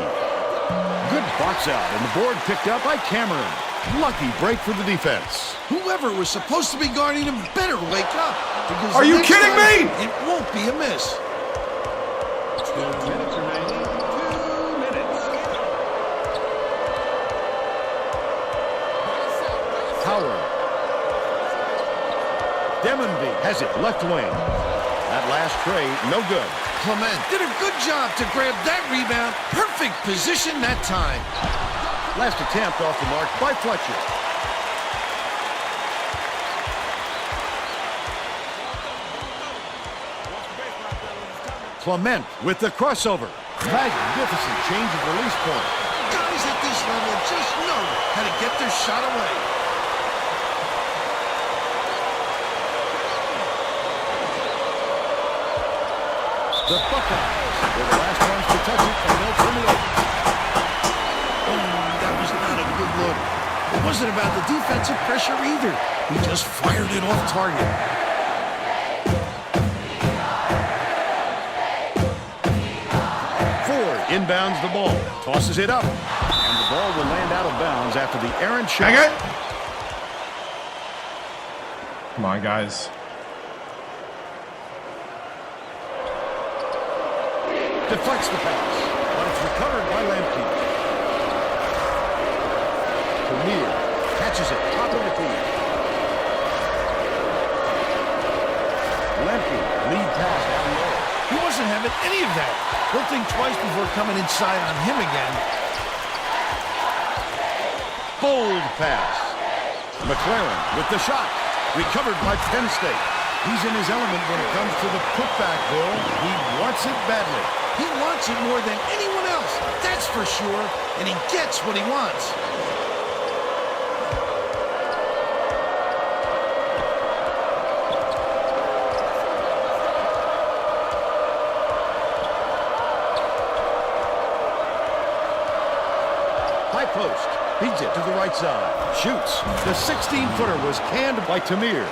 Good box out, and the board picked up by Cameron. Lucky break for the defense. Whoever was supposed to be guarding him better wake up. Because Are you kidding me? It won't be a miss. 2 minutes remaining. 2 minutes. Howard. Demonby has it left wing. That last trade, no good. Clement did a good job to grab that rebound. Perfect position that time. Last attempt off the mark by Fletcher. Clement with the crossover. Magnificent change of release point. Guys at this level just know how to get their shot away. The Buckeyes were the last ones to touch it, and they'll turn it over. That was not a good look. It wasn't about the defensive pressure either. He just fired it off target. Ford inbounds the ball, tosses it up, and the ball will land out of bounds after the errant shot. Hang it. Come on, guys. Deflects the pass, but it's recovered by Lemke. Premier catches it top of the key. Lemke lead pass down low. He wasn't having any of that. He'll think twice before coming inside on him again. Bold pass. McLaren with the shot. Recovered by Penn State. He's in his element when it comes to the putback, Bill. He wants it badly. He wants it more than anyone else, that's for sure, and he gets what he wants. High post. Feeds it to the right side. Shoots. The 16-footer was canned by Tamir.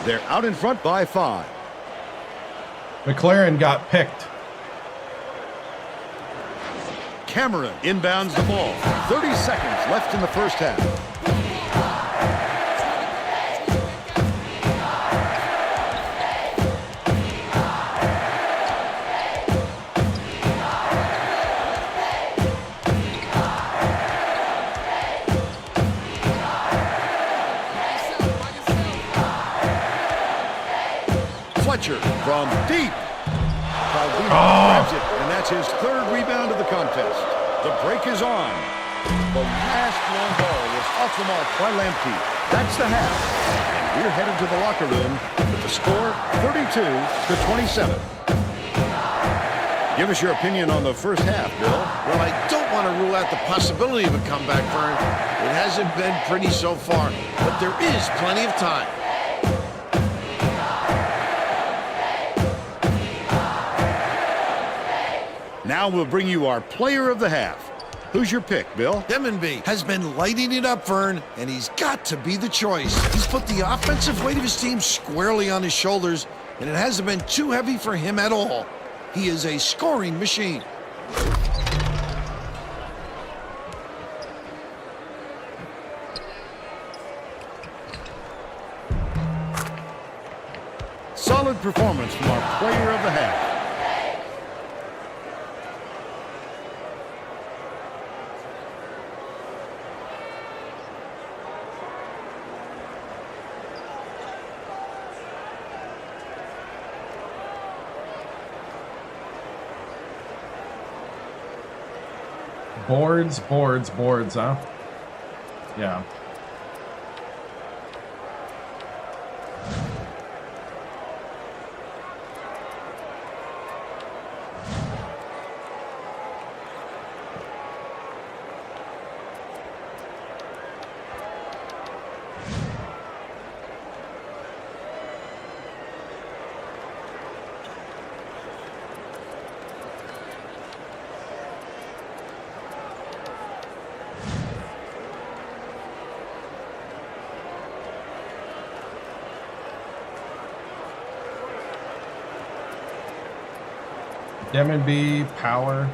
They're out in front by 5. McLaren got picked. Cameron inbounds the ball. 30 seconds left in the first half. Fletcher from deep. Claudino grabs it, and that's his 3rd rebound of the contest. The break is on. The last long ball was off the mark by Lemke. That's the half. And we're headed to the locker room with the score 32-27. Give us your opinion on the first half, Bill. Well, I don't want to rule out the possibility of a comeback, Vern. It hasn't been pretty so far, but there is plenty of time. Now we'll bring you our player of the half. Who's your pick, Bill? Demmenby has been lighting it up, Vern, and he's got to be the choice. He's put the offensive weight of his team squarely on his shoulders, and it hasn't been too heavy for him at all. He is a scoring machine. Solid performance from our player of the half. Boards, huh? Yeah. Demmenby, power.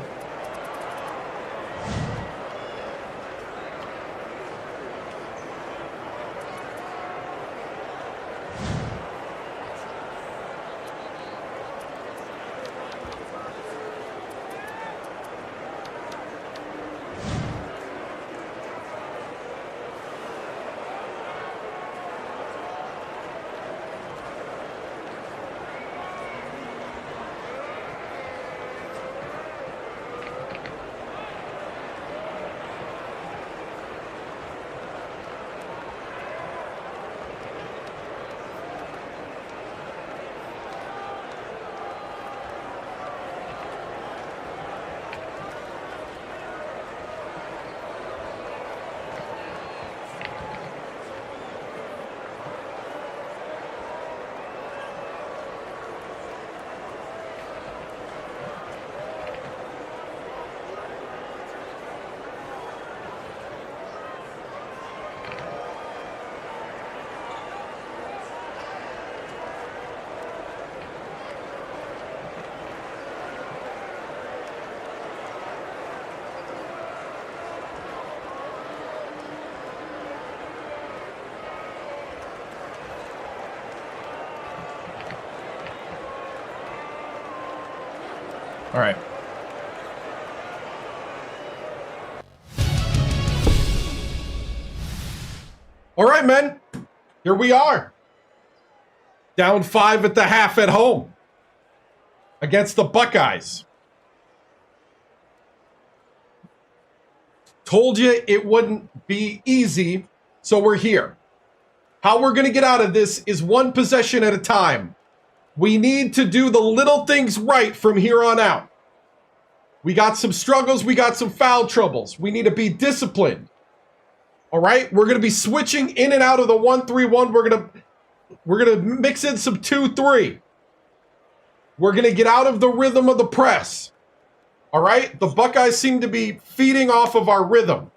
All right. All right, men. Here we are. Down 5 at the half at home against the Buckeyes. Told you it wouldn't be easy, so we're here. How we're going to get out of this is one possession at a time. We need to do the little things right from here on out. We got some struggles. We got some foul troubles. We need to be disciplined. All right? We're going to be switching in and out of the 1-3-1. We're going to mix in some 2-3. We're going to get out of the rhythm of the press. All right? The Buckeyes seem to be feeding off of our rhythm.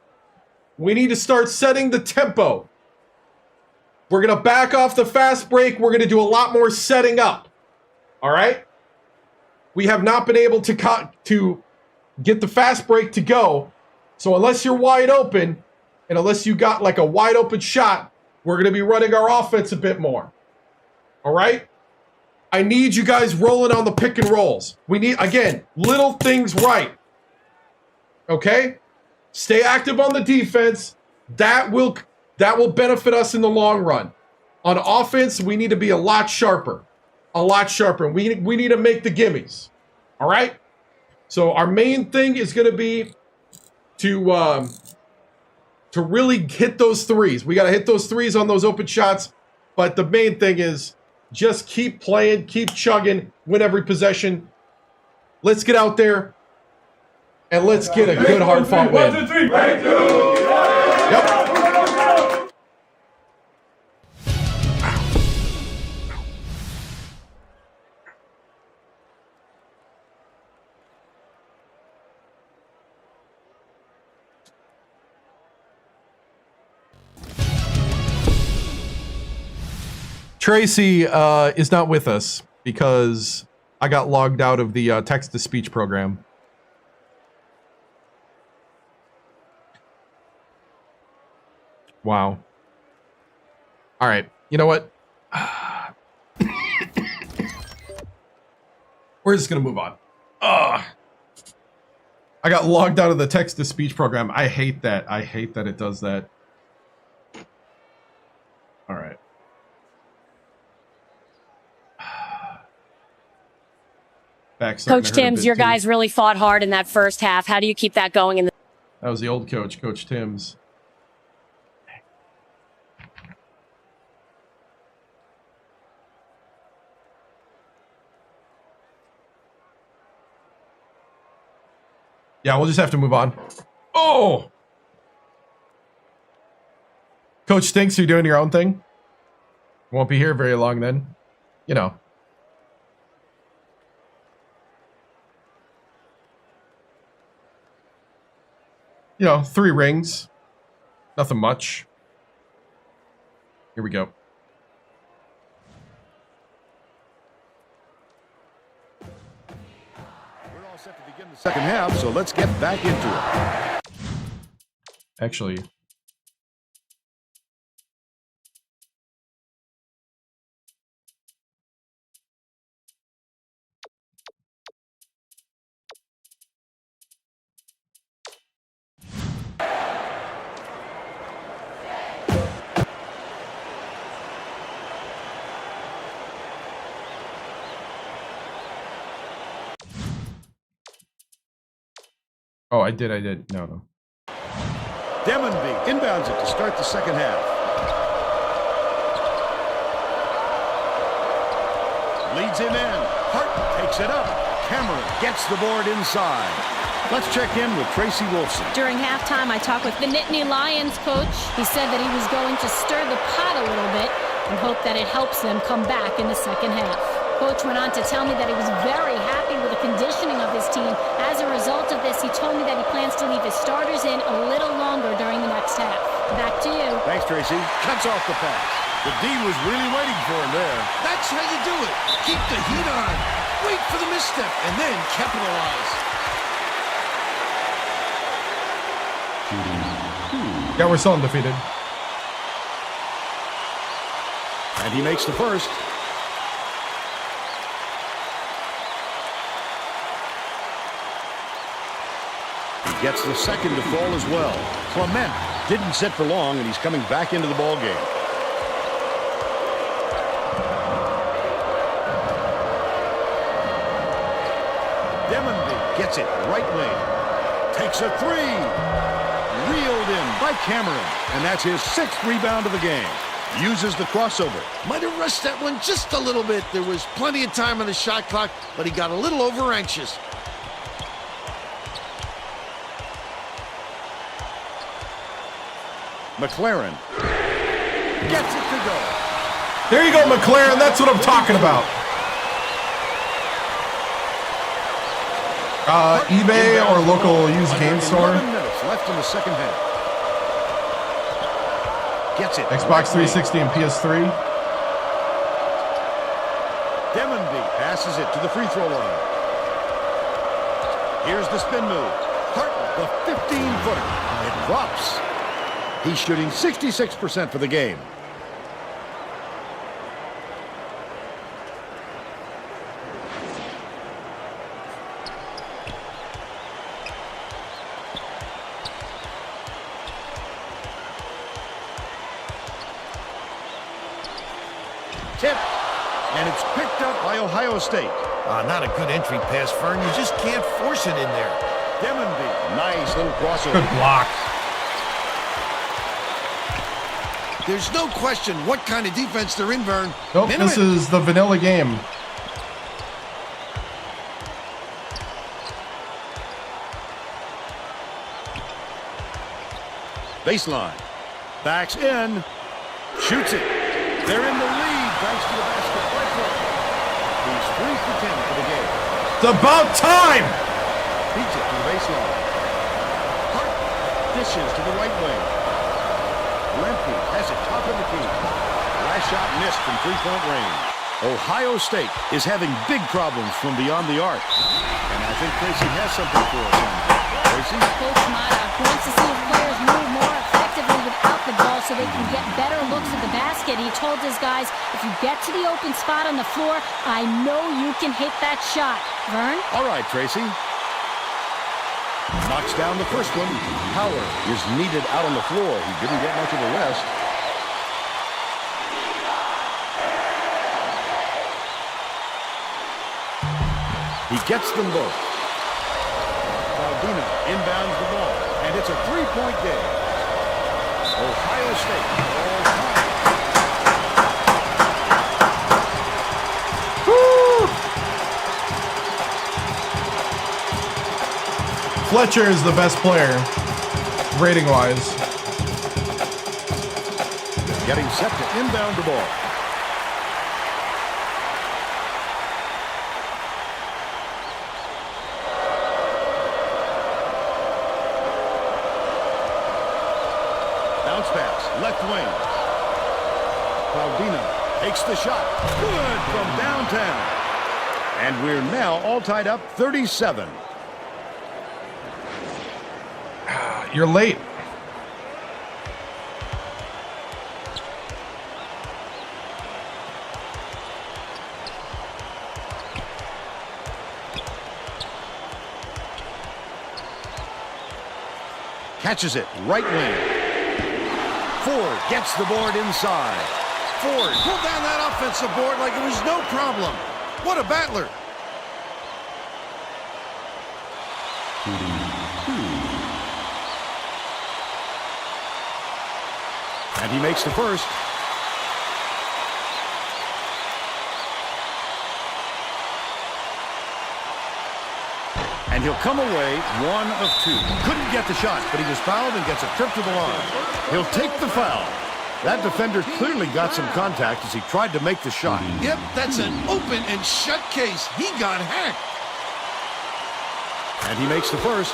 We need to start setting the tempo. We're going to back off the fast break. We're going to do a lot more setting up. All right? We have not been able to get the fast break to go. So unless you're wide open, and unless you got like a wide open shot, we're going to be running our offense a bit more. All right? I need you guys rolling on the pick and rolls. We need, again, little things right. Okay? Stay active on the defense. That will benefit us in the long run. On offense, we need to be a lot sharper. A lot sharper. We need to make the gimmies. All right? So our main thing is going to be to really hit those threes. We got to hit those threes on those open shots. But the main thing is just keep playing, keep chugging, win every possession. Let's get out there and let's get a good hard-fought win. 1, 2, 3. Break two. Yep. Tracy is not with us because I got logged out of the text-to-speech program. Wow. All right. You know what? We're just going to move on. I got logged out of the text-to-speech program. I hate that. I hate that it does that. All right. Coach Timms, your guys really fought hard in that first half. How do you keep that going? That was the old coach, Coach Timms. Yeah, we'll just have to move on. Oh! Coach Stinks, you're doing your own thing? Won't be here very long then. You know. You know, 3 rings. Nothing much. Here we go. We're all set to begin the second half, so let's get back into it. Actually... Oh, I did. No. Demonby inbounds it to start the second half. Leads him in. Hart takes it up. Cameron gets the board inside. Let's check in with Tracy Wolfson. During halftime, I talked with the Nittany Lions coach. He said that he was going to stir the pot a little bit and hope that it helps them come back in the second half. Coach went on to tell me that he was very happy with the conditioning of his team. As a result of this, he told me that he plans to leave his starters in a little longer during the next half. Back to you. Thanks, Tracy. Cuts off the pass. The D was really waiting for him there. That's how you do it. Keep the heat on. Wait for the misstep and then capitalize. Yeah, we're still undefeated. And he makes the first. Gets the second to fall as well. Clement didn't sit for long, and he's coming back into the ball game. Demonby gets it right wing. Takes a 3. Reeled in by Cameron, and that's his 6th rebound of the game. Uses the crossover. Might have rushed that one just a little bit. There was plenty of time on the shot clock, but he got a little over anxious. McLaren gets it to go. There you go, McLaren. That's what I'm talking about. eBay or local used game store. 11 minutes left in the second half. Gets it. Xbox 360 and PS3. Demonby passes it to the free throw line. Here's the spin move. Harton, the 15-footer. It drops. He's shooting 66% for the game. Tip, and it's picked up by Ohio State. Not a good entry pass, Fern. You just can't force it in there. Demonby, nice little crossover. Good block. There's no question what kind of defense they're in, Vern. Nope, this is the vanilla game. Baseline. Backs in. Shoots it. They're in the lead thanks to the basket by Fletcher. He's 3 for 10 for the game. It's about time! Beats it to the baseline. Hart dishes to the right wing. Lemke has it top of the key. Last shot missed from three-point range. Ohio State is having big problems from beyond the arc. And I think Tracy has something for us on that. Tracy? Coach Mata wants to see his players move more effectively without the ball so they can get better looks at the basket. He told his guys, if you get to the open spot on the floor, I know you can hit that shot. Vern? All right, Tracy. Knocks down the first one. Howard is needed out on the floor. He didn't get much of a rest. He gets them both. Baldino inbounds the ball, and it's a three-point game. Ohio State all time. Woo! Fletcher is the best player, rating-wise. Getting set to inbound the ball. Bounce pass, left wing. Baldino takes the shot. Good from downtown. And we're now all tied up 37. You're late. Catches it, right wing. Ford gets the board inside. Ford pulled down that offensive board like it was no problem. What a battler. And he makes the first. And he'll come away 1 of 2. Couldn't get the shot, but he was fouled and gets a trip to the line. He'll take the foul. That defender clearly got some contact as he tried to make the shot. Yep, that's an open and shut case. He got hacked. And he makes the first.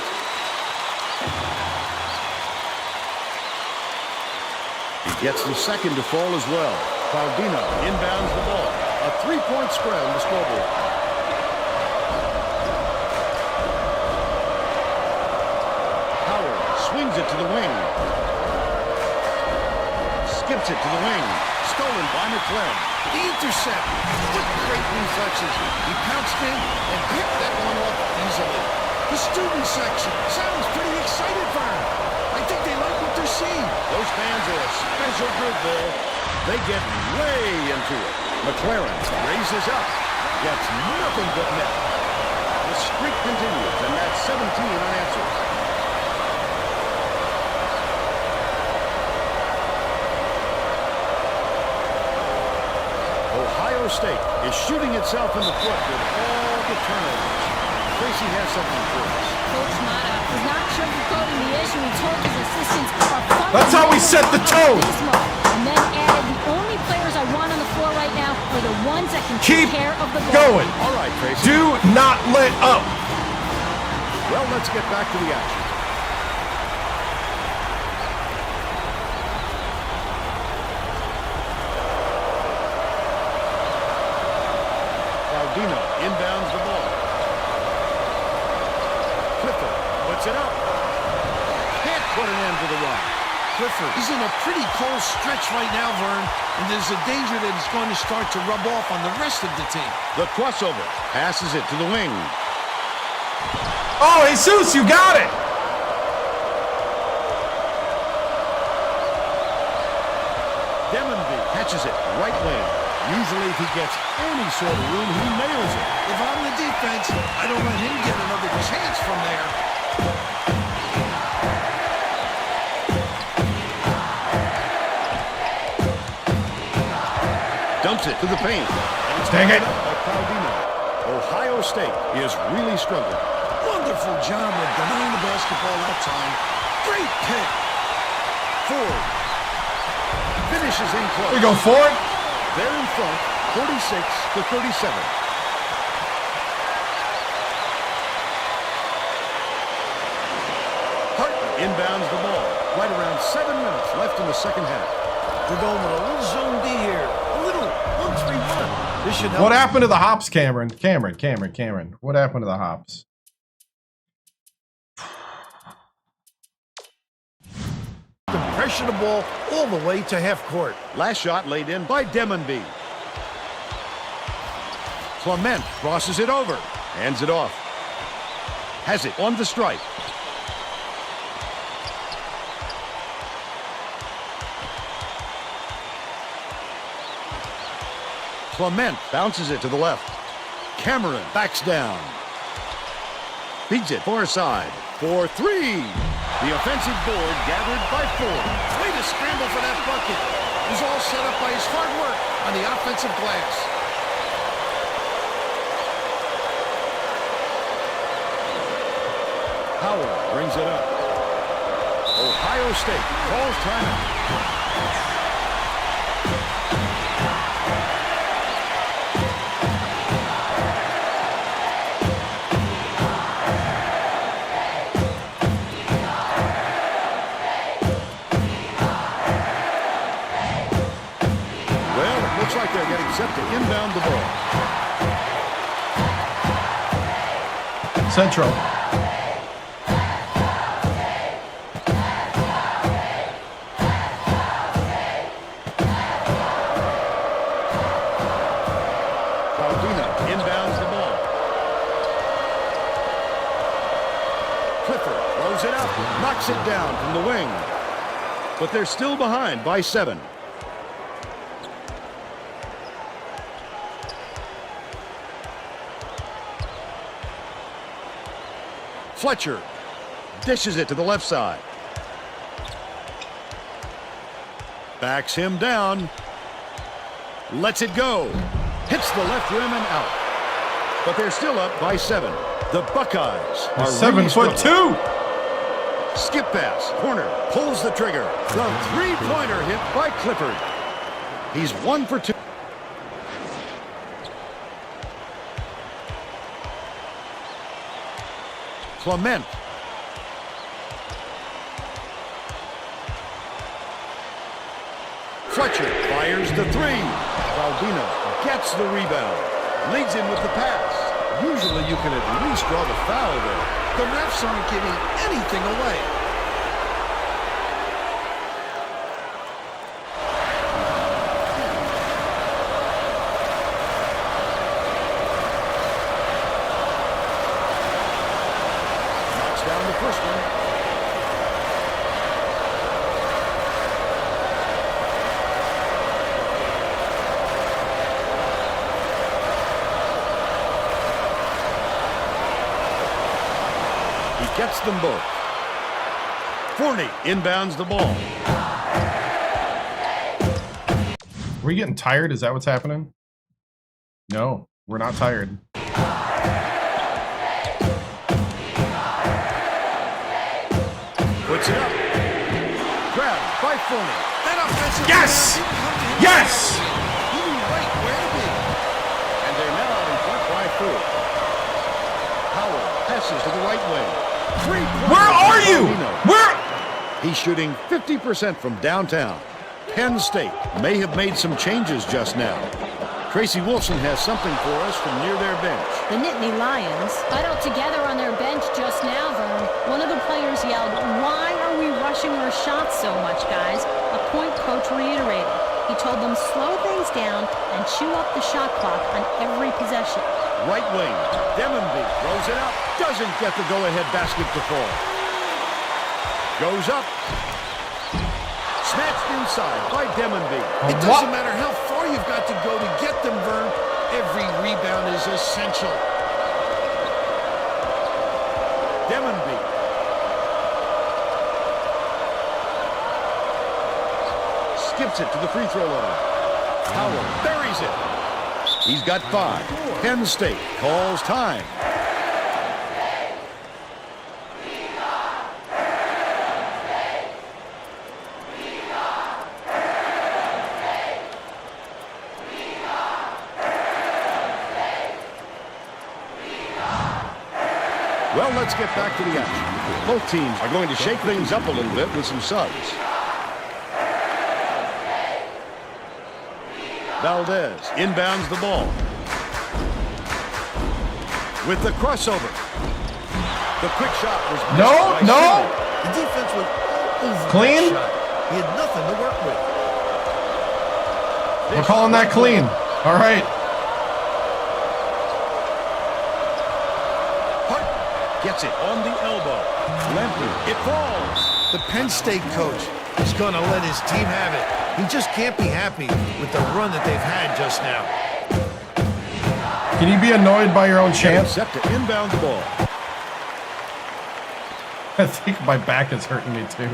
He gets the second to fall as well. Baldino inbounds the ball. A 3-point spread on the scoreboard. Howard swings it to the wing. Skips it to the wing. Stolen by McLaren. The intercept. What great reflexes. He pounced in and picked that one off easily. The student section sounds pretty excited for him. I think they like what they're seeing. Those fans are a special group, Bill. They get way into it. McLaren raises up. Gets nothing but net. The streak continues, and that's 17 unanswered. Ohio State is shooting itself in the foot with all the turnovers. Tracy has something for us. Coach Mata was not sugarcoating the issue. He told his assistants are That's how we set the tone. And then added, the only players I want on the floor right now are the ones that can Keep take care of the ball. going. All right, Tracy. Do not let up. Well, let's get back to the action. Baldino inbounds the ball. Clifford puts it up. Can't put an end to the run. Clifford is in a pretty cold stretch right now, Vern, and there's a danger that it's going to start to rub off on the rest of the team. The crossover passes it to the wing. Oh, Jesus, you got it. Demonby catches it right wing. Usually if he gets any sort of room, he nails it. If I'm the defense, I don't let him get another chance from there. Dumps it to the paint. Dang it. Ohio State is really struggling. Wonderful job of denying the basketball that time. Great pick. Ford finishes in close. We go Ford. They're in front, 46-37. Inbounds the ball. Right around 7 minutes left in the second half. We're going with a little zone D here. A little 1-3-1. This should help. What happened to the hops, Cameron? Cameron. What happened to the hops? Pressure the ball all the way to half court. Last shot laid in by Demonby. Clement crosses it over. Hands it off. Has it on the stripe. Clement bounces it to the left. Cameron backs down. Feeds it far side. 4-3. The offensive board gathered by Ford. Way to scramble for that bucket. It was all set up by his hard work on the offensive glass. Howard brings it up. Ohio State calls timeout. Looks like they're getting set to inbound the ball. Central. Baldino inbounds the ball. Clifford throws it up, knocks it down from the wing. But they're still behind by 7. Fletcher dishes it to the left side. Backs him down. Lets it go. Hits the left rim and out. But they're still up by 7. The Buckeyes are 7'2". Skip pass. Corner. Pulls the trigger. The three-pointer hit by Clifford. He's 1 for 2. Clement. Fletcher fires the 3. Baldino gets the rebound. Leads in with the pass. Usually you can at least draw the foul there. The refs aren't giving anything away. Down the first one. He gets them both. Forney inbounds the ball. Are we getting tired? Is that what's happening? No, we're not tired. Puts it up. Grabbed by Forney. That offensive Yes! Yes! He knew right where to be. And they're now in front by 4. Howard passes to the right wing. Where are you? Where? He's shooting 50% from downtown. Penn State may have made some changes just now. Tracy Wolfson has something for us from near their bench. The Nittany Lions huddled together on their bench just now, Vern. One of the players yelled, "Why are we rushing our shots so much, guys?" A point coach reiterated. He told them slow things down and chew up the shot clock on every possession. Right wing, Demonby throws it up. Doesn't get the go-ahead basket to fall. Goes up. Snatched inside by Demonby. It doesn't matter how far you've got to go to get them, Vern. Every rebound is essential. Demonby. Skips it to the free throw line. Howard buries it. He's got 5. Penn State calls time. Well, let's get back to the action. Both teams are going to shake things up a little bit with some subs. Valdez inbounds the ball. With the crossover. The quick shot was no. The defense was over clean. that shot. He had nothing to work with. We're calling that clean. All right. Gets it on the elbow. Lempty. It falls. The Penn State coach is going to let his team have it. He just can't be happy with the run that they've had just now. Can you be annoyed by your own chance? Set to inbound the ball. I think my back is hurting me too.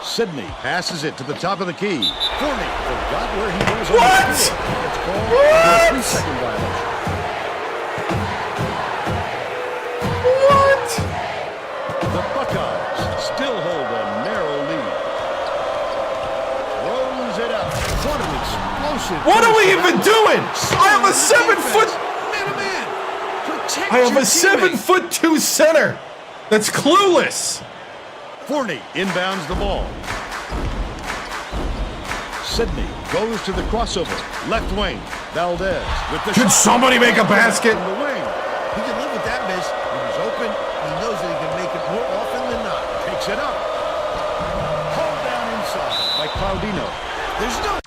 Sidney passes it to the top of the key. Forney forgot where he was. What? On the score. Gets called for a 3-second violation. What? The Buckeyes still hold a narrow lead. Throws it up. What an explosive. What are we even doing? I have a 7-foot. Man. I have a 7'2" center that's clueless. Forney inbounds the ball. Sidney goes to the crossover. Left wing. Valdez with the Could somebody make a basket? From the wing. He can live with that miss. He was open. He knows that he can make it more often than not. Takes it up. Called down inside by Claudino. There's no...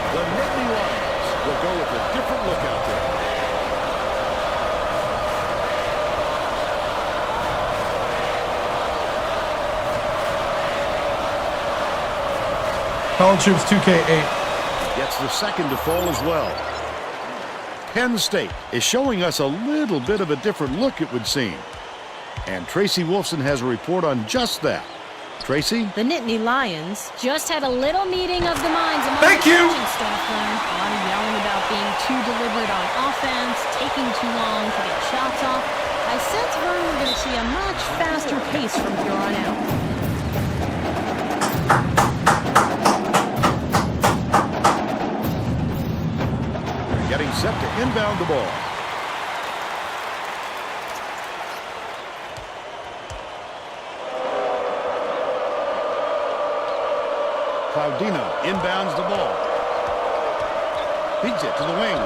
The Nittany Lions will go with a different look out there. College Hoops 2K8. Gets the second to fall as well. Penn State is showing us a little bit of a different look, it would seem. And Tracy Wolfson has a report on just that. Tracy? The Nittany Lions just had a little meeting of the minds among Thank the you. coaching staff there. A lot of yelling about being too deliberate on offense, taking too long to get shots off. I sense we're going to see a much faster pace from here on out. Getting set to inbound the ball. Claudino inbounds the ball. Feeds it to the wing.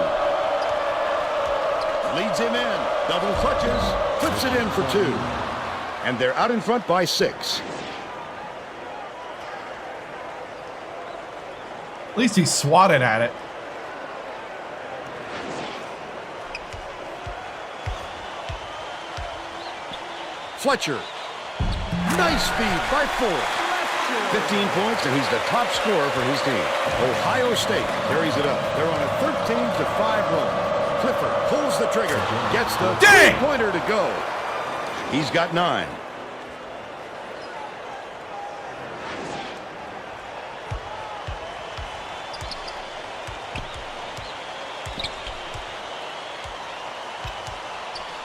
Leads him in. Double clutches. Flips it in for 2. And they're out in front by 6. At least he swatted at it. Fletcher. Nice speed by 4. 15 points, and he's the top scorer for his team. Ohio State carries it up. They're on a 13-5 run. Clifford pulls the trigger. Gets the three-pointer to go. He's got 9.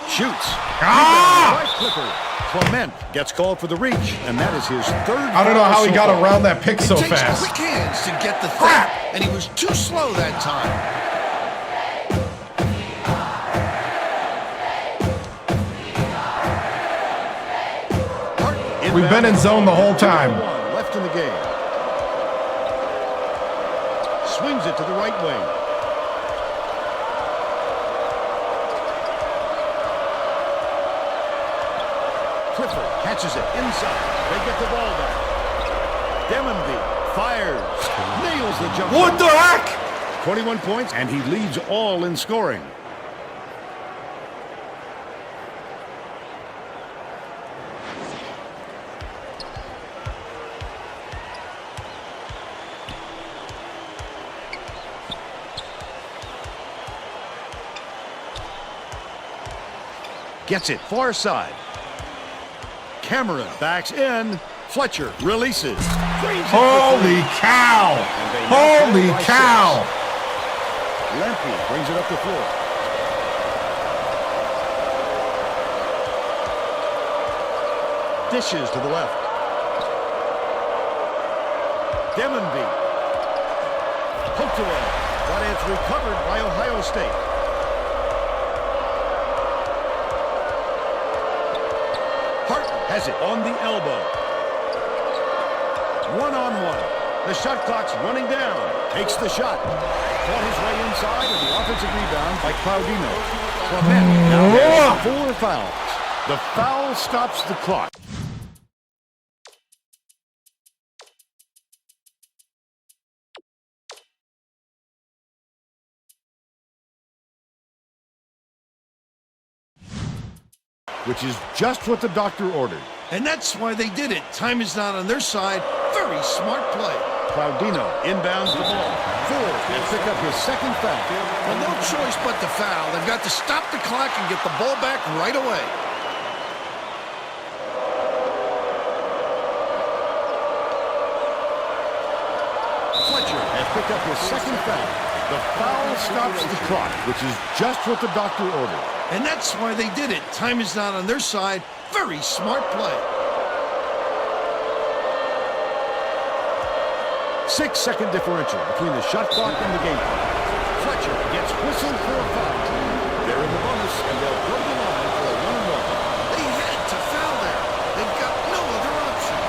Shoots. Ah! Clifford. Clement gets called for the reach, and that is his 3rd. I don't know how he got around that pick so It takes fast. quick hands to get the thing, and he was too slow that time. We've been in zone the whole time. Left in the game. Swings it to the right wing. Clifford catches it inside. They get the ball back. Demonby fires. Nails the jump. What the heck? 21 points, and he leads all in scoring. gets it far side. Cameron backs in. Fletcher releases. Holy cow! Holy cow! Lemke brings it up the floor. Dishes to the left. Demonby. Poked away. But it's recovered by Ohio State. Hart has it on the elbow. One-on-one. The shot clock's running down. Takes the shot. Fought his way inside, and the offensive rebound by Claudino. Clement now has 4 fouls. The foul stops the clock. Which is just what the doctor ordered. And that's why they did it. Time is not on their side. Very smart play. Claudino inbounds the ball. Ford can pick up his second foul. Well, no choice but to foul. They've got to stop the clock and get the ball back right away. Fletcher has picked up his second foul. The foul stops the clock, which is just what the doctor ordered. And that's why they did it. Time is not on their side. Very smart play. 6-second differential between the shot clock and the game clock. Fletcher gets whistled for a foul. They're in the bonus, and they'll go to the line for a 1-and-1. They had to foul there. They've got no other option.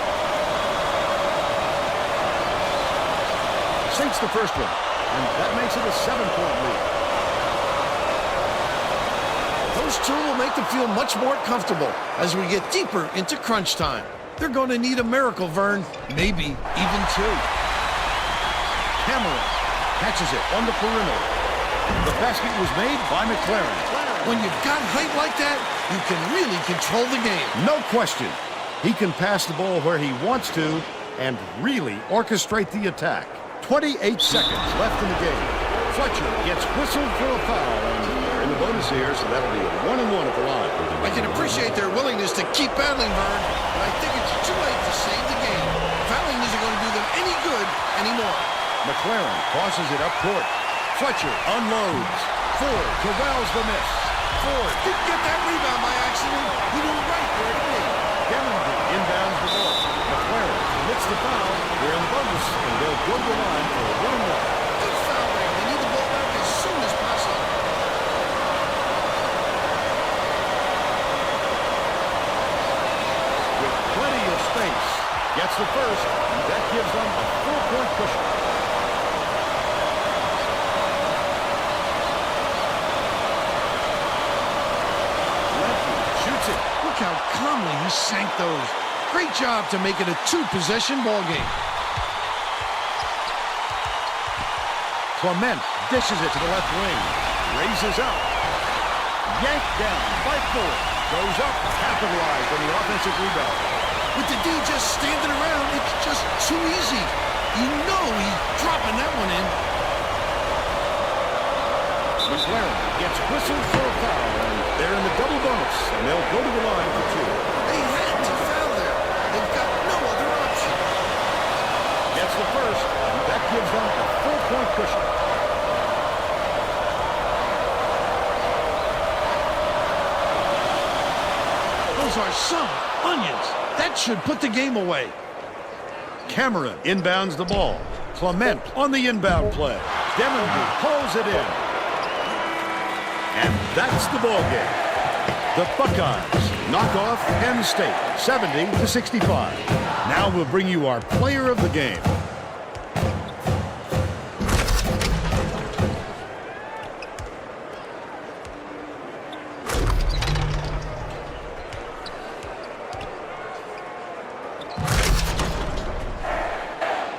Sinks the first one, and that makes it a 7-point lead. Those two will make them feel much more comfortable as we get deeper into crunch time. They're going to need a miracle, Vern. Maybe even 2. Cameron catches it on the perimeter. The basket was made by McLaren. When you've got height like that, you can really control the game. No question. He can pass the ball where he wants to and really orchestrate the attack. 28 seconds left in the game. Fletcher gets whistled for a foul, and they're in the bonus here, so that'll be a 1-and-1 at the line. I can appreciate their willingness to keep battling, Vern, but I think it's too late to save the game. Fouling isn't going to do them any good anymore. McLaren crosses it up court. Fletcher unloads. Ford corrals the miss. Ford didn't get that rebound by accident. He knew right where to be. Demonby inbounds the ball. McLaren commits the foul. They're in the bonus, and they'll go to the line for a 1-and-1. Good foul there. They need the ball back as soon as possible. With plenty of space. Gets the first, and that gives them a 4-point cushion. Look how calmly he sank those. Great job to make it a 2-possession ball game. Clement dishes it to the left wing. Raises up. Yanked down by Ford. Goes up, capitalized on the offensive rebound. With the D just standing around, it's just too easy. You know he's dropping that one in. McLaren gets whistled for a foul, and they're in the double bonus, and they'll go to the line for 2. They had to foul there. They've got no other option. Gets the first, and that gives them a 4-point cushion. Those are some onions. That should put the game away. Cameron inbounds the ball. Clement on the inbound play. Demonby pulls it in. And that's the ball game. The Buckeyes knock off Penn State 70-65. Now we'll bring you our player of the game.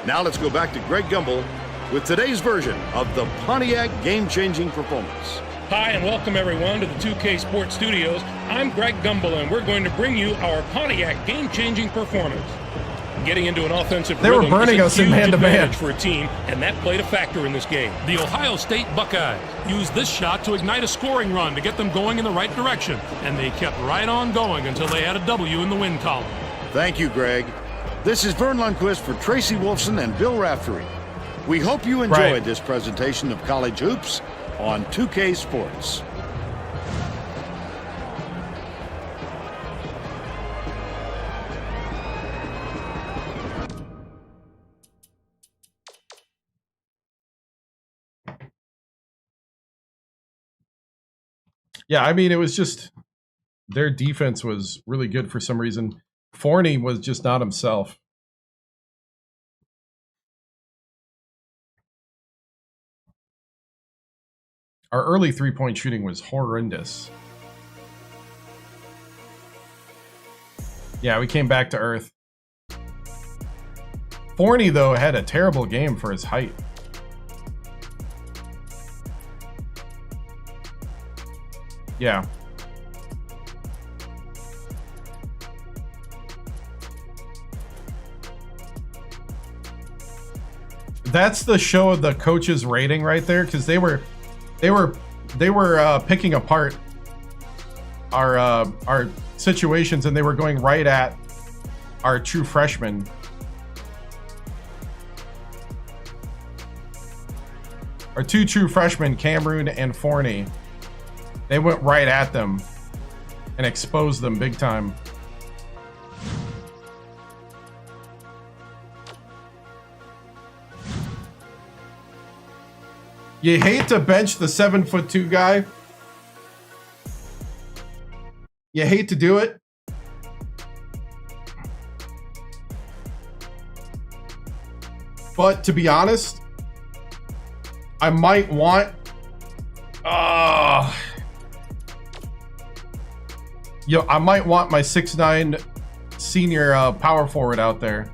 Now let's go back to Greg Gumbel with today's version of the Pontiac game-changing performance. Hi, and welcome everyone to the 2K Sports Studios. I'm Greg Gumbel, and we're going to bring you our Pontiac game-changing performance. Getting into an offensive They were rhythm burning is a us in huge man-to-man. advantage for a team, and that played a factor in this game. The Ohio State Buckeyes used this shot to ignite a scoring run to get them going in the right direction, and they kept right on going until they had a W in the win column. Thank you, Greg. This is Vern Lundquist for Tracy Wolfson and Bill Raftery. We hope you enjoyed this presentation of college hoops on 2K Sports. Yeah, I mean, it was just their defense was really good for some reason. Forney was just not himself. Our early three-point shooting was horrendous. Yeah, we came back to earth. Forney, though, had a terrible game for his height. Yeah. That's the show of the coaches' rating right there, because they were picking apart our situations, and they were going right at our true freshmen. Our two true freshmen, Cameroon and Forney. They went right at them and exposed them big time. You hate to bench the 7'2" guy. You hate to do it. But to be honest, I might want I might want my 6'9" senior power forward out there.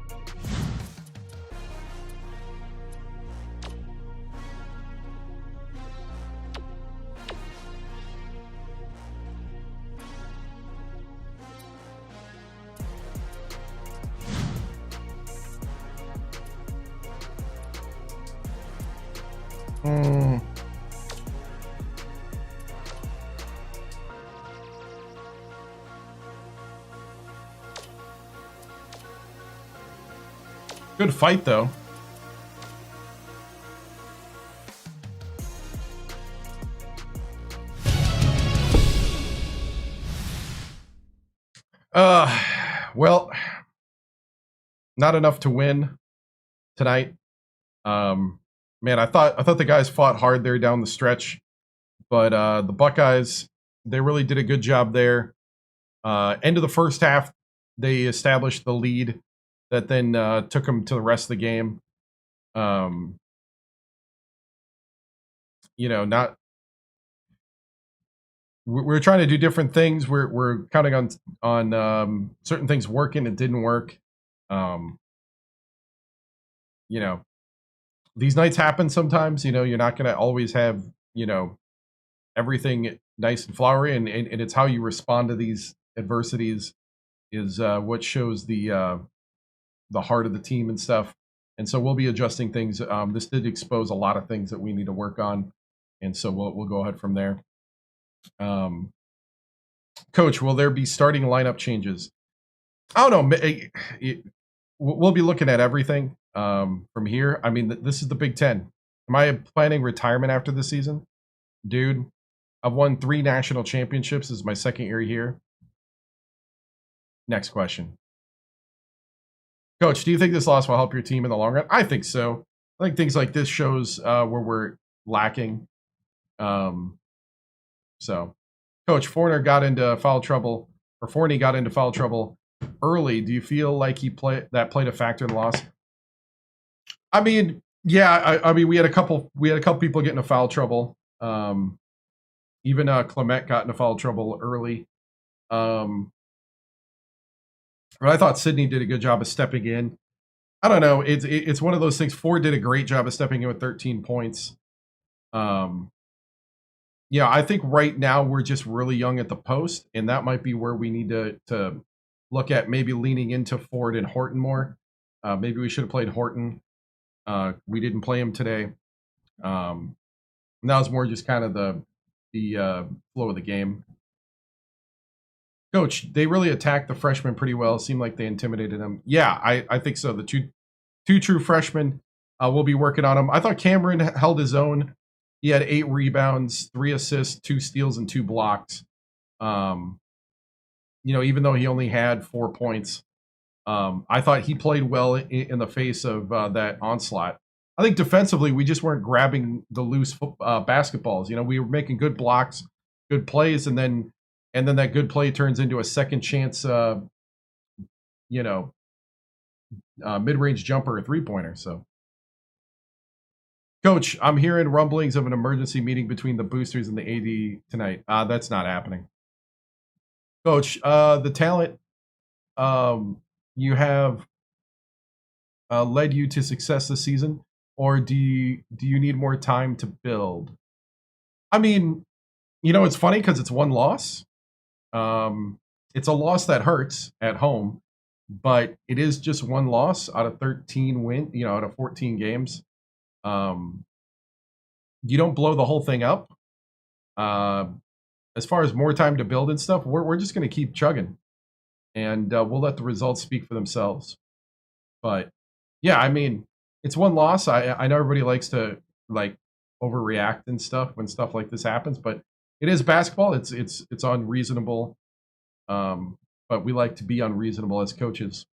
Good fight, though. Well, not enough to win tonight. Man, I thought the guys fought hard there down the stretch, but the Buckeyes, they really did a good job there. End of the first half, they established the lead that then took them to the rest of the game. You know, we're trying to do different things. We're counting on certain things working. It didn't work. You know, these nights happen sometimes. You know, you're not going to always have, you know, everything nice and flowery, and it's how you respond to these adversities is what shows the heart of the team and stuff. And so we'll be adjusting things. This did expose a lot of things that we need to work on, and so we'll go ahead from there. Coach, will there be starting lineup changes? I don't know. We'll be looking at everything from here. I mean, this is the Big Ten. Am I planning retirement after this season? Dude, I've won 3 national championships. This is my second year here. Next question. Coach, do you think this loss will help your team in the long run? I think so. I think things like this shows where we're lacking. So, Coach, Forney got into foul trouble early. Do you feel like played a factor in the loss? I mean, yeah. I mean, we had a couple people get into foul trouble. Even Clement got into foul trouble early. But I thought Sydney did a good job of stepping in. I don't know. It's one of those things. Ford did a great job of stepping in with 13 points. Yeah, I think right now we're just really young at the post, and that might be where we need to look at maybe leaning into Ford and Horton more. Maybe we should have played Horton. We didn't play him today. And that was more just kind of the flow of the game. Coach, they really attacked the freshmen pretty well. It seemed like they intimidated them. Yeah, I think so. The two true freshmen, we'll be working on them. I thought Cameron held his own. He had 8 rebounds, 3 assists, 2 steals, and 2 blocks. Even though he only had 4 points, I thought he played well in the face of that onslaught. I think defensively, we just weren't grabbing the loose basketballs. We were making good blocks, good plays, and then that good play turns into a second chance, mid-range jumper or 3-pointer. So, Coach, I'm hearing rumblings of an emergency meeting between the boosters and the AD tonight. That's not happening. Coach, the talent you have led you to success this season, or do you need more time to build? I mean, it's funny because it's one loss. It's a loss that hurts at home, but it is just one loss out of 13 out of 14 games. You don't blow the whole thing up. As far as more time to build and stuff, we're just going to keep chugging, and we'll let the results speak for themselves. But yeah, I mean, it's one loss. I know everybody likes to overreact and stuff when stuff like this happens, but it is basketball. It's unreasonable, but we like to be unreasonable as coaches.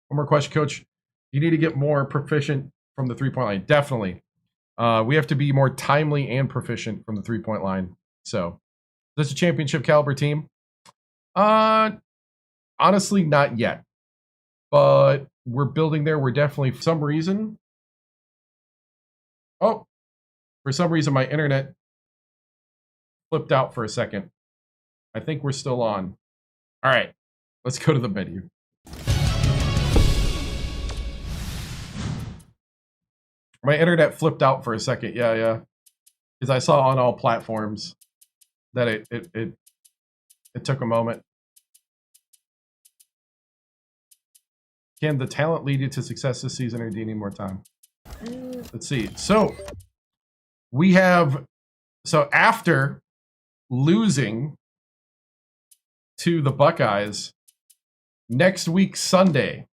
One more question, Coach. You need to get more proficient from the 3-point line. Definitely. We have to be more timely and proficient from the 3-point line. So, is this a championship caliber team? Honestly, not yet. But we're building there. We're definitely, for some reason. Oh, for some reason, my internet flipped out for a second. I think we're still on. All right, let's go to the menu. My internet flipped out for a second. Yeah. Because I saw on all platforms that it took a moment. Can the talent lead you to success this season, or do you need more time? Let's see. So after losing to the Buckeyes, next week Sunday.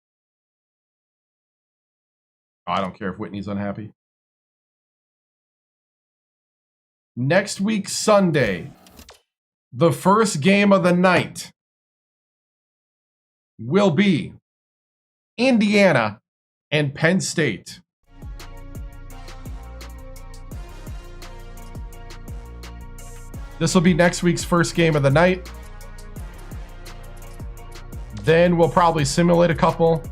I don't care if Whitney's unhappy. Next week Sunday, the first game of the night will be Indiana and Penn State. This will be next week's first game of the night. Then we'll probably simulate a couple.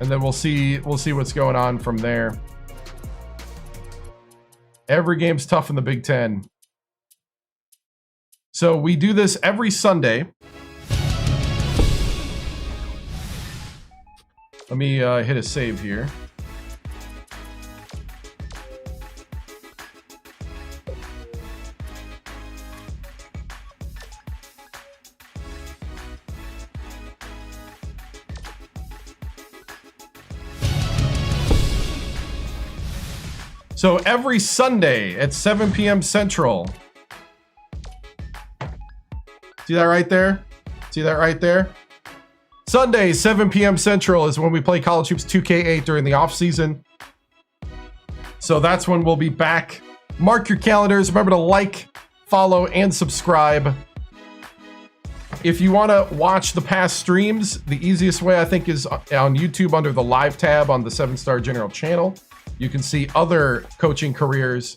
And then we'll see what's going on from there. Every game's tough in the Big Ten. So we do this every Sunday. Let me hit a save here. So every Sunday at 7 p.m. Central. See that right there? See that right there? Sunday, 7 p.m. Central is when we play College Hoops 2K8 during the off season. So that's when we'll be back. Mark your calendars. Remember to like, follow, and subscribe. If you want to watch the past streams, the easiest way I think is on YouTube under the live tab on the 7-Star General channel. You can see other coaching careers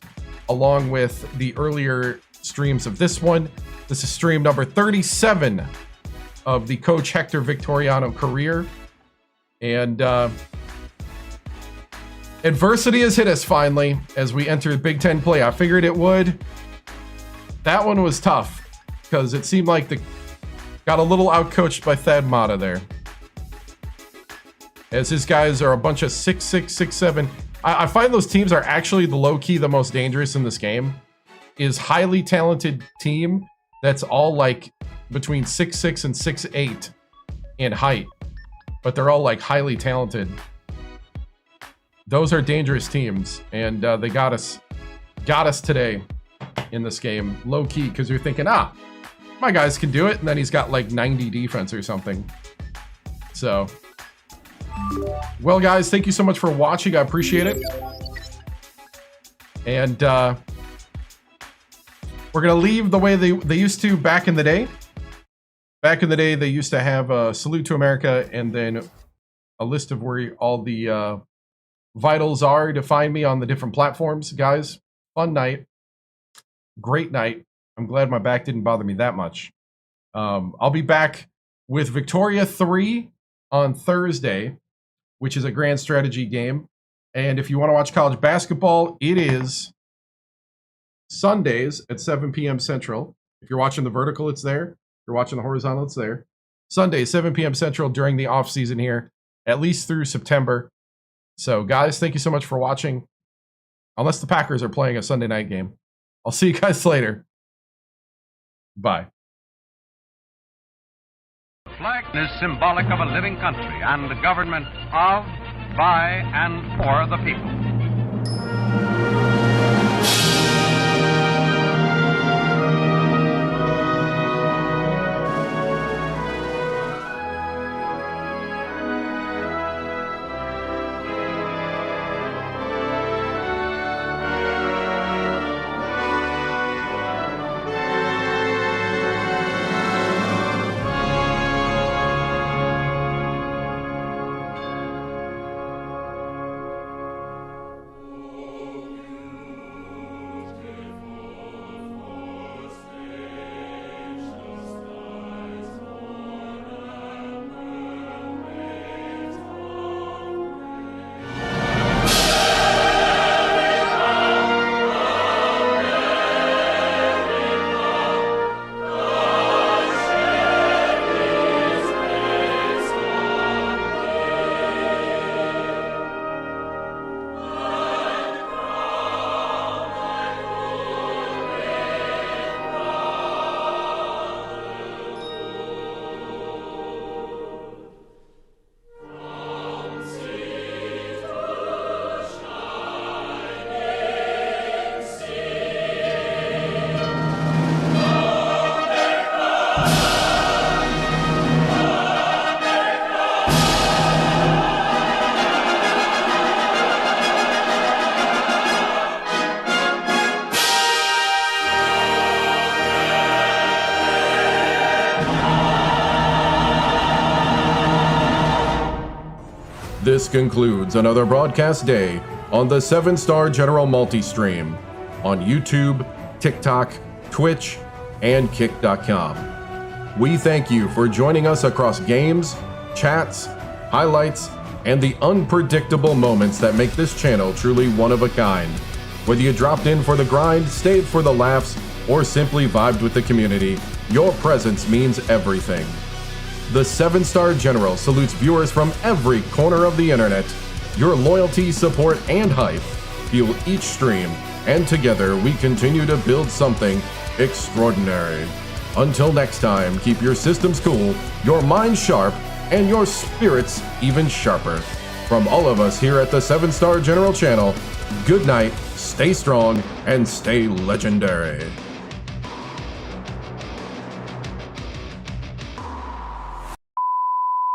along with the earlier streams of this one. This is stream number 37 of the Coach Hector Victoriano career. And adversity has hit us finally as we enter Big Ten play. I figured it would. That one was tough because it seemed like got a little outcoached by Thad Matta there. As his guys are a bunch of 6'6", 6'7". I find those teams are actually the low-key the most dangerous in this game. Is highly talented team that's all like between 6'6" and 6'8" in height. but they're all like highly talented. Those are dangerous teams, and they got us today in this game, low key, because you're thinking, my guys can do it, and then he's got like 90 defense or something. So, well, guys, thank you so much for watching. I appreciate it. And we're gonna leave the way they used to back in the day. Back in the day, they used to have a salute to America and then a list of where all the vitals are to find me on the different platforms. Guys, fun night. Great night. I'm glad my back didn't bother me that much. I'll be back with Victoria 3 on Thursday, which is a grand strategy game. And if you want to watch college basketball, it is Sundays at 7 p.m. Central. If you're watching the vertical, it's there. If you're watching the horizontal, it's there. Sundays, 7 p.m. Central during the off season here, at least through September. So, guys, thank you so much for watching. Unless the Packers are playing a Sunday night game. I'll see you guys later. Bye. The flag is symbolic of a living country and a government of, by, and for the people. This concludes another broadcast day on the 7-Star General Multi-Stream on YouTube, TikTok, Twitch, and Kick.com. We thank you for joining us across games, chats, highlights, and the unpredictable moments that make this channel truly one of a kind. Whether you dropped in for the grind, stayed for the laughs, or simply vibed with the community, your presence means everything. The 7-Star General salutes viewers from every corner of the internet. Your loyalty, support, and hype fuel each stream, and together we continue to build something extraordinary. Until next time, keep your systems cool, your minds sharp, and your spirits even sharper. From all of us here at the 7-Star General channel, good night, stay strong, and stay legendary.